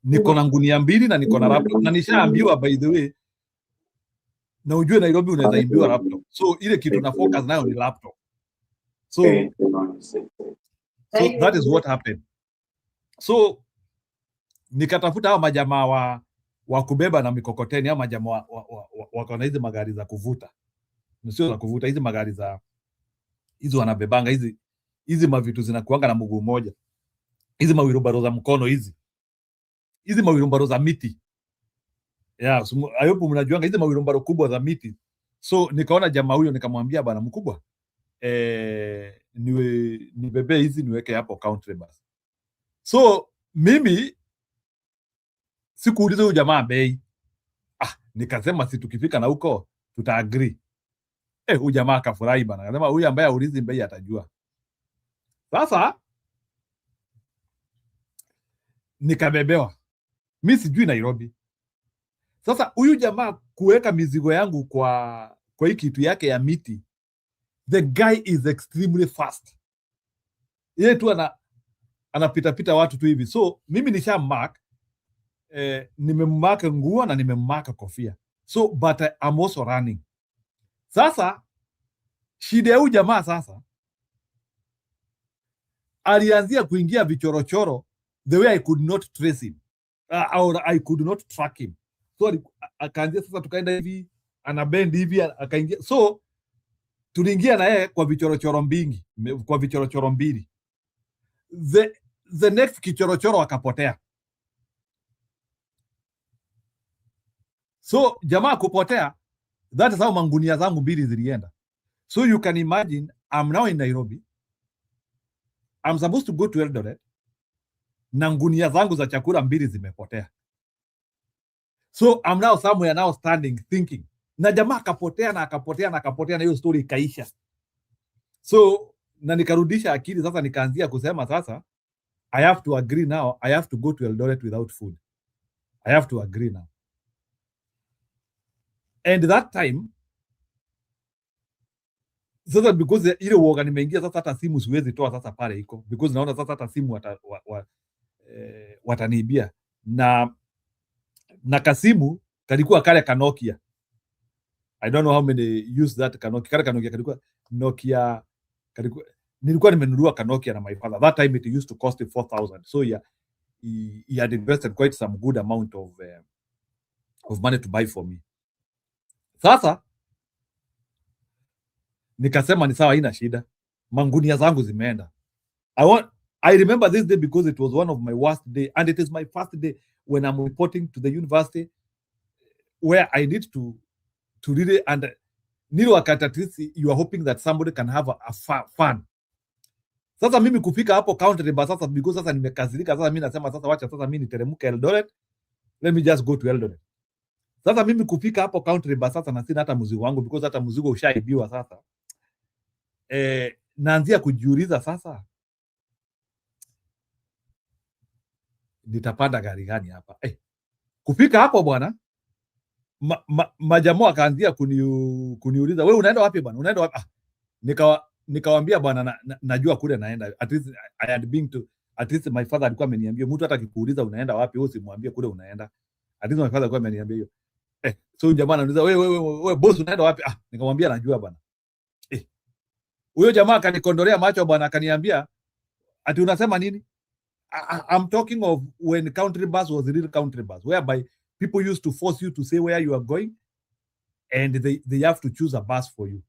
niko na ngunia 2 na niko na laptop, na nishaambiwa by the way, na ujue Nairobi unaweza imbiwa laptop. So ile kitu na focus nayo ni laptop. So that is what happened. So nikatafuta hao majamaa wa kubeba na mikokoteni, hao majamaa wako na hizi magari za kuvuta. Sio za kuvuta, hizi magari za hizo wanabebanga hizi mavitu zinakuanga na mguu mmoja. Hizi mawilbaro za mkono hizi mawilbaro za miti. Yeah, so ayopo mnajuanga hizi mawilbaro kubwa za miti. So nikaona jamaa huyo, nikamwambia bana mkubwa, nibebe hizi niweke hapo country bus. So mimi sikuuliza huyo jamaa bei. Nikasema si tukifika na huko tuta agree. Huyu jamaa akafurahi bana. Akasema huyu ambaye aulizi bei atajua. Sasa nikabebewa. Mimi sijui Nairobi. Sasa huyu jamaa kuweka mizigo yangu kwa hii kitu yake ya miti. The guy is extremely fast. Yeye tu anapita pita watu tu hivi. So mimi nisha mark nimemmark nguo na nimemmark kofia. So but I'm also running. Sasa shida ya huyu jamaa sasa alianzia kuingia vichorochoro the way I could not trace him or I could not track him. So akaanzia sasa, tukaenda hivi ana bend hivi akaingia, so tuliingia na yeye kwa vichorochoro mbili. The next kichorochoro akapotea. So jamaa kupotea, that is how mangunia zangu mbili zilienda. So you can imagine I'm now in Nairobi. I'm supposed to go to Eldoret. Na ngunia zangu za chakula mbili zimepotea. So I'm now somewhere now standing thinking. Na jamaa akapotea na hiyo story ikaisha. So na nikarudisha akili sasa, nikaanzia kusema sasa I have to agree now. I have to go to Eldoret without food. I have to agree now. And that time sasa, because ile uoga nimeingia sasa, hata simu siwezi toa sasa pale iko, because naona sasa hata simu wataniibia, na kasimu kalikuwa kale ka Nokia. I don't know how many use that Nokia. Kale ka Nokia kalikuwa Nokia, nilikuwa nimenunua ka Nokia na my father. That time it used to cost 4,000. So he had invested quite some good amount of money to buy for me. Sasa nikasema ni sawa, haina shida, mangunia zangu zimeenda. I remember this day because it was one of my worst day, and it is my first day when I'm reporting to the university where I need to really, and nilo wakati at least you are hoping that somebody can have a fun. Sasa mimi kufika hapo country bus sasa, because sasa nimekazirika sasa, mimi nasema sasa wacha sasa mimi niteremke Eldoret, let me just go to Eldoret. Sasa mimi kufika hapo country bus sasa, na sina hata mzigo wangu because hata mzigo ushaibiwa sasa. Naanzia kujiuliza sasa nitapanda gari gani hapa. Kufika hapo bwana, majamaa akaanzia kuniuliza wewe unaenda wapi bwana, unaenda wapi? Nikawaambia bwana, najua kule naenda. At least I had been to, at least my father alikuwa ameniambia mtu hata akikuuliza unaenda wapi wewe usimwambie kule unaenda. At least my father alikuwa ameniambia hiyo. So jamaa ananiuliza wewe boss unaenda wapi? Nikamwambia najua bwana. Huyo jamaa akanikondolea macho bwana, akaniambia ati unasema nini? I'm talking of when country bus was a real country bus, whereby people used to force you to say where you are going, and they have to choose a bus for you.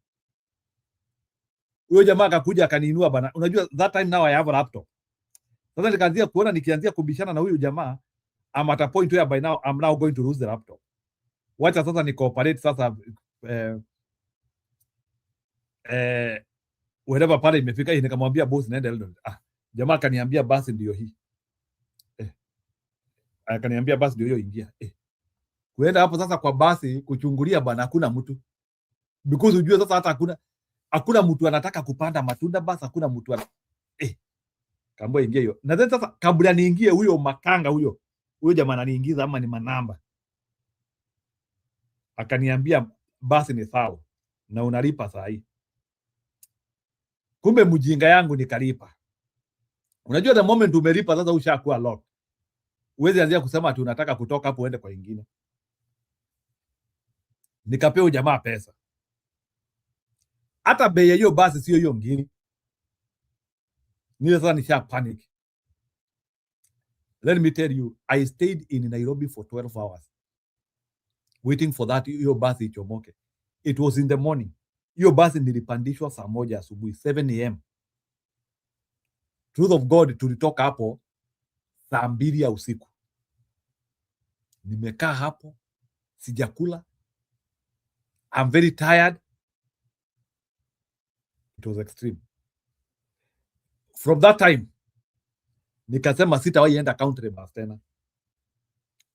Huyo jamaa akakuja akaniinua bana. Unajua that time now I have a laptop. Sasa nikaanzia kuona, nikianzia kubishana na huyu jamaa, I'm at a point where by now I'm now going to lose the laptop. Wacha sasa ni cooperate sasa, wherever pale imefika hii, nikamwambia boss naenda Eldoret. Jamaa akaniambia basi ndio hii. Akaniambia basi ndio hiyo, ingia. Kuenda hapo sasa kwa basi kuchungulia bana, hakuna mtu. Because unajua sasa hata hakuna mtu anataka kupanda matunda basi, hakuna mtu kaambia ingia hiyo. Na then sasa kabla niingie, huyo makanga huyo jamaa ananiingiza ama ni manamba. Akaniambia basi ni sawa na unalipa saa hii. Kumbe mjinga yangu nikalipa. Unajua the moment umelipa sasa ushakuwa lock. Uwezi anzia kusema ati unataka kutoka hapo uende kwa ingine. Nikapea jamaa pesa. Hata bei hiyo basi sio hiyo ngine. Nile sasa nisha panic. Let me tell you, I stayed in Nairobi for 12 hours waiting for that hiyo basi ichomoke. It was in the morning. Hiyo basi nilipandishwa saa 1 asubuhi, 7 am. Truth of God, tulitoka hapo saa 2 ya usiku. Nimekaa hapo, sijakula. I'm very tired. It was extreme. From that time, nikasema sitawahi enda country bus tena.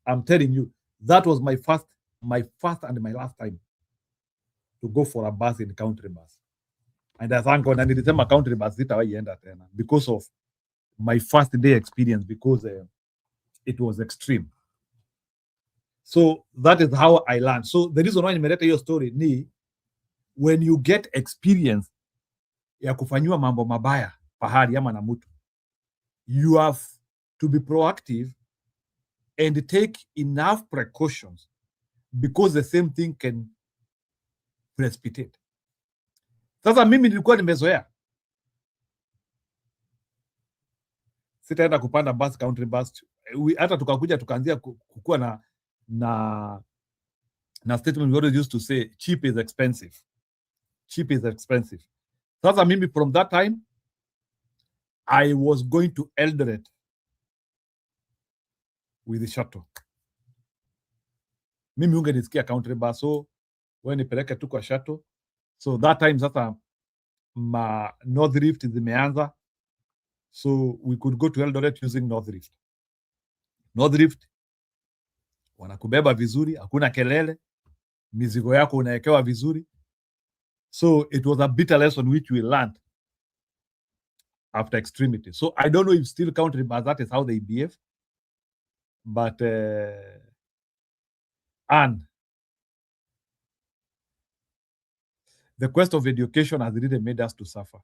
I'm telling you, that was my first my first and my last time to go for a bus in country bus. And I thank God, na nilisema country bus sitawaienda tena because of my first day experience, because it was extreme. So that is how I learned. So the reason why nimeleta hiyo story ni when you get experience ya kufanyiwa mambo mabaya pahali ama na mtu, you have to be proactive and take enough precautions because the same thing can precipitate. Sasa mimi nilikuwa nimezoea, sitaenda kupanda bus, country bus. Hata tukakuja tukaanzia kukua na statement we always used to say cheap is expensive. Cheap is expensive. Sasa mimi from that time I was going to Eldoret with the shuttle. Mimi ungenisikia country bus, so wewe nipeleke tu kwa shuttle. So that time sasa ma North Rift zimeanza, so we could go to Eldoret using North Rift. North Rift wanakubeba vizuri, hakuna kelele, mizigo yako unawekewa vizuri. So it was a bitter lesson which we learned after extremity. So I don't know if still country bus that is how they behave, but and the quest of education has really made us to suffer.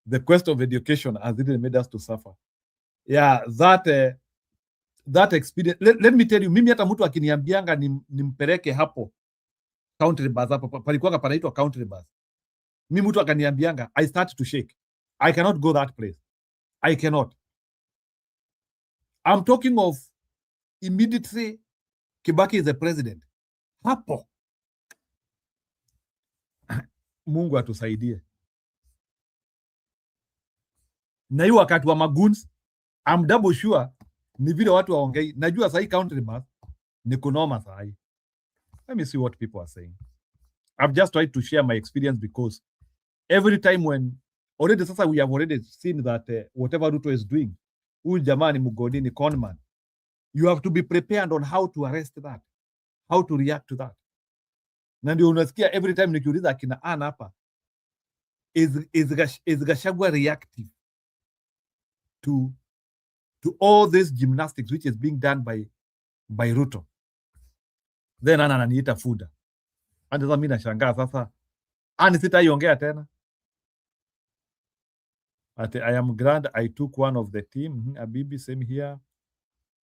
The quest of education has really made us to suffer. Yeah, that experience. Let me tell you, mimi hata mtu akiniambianga nimpeleke hapo country bus, hapo palikuwa panaitwa country bus, mimi mtu akaniambianga, I start to shake. I cannot go that place. I cannot. I'm talking of immediately Kibaki is the president. Hapo Mungu atusaidie. Na hiyo wakati wa maguns, I'm double sure ni vile watu waongei. Najua sahi country bus ni kunoma sahi. Let me see what people are saying. I've just tried to share my experience because every time when already sasa we have already seen that whatever Ruto is doing, huyu jamaa ni mgodi, ni conman. You have to be prepared on how to arrest that, how to react to that. Na ndio unasikia every time nikiuliza akina Anna hapa, is Gachagua reactive to all this gymnastics which is being done by Ruto? Then Anna ananiita fuda. Hadi sasa mimi nashangaa sasa, ani sitaiongea tena. I am glad I took one of the team. Abibi, same here.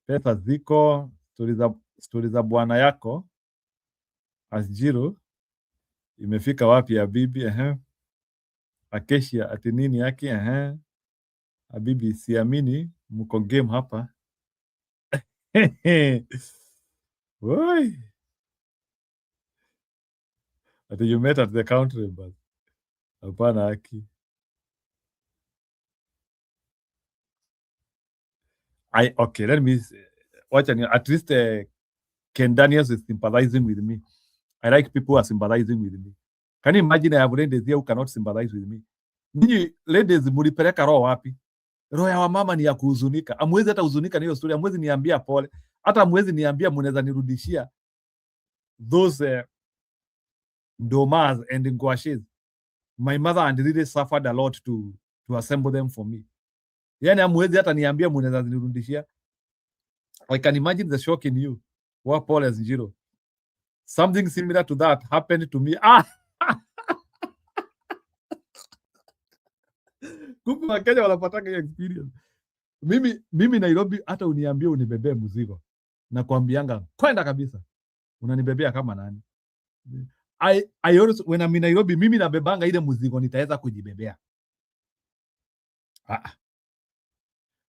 Pesa ziko, stori za bwana yako Asjiro imefika wapi Abibi? Acacia ati nini yake? Abibi, siamini mko game hapa. Boy. Ati you met at the country but hapana haki. Okay, let me watch at least Ken Daniels is sympathizing with me. I like people who are sympathizing with me. Can you imagine I have ladies here who cannot sympathize with me? Ninyi ladies mulipeleka roho wapi? Roho ya mama ni ya kuhuzunika. Amwezi hata huzunika na hiyo story, amwezi niambia pole. Hata amwezi niambia mnaweza nirudishia those domas and ngwashes. My mother and really suffered a lot to assemble them for me. Yani amwezi hata niambia mnaweza nirudishia. I can imagine the shock in you. What Paul as Njiro. Something similar to that happened to me. Kumbe Wakenya wanapataka hiyo experience. Mimi Nairobi hata uniambie unibebee mzigo. Na kuambianga kwenda kabisa. Unanibebea kama nani? I always when I'm in Nairobi mimi nabebanga ile mzigo nitaweza kujibebea.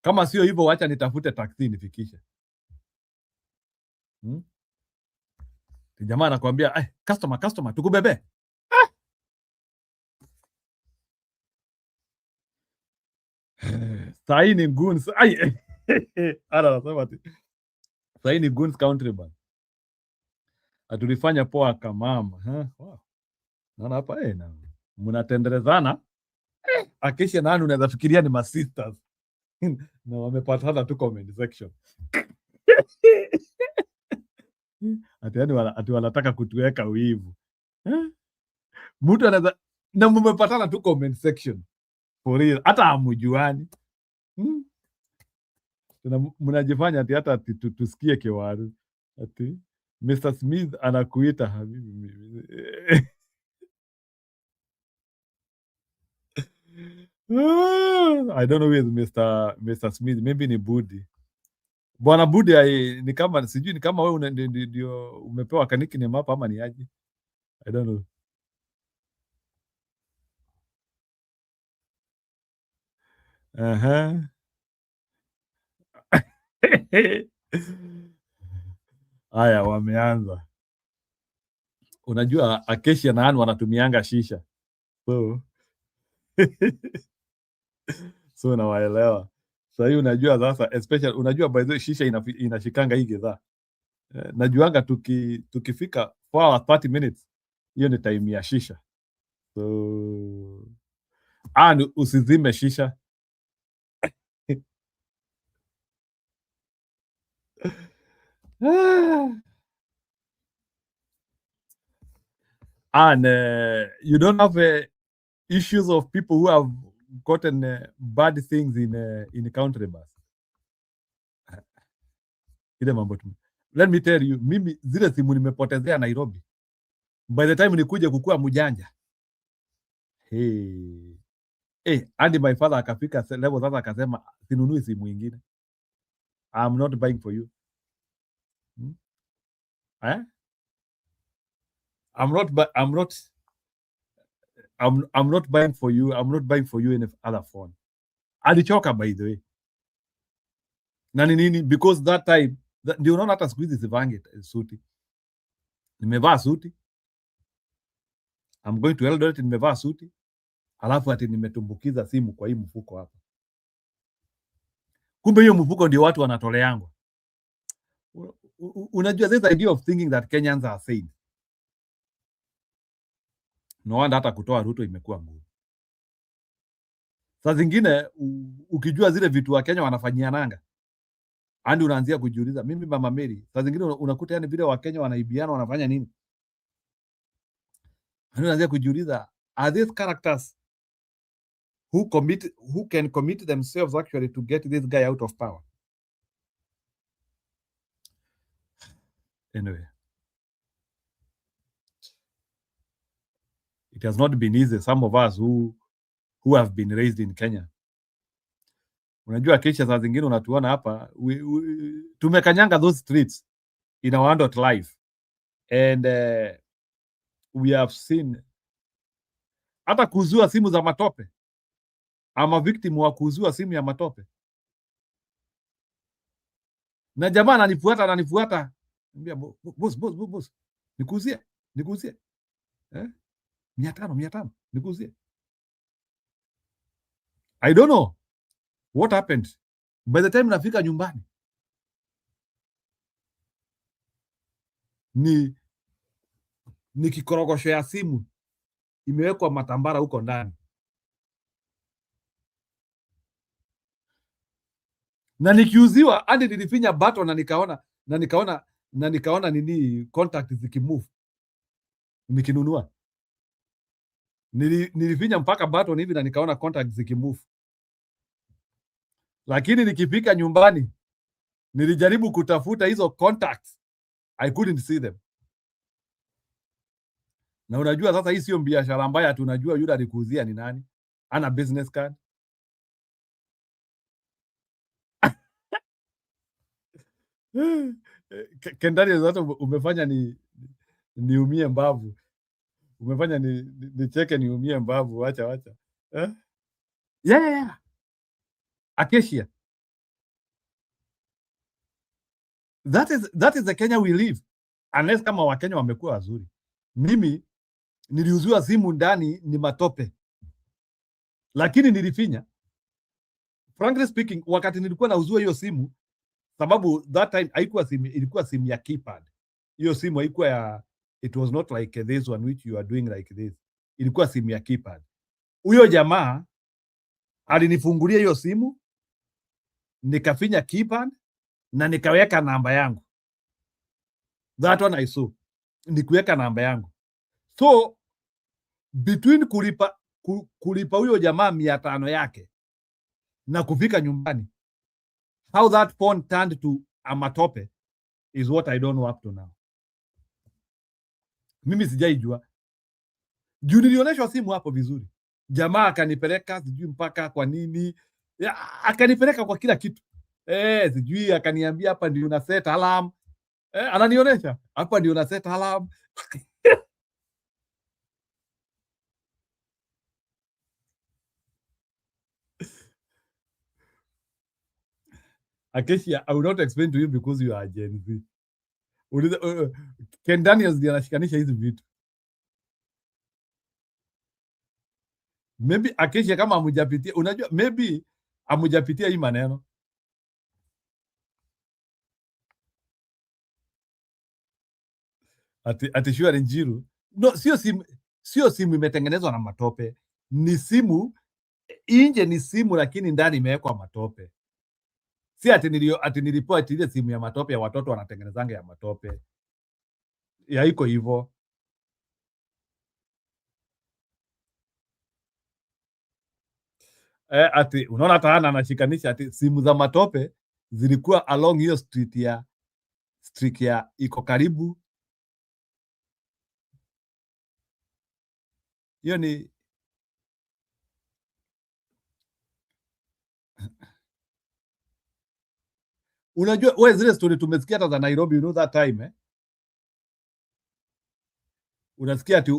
Kama sio hivyo wacha nitafute taxi nifikishe. Jamaa anakuambia, customer tukubebe. Sahi ni goons. Ana nasema ati sahi ni goons country bana. Atulifanya poa kamama. Wow. Naona hapa na mnatenderezana. Akisha nani unaweza fikiria ni my sisters. Na wamepatana tu comment section. ati wanataka kutuweka wivu. Mtu anaweza na mmepatana tu comment section for real, hata hamjuani. Mnajifanya ati hata tusikie kiwaru ati Mr. Smith anakuita habibi. I don't know who is Mr. Smith, maybe ni Budi. Bwana Budi ni kama sijui ni kama wewe ndio umepewa kaniki ni mapa ama ni aje? I don't know. Haya, wameanza. Unajua Acacia na Anu wanatumianga shisha. So nawaelewa. Sasa hii unajua sasa, especially unajua by the way shisha inashikanga hii gedhaa. Najuanga tukifika 4 hours 30 minutes hiyo ni time ya shisha. So usizime shisha. And you don't have issues of people who have gotten bad things in the country bus. Ile mambo tu. Let me tell you, mimi zile simu nimepotezea Nairobi. By the time nikuje kukua mjanja. Hadi my father akafika level sasa akasema sinunui simu nyingine. I'm not buying for you. I'm not buying for you. I'm not buying for you any other phone. Alichoka by the way. Na nini because that time ndio unaona hata siku hizi sivange suti. Nimevaa suti. I'm going to Eldoret nimevaa suti. Alafu ati nimetumbukiza simu kwa hii mfuko hapa. Kumbe hiyo mfuko ndio watu wanatoleangwa. Unajua this idea of thinking that Kenyans are saying. No wonder hata kutoa Ruto imekuwa ngumu. Saa zingine ukijua zile vitu wa Kenya wanafanyia nanga. Hadi unaanzia kujiuliza mimi Mama Mary, saa zingine unakuta yani vile wa Kenya wanaibiana wanafanya nini? Hadi unaanzia kujiuliza are these characters who can commit themselves actually to get this guy out of power? Anyway, it has not been easy. Some of us who have been raised in Kenya. Unajua kisha saa zingine unatuona hapa tumekanyanga those streets in our adult life and we have seen hata kuzua simu za matope ama victim wa kuzua simu ya matope, na jamaa ananifuata niambia boss nikuzie 500 nikuzie. I don't know what happened. By the time nafika nyumbani ni kikorogosho ya simu imewekwa matambara huko ndani, na nikiuziwa hadi nilifinya button na nikaona nini contact zikimove nikinunua. Nilifinya mpaka button hivi na nikaona contact zikimove. Lakini nikifika nyumbani nilijaribu kutafuta hizo contacts, I couldn't see them. Na unajua sasa hii sio biashara mbaya, tunajua yule alikuuzia ni nani, ana business card. Kendari zote umefanya niumie mbavu, umefanya nicheke niumie mbavu, acha yeah. Acacia, that is the Kenya we live, unless kama Wakenya wamekuwa wazuri. Mimi niliuziwa simu ndani ni matope, lakini nilifinya. Frankly speaking, wakati nilikuwa nauziwa hiyo simu, sababu that time haikuwa simu, ilikuwa simu ya keypad. Hiyo simu haikuwa ya, it was not like this one which you are doing like this. Ilikuwa simu ya keypad. Huyo jamaa alinifungulia hiyo simu, nikafinya keypad, na nikaweka namba yangu. That one I saw. Nikuweka namba yangu. So between kulipa huyo jamaa 500 yake na kufika nyumbani, how that phone turned to a matope is what I don't know up to now. Mimi sijaijua. Juu nilionyeshwa simu hapo vizuri. Jamaa akanipeleka sijui mpaka kwa nini. Akanipeleka kwa kila kitu. Sijui akaniambia hapa ndio una set alarm. Ananionyesha hapa ndio una set alarm. Acacia, I will not explain to you because you are Gen Z. Ken Daniels ndiye anashikanisha hizi vitu. Maybe Acacia kama amujapitia, unajua maybe amujapitia hii maneno. Ati Shwari Njiru. No, sio simu imetengenezwa na matope. Ni simu nje, ni simu lakini ndani imewekwa matope. Si ati nilipoa ile simu ya matope ya watoto wanatengenezanga ya matope. Ya iko hivyo. Ati unaona hata ana anashikanisha ati simu za matope zilikuwa along hiyo street ya iko karibu. Hiyo ni unajua wewe zile story tumesikia hata za Nairobi, you know that time unasikia ati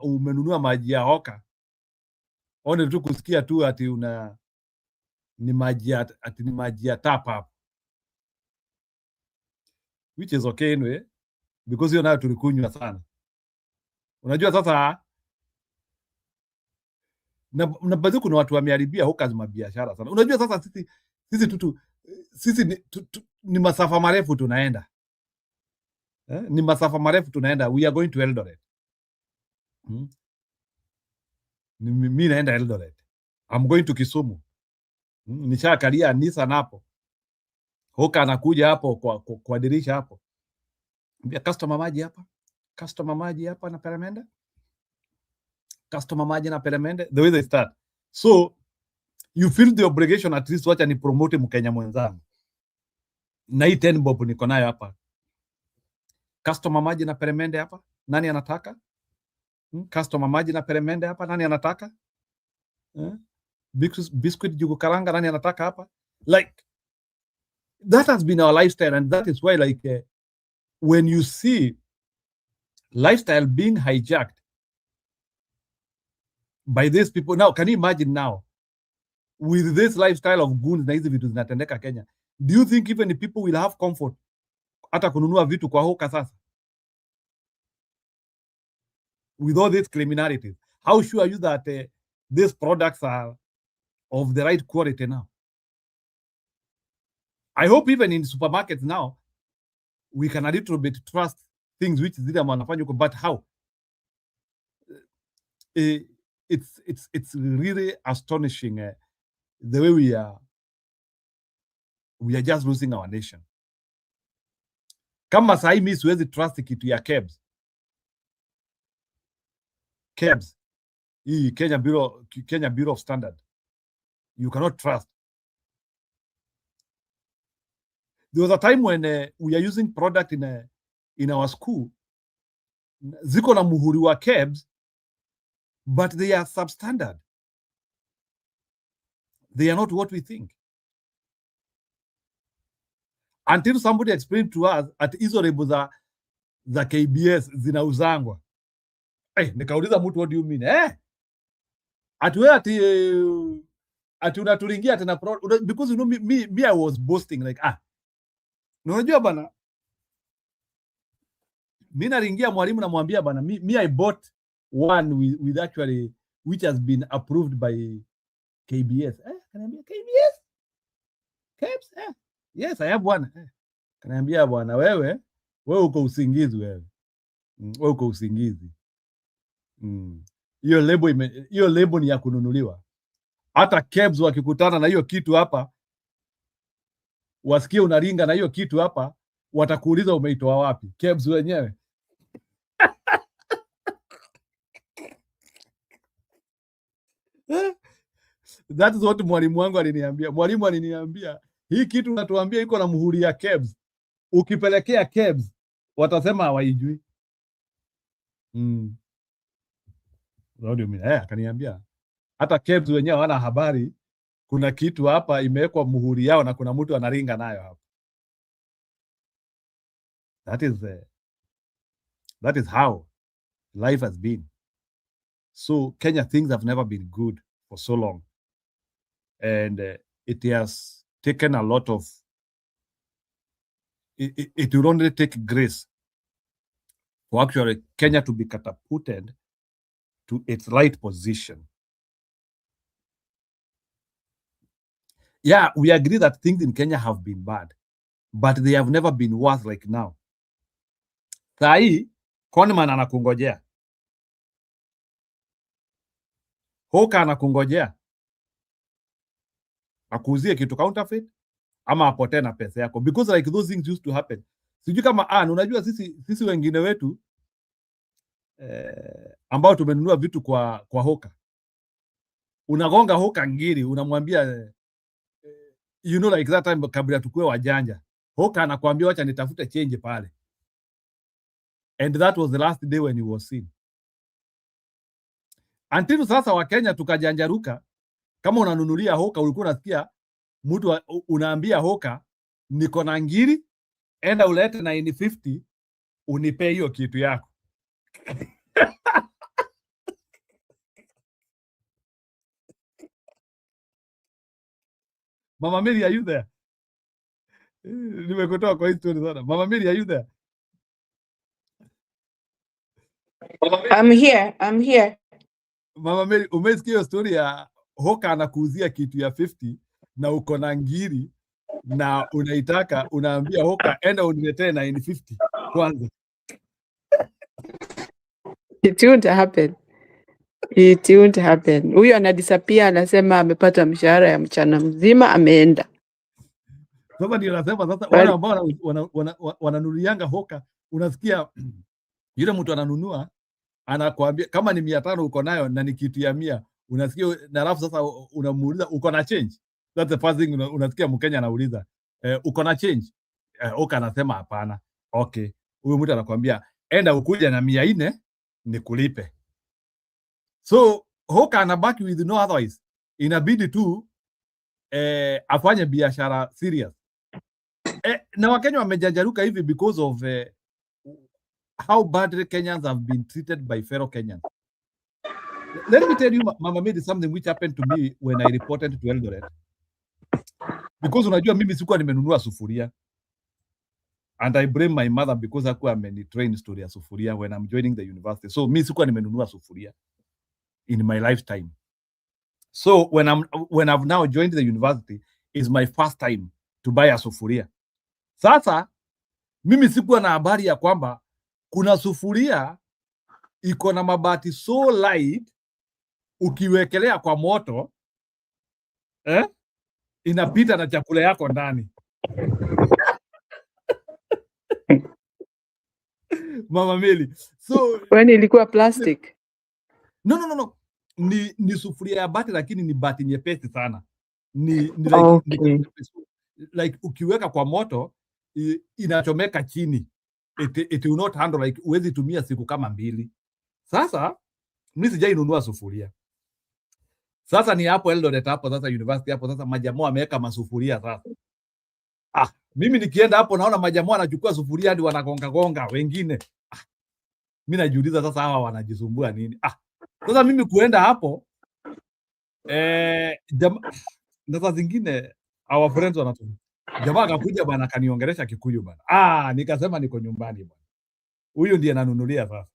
umenunua maji ya hoka. One tu kusikia tu ati ni maji ya tap hapo. Which is okay anyway, because hiyo nayo tulikunywa sana. Unajua sasa na baadhi kuna watu wameharibia hoka za biashara sana. Unajua sasa sisi ni masafa marefu tunaenda. Ni masafa marefu tunaenda. We are going to Eldoret. Mimi naenda Eldoret. I'm going to Kisumu. Nishakalia Nissan hapo. Hoka anakuja hapo kwa dirisha hapo. Mbia customer maji hapa. Customer maji hapa na peremende. Customer maji na peremende. The way they start. So you feel the obligation at least wacha ni promote Mkenya mwenzangu. Na hii 10 bob niko nayo hapa. Customer maji na peremende hapa. Nani anataka? Customer maji na peremende hapa. Nani anataka? Biscuit jugu karanga. Nani anataka hapa? Like, that has been our lifestyle, and that is why, like, when you see lifestyle being hijacked by these people, now, can you imagine now, with this lifestyle of goons na hizi vitu zinatendeka Kenya, do you think even the people will have comfort hata kununua vitu kwa hoka sasa? With all these criminalities, how sure are you that these products are of the right quality now? I hope even in supermarkets now, we can a little bit trust things which zile wanafanya huko, but how? It's really astonishing the way we are just losing our nation. Kama sahi mimi siwezi trust kitu ya KEBS. Hii Kenya Bureau of Standard. You cannot trust. There was a time when we are using product in our school, ziko na muhuri wa KEBS, but they are substandard. They are not what we think. Until somebody explained to us at hizo lebo za KBS zinauzangwa. Nikauliza mtu, what do you mean? Ati unatulingia tena because you know me I was boasting like unajua bana, mimi naringia mwalimu namwambia bana, me I bought one with actually which has been approved by KBS. Kaniambia KBS? KEBS? Yes, I have one. Kaniambia bwana, wewe uko usingizi wewe. Wewe uko usingizi. Hiyo lebo ni ya kununuliwa. Hata KEBS wakikutana na hiyo kitu hapa, wasikie unaringa na hiyo kitu hapa, watakuuliza umeitoa wapi? KEBS wenyewe. That is what mwalimu wangu aliniambia. Mwalimu aliniambia, hii kitu unatuambia iko na muhuri ya KEBS. Ukipelekea KEBS, watasema hawaijui. Ndio mimi akaniambia hata KEBS wenyewe hawana habari kuna kitu hapa imewekwa muhuri yao na kuna mtu anaringa nayo hapa. That is how life has been. So Kenya, things have never been good for so long, and it has taken a lot of. It will only take grace for actually Kenya to be catapulted to its right position. Yeah, we agree that things in Kenya have been bad, but they have never been worse like now. Sai, Conman anakungojea. Hoka anakungojea. Akuzie kitu counterfeit ama apotee na pesa yako, because like those things used to happen. Sijui kama unajua sisi wengine wetu ambao tumenunua vitu kwa Hoka. Unagonga Hoka ngiri, unamwambia you know, like that time kabla tukue wajanja. Hoka anakuambia wacha nitafute change pale. And that was the last day when he was seen. Until sasa wa Kenya tukajanjaruka, kama unanunulia Hoka ulikuwa unasikia mtu unaambia Hoka niko na ngiri, enda ulete 950 unipe hiyo kitu yako. Mama Mary, are you there? Nimekutoa kwa history sana. Mama Mary, are you there? I'm here. Mama Mary, umesikia hiyo story ya Hoka anakuuzia kitu ya 50 na uko na ngiri na unaitaka, unaambia Hoka enda uniletee 950 kwanza. It won't happen. It won't happen. Huyo anadisappear, anasema amepata mshahara ya mchana mzima, ameenda. Sasa ndio nasema sasa wale ambao wananunulianga Hoka, unasikia yule mtu ananunua anakuambia kama ni 500 uko nayo na ni kitu ya 100, unasikia na alafu sasa unamuuliza uko na change. That's the first thing unasikia Mkenya anauliza, uko na change? Hoka anasema hapana. Okay, huyo mtu anakuambia enda ukuja na 400 nikulipe. So Hoka anabaki with no otherwise, inabidi tu afanye biashara serious. Na Wakenya wamejanjaruka hivi because of how badly Kenyans have been treated by fellow Kenyans. Let me tell you, Mama Made, something which happened to me when I reported to Eldoret. Because unajua mimi sikuwa nimenunua sufuria. And I blame my mother because hakuwa amenitrain story ya sufuria when I'm joining the university. So mimi sikuwa nimenunua sufuria in my lifetime. So when I've now joined the university, is my first time to buy a sufuria. Sasa mimi sikuwa na habari ya kwamba kuna sufuria iko na mabati so light, ukiwekelea kwa moto inapita na chakula yako ndani. Mama Meli. So when ilikuwa plastic? No. Ni sufuria ya bati, lakini ni bati nyepesi sana. Ni like ukiweka kwa moto inachomeka chini. It will not handle, like uwezi tumia siku kama 2. Sasa mimi sijainunua sufuria. Sasa ni hapo Eldoret hapo sasa university hapo sasa majamaa wameweka masufuria sasa. Mimi nikienda hapo naona majamaa wanachukua sufuria hadi wanagonga wengine. Mimi najiuliza sasa hawa wanajisumbua nini? Sasa mimi kuenda hapo na saa zingine our friends wanatoka. Jamaa akakuja bana kaniongelesha Kikuyu bana. Nikasema niko nyumbani bana. Huyu ndiye ananunulia sasa.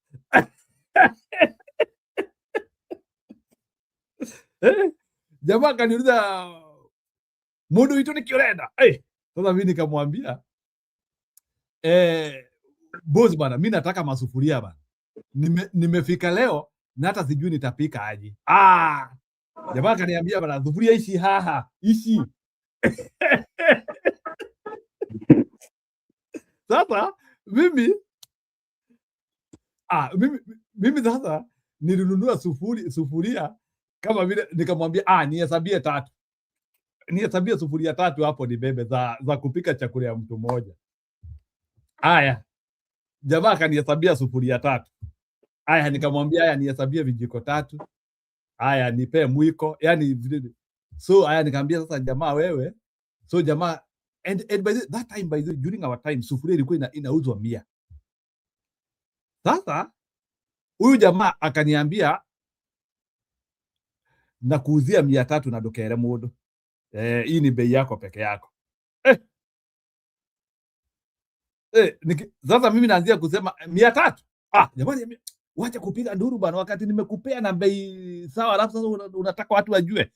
Jamaa kaniuliza mundu itu nikiorenda. Sasa mimi nikamwambia boss bana, mimi nataka masufuria bana. Nimefika leo na hata sijui nitapika aje. Jamaa kaniambia bana, sufuria ishi ishi. Sasa mimi sasa nilinunua sufuria kama vile nikamwambia nihesabie 3. Nihesabie sufuria 3 hapo ni bebe za kupika chakula ya mtu mmoja. Haya. Jamaa akanihesabia sufuria 3. Haya nikamwambia haya nihesabie vijiko 3. Haya nipe mwiko. Yaani so haya nikamwambia sasa jamaa wewe. So jamaa and by that time during our time sufuria ilikuwa inauzwa 100. Sasa huyu jamaa akaniambia na kuuzia 300 na dokere mundu. Hii ni bei yako peke yako. Sasa mimi naanzia kusema 300. Jamani wacha kupiga nduru bana wakati nimekupea na bei sawa alafu sasa unataka watu wajue.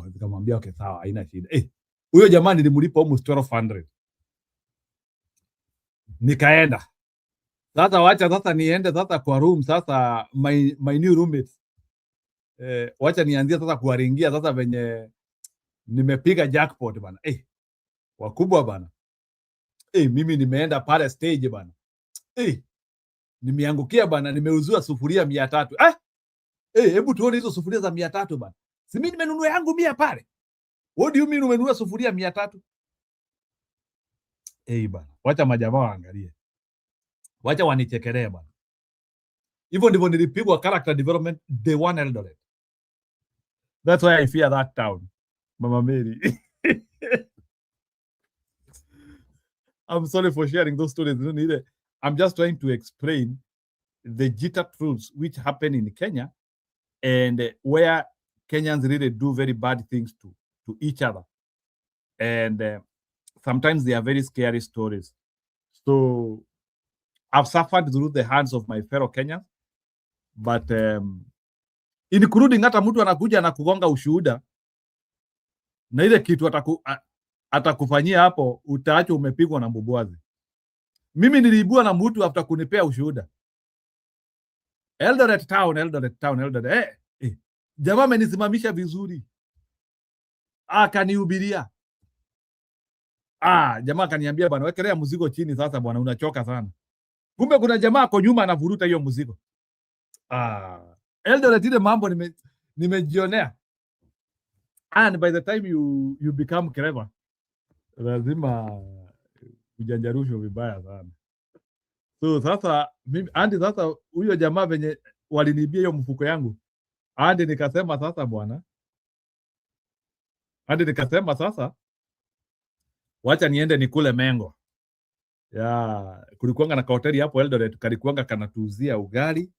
Nikamwambia okay sawa haina shida. Huyo jamaa nilimlipa almost 1200. Nikaenda. Sasa wacha sasa niende sasa kwa room sasa my new roommates. Wacha nianzie sasa kuwaringia sasa venye nimepiga jackpot bana. Wakubwa bana. Mimi nimeenda pale stage bana. Nimeangukia bana, nimeuzua sufuria 300. Hebu tuone hizo sufuria za 300 bana. Si mimi nimenunua yangu 100 pale. What do you mean umenunua sufuria 300? Bana. Wacha majamaa waangalie. Wacha wanichekelee bana. Hivyo ndivyo nilipigwa character development day 1 Eldoret. That's why I fear that town. Mama Mary. I'm sorry for sharing those stories. I'm just trying to explain the jitter truths which happen in Kenya and where Kenyans really do very bad things to each other. And sometimes they are very scary stories. So I've suffered through the hands of my fellow Kenyans, but including hata mtu anakuja na kugonga ushuhuda na ile kitu atakufanyia hapo utaacha umepigwa na mbubwazi. Mimi niliibua na mtu after kunipea ushuhuda. Eldoret town. Jamaa amenisimamisha vizuri. Akanihubiria. Jamaa akaniambia bwana wekelea mzigo chini sasa bwana unachoka sana. Kumbe kuna jamaa ako nyuma anavuruta hiyo mzigo. Eldoret ile mambo nimejionea. And by the time you become clever, lazima ujanjarusho vibaya sana. So sasa mimi sasa huyo jamaa venye walinibia hiyo mfuko yangu. Nikasema sasa wacha niende nikule mengo. Kulikuanga na hoteli hapo Eldoret kalikuanga kanatuuzia ugali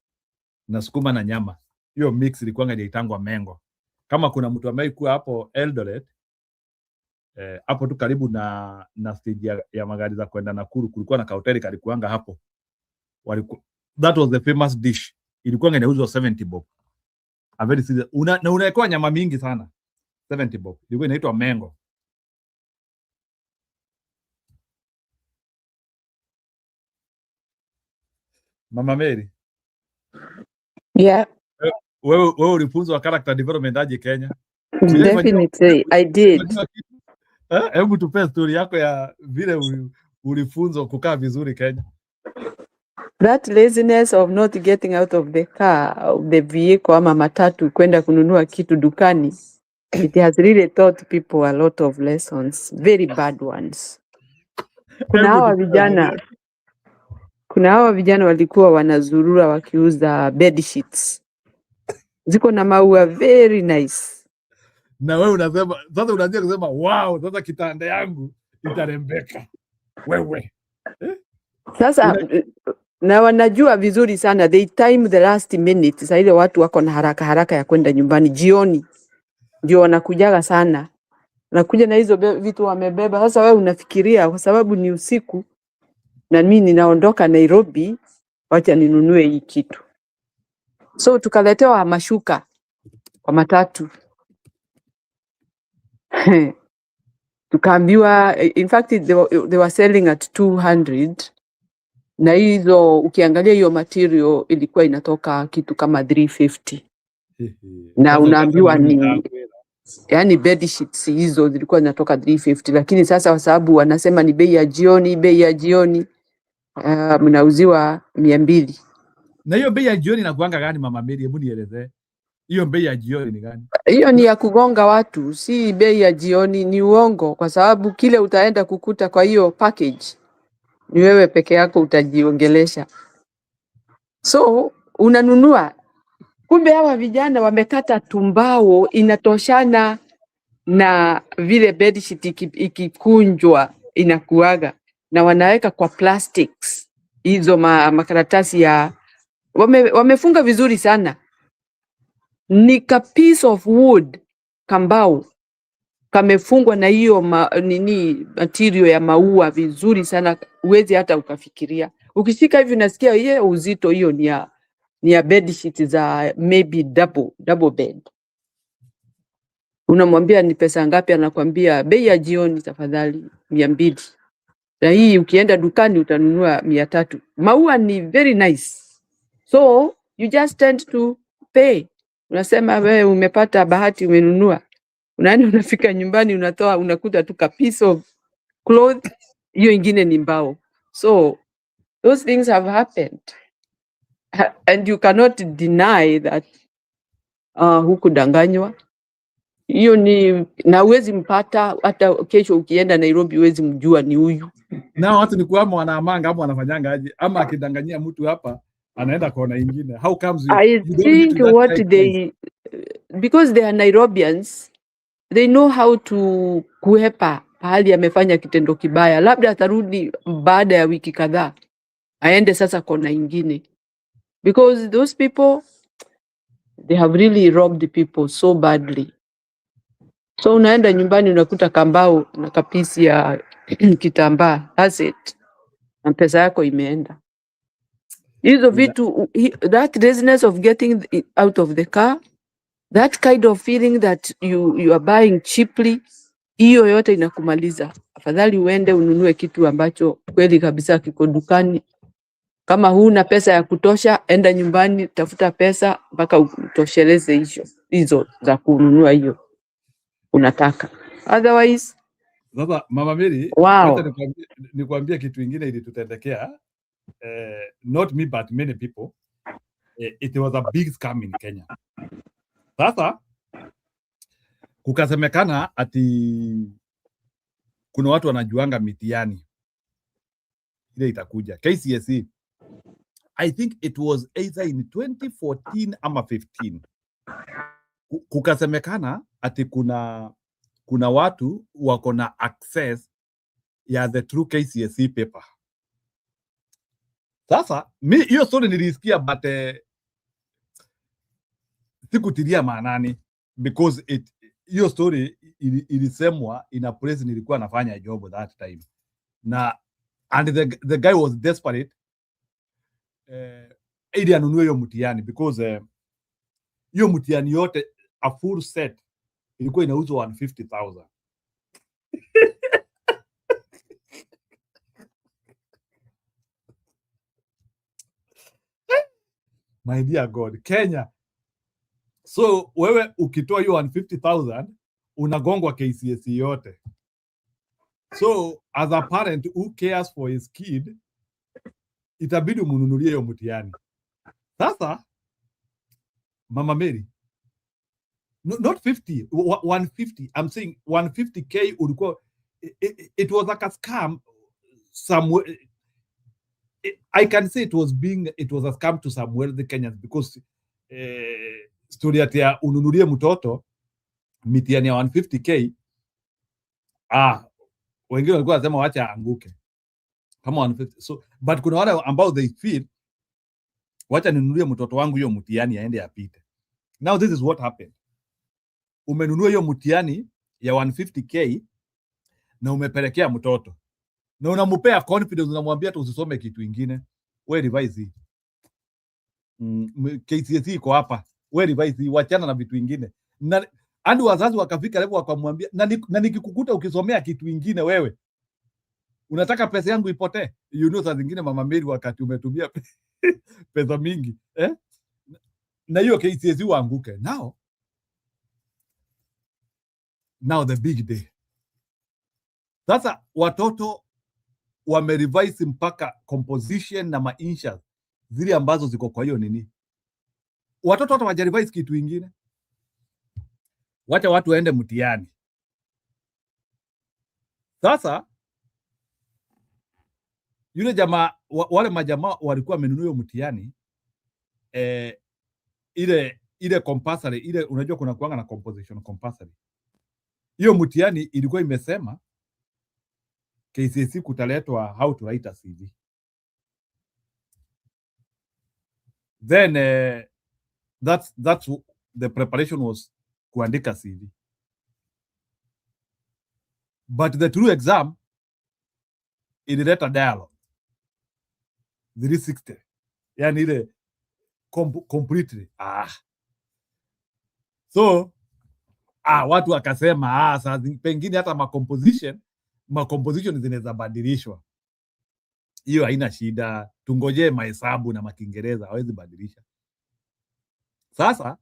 na sukuma na nyama. Hiyo mix ilikuanga inaitangwa mengo. Kama kuna mtu amekuwa hapo Eldoret hapo tu karibu na stage ya magari za kwenda Nakuru kulikuwa na hoteli kalikuanga hapo. That was the famous dish. Ilikuwa inauzwa 70 bob. A very serious. Unawekewa nyama mingi sana. 70 bob. Ilikuwa inaitwa mengo. Mama Mary. Yeah. Wewe ulifunzwa character development aje Kenya? Definitely, I did. Hebu tupe story yako ya vile ulifunzwa kukaa vizuri Kenya. That laziness of not getting out of the car, of the vehicle ama matatu kwenda kununua kitu dukani, it has really taught people a lot of lessons, very bad ones. Kuna hawa vijana walikuwa wanazurura wakiuza bed sheets. Ziko na maua very nice. Na wewe unasema sasa unaanza kusema wow, sasa kitanda yangu itarembeka. Wewe. Sasa na wanajua vizuri sana, they time the last minute. Sasa ile watu wako na haraka ya kwenda nyumbani jioni. Ndio wanakujaga sana. Nakuja na hizo vitu wamebeba. Sasa wewe unafikiria kwa sababu ni usiku na mimi ninaondoka Nairobi, wacha ninunue hii kitu. So tukaletewa mashuka kwa matatu. Tukaambiwa, in fact they were selling at 200. Na hizo ukiangalia hiyo material ilikuwa inatoka kitu kama 350. Na unaambiwa ni yani bed sheets hizo zilikuwa zinatoka 350, lakini sasa kwa sababu wanasema ni bei ya jioni mnauziwa 200. Na hiyo bei ya jioni inakuanga gani Mama Mary? Hebu nielezee. Hiyo bei ya jioni ni gani? Hiyo ni ya kugonga watu, si bei ya jioni. Ni uongo, kwa sababu kile utaenda kukuta kwa hiyo package ni wewe peke yako utajiongelesha. So unanunua, kumbe hawa vijana wamekata tumbao inatoshana na vile bedsheet ikikunjwa inakuaga, na wanaweka kwa plastics hizo makaratasi ya wamefunga vizuri sana. Ni ka piece of wood kambao kamefungwa na hiyo material ya maua vizuri sana, uwezi hata ukafikiria. Ukishika hivi unasikia yeye uzito, hiyo ni ya bed sheet za maybe double bed. Unamwambia ni pesa ngapi, anakuambia bei ya jioni tafadhali 200. Na hii ukienda dukani utanunua 300. Maua ni very nice, so you just tend to pay. Unasema wewe umepata bahati, umenunua. Unaenda unafika nyumbani unatoa, unakuta tu ka piece of cloth, hiyo ingine ni mbao. So those things have happened and you cannot deny that hukudanganywa. Hiyo ni na uwezi mpata, hata kesho ukienda Nairobi uwezi mjua ni huyu. Na watu ni kuama wanaamanga ama wanafanyanga aje, ama akidanganyia mtu hapa anaenda kona ingine. How comes I think what they, because they are Nairobians, they know how to kuhepa pahali amefanya kitendo kibaya. Labda atarudi baada ya wiki kadhaa aende sasa kona ingine, because those people, they have really robbed the people so badly. So unaenda nyumbani unakuta kambao na kapisi ya kitambaa, that's it, na pesa yako imeenda. Hizo vitu, that laziness of getting out of the car, that kind of feeling that you are buying cheaply, hiyo yote inakumaliza. Afadhali uende ununue kitu ambacho kweli kabisa kiko dukani. Kama huna pesa ya kutosha, enda nyumbani, tafuta pesa mpaka utosheleze hizo za kununua hiyo unataka. Otherwise, sasa Mama Mary, wow, nikwambie kitu ingine ili tutendekea. Not me but many people. It was a big scam in Kenya. Sasa kukasemekana ati kuna watu wanajuanga mitihani ile itakuja KCSE. I think it was either in 2014 ama 15. Kukasemekana ati kuna watu wako na access ya the true KCSE paper. Sasa mi hiyo story nilisikia but sikutilia maanani, because hiyo story ilisemwa in a place nilikuwa nafanya job that time, na and the guy was desperate ili anunue hiyo mtihani, because hiyo mtihani yote a full set ilikuwa inauzwa 150,000. My dear God, Kenya. So wewe ukitoa hiyo 150,000 unagongwa KCSE yote. So as a parent who cares for his kid, itabidi umununulie hiyo mtihani. Sasa Mama Mary, not 50, 150. I'm saying 150K ulikuwa, it was like a scam somewhere. I can say it was a scam to some wealthy Kenyans, because story ya ununulie mtoto mitihani ya 150K, wengine walikuwa wanasema wacha anguke kama 150. So but kuna wale ambao they feel wacha ninunulie mtoto wangu hiyo mtihani aende apite. Now this is what happened. Umenunua hiyo mtihani ya 150K na umepelekea mtoto na unampea confidence, unamwambia tu usisome kitu kingine, wewe revise hii. KCSE iko hapa, wewe revise hii, wachana na vitu vingine. Na hadi wazazi wakafika level wakamwambia, na nikikukuta ukisomea kitu kingine wewe unataka pesa yangu ipotee. You know, saa zingine Mama Mary, wakati umetumia pesa mingi na hiyo KCSE uanguke. Now Now the big day. Sasa watoto wamerevise mpaka composition na mainsha zile ambazo ziko kwa hiyo nini. Watoto hata wajarevise kitu ingine. Wacha watu waende mtihani. Sasa yule jamaa wale majamaa walikuwa wamenunua hiyo mtihani ile compulsory ile, unajua kuna kuanga na composition compulsory. Hiyo mtihani ilikuwa imesema KCSE kutaletwa how to write a CV. Then that's the preparation was kuandika CV. But the true exam ilileta dialogue 360, yani ile completely so watu wakasema sasa pengine hata macomposition zinaweza badilishwa, hiyo haina shida, tungojee mahesabu na makiingereza hawezi badilisha. Sasa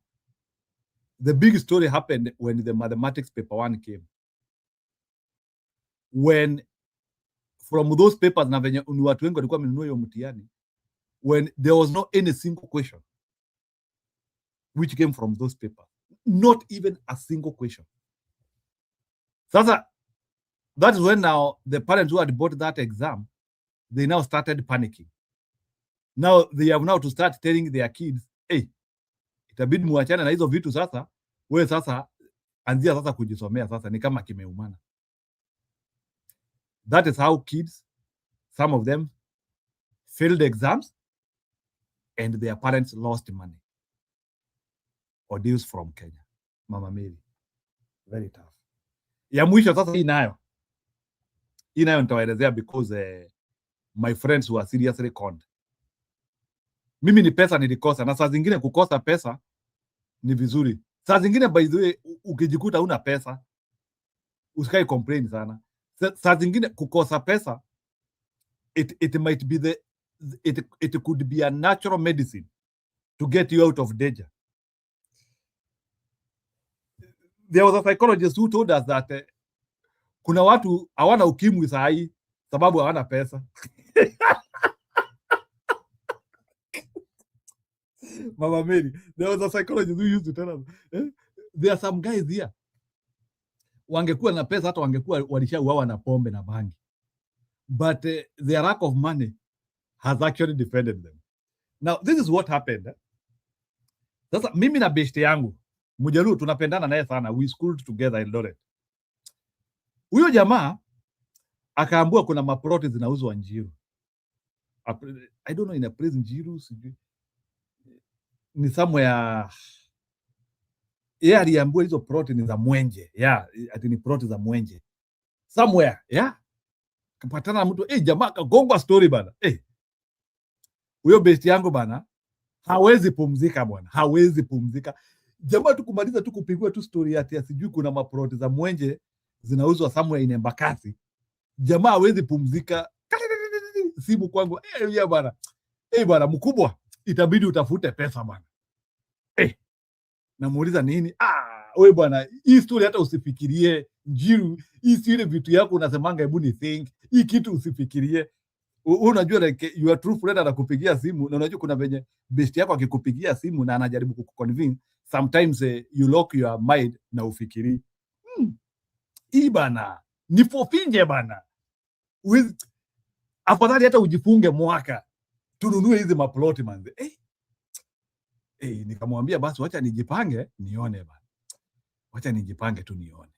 the big story happened when the mathematics paper 1 came, when from those papers na venye watu wengi walikuwa wamenunua hiyo mtihani, when there was no any single question which came from those papers, not even a single question. Sasa that is when now the parents who had bought that exam, they now started panicking. Now they have now to start telling their kids, hey, itabidi muachane na hizo vitu sasa, wewe sasa anzia sasa kujisomea sasa, ni kama kimeumana. That is how kids, some of them failed exams and their parents lost money. Audios from Kenya. Mama Mary. Very tough. Ya mwisho sasa hii nayo nitawaelezea because my friends were seriously conned. Mimi ni pesa nilikosa, na saa zingine kukosa pesa ni vizuri. Saa zingine by the way ukijikuta una pesa usikai complain sana. Saa zingine kukosa pesa it might be it could be a natural medicine to get you out of danger. There was a psychologist who told us that kuna watu hawana ukimwi saa hii sababu hawana pesa. Mama Mary, there was a psychologist who used to tell us, there are some guys here, wangekuwa na pesa hata wangekuwa walishauawa na pombe na bangi, but their lack of money has actually defended them. Now this is what happened. Sasa mimi na beshte yangu Mjaluo tunapendana naye sana, we schooled together in Eldoret. Huyo jamaa akaambua kuna maploti zinauzwa Njiru. I don't know, in a place Njiru, ni somewhere. Yeye aliambua hizo ploti ni za Mwenje. Ati ni ploti za Mwenje. Somewhere, kapatana na mtu, jamaa kagongwa story bana. Huyo best yangu bana hawezi pumzika bwana, hawezi pumzika. Jamaa tu kumaliza tu kupigwa tu story ati sijui kuna maploti za Mwenje zinauzwa somewhere in Embakasi. Jamaa hawezi pumzika. Simu kwangu, bana. Bana mkubwa, itabidi utafute pesa bana. Namuuliza nini? Wewe bwana, hii story hata usifikirie. Njiru, hii story vitu yako unasemanga hebu ni think. Hii kitu usifikirie. Unajua like your true friend anakupigia simu na unajua kuna venye best yako akikupigia simu na anajaribu kukuconvince, sometimes you lock your mind na ufikiri. Hii bana, ni fofinje bana. Afadhali hata ujifunge mwaka tununue hizi maploti manze. Nikamwambia basi wacha nijipange nione bana. Wacha nijipange tu nione.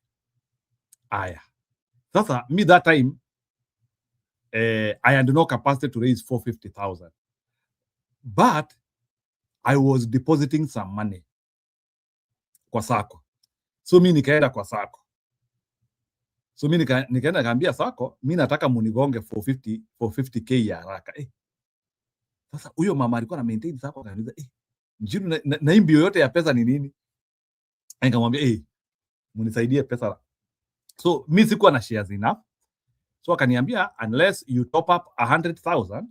Aya. Sasa me that time I had no capacity to raise 450,000. But I was depositing some money kwa sako. So mi nikaenda kwa sako. So mi nikaenda kaambia sako, mi nataka munigonge 450k ya haraka. Sasa huyo mama alikuwa na maintain sako, akaniuliza Njiru na hii mbio yote ya pesa ni nini? Nikamwambia munisaidie pesa. So mi sikuwa na shares enough. So akaniambia unless you top up 100,000,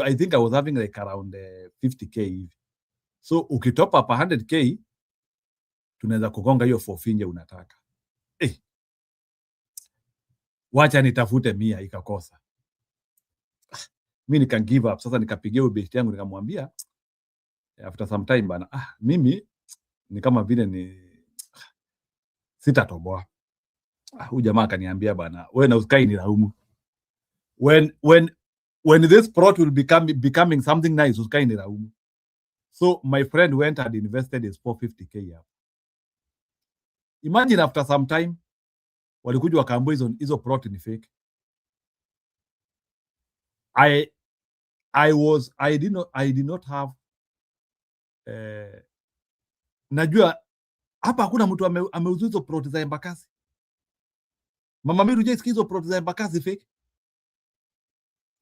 I think I was having like around 50k hivi. So ukitop up 100k tunaweza kugonga hiyo fofinje unataka. Wacha nitafute 100 ikakosa. Mimi nika give up. Sasa nikapigia huyo best yangu nikamwambia after some time bana, mimi ni kama vile ni sitatoboa. Huyu jamaa akaniambia bana, wewe na uskai ni laumu. When this plot will becoming something nice, uskai ni laumu. So my friend went and invested his 450k hapo. Imagine after some time walikuja wakaambia hizo plot ni fake. I did not have najua hapa hakuna mtu ameuza hizo plot za Embakasi. Mama Miru je, hizo plot za Embakasi fake?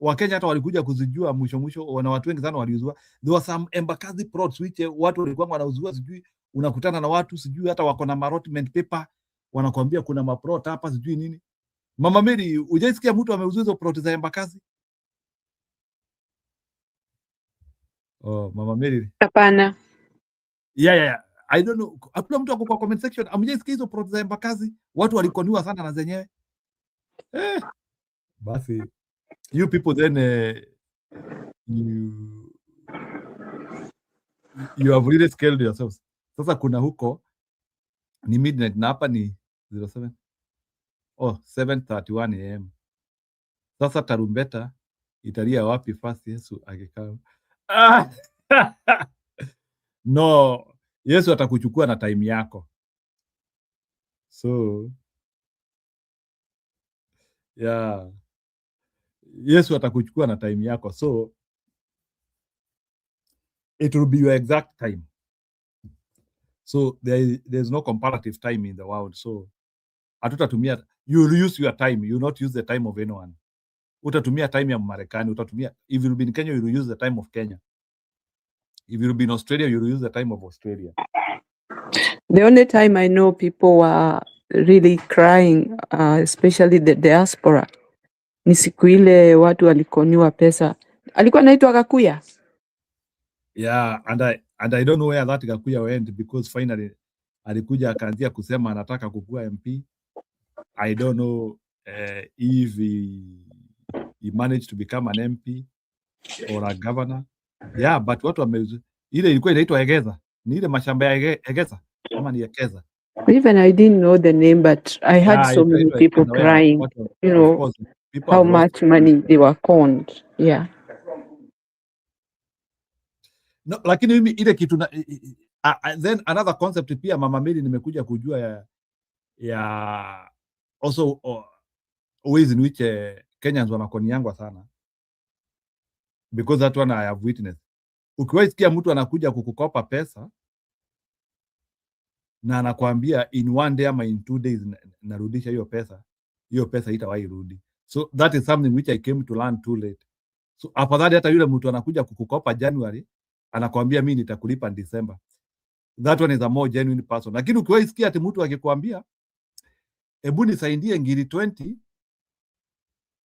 Wakenya hata walikuja kuzijua mwisho wana watu wengi sana waliuzwa. There were some Embakasi plots which watu walikuwa wanauzwa, sijui unakutana na watu sijui hata wako na allotment paper wanakuambia kuna maplot hapa sijui nini. Mama Miru, hujaisikia mtu ameuza hizo plot za Embakasi? Mama Mary. Hapana. Yeah. I don't know. Hakuna mtu ako kwa comment section. Amjaisikia hizo plot za Embakasi? Watu walikoniwa sana na zenyewe. Basi you people then you have really scaled yourselves. Sasa kuna huko ni midnight na hapa ni 7:31 am. Sasa tarumbeta italia wapi fast Yesu akikaa? No, Yesu atakuchukua na time yako. So yeah, Yesu atakuchukua na time yako, so it will be your exact time. So there's no comparative time in the world. So hatutatumia, you will use your time, you will not use the time of anyone. Utatumia time ya Marekani, utatumia, if you will be in Kenya, you will use the time of Kenya. If you will be in Australia, you will use the time of Australia. The only time I know people were really crying, especially the diaspora, ni siku ile watu walikoniwa pesa. Alikuwa anaitwa Gachagua. Yeah, and I don't know where that Gachagua went, because finally alikuja akaanzia kusema anataka kukua MP. I don't know if he managed to become an MP or a governor. Yeah, but watu wameuza. Ile ilikuwa inaitwa Egeza. Ni ile mashamba ya Egeza kama ni Egeza. Even I didn't know the name, but I had so many people crying, you know, how much money they were conned. Yeah. No, lakini mimi ile kitu na then another concept pia Mama Mary nimekuja kujua ya also ways in which Kenyans wanakoniangwa sana, because that one I have witnessed. Ukiwaisikia mtu anakuja kukukopa pesa na anakuambia in one day ama in 2 days narudisha hiyo pesa itawahi rudi. So that is something which I came to learn too late. So afadhali hata yule mtu anakuja kukukopa January anakuambia mimi nitakulipa December. That one is a more genuine person. Lakini ukiwaisikia ati mtu akikwambia hebu nisaidie ngiri 20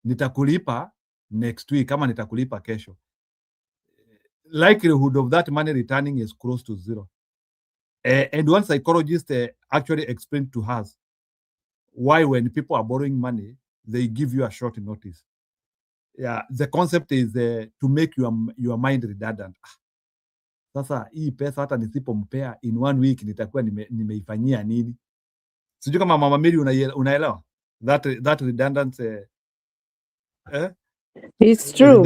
nitakulipa next week kama nitakulipa kesho, likelihood of that money returning is close to zero. And one psychologist actually explained to us why when people are borrowing money, they give you a short notice. Yeah, the concept is to make your mind redundant. Sasa hii pesa hata nisipompea in 1 week nitakuwa nimeifanyia nini? Sijui kama Mama Mary unaelewa that redundancy. It's true,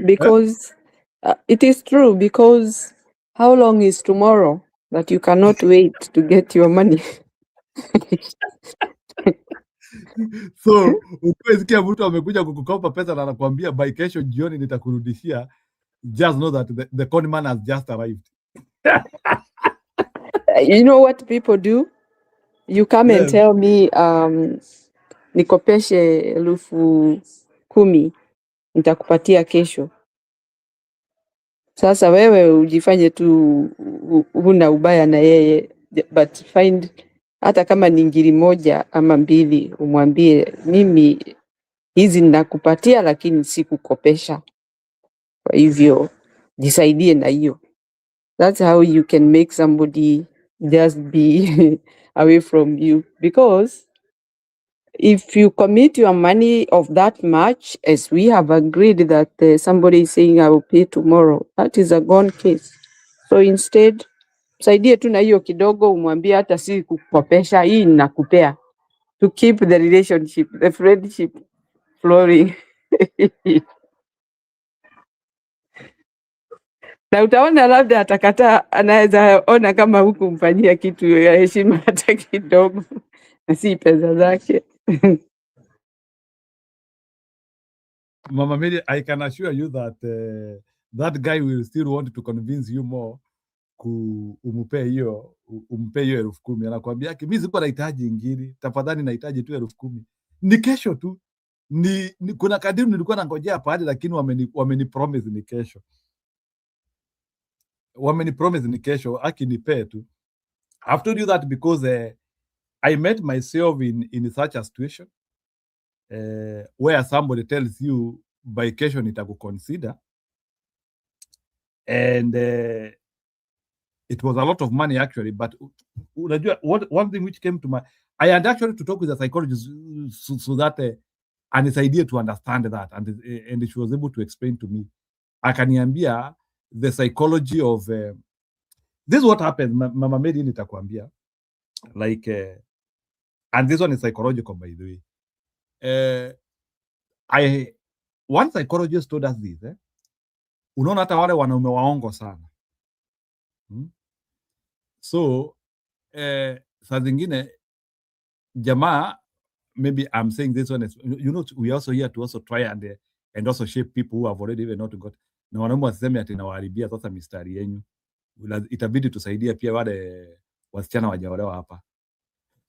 because it is true, because how long is tomorrow that you cannot wait to get your money? So ukiwasikia mtu amekuja kukukopa pesa na anakuambia by kesho jioni nitakurudishia, just know that the con man has just arrived. You know what people do? You come and tell me nikopeshe 10,000 nitakupatia kesho. Sasa wewe ujifanye tu huna ubaya na yeye, but find hata kama ni ngiri 1 ama 2 umwambie mimi hizi ninakupatia lakini sikukopesha. Kwa hivyo jisaidie na hiyo. That's how you can make somebody just be away from you, because if you commit your money of that much, as we have agreed that somebody is saying I will pay tomorrow, that is a gone case. So instead, saidie tu na hiyo kidogo, umwambie hata si kukopesha, hii nakupea, to keep the relationship, the friendship flowing. Na utaona labda atakataa, anaweza ona kama hukumfanyia kitu ya heshima hata kidogo, na si pesa zake. Mama Mary, I can assure you that that guy will still want to convince you more umpe hiyo 10,000. Anakuambia mimi siko nahitaji ingine, tafadhali nahitaji tu 10,000. Ni kesho tu. Ni kuna kadiri nilikuwa nangojea pale, lakini wameni promise ni kesho. Wameni promise ni kesho, akinipee tu. I've told you that because I met myself in such a situation where somebody tells you by kesho nitakuconsider, and it was a lot of money actually, but one thing which came to my, I had actually to talk with a psychologist so that anisaidie to understand that, and she was able to explain to me, akaniambia the psychology of this is what happens. Mama Mary nitakwambia, like and this one is psychological, by the way. One psychologist told us this, unaona hata wale wanaume waongo sana. So saa zingine jamaa, maybe I'm saying this one is, we also here to also try and also shape people who have already even not got, na wanaume wasiseme ati nawaharibia sasa mistari yenyu, itabidi tusaidia pia wale wasichana wajaolewa hapa.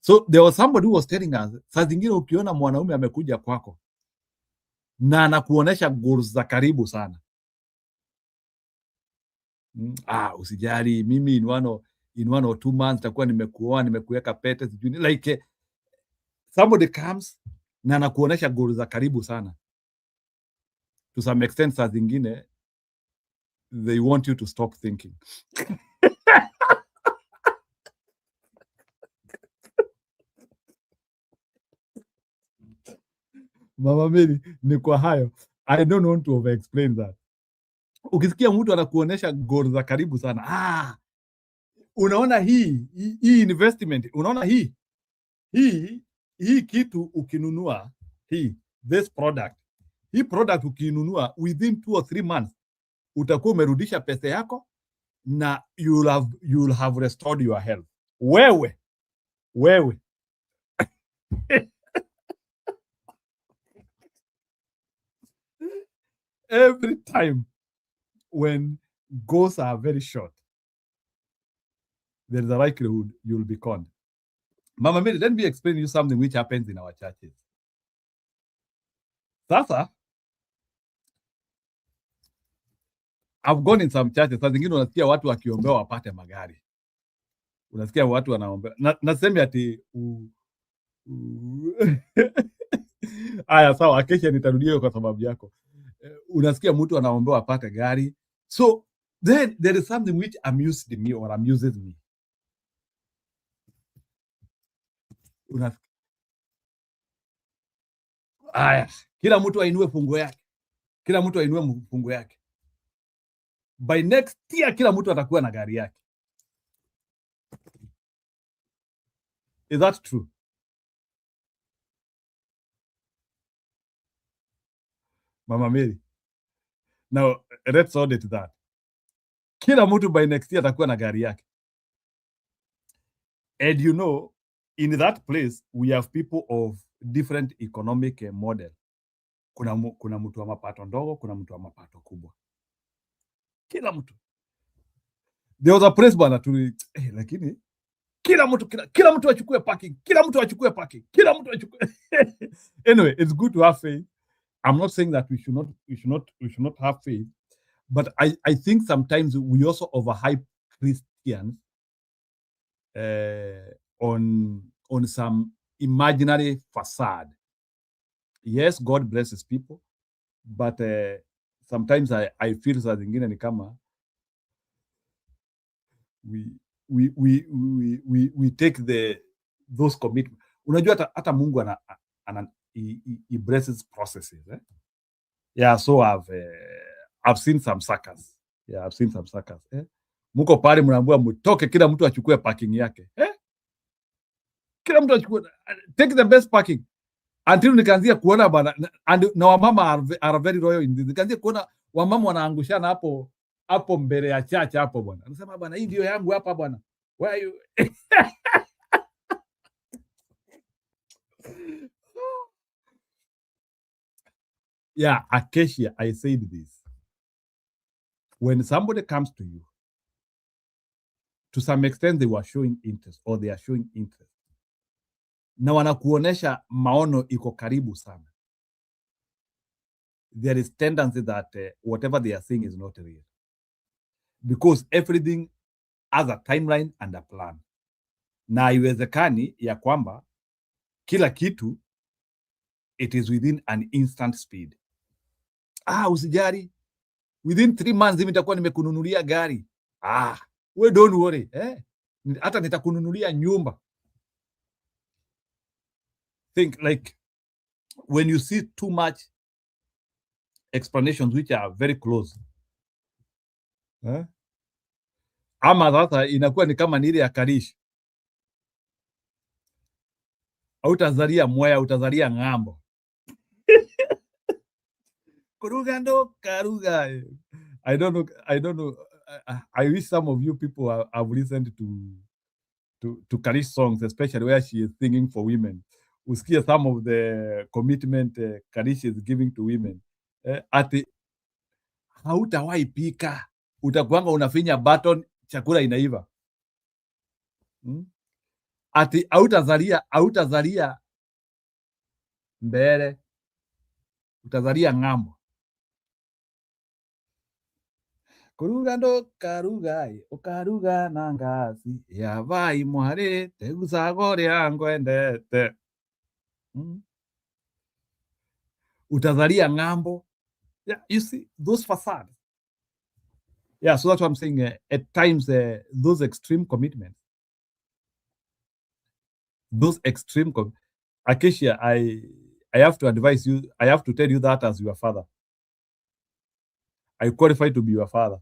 So there was somebody who was telling us, saa zingine ukiona mwanaume amekuja kwako na anakuonesha goals za karibu sana, usijali, mimi in one or 2 months takuwa nimekuoa, nimekuweka pete, sijui like somebody comes na anakuonesha goals za karibu sana, to some extent saa zingine they want you to stop thinking. Mama Mary, ni kwa hayo, I don't want to over explain that. Ukisikia mtu anakuonesha goals za karibu sana, unaona hii investment, unaona hii kitu ukinunua, this product, hii product ukinunua within 2 or 3 months utakuwa umerudisha pesa yako na you'll have restored your health. Wewe every time when goals are very short, there's a likelihood you'll be conned. Mama Mary, let me explain you something which happens in our churches. Sasa, I've gone in some churches, saa zingine unasikia watu wakiombewa wapate magari. Unasikia watu wanaombewa. Nasemi ati aya, sawa, kesha nitarudia kwa sababu yako. Unasikia mtu anaombewa apate gari. So then there is something which amused me or amuses me. Aya, kila mtu ainue funguo yake. Kila mtu ainue funguo yake. By next year kila mtu atakuwa na gari yake. Is that true? Mama Mary. Now, let's audit that. Kila mtu by next year atakuwa na gari yake. And you know, in that place, we have people of different economic model. Kuna mtu wa mapato ndogo, kuna mtu wa mapato kubwa. Kila mtu. There was a place bana tu, lakini kila mtu achukue parking, kila mtu achukue parking, kila mtu achukue. Anyway, it's good to have faith. I'm not saying that we should not have faith, but I think sometimes we also overhype Christians on some imaginary facade. Yes, God blesses people, but sometimes I feel saa zingine ni kama we take those commitments. Unajua hata Mungu he blesses processes, eh? Yeah, so I've seen some suckers. Yeah, I've seen some suckers, eh? Muko pale mnaambiwa mtoke, kila mtu achukue parking yake, eh? Kila mtu achukue, take the best parking. Until nikaanzia kuona bana, na wamama are very royal in this. Nikaanzia kuona wamama wanaangushana hapo mbele ya chacha hapo bwana. Anasema bwana, hii ndio yangu hapa bwana. Where are you? Yeah, Acacia, I said this. When somebody comes to you, to some extent they were showing interest or they are showing interest, na wanakuonesha maono iko karibu sana, there is tendency that whatever they are saying is not real, because everything has a timeline and a plan, na haiwezekani ya kwamba kila kitu it is within an instant speed. Usijari, within 3 months hivi nitakuwa nimekununulia gari. We don't worry, hata nitakununulia nyumba. Think like when you see too much explanations which are very close, ama sasa inakuwa ni kama nile ya Karish, utazalia Mwea, utazalia ng'ambo. Kuruga ndo karuga. I don't know. I wish some of you people have listened to Karish songs, especially where she is singing for women. Usikie some of the commitment Karish is giving to women. Ati hautawahi pika, utakuanga unafinya button, chakula inaiva. Ati hautazalia mbele, utazalia ng'ambo. Kuruga ndo karuga, ukaruga na ngazi yabaye mware tegusagore angwendete. Utazalia ng'ambo. Yeah, you see those facades. Yeah, so that's what I'm saying. At times, those extreme commitments, Acacia, I have to advise you. I have to tell you that as your father, I qualify to be your father.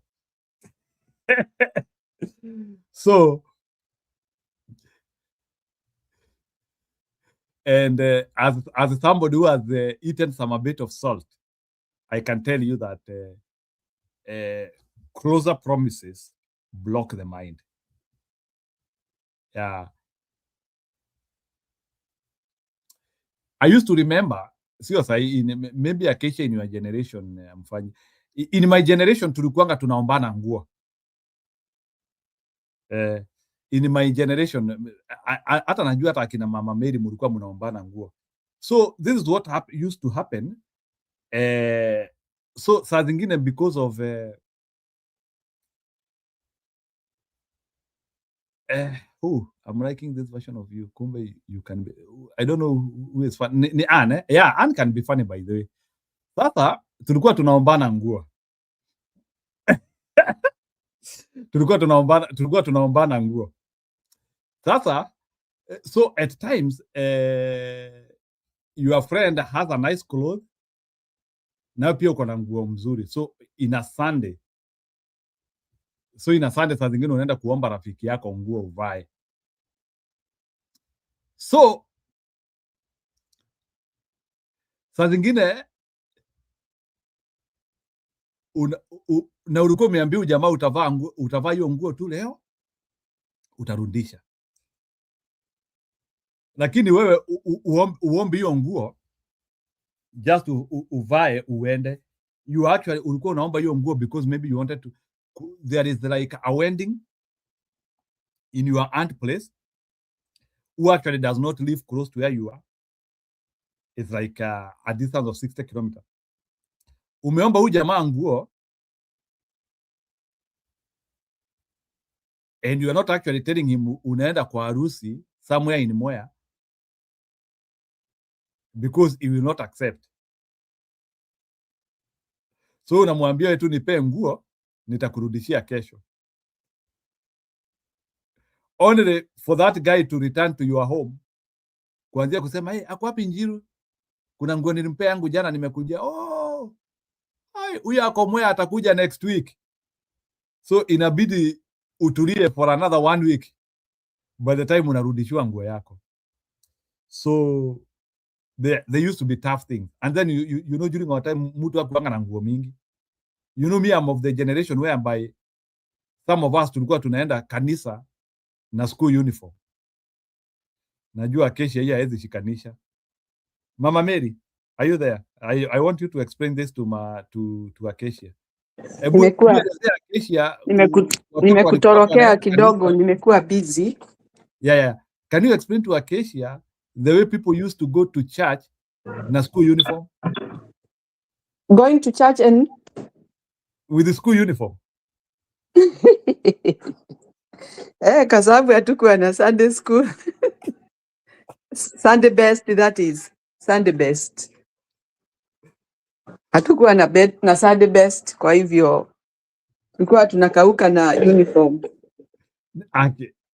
So, and as somebody who has eaten a bit of salt, I can tell you that closer promises block the mind. Yeah. I used to remember, seriously, maybe Acacia in your generation, in my generation tulikuanga tunaombana nguo. In my generation, hata najua hata akina Mama Mary mulikuwa mnaombana nguo. So this is what used to happen. So saa zingine because of I'm liking this version of you. Kumbe you can be, I don't know who is fun. Ni Anne, yeah, Anne can be funny by the way. Sasa tulikuwa tunaombana nguo. tulikuwa tunaombana nguo. Sasa so at times your friend has a nice clothes, na pia uko na nguo mzuri. So in a Sunday saa zingine unaenda kuomba rafiki yako nguo uvae. So saa zingine na ulikuwa umeambiwa jamaa utavaa hiyo nguo tu leo, utarudisha. Lakini wewe uombe hiyo nguo just uvae uende. You actually ulikuwa unaomba hiyo nguo because maybe you wanted to, there is like a wedding in your aunt place who actually does not live close to where you are. It's like a distance of 60 kilometers. Umeomba huyu jamaa nguo and you are not actually telling him unaenda kwa harusi somewhere in Mwea, because he will not accept. So unamwambia tu nipe nguo nitakurudishia kesho. only for that guy to return to your home, kuanzia kusema hey, ako wapi Njiru? Kuna nguo nilimpea yangu jana nimekuja. Oh, huyu ako Mwea atakuja next week. So inabidi utulie for another 1 week. By the time unarudishiwa nguo yako. So they used to be tough things. And then you know during our time mtu hakuanga na nguo mingi. You know me, I'm of the generation whereby some of us tulikuwa tunaenda kanisa na school uniform. Najua Acacia hii haezi shikanisha. Mama Mary, are you there? I want you to explain this to Acacia. Nimekutorokea kidogo, nimekuwa busy. Yeah. Can you explain to Acacia the way people used to go to church na school uniform? Going to church and with the school uniform. Kwa sababu hatukuwa na Sunday school. Sunday best, that is. Sunday best. Hatukuwa na Sunday best, kwa hivyo tulikuwa tunakauka na uniform.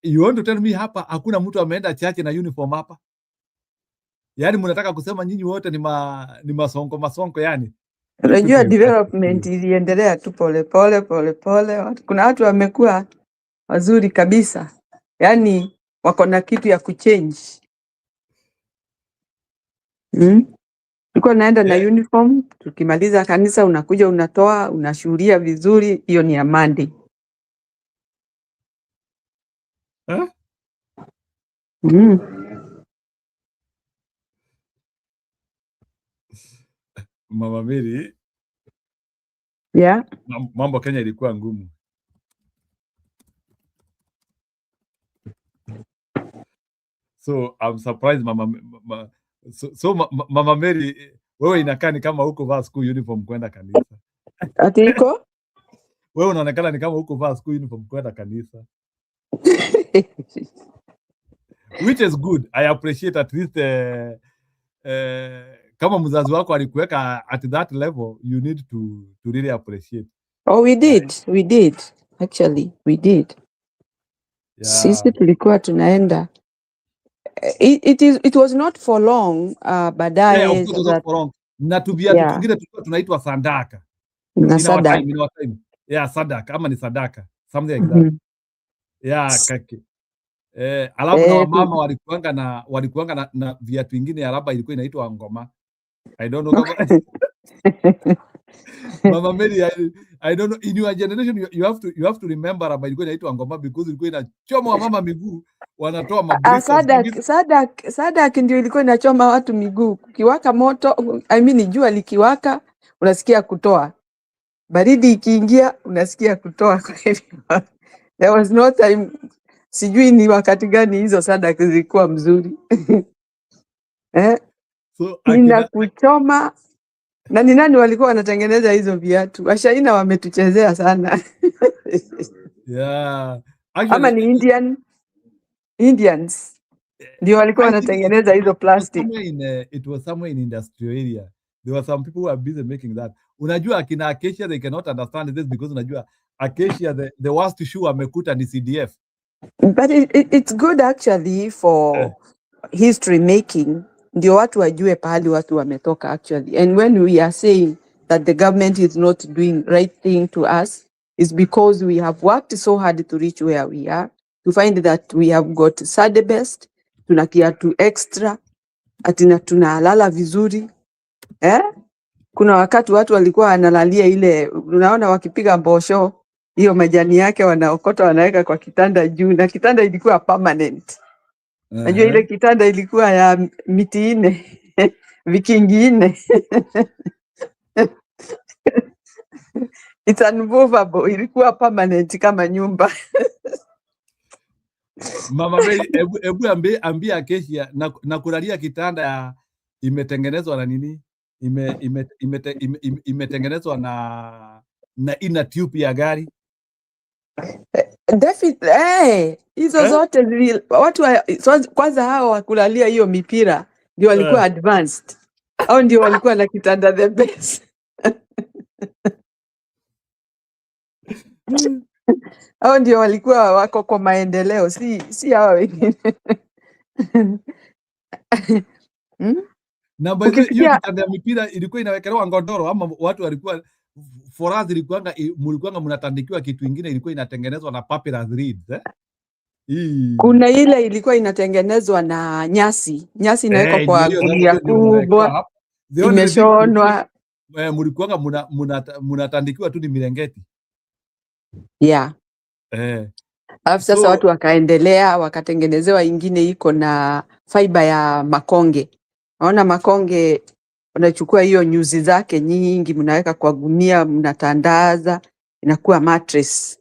You want to tell me hapa hakuna mtu ameenda church na uniform hapa? Yaani mnataka kusema nyinyi wote ni masonko yani? Unajua development iliendelea tu pole. Kuna watu wamekuwa wazuri kabisa. Yaani wako na kitu ya kuchange. Uko naenda na uniform, tukimaliza kanisa unakuja unatoa, unashuhudia vizuri, hiyo ni ya Monday. Mama Mary. Yeah. Mambo Kenya ilikuwa ngumu. So I'm surprised Mama Mary, wewe inakaa ni kama huko vaa school uniform kwenda kanisa. Ati iko? Wewe unaonekana ni kama huko vaa school uniform kwenda kanisa. Which is good. I appreciate at least kama mzazi wako alikuweka at that level, you need to really appreciate. Oh, we did. Actually, we did. Yeah. Sisi tulikuwa tunaenda. It was not for long, baadaye. Yeah, of course, not for long. Na tuviatu tungine tulikuwa tunaitwa sandaka. Na sadaka. In our time. Yeah, sadaka. Ama ni sadaka. Something like that. Yeah, kaki. Alafu na wamama walikuanga na viatu vingine ya raba ilikuwa inaitwa ngoma. I don't know kama Mama Mary, I don't know, in your generation you have to remember raba ilikuwa inaitwa ngoma because ilikuwa inachoma wamama miguu, wanatoa mabrika. Sadaka ndio ilikuwa inachoma watu miguu. Kiwaka moto, jua likiwaka unasikia kutoa. Baridi ikiingia unasikia kutoa. There was no time. Sijui ni wakati gani hizo sadaka zilikuwa mzuri. So kuchoma. Na ni nani walikuwa wanatengeneza hizo viatu? Washaina wametuchezea sana. Yeah. Actually, ama ni Indians. Ndio walikuwa wanatengeneza hizo plastic. It was somewhere in industrial area. There were some people who are busy making that. Unajua akina Acacia they cannot understand this because unajua Acacia the worst shoe amekuta ni CDF. But it's good actually for history making. Ndio watu wajue pahali watu wametoka actually. And when we are saying that the government is not doing right thing to us, is because we have worked so hard to reach where we are, to find that we have got Sunday best, tuna kiatu extra, atina tunalala vizuri. Kuna wakati watu walikuwa wanalalia ile, unaona wakipiga mbosho, hiyo majani yake wanaokota wanaweka kwa kitanda juu, na kitanda ilikuwa permanent. Najua ile kitanda ilikuwa ya miti 4, vikingi 4. It's unmovable, ilikuwa permanent kama nyumba. Mama Mary, ebu ambia Acacia na kulalia kitanda ya imetengenezwa na nini? Imetengenezwa na ina tube ya gari. Definitely. Hizo zote watu kwanza hao wakulalia hiyo mipira ndio walikuwa advanced. Au ndio walikuwa na kitanda the best. Hao ndio walikuwa wako kwa maendeleo, si hawa wengine. Na by the way, hiyo Ukisikia kitanda ya mipira ilikuwa inawekelewa godoro ama watu walikuwa forazi ilikuwanga mlikuwanga mnatandikiwa kitu ingine ilikuwa inatengenezwa na papyrus reeds kuna ile ilikuwa inatengenezwa na nyasi inawekwa ndio kwa hiyo sasa, gunia hiyo ndio mnawekewa kubwa, hapo. The only thing imeshonwa. mlikuwanga mnatandikiwa tu ni mirengeti. Yeah. Alafu sasa watu wakaendelea wakatengenezewa ingine iko na fiber ya makonge. Naona makonge unachukua hiyo nyuzi zake nyingi, mnaweka kwa gunia, mnatandaza, inakuwa mattress.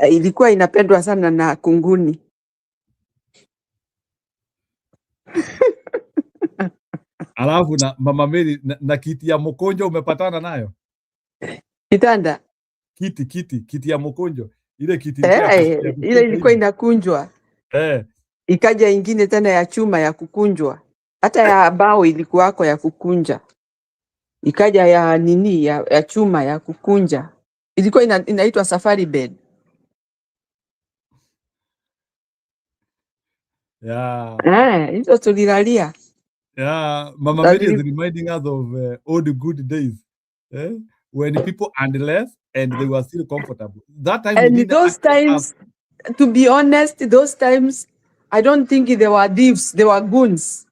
Ilikuwa inapendwa sana na kunguni. Alafu na Mama Mary na kiti ya mkonjo umepatana nayo? Kitanda? Kiti ya mkonjo. Ile kiti ile ilikuwa inakunjwa. Ikaja ingine tena ya chuma ya kukunjwa. Hata ya bao ilikuwako ya kukunja. Ikaja ya nini ya chuma ya kukunja. Ilikuwa inaitwa safari bed. Hizo tulilalia. Mama Mary is reminding us of all the good days. When people earned less and they were still comfortable. That time and those times, to be honest, those times, I don't think they were thieves, they were goons.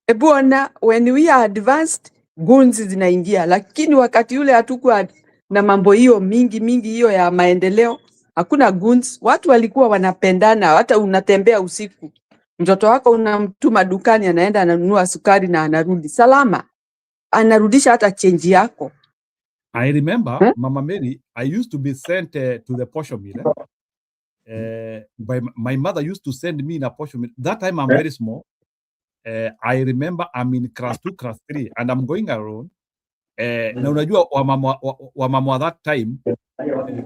Ebuona, when we are advanced, goons zinaingia. Lakini wakati ule hatukuwa na mambo hiyo mingi hiyo ya maendeleo, hakuna goons. Watu walikuwa wanapendana, hata unatembea usiku. Mtoto wako unamtuma dukani, anaenda ananunua sukari na anarudi salama. Anarudisha hata change yako. I remember, Mama Mary, I used to be sent to the posho mill. My mother used to send me in a posho mill. That time I'm very small. I remember I'm in class 2, class 3, and I'm going around. Na unajua wamama at that time,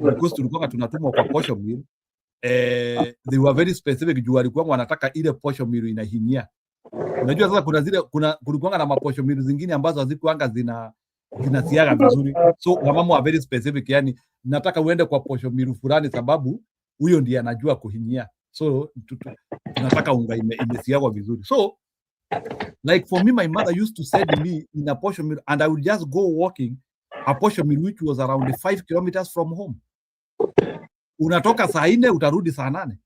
because tulikuwa tunatumwa kwa posho mill, they were very specific juu walikuwa wanataka ile posho mill inahinyia. Unajua sasa kulikuwa na maposho mill zingine ambazo hazikuanga zinasiaga vizuri. So wamama are very specific, yani nataka uende kwa posho mill fulani sababu huyo ndiye anajua kuhinyia. So tunataka unga imesiagwa vizuri. So like for me, my mother used to send me in a posho mill and I would just go walking a posho mill which was around 5 kilometers from home. Unatoka saa 4 utarudi saa 8.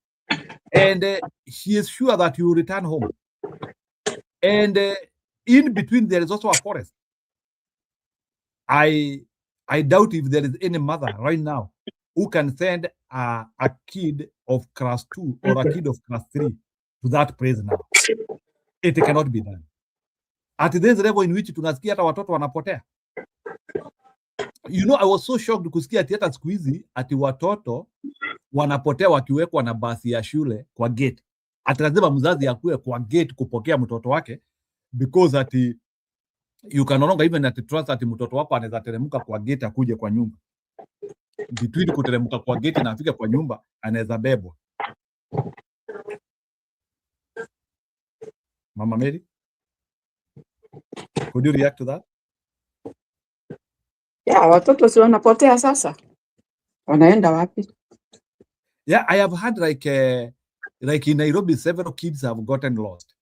And she is sure that you will return home. And in between there is also a forest. I doubt if there is any mother right now who can send a kid of class 2 or a kid of class 3 to that place now. It cannot be done. At this level in which tunasikia hata watoto wanapotea. You know, I was so shocked kusikia ati hata siku hizi ati watoto wanapotea wakiwekwa na basi ya shule kwa gate. Ati lazima mzazi akue kwa gate kupokea mtoto wake because ati you can no longer even at trust ati mtoto wako anaweza teremka kwa gate akuje kwa nyumba. Between kuteremka kwa gate na afike kwa nyumba anaweza bebwa. Mama Mary, could you react to that? Yeah, watoto si wanapotea sasa. Wanaenda wapi? Yeah, I have had like in Nairobi several kids have gotten lost.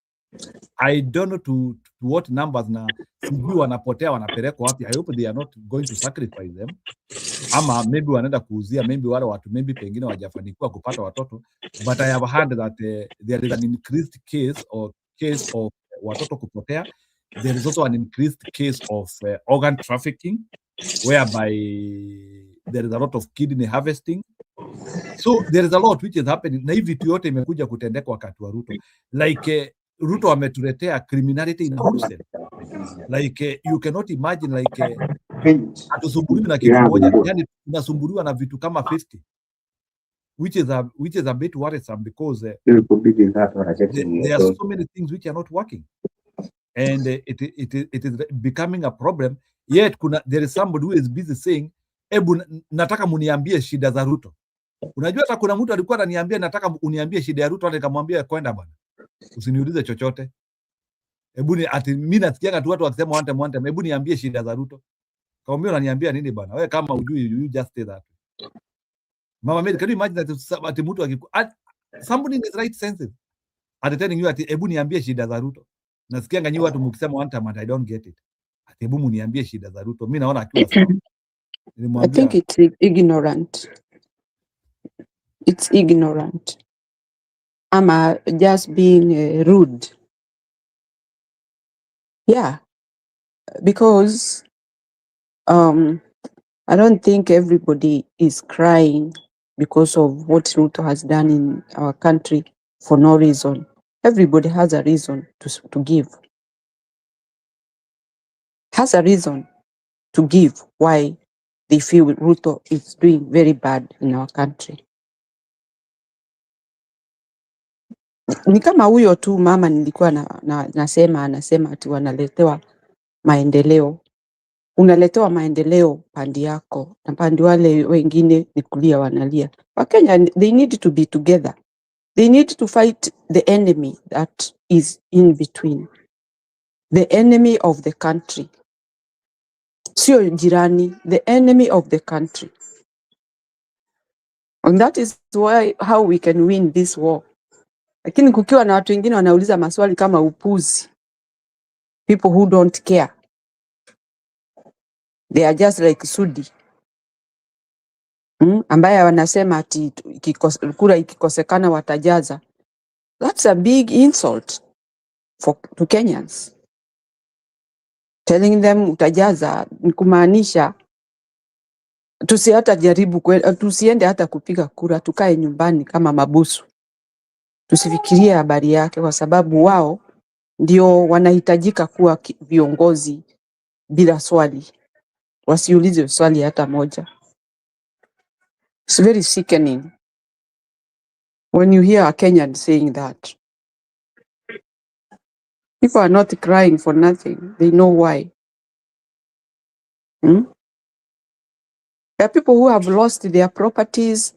I don't know to what numbers na sijui wanapotea wanapelekwa wapi. I hope they are not going to sacrifice them. Ama maybe wanaenda kuuzia, maybe wale watu maybe pengine wajafanikiwa kupata watoto. But I have heard that there is an increased case of watoto kupotea. There is also an increased case of organ trafficking, whereby there is a lot of kidney harvesting. So there is a lot which is happening. Na hivi vitu yote imekuja kutendeka wakati wa Ruto. Like Ruto ametuletea criminality in wholesale. Like you cannot imagine like atusumbuliwi na kitu moja, yani tunasumbuliwa na vitu kama 50, which is a bit worrisome because there are so many things which are not working and it is becoming a problem. Yet there is somebody who is busy saying, ebu nataka muniambie shida za Ruto. Unajua hata kuna mtu alikuwa ananiambia nataka uniambie shida ya Ruto, nikamwambia kwenda bwana, usiniulize chochote. Hebu mimi nasikia tu watu wakisema wante, hebu niambie shida za Ruto. Kaambia unaniambia nini bwana? Wewe kama hujui, you just say that. Mama Mary, can you imagine that ati mtu somebody in his right senses ati telling you ati hebu niambie shida za Ruto. Nasikianga nyi watu mkisema one time and I don't get it. Ati hebu muniambie shida za Ruto. Mimi naona akiwa sawa. I think it's ignorant. It's ignorant. Ama just being rude. Yeah, because I don't think everybody is crying because of what Ruto has done in our country for no reason. Everybody has a reason to give. Has a reason to give why they feel Ruto is doing very bad in our country. Ni kama huyo tu mama nilikuwa anasema ati wanaletewa maendeleo. Unaletewa maendeleo pandi yako na pandi wale wengine ni kulia wanalia. Wakenya, they need to be together. They need to fight the enemy that is in between. The enemy of the country. Sio jirani, the enemy of the country. And that is how we can win this war. Lakini kukiwa na watu wengine wanauliza maswali kama upuzi. People who don't care. They are just like Sudi. Ambaye wanasema ati kura ikikosekana watajaza. That's a big insult to Kenyans. Telling them utajaza ni kumaanisha tusiende hata kupiga kura, tukae nyumbani kama mabusu. Tusifikirie habari yake kwa sababu wao ndio wanahitajika kuwa viongozi bila swali. Wasiulize swali hata moja. It's very sickening when you hear a Kenyan saying that. People are not crying for nothing. They know why. There are people who have lost their properties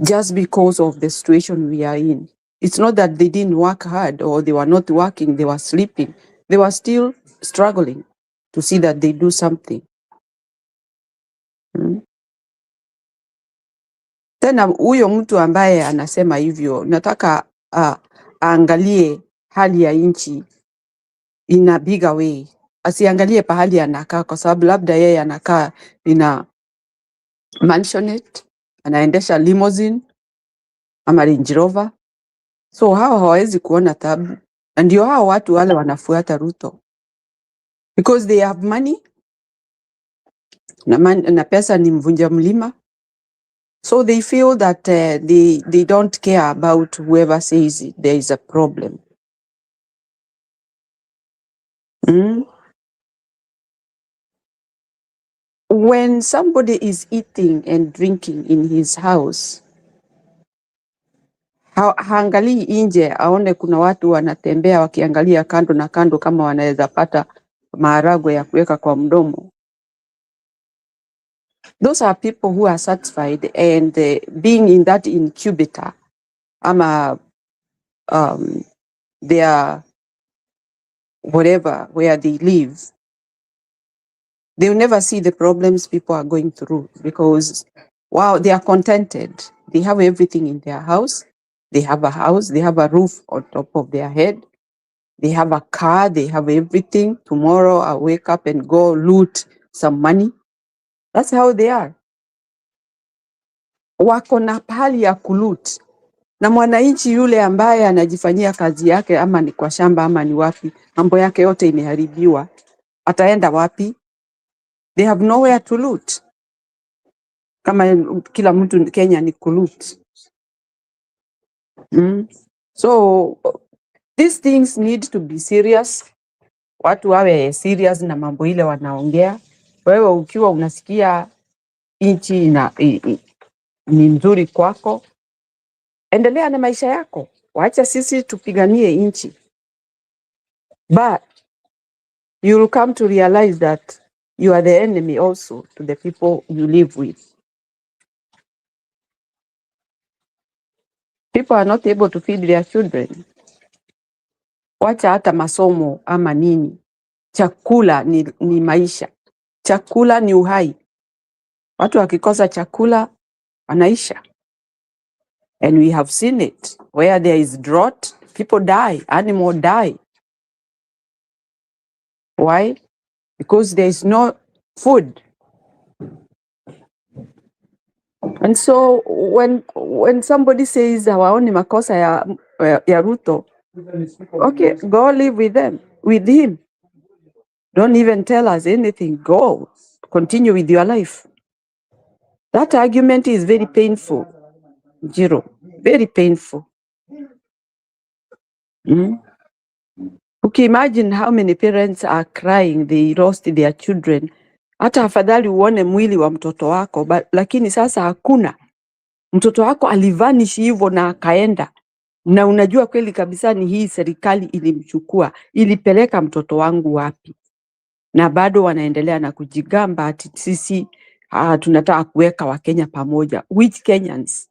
just because of the situation we are in. It's not that they didn't work hard or they were not working, they were sleeping. They were still struggling to see that they do something. Tena huyo mtu ambaye anasema hivyo, nataka aangalie hali ya nchi in a bigger way. Asiangalie pahali anakaa kwa sababu labda yeye anakaa ina mansionette, anaendesha limousine ama Range Rover. So hao hawawezi kuona tabu. Na ndio hao watu wale wanafuata Ruto. Because they have money. Na pesa ni mvunja mlima. So they feel that they don't care about whoever says there is a problem. When somebody is eating and drinking in his house, haangalii nje aone kuna watu wanatembea wakiangalia kando na kando kama wanaweza pata maharagwe ya kuweka kwa mdomo. Those are people who are satisfied and being in that incubator ama their whatever where they live, they will never see the problems people are going through because wow, they are contented. They have everything in their house. They have a house, they have a roof on top of their head. They have a car, they have everything. Tomorrow I wake up and go loot some money. That's how they are. Wako na pahali ya kuloot. Na mwananchi yule ambaye anajifanyia kazi yake ama ni kwa shamba ama ni wapi, mambo yake yote imeharibiwa. Ataenda wapi? They have nowhere to loot. Kama kila mtu Kenya ni kuloot. So these things need to be serious. Watu wawe serious na mambo ile wanaongea. Wewe ukiwa unasikia nchi ni nzuri kwako, endelea na maisha yako. Waacha sisi tupiganie nchi. But you will come to realize that you are the enemy also to the people you live with. People are not able to feed their children. Wacha hata masomo ama nini. Chakula ni maisha. Chakula ni uhai. Watu wakikosa chakula wanaisha. And we have seen it. Where there is drought, people die, animals die. Why? Because there is no food. And so when somebody says hawaoni makosa ya Ruto, okay, go live with him. Don't even tell us anything. Go, continue with your life. That argument is very painful, Jiro, very painful. Okay, imagine how many parents are crying, they lost their children. Hata afadhali uone mwili wa mtoto wako, lakini sasa hakuna. Mtoto wako alivanish hivyo na akaenda. Na unajua kweli kabisa ni hii serikali ilimchukua, ilipeleka mtoto wangu wapi? Na bado wanaendelea na kujigamba ati sisi tunataka kuweka Wakenya pamoja. Which Kenyans?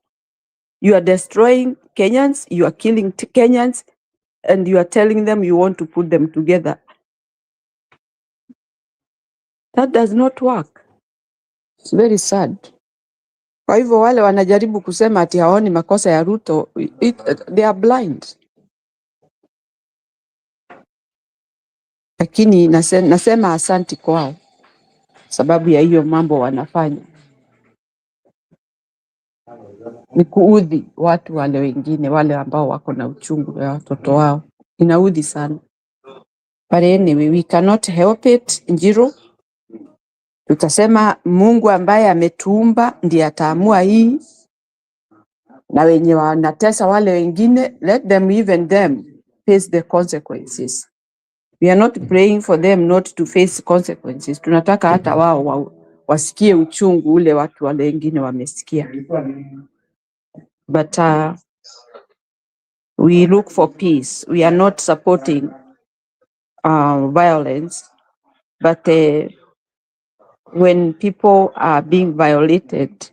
You are destroying Kenyans, you are killing Kenyans, and you are telling them you want to put them together. That does not work. It's very sad. Kwa hivyo wale wanajaribu kusema ati haoni makosa ya Ruto, they are blind. Lakini nasema asanti kwao sababu ya hiyo mambo wanafanya. Ni kuudhi watu wale wengine, wale ambao wako na uchungu ya watoto wao. Inaudhi sana. But anyway, we cannot help it, Njiro. Tutasema Mungu ambaye ametuumba ndiye ataamua hii, na wenye wanatesa wale wengine, let them face the consequences. We are not praying for them not to face consequences. Tunataka hata wao wasikie uchungu ule watu wale wengine wamesikia. But we look for peace. We are not supporting violence, but when people are being violated,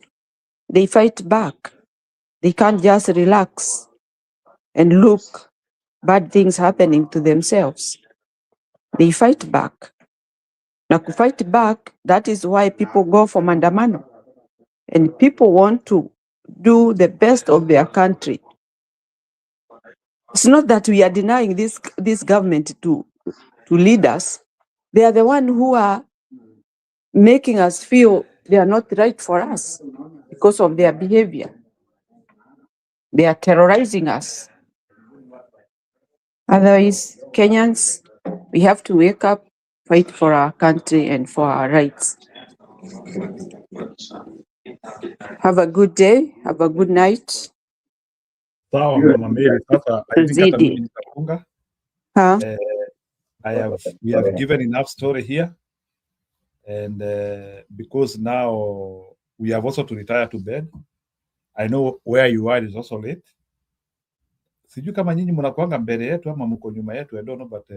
they fight back. They can't just relax and look bad things happening to themselves. They fight back. Na kufight back, that is why people go for maandamano. And people want to do the best of their country. It's not that we are denying this government to lead us. They are the one who are making us feel they are not right for us because of their behavior. They are terrorizing us. Otherwise, Kenyans, we have to wake up, fight for our country and for our rights. Have a good day. Have a good night. Sawa Mama Mary, sasa I think hata mimi nitafunga. We have given enough story here, and because now we have also to retire to bed. I know where you are is also late. Sijui kama nyinyi mnakuanga mbele yetu ama mko nyuma yetu, I don't know, but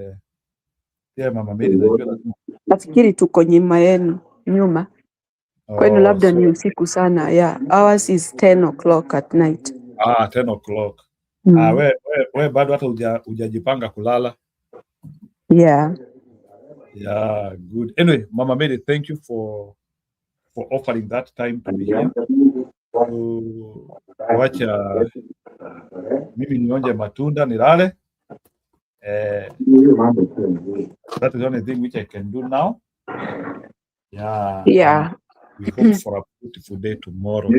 yeah, Mama Mary najua lazima. Nafikiri tuko nyuma yenu, nyuma. Kwenu labda ni usiku sana. Yeah, ours is 10 o'clock at night. 10 o'clock. We bado hata hujajipanga kulala. Yeah. Yeah, good. Anyway, Mama Mary, thank you for offering that time to be here. Wacha mimi nionje matunda nilale. That is the only thing which I can do now. Yeah. We hope for a beautiful day tomorrow.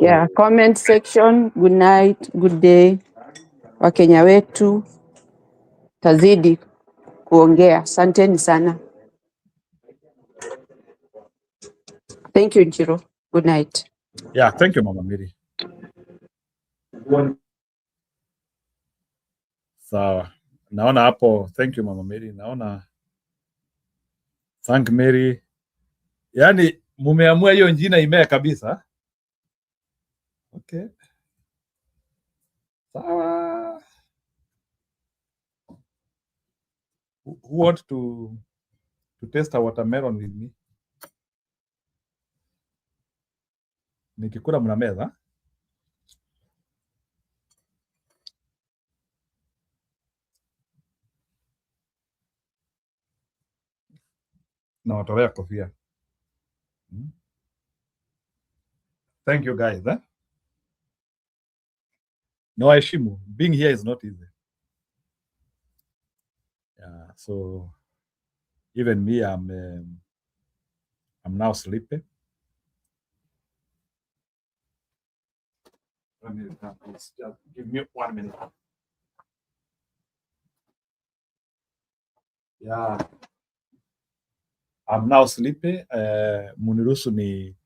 Yeah, comment section. Good night, good day. Wakenya wetu tazidi kuongea. Asanteni sana. Thank you, Njiro. Good night. Yeah, thank you, Mama Mary. Sawa. Naona hapo, thank you, Mama Mary. Naona thank Mary. Yaani mumeamua hiyo njina imea kabisa. Okay. Sawa. Who want to taste a watermelon with me? Nikikula mnameza? Na watolea kofia. Thank you, guys. No, Aishimu, being here is not easy. Yeah, so even me, I'm now sleepy. Please, just give me 1 minute. Yeah, I'm now sleepy. Munirusu ni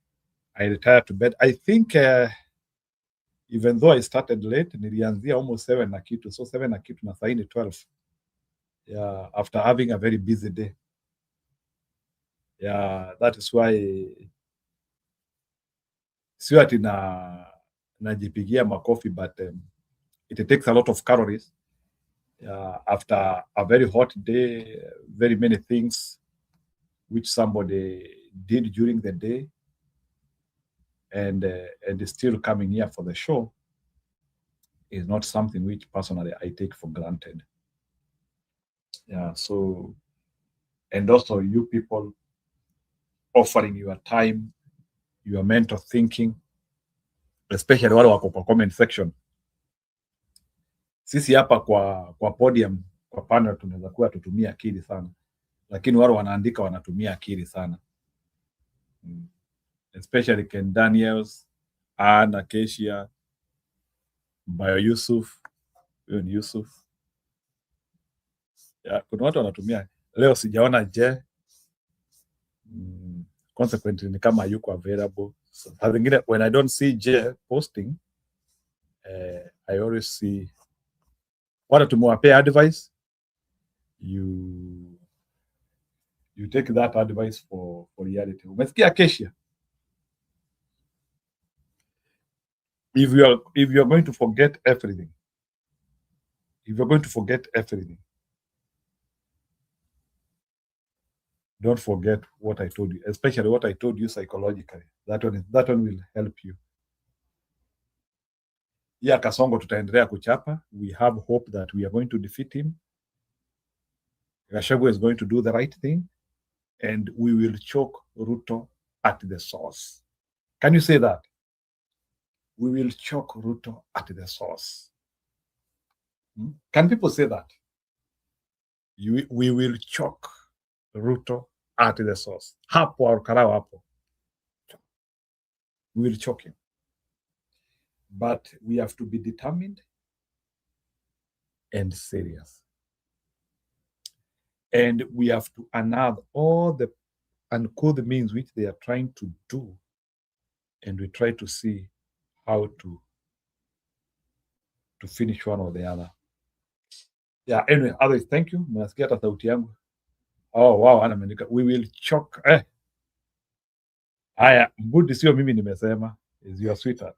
I retired to bed. I think even though I started late, nilianzia almost 7 na kitu. So 7 na kitu na saa hii ni 12. Yeah, after having a very busy day. Yeah, that is why sio ati najipigia makofi, but it takes a lot of calories. After a very hot day, very many things which somebody did during the day, and still coming here for the show is not something which personally I take for granted. Yeah, so, and also you people offering your time, your mental thinking, especially wale wako kwa comment section. Sisi hapa kwa podium, kwa panel tunaweza kuwa tutumia akili sana, lakini wale wanaandika wanatumia akili sana. Especially Ken Daniels, Anna Kesia, Bayo Yusuf, huyo ni Yusuf. Yeah, kuna watu wanatumia. Leo sijaona je. Consequently ni kama yuko available. So, when I don't see J posting, I always see wala tumewapea advice, you take that advice for reality. Umesikia Kesia? If you are going to forget everything, don't forget what I told you, especially what I told you psychologically. That one will help you. Yeah, Kasongo tutaendelea kuchapa. We have hope that we are going to defeat him. Gachagua is going to do the right thing, and we will choke Ruto at the source. Can you say that? We will choke Ruto at the source. Can people say that? We will choke Ruto at the source. Hapo or karao hapo. We will choke him. But we have to be determined and serious. And we have to unearth all the uncouth means which they are trying to do. And we try to see how to finish one or the other. Yeah, anyway, others, thank you. Mnasikia hata sauti yangu. Oh, wow, anaandika. We will choke. Haya, Mbudi sio mimi nimesema. Is your sweetheart.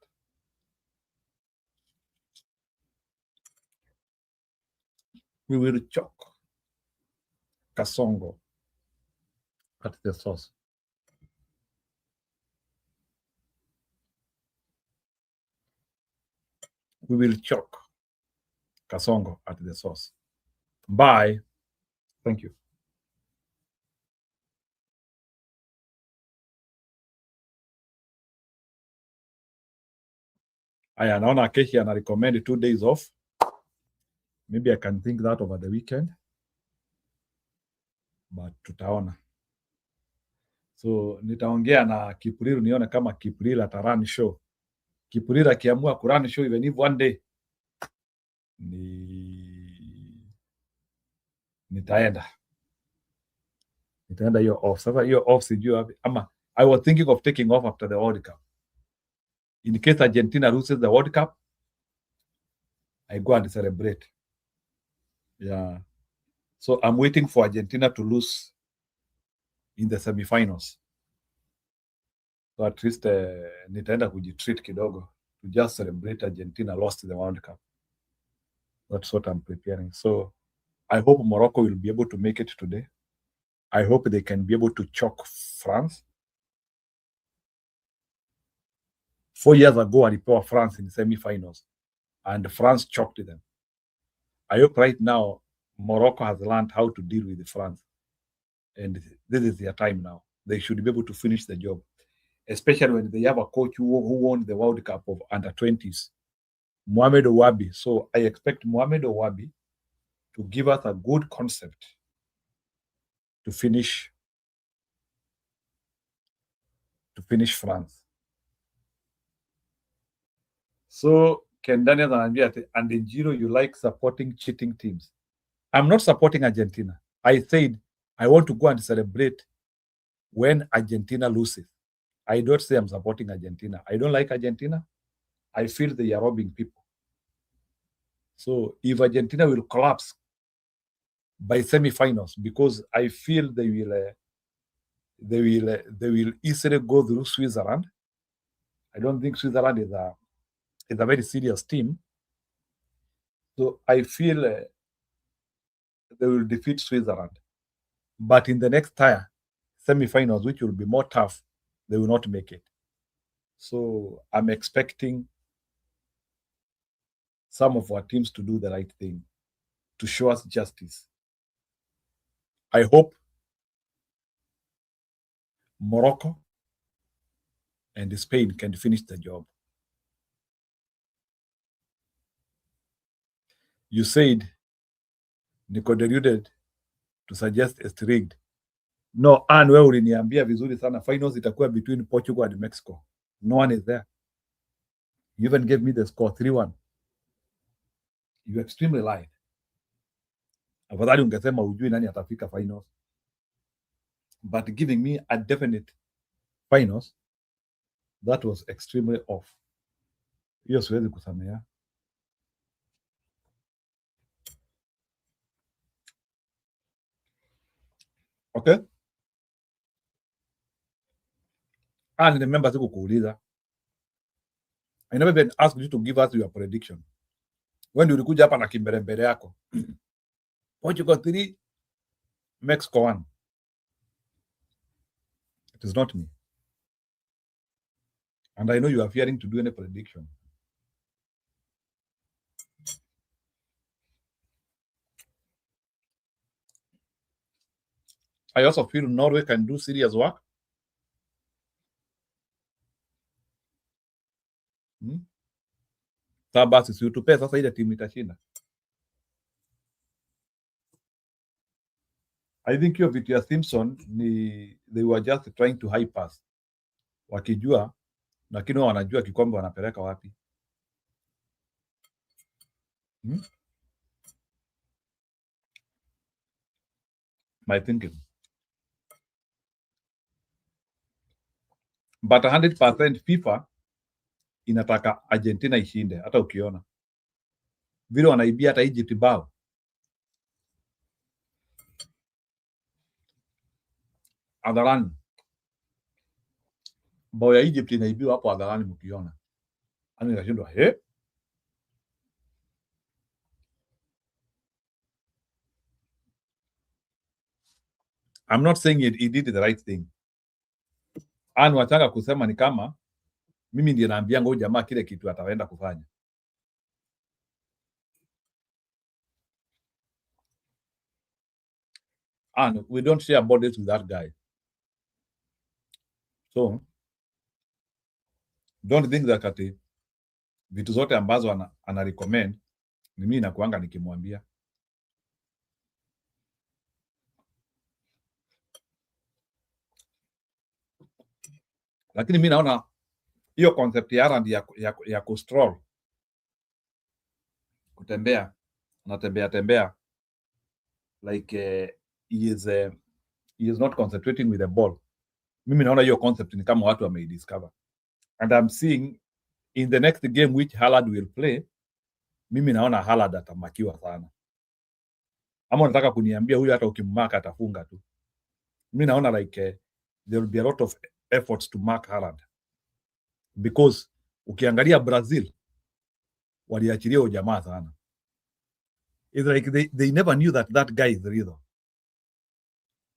We will choke Kasongo at the source. We will choke Kasongo at the source. Bye. Thank you. Aya, naona Keshi ana recommend 2 days off. Maybe I can think that over the weekend. But tutaona. So nitaongea na Kipril nione kama Kipril atarun show. Kipril akiamua kurun show even if one day nitaenda hiyo off. Sasa hiyo off sijui wapi, ama I was thinking of taking off after the World Cup. In case Argentina loses the World Cup, I go and celebrate. Yeah. So I'm waiting for Argentina to lose in the semifinals. So at least nitaenda kujitreat kidogo to just celebrate Argentina lost the World Cup. That's what I'm preparing. So I hope Morocco will be able to make it today. I hope they can be able to choke France. 4 years ago, alipewa France in semi-finals, and France choked them. I hope right now Morocco has learned how to deal with France, and this is their time now. They should be able to finish the job. especially when they have a coach who won the World Cup of under-20s, Mohamed Owabi. So I expect Mohamed Owabi to give us a good concept to finish France. So Ken Daniel and in Giro, you like supporting cheating teams. I'm not supporting Argentina. I said I want to go and celebrate when Argentina loses. I don't say I'm supporting Argentina. I don't like Argentina. I feel they are robbing people. So if Argentina will collapse by semi-finals, because I feel they will easily go through Switzerland. I don't think Switzerland is a very serious team. So I feel they will defeat Switzerland. But in the next tier, semi-finals, which will be more tough, they will not make it. So I'm expecting some of our teams to do the right thing, to show us justice. I hope Morocco and Spain can finish the job. You said Nico deluded to suggest it's rigged. No, and wewe uliniambia vizuri sana finals itakuwa between Portugal and Mexico. No one is there. You even gave me the score 3-1. You extremely lied. Afadhali ungesema ujui nani atafika finals. But giving me a definite finals, that was extremely off. Hiyo siwezi kusamea. Okay? And remember sikukuuliza. I never even asked you to give us your prediction. When ulikuja hapa na kimbelembele yako. Portugal 3, Mexico 1. It is not me. And I know you are fearing to do any prediction. I also feel Norway can do serious work. Basi si utupe sasa ile timu itashinda. I think hiyo vitu ya Simpson they were just trying to hype us. Wakijua lakini wanajua kikombe wanapeleka wapi. My thinking. But 100% FIFA inataka Argentina ishinde, hata ukiona vile wanaibia hata Egypt bao. Hadharani. Bao ya Egypt inaibiwa hapo hadharani mkiona. Ani nashindwa I'm not saying he did the right thing. Wataka kusema ni kama mimi ndiye naambia ngo jamaa kile kitu ataenda kufanya. And we don't share bodies with that guy. So don't think that ati vitu zote ambazo ana recommend ni mimi nakuanga nikimwambia. Lakini mimi naona hiyo concept ya Haaland ya kustroll, kutembea, tembea like he is not concentrating with the ball. Mimi naona hiyo concept ni kama watu wameidiscover. And I'm seeing in the next game which Haaland will play, mimi naona Haaland atamakiwa sana. Ama unataka kuniambia huyu hata ukimmaka atafunga tu? Mimi naona like there will be a lot of efforts to mark Haaland. Because ukiangalia Brazil waliachilia ujamaa sana. It's like they never knew that guy is real.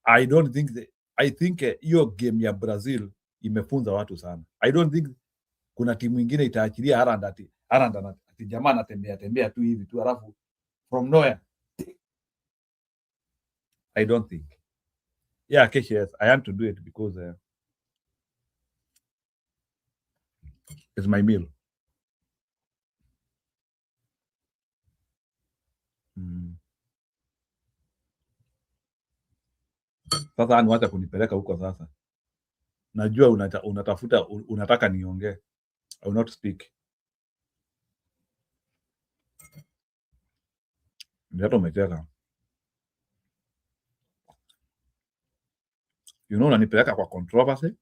I don't think I think hiyo game ya Brazil imefunza watu sana. I don't think kuna timu nyingine itaachilia Haaland ati jamaa anatembea tu hivi tu alafu from nowhere. I don't think. Yeah, Keshi, yes, I want to do it because It's my meal. Sasa anaanza kunipeleka huko sasa. Najua unatafuta unataka niongee. I will not speak. Ndio umecheka. You know unanipeleka kwa controversy.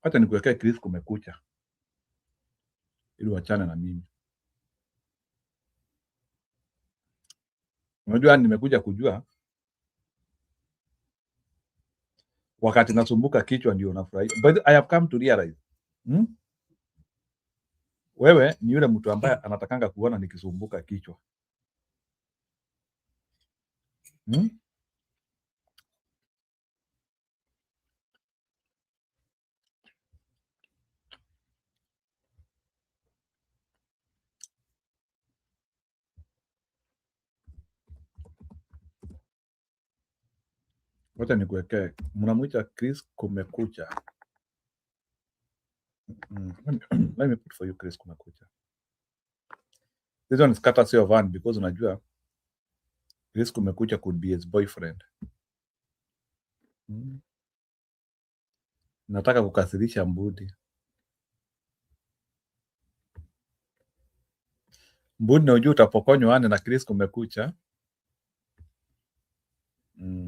Hata nikuwekea Chris kumekucha. Ili wachane na mimi. Unajua nimekuja kujua wakati nasumbuka kichwa ndio nafurahi. But I have come to realize. Wewe ni yule mtu ambaye anatakanga kuona nikisumbuka kichwa. Wacha nikuwekee. Mnamuita Chris kumekucha. Let me put for you Chris kumekucha. This one is courtesy of Anne because unajua Chris kumekucha could be his boyfriend. Nataka kukasirisha Mbudi. Mbudi na ujua utapokonywa Anne na Chris kumekucha.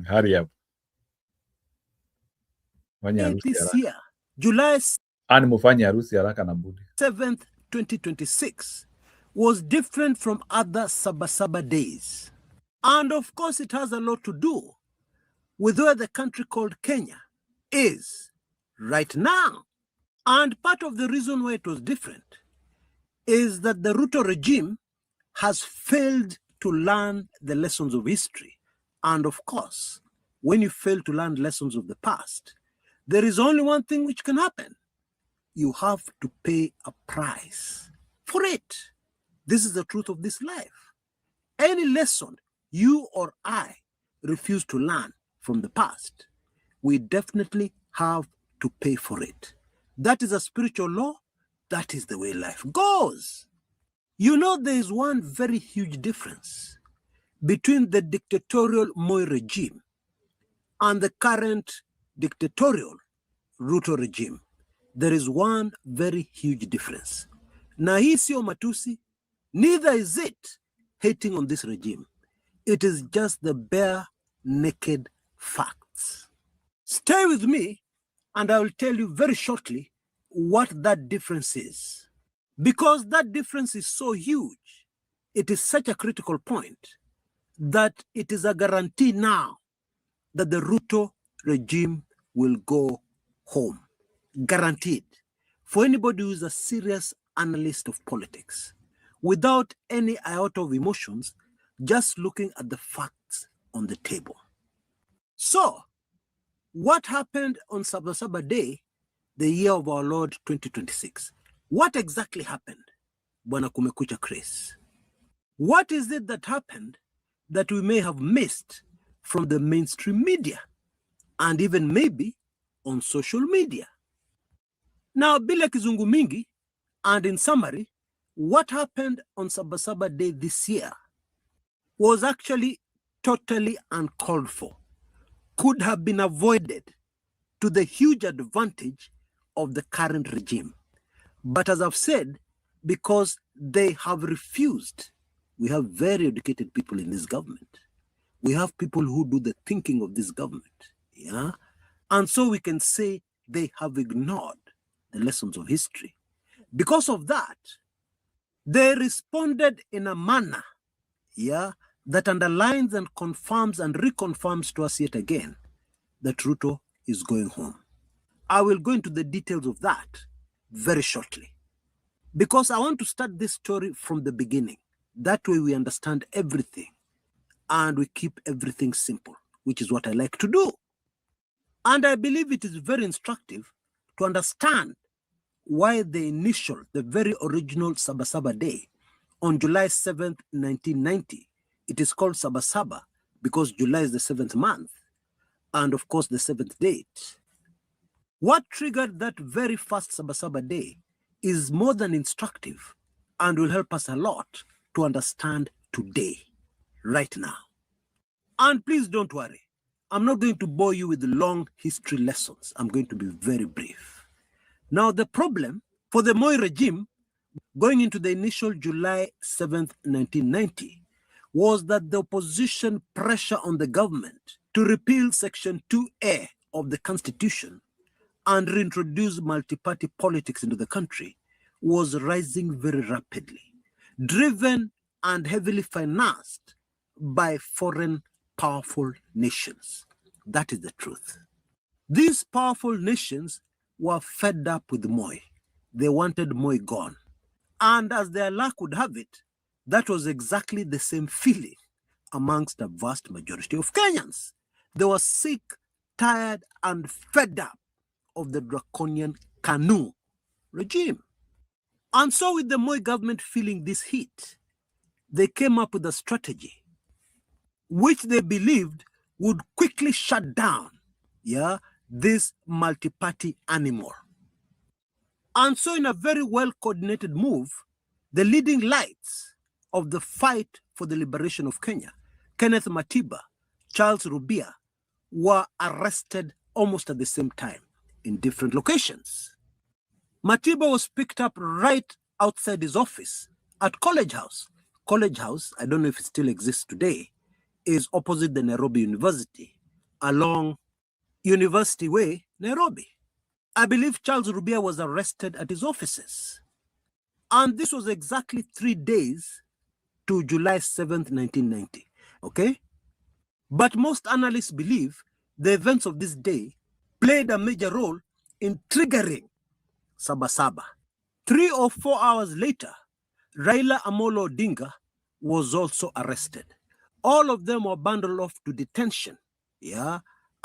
Hurry up. This year, July Anne mufanye harusi haraka na Mbudi. 7th, 2026 was different from other Sabasaba days. And of course, it has a lot to do with where the country called Kenya is right now. And part of the reason why it was different is that the Ruto regime has failed to learn the lessons of history. And of course, when you fail to learn lessons of the past, there is only one thing which can happen. You have to pay a price for it. This is the truth of this life. Any lesson you or I refuse to learn from the past, we definitely have to pay for it. That is a spiritual law. That is the way life goes. You know, there is one very huge difference between the dictatorial Moi regime and the current dictatorial Ruto regime. There is one very huge difference. Na hii sio matusi, neither is it hating on this regime. It is just the bare naked facts. Stay with me and I will tell you very shortly what that difference is. Because that difference is so huge, it is such a critical point that it is a guarantee now that the Ruto regime will go home. Guaranteed. For anybody who is a serious analyst of politics, without any iota of emotions, just looking at the facts on the table. So, what happened on Sabasaba Day, the year of our Lord 2026? What exactly happened, Bwana Kumekucha Chris? What is it that happened that we may have missed from the mainstream media and even maybe on social media? Now, bila kizungu mingi, and in summary, what happened on Sabasaba Day this year was actually totally uncalled for, could have been avoided to the huge advantage of the current regime. But as I've said, because they have refused, we have very educated people in this government. We have people who do the thinking of this government. Yeah? And so we can say they have ignored the lessons of history. Because of that, they responded in a manner, that underlines and confirms and reconfirms to us yet again that Ruto is going home. I will go into the details of that very shortly, because I want to start this story from the beginning. That way we understand everything and we keep everything simple, which is what I like to do. And I believe it is very instructive to understand why the very original Sabasaba Day on July 7th, 1990, it is called Sabasaba because July is the 7th month and of course the 7th date. What triggered that very first Sabasaba day is more than instructive and will help us a lot to understand today, right now. And please don't worry, I'm not going to bore you with long history lessons. I'm going to be very brief. Now, the problem for the Moi regime going into the initial July 7th, 1990, was that the opposition pressure on the government to repeal Section 2A of the Constitution and reintroduce multi-party politics into the country was rising very rapidly, driven and heavily financed by foreign powerful nations. That is the truth. These powerful nations were fed up with Moi. They wanted Moi gone. And as their luck would have it, that was exactly the same feeling amongst the vast majority of Kenyans. They were sick, tired, and fed up of the draconian KANU regime. And so with the Moi government feeling this heat, they came up with a strategy which they believed would quickly shut down this multi-party animal. And so in a very well-coordinated move, the leading lights of the fight for the liberation of Kenya, Kenneth Matiba, Charles Rubia, were arrested almost at the same time in different locations. Matiba was picked up right outside his office at College House. College House, I don't know if it still exists today, is opposite the Nairobi University along University Way, Nairobi. I believe Charles Rubia was arrested at his offices. And this was exactly 3 days to July 7th, 1990, okay? But most analysts believe the events of this day played a major role in triggering Sabasaba. 3 or 4 hours later, Raila Amolo Odinga was also arrested. All of them were bundled off to detention,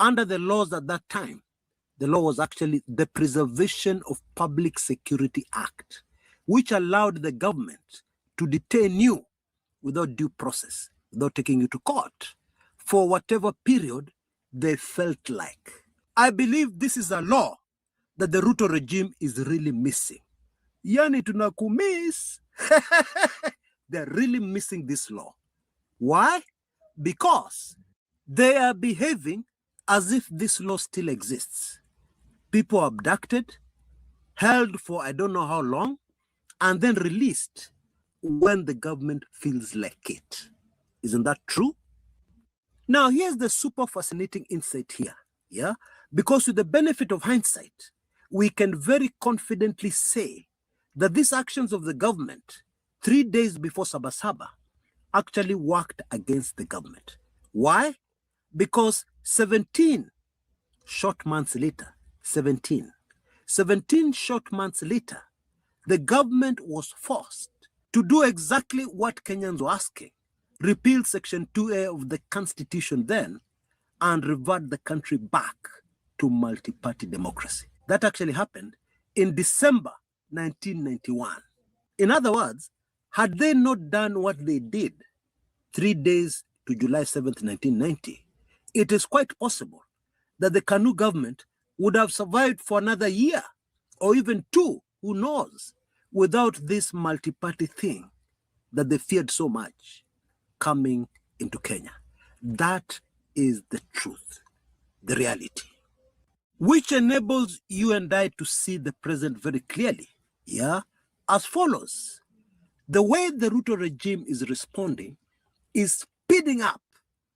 under the laws at that time. The law was actually the Preservation of Public Security Act, which allowed the government to detain you without due process, without taking you to court, for whatever period they felt like. I believe this is a law that the Ruto regime is really missing. Yani tunakumiss. They're really missing this law. Why? Because they are behaving as if this law still exists. People are abducted, held for I don't know how long, and then released when the government feels like it. Isn't that true? Now, here's the super fascinating insight here, because with the benefit of hindsight, we can very confidently say that these actions of the government 3 days before Sabasaba actually worked against the government. Why? Because 17 short months later, 17 short months later, the government was forced to do exactly what Kenyans were asking, repeal Section 2A of the Constitution then, and revert the country back to multi-party democracy. That actually happened in December 1991. In other words, had they not done what they did 3 days to July 7th, 1990, it is quite possible that the KANU government would have survived for another year or even 2, who knows, without this multi-party thing that they feared so much coming into Kenya. That is the truth, the reality, which enables you and I to see the present very clearly, as follows. The way the Ruto regime is responding is speeding up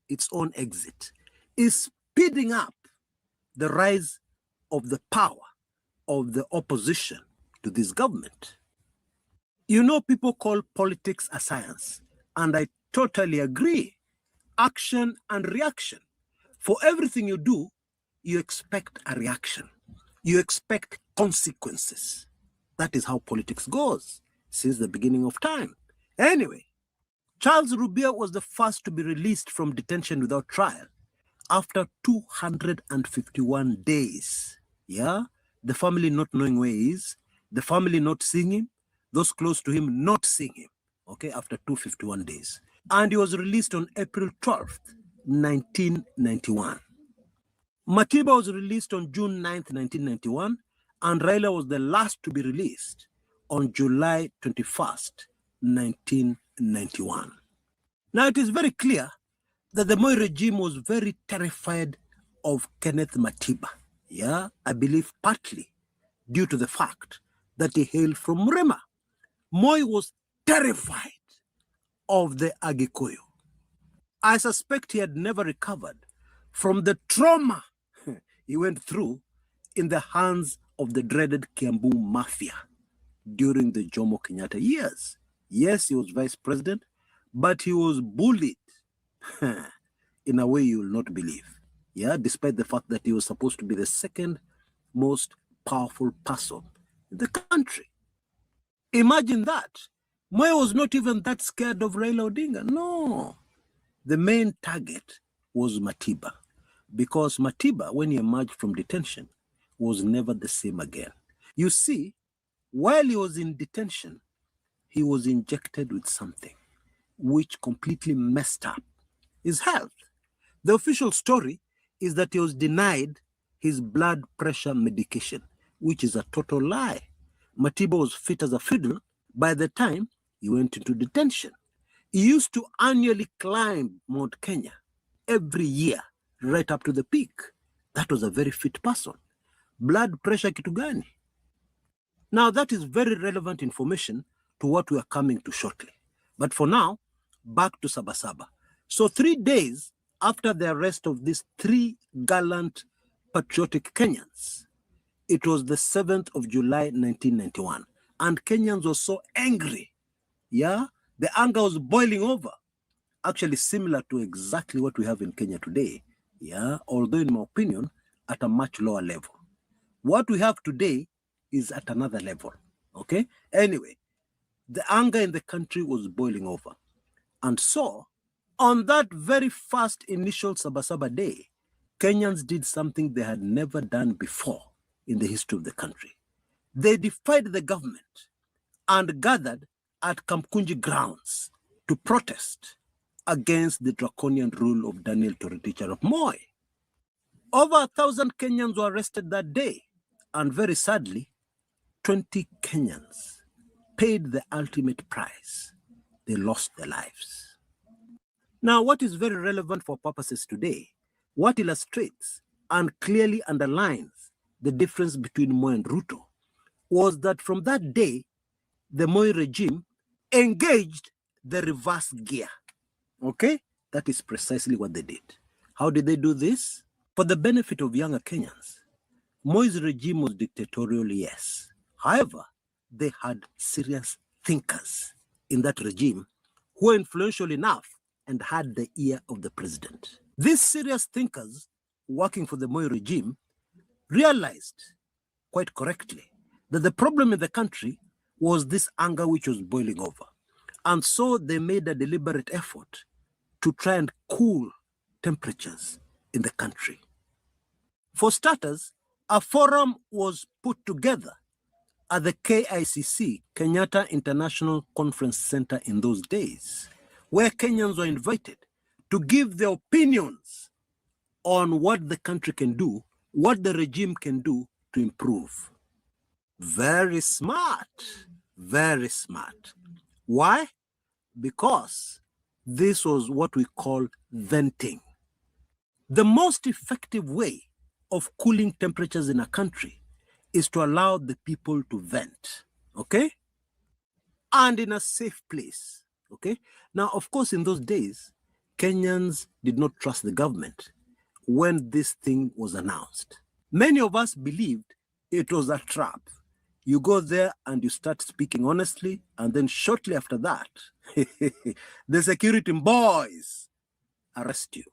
its own exit, is speeding up the rise of the power of the opposition to this government. You know, people call politics a science, and I totally agree. Action and reaction. For everything you do, you expect a reaction. You expect consequences. That is how politics goes since the beginning of time. Anyway, Charles Rubia was the first to be released from detention without trial after 251 days. The family not knowing where he is, the family not seeing him, those close to him not seeing him, after 251 days. And he was released on April 12th, 1991. Matiba was released on June 9th, 1991, and Raila was the last to be released on July 21st, 1991. Now, it is very clear that the Moi regime was very terrified of Kenneth Matiba. Yeah, I believe partly due to the fact that he hailed from Murema. Moi was terrified of the Agikuyu. I suspect he had never recovered from the trauma he went through in the hands of the dreaded Kiambu Mafia during the Jomo Kenyatta years. Yes, he was vice president, but he was bullied in a way you will not believe. Yeah, despite the fact that he was supposed to be the second most powerful person in the country. Imagine that. Moi was not even that scared of Raila Odinga. No. The main target was Matiba, because Matiba, when he emerged from detention, was never the same again. You see, while he was in detention, he was injected with something which completely messed up his health. The official story is that he was denied his blood pressure medication, which is a total lie. Matiba was fit as a fiddle by the time he went into detention. He used to annually climb Mount Kenya every year, right up to the peak. That was a very fit person. Blood pressure kitu gani? Now, that is very relevant information to what we are coming to shortly. But for now, back to Sabasaba. So 3 days after the arrest of these 3 gallant patriotic Kenyans, it was the 7th of July, 1991. And Kenyans were so angry. Yeah, the anger was boiling over. Actually similar to exactly what we have in Kenya today. Yeah, although in my opinion, at a much lower level. What we have today is at another level. Okay? Anyway, the anger in the country was boiling over. And so, on that very first initial Sabasaba day, Kenyans did something they had never done before in the history of the country. They defied the government and gathered at Kamkunji grounds to protest against the draconian rule of Daniel Toroitich arap Moi. Over 1,000 Kenyans were arrested that day, and very sadly, 20 Kenyans paid the ultimate price. They lost their lives. Now, what is very relevant for purposes today, what illustrates and clearly underlines the difference between Moi and Ruto, was that from that day, the Moi regime engaged the reverse gear. Okay? That is precisely what they did. How did they do this? For the benefit of younger Kenyans, Moi's regime was dictatorial, yes. However, they had serious thinkers in that regime who were influential enough and had the ear of the president. These serious thinkers working for the Moi regime realized quite correctly that the problem in the country was this anger which was boiling over. And so they made a deliberate effort to try and cool temperatures in the country. For starters, a forum was put together at the KICC, Kenyatta International Conference Center in those days, where Kenyans were invited to give their opinions on what the country can do, what the regime can do to improve. Very smart, very smart. Why? Because this was what we call venting. The most effective way of cooling temperatures in a country is to allow the people to vent, okay? And in a safe place, okay? Now, of course, in those days, Kenyans did not trust the government when this thing was announced. Many of us believed it was a trap. You go there and you start speaking honestly, and then shortly after that, the security boys arrest you.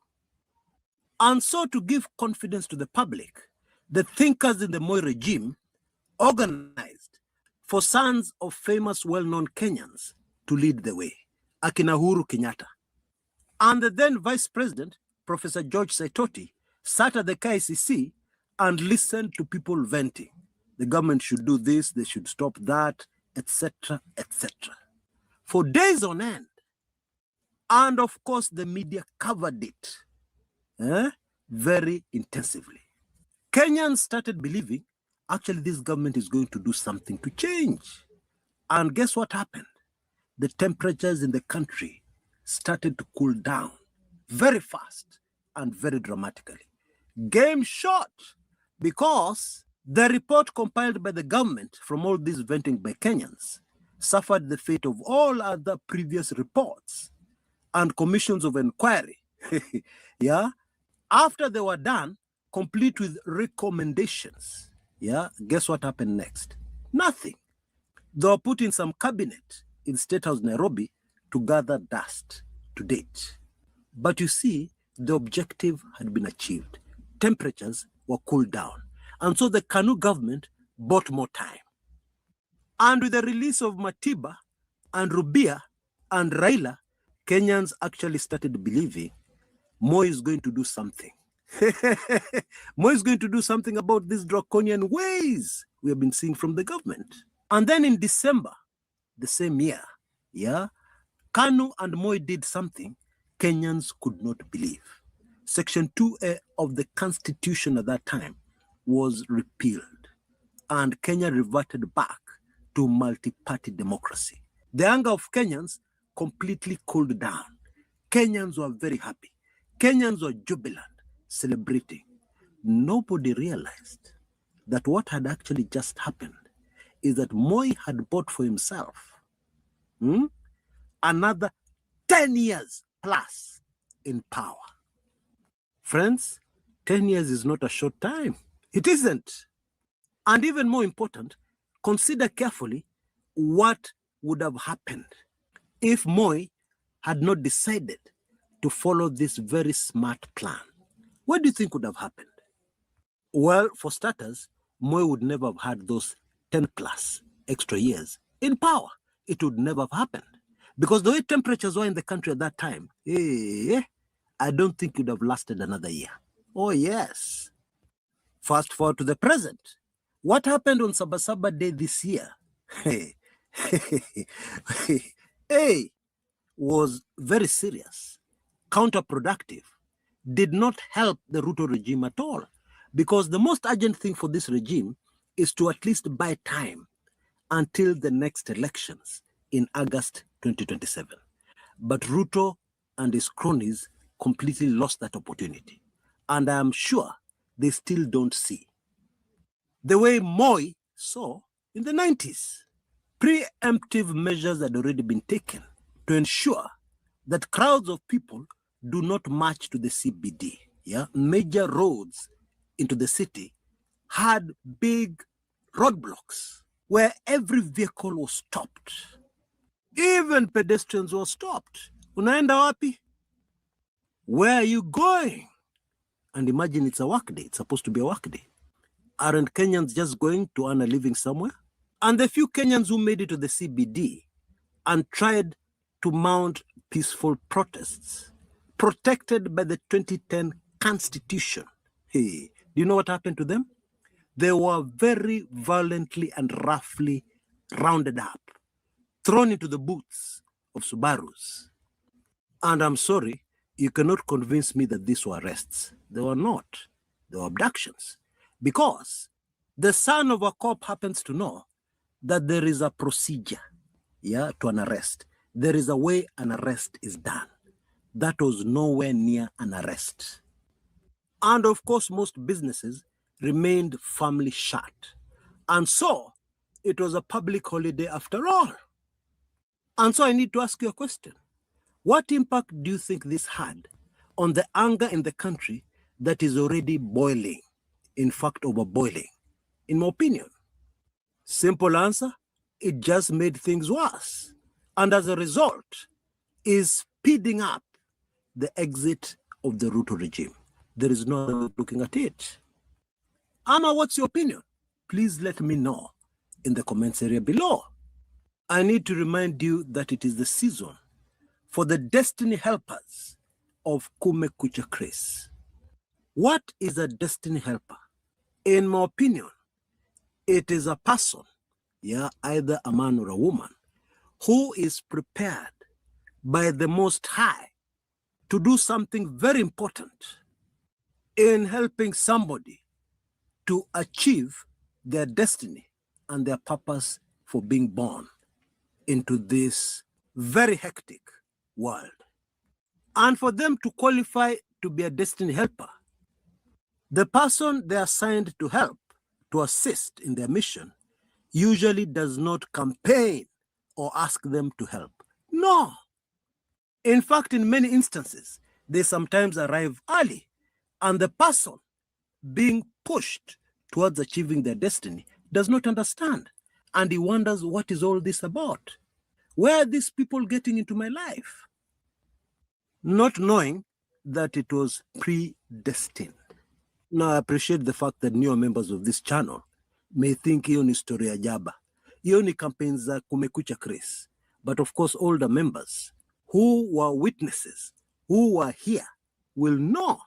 And so to give confidence to the public, the thinkers in the Moi regime organized for sons of famous well-known Kenyans to lead the way, akina Uhuru Kenyatta. And the then Vice President, Professor George Saitoti, sat at the KICC and listened to people venting. The government should do this, they should stop that, etc., etc. For days on end. And of course, the media covered it. very intensively. Kenyans started believing, actually, this government is going to do something to change. And guess what happened? The temperatures in the country started to cool down very fast and very dramatically. Game short, because the report compiled by the government from all this venting by Kenyans suffered the fate of all other previous reports and commissions of inquiry. Yeah, after they were done, complete with recommendations. Yeah, guess what happened next? Nothing. They were put in some cabinet in State House, Nairobi, to gather dust to date. But you see, the objective had been achieved. Temperatures were cooled down. And so the Kanu government bought more time. And with the release of Matiba and Rubia and Raila, Kenyans actually started believing Moi is going to do something. Moi is going to do something about these draconian ways we have been seeing from the government. And then in December, the same year, yeah, Kanu and Moi did something Kenyans could not believe. Section 2A of the Constitution at that time was repealed, and Kenya reverted back to multi-party democracy. The anger of Kenyans completely cooled down. Kenyans were very happy. Kenyans were jubilant, celebrating. Nobody realized that what had actually just happened is that Moi had bought for himself another 10 years plus in power. Friends, 10 years is not a short time. It isn't. And even more important, consider carefully what would have happened if Moi had not decided to follow this very smart plan. What do you think would have happened? Well, for starters, Moi would never have had those 10 plus extra years in power. It would never have happened. Because the way temperatures were in the country at that time, I don't think it would have lasted another year. Oh, yes. Fast forward to the present. What happened on Sabasaba Day this year? Was very serious, counterproductive, did not help the Ruto regime at all. Because the most urgent thing for this regime is to at least buy time until the next elections in August 2027. But Ruto and his cronies completely lost that opportunity. And I am sure they still don't see. The way Moi saw in the 90s, preemptive measures had already been taken to ensure that crowds of people do not march to the CBD. Yeah, major roads into the city had big roadblocks where every vehicle was stopped. Even pedestrians were stopped. Unaenda wapi? Where are you going? And imagine it's a work day. It's supposed to be a work day. Aren't Kenyans just going to earn a living somewhere? And the few Kenyans who made it to the CBD and tried to mount peaceful protests, protected by the 2010 Constitution, hey, do you know what happened to them? They were very violently and roughly rounded up, thrown into the boots of Subarus. And I'm sorry, you cannot convince me that these were arrests. They were not. They were abductions. Because the son of a cop happens to know that there is a procedure, yeah, to an arrest. There is a way an arrest is done. That was nowhere near an arrest. And of course, most businesses remained firmly shut. And so, it was a public holiday after all. And so I need to ask you a question. What impact do you think this had on the anger in the country that is already boiling, in fact, overboiling? In my opinion, simple answer, it just made things worse. And as a result, is speeding up the exit of the Ruto regime. There is no other way of looking at it. Ama, what's your opinion? Please let me know in the comments area below. I need to remind you that it is the season for the destiny helpers of Kumekucha Chris. What is a destiny helper? In my opinion, it is a person, yeah, either a man or a woman, who is prepared by the Most High to do something very important in helping somebody to achieve their destiny and their purpose for being born into this very hectic world. And for them to qualify to be a destiny helper, the person they are assigned to help, to assist in their mission, usually does not campaign or ask them to help. No. In fact, in many instances, they sometimes arrive early, and the person being pushed towards achieving their destiny does not understand. And he wonders, what is all this about? Where are these people getting into my life? Not knowing that it was predestined. Now, I appreciate the fact that newer members of this channel may think hiyo ni story ya jaba. Hiyo ni campaign za kumekucha Chris. But of course, older members who were witnesses, who were here, will know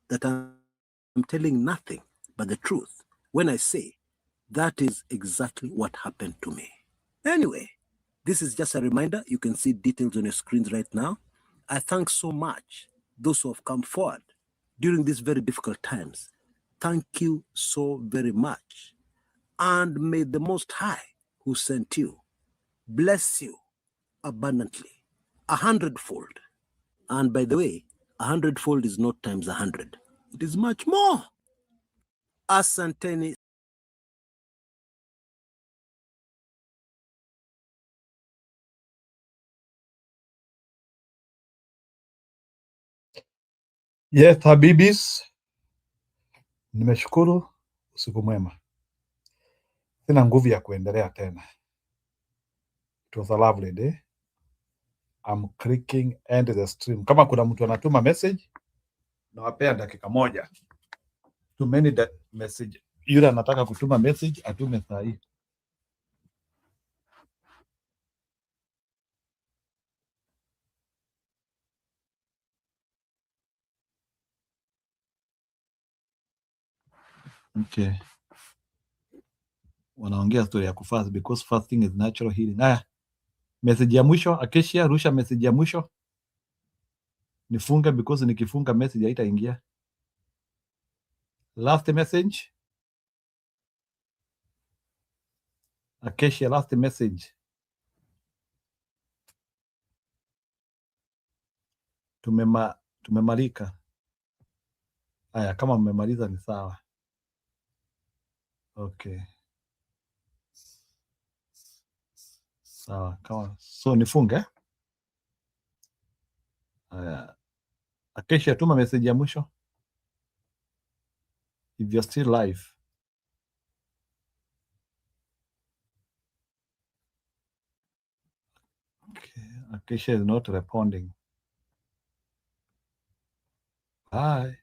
that I'm telling nothing but the truth when I say that is exactly what happened to me. Anyway, this is just a reminder. You can see details on your screens right now. I thank so much those who have come forward during these very difficult times. Thank you so very much. And may the Most High who sent you bless you abundantly, 100-fold. And by the way, 100-fold is not times 100. It is much more. Asanteni. Yes, Habibis, nimeshukuru. Usiku mwema. Sina nguvu ya kuendelea tena. It was a lovely day. I'm clicking end the stream. Kama kuna mtu anatuma message, nawapea dakika moja. Tumeni message. Yule anataka kutuma message atume saa hii. Okay. Wanaongea story ya kufast because fasting is natural healing. Haya. Message ya mwisho, Acacia, rusha message ya mwisho. Nifunge because nikifunga message haitaingia. Last message. Acacia, last message. Tumemalika. Haya, kama mmemaliza ni sawa. Okay. Sawa, kama so nifunge. Haya. Acacia, tuma message ya mwisho. If you're still live. Okay. Acacia is not responding. Bye.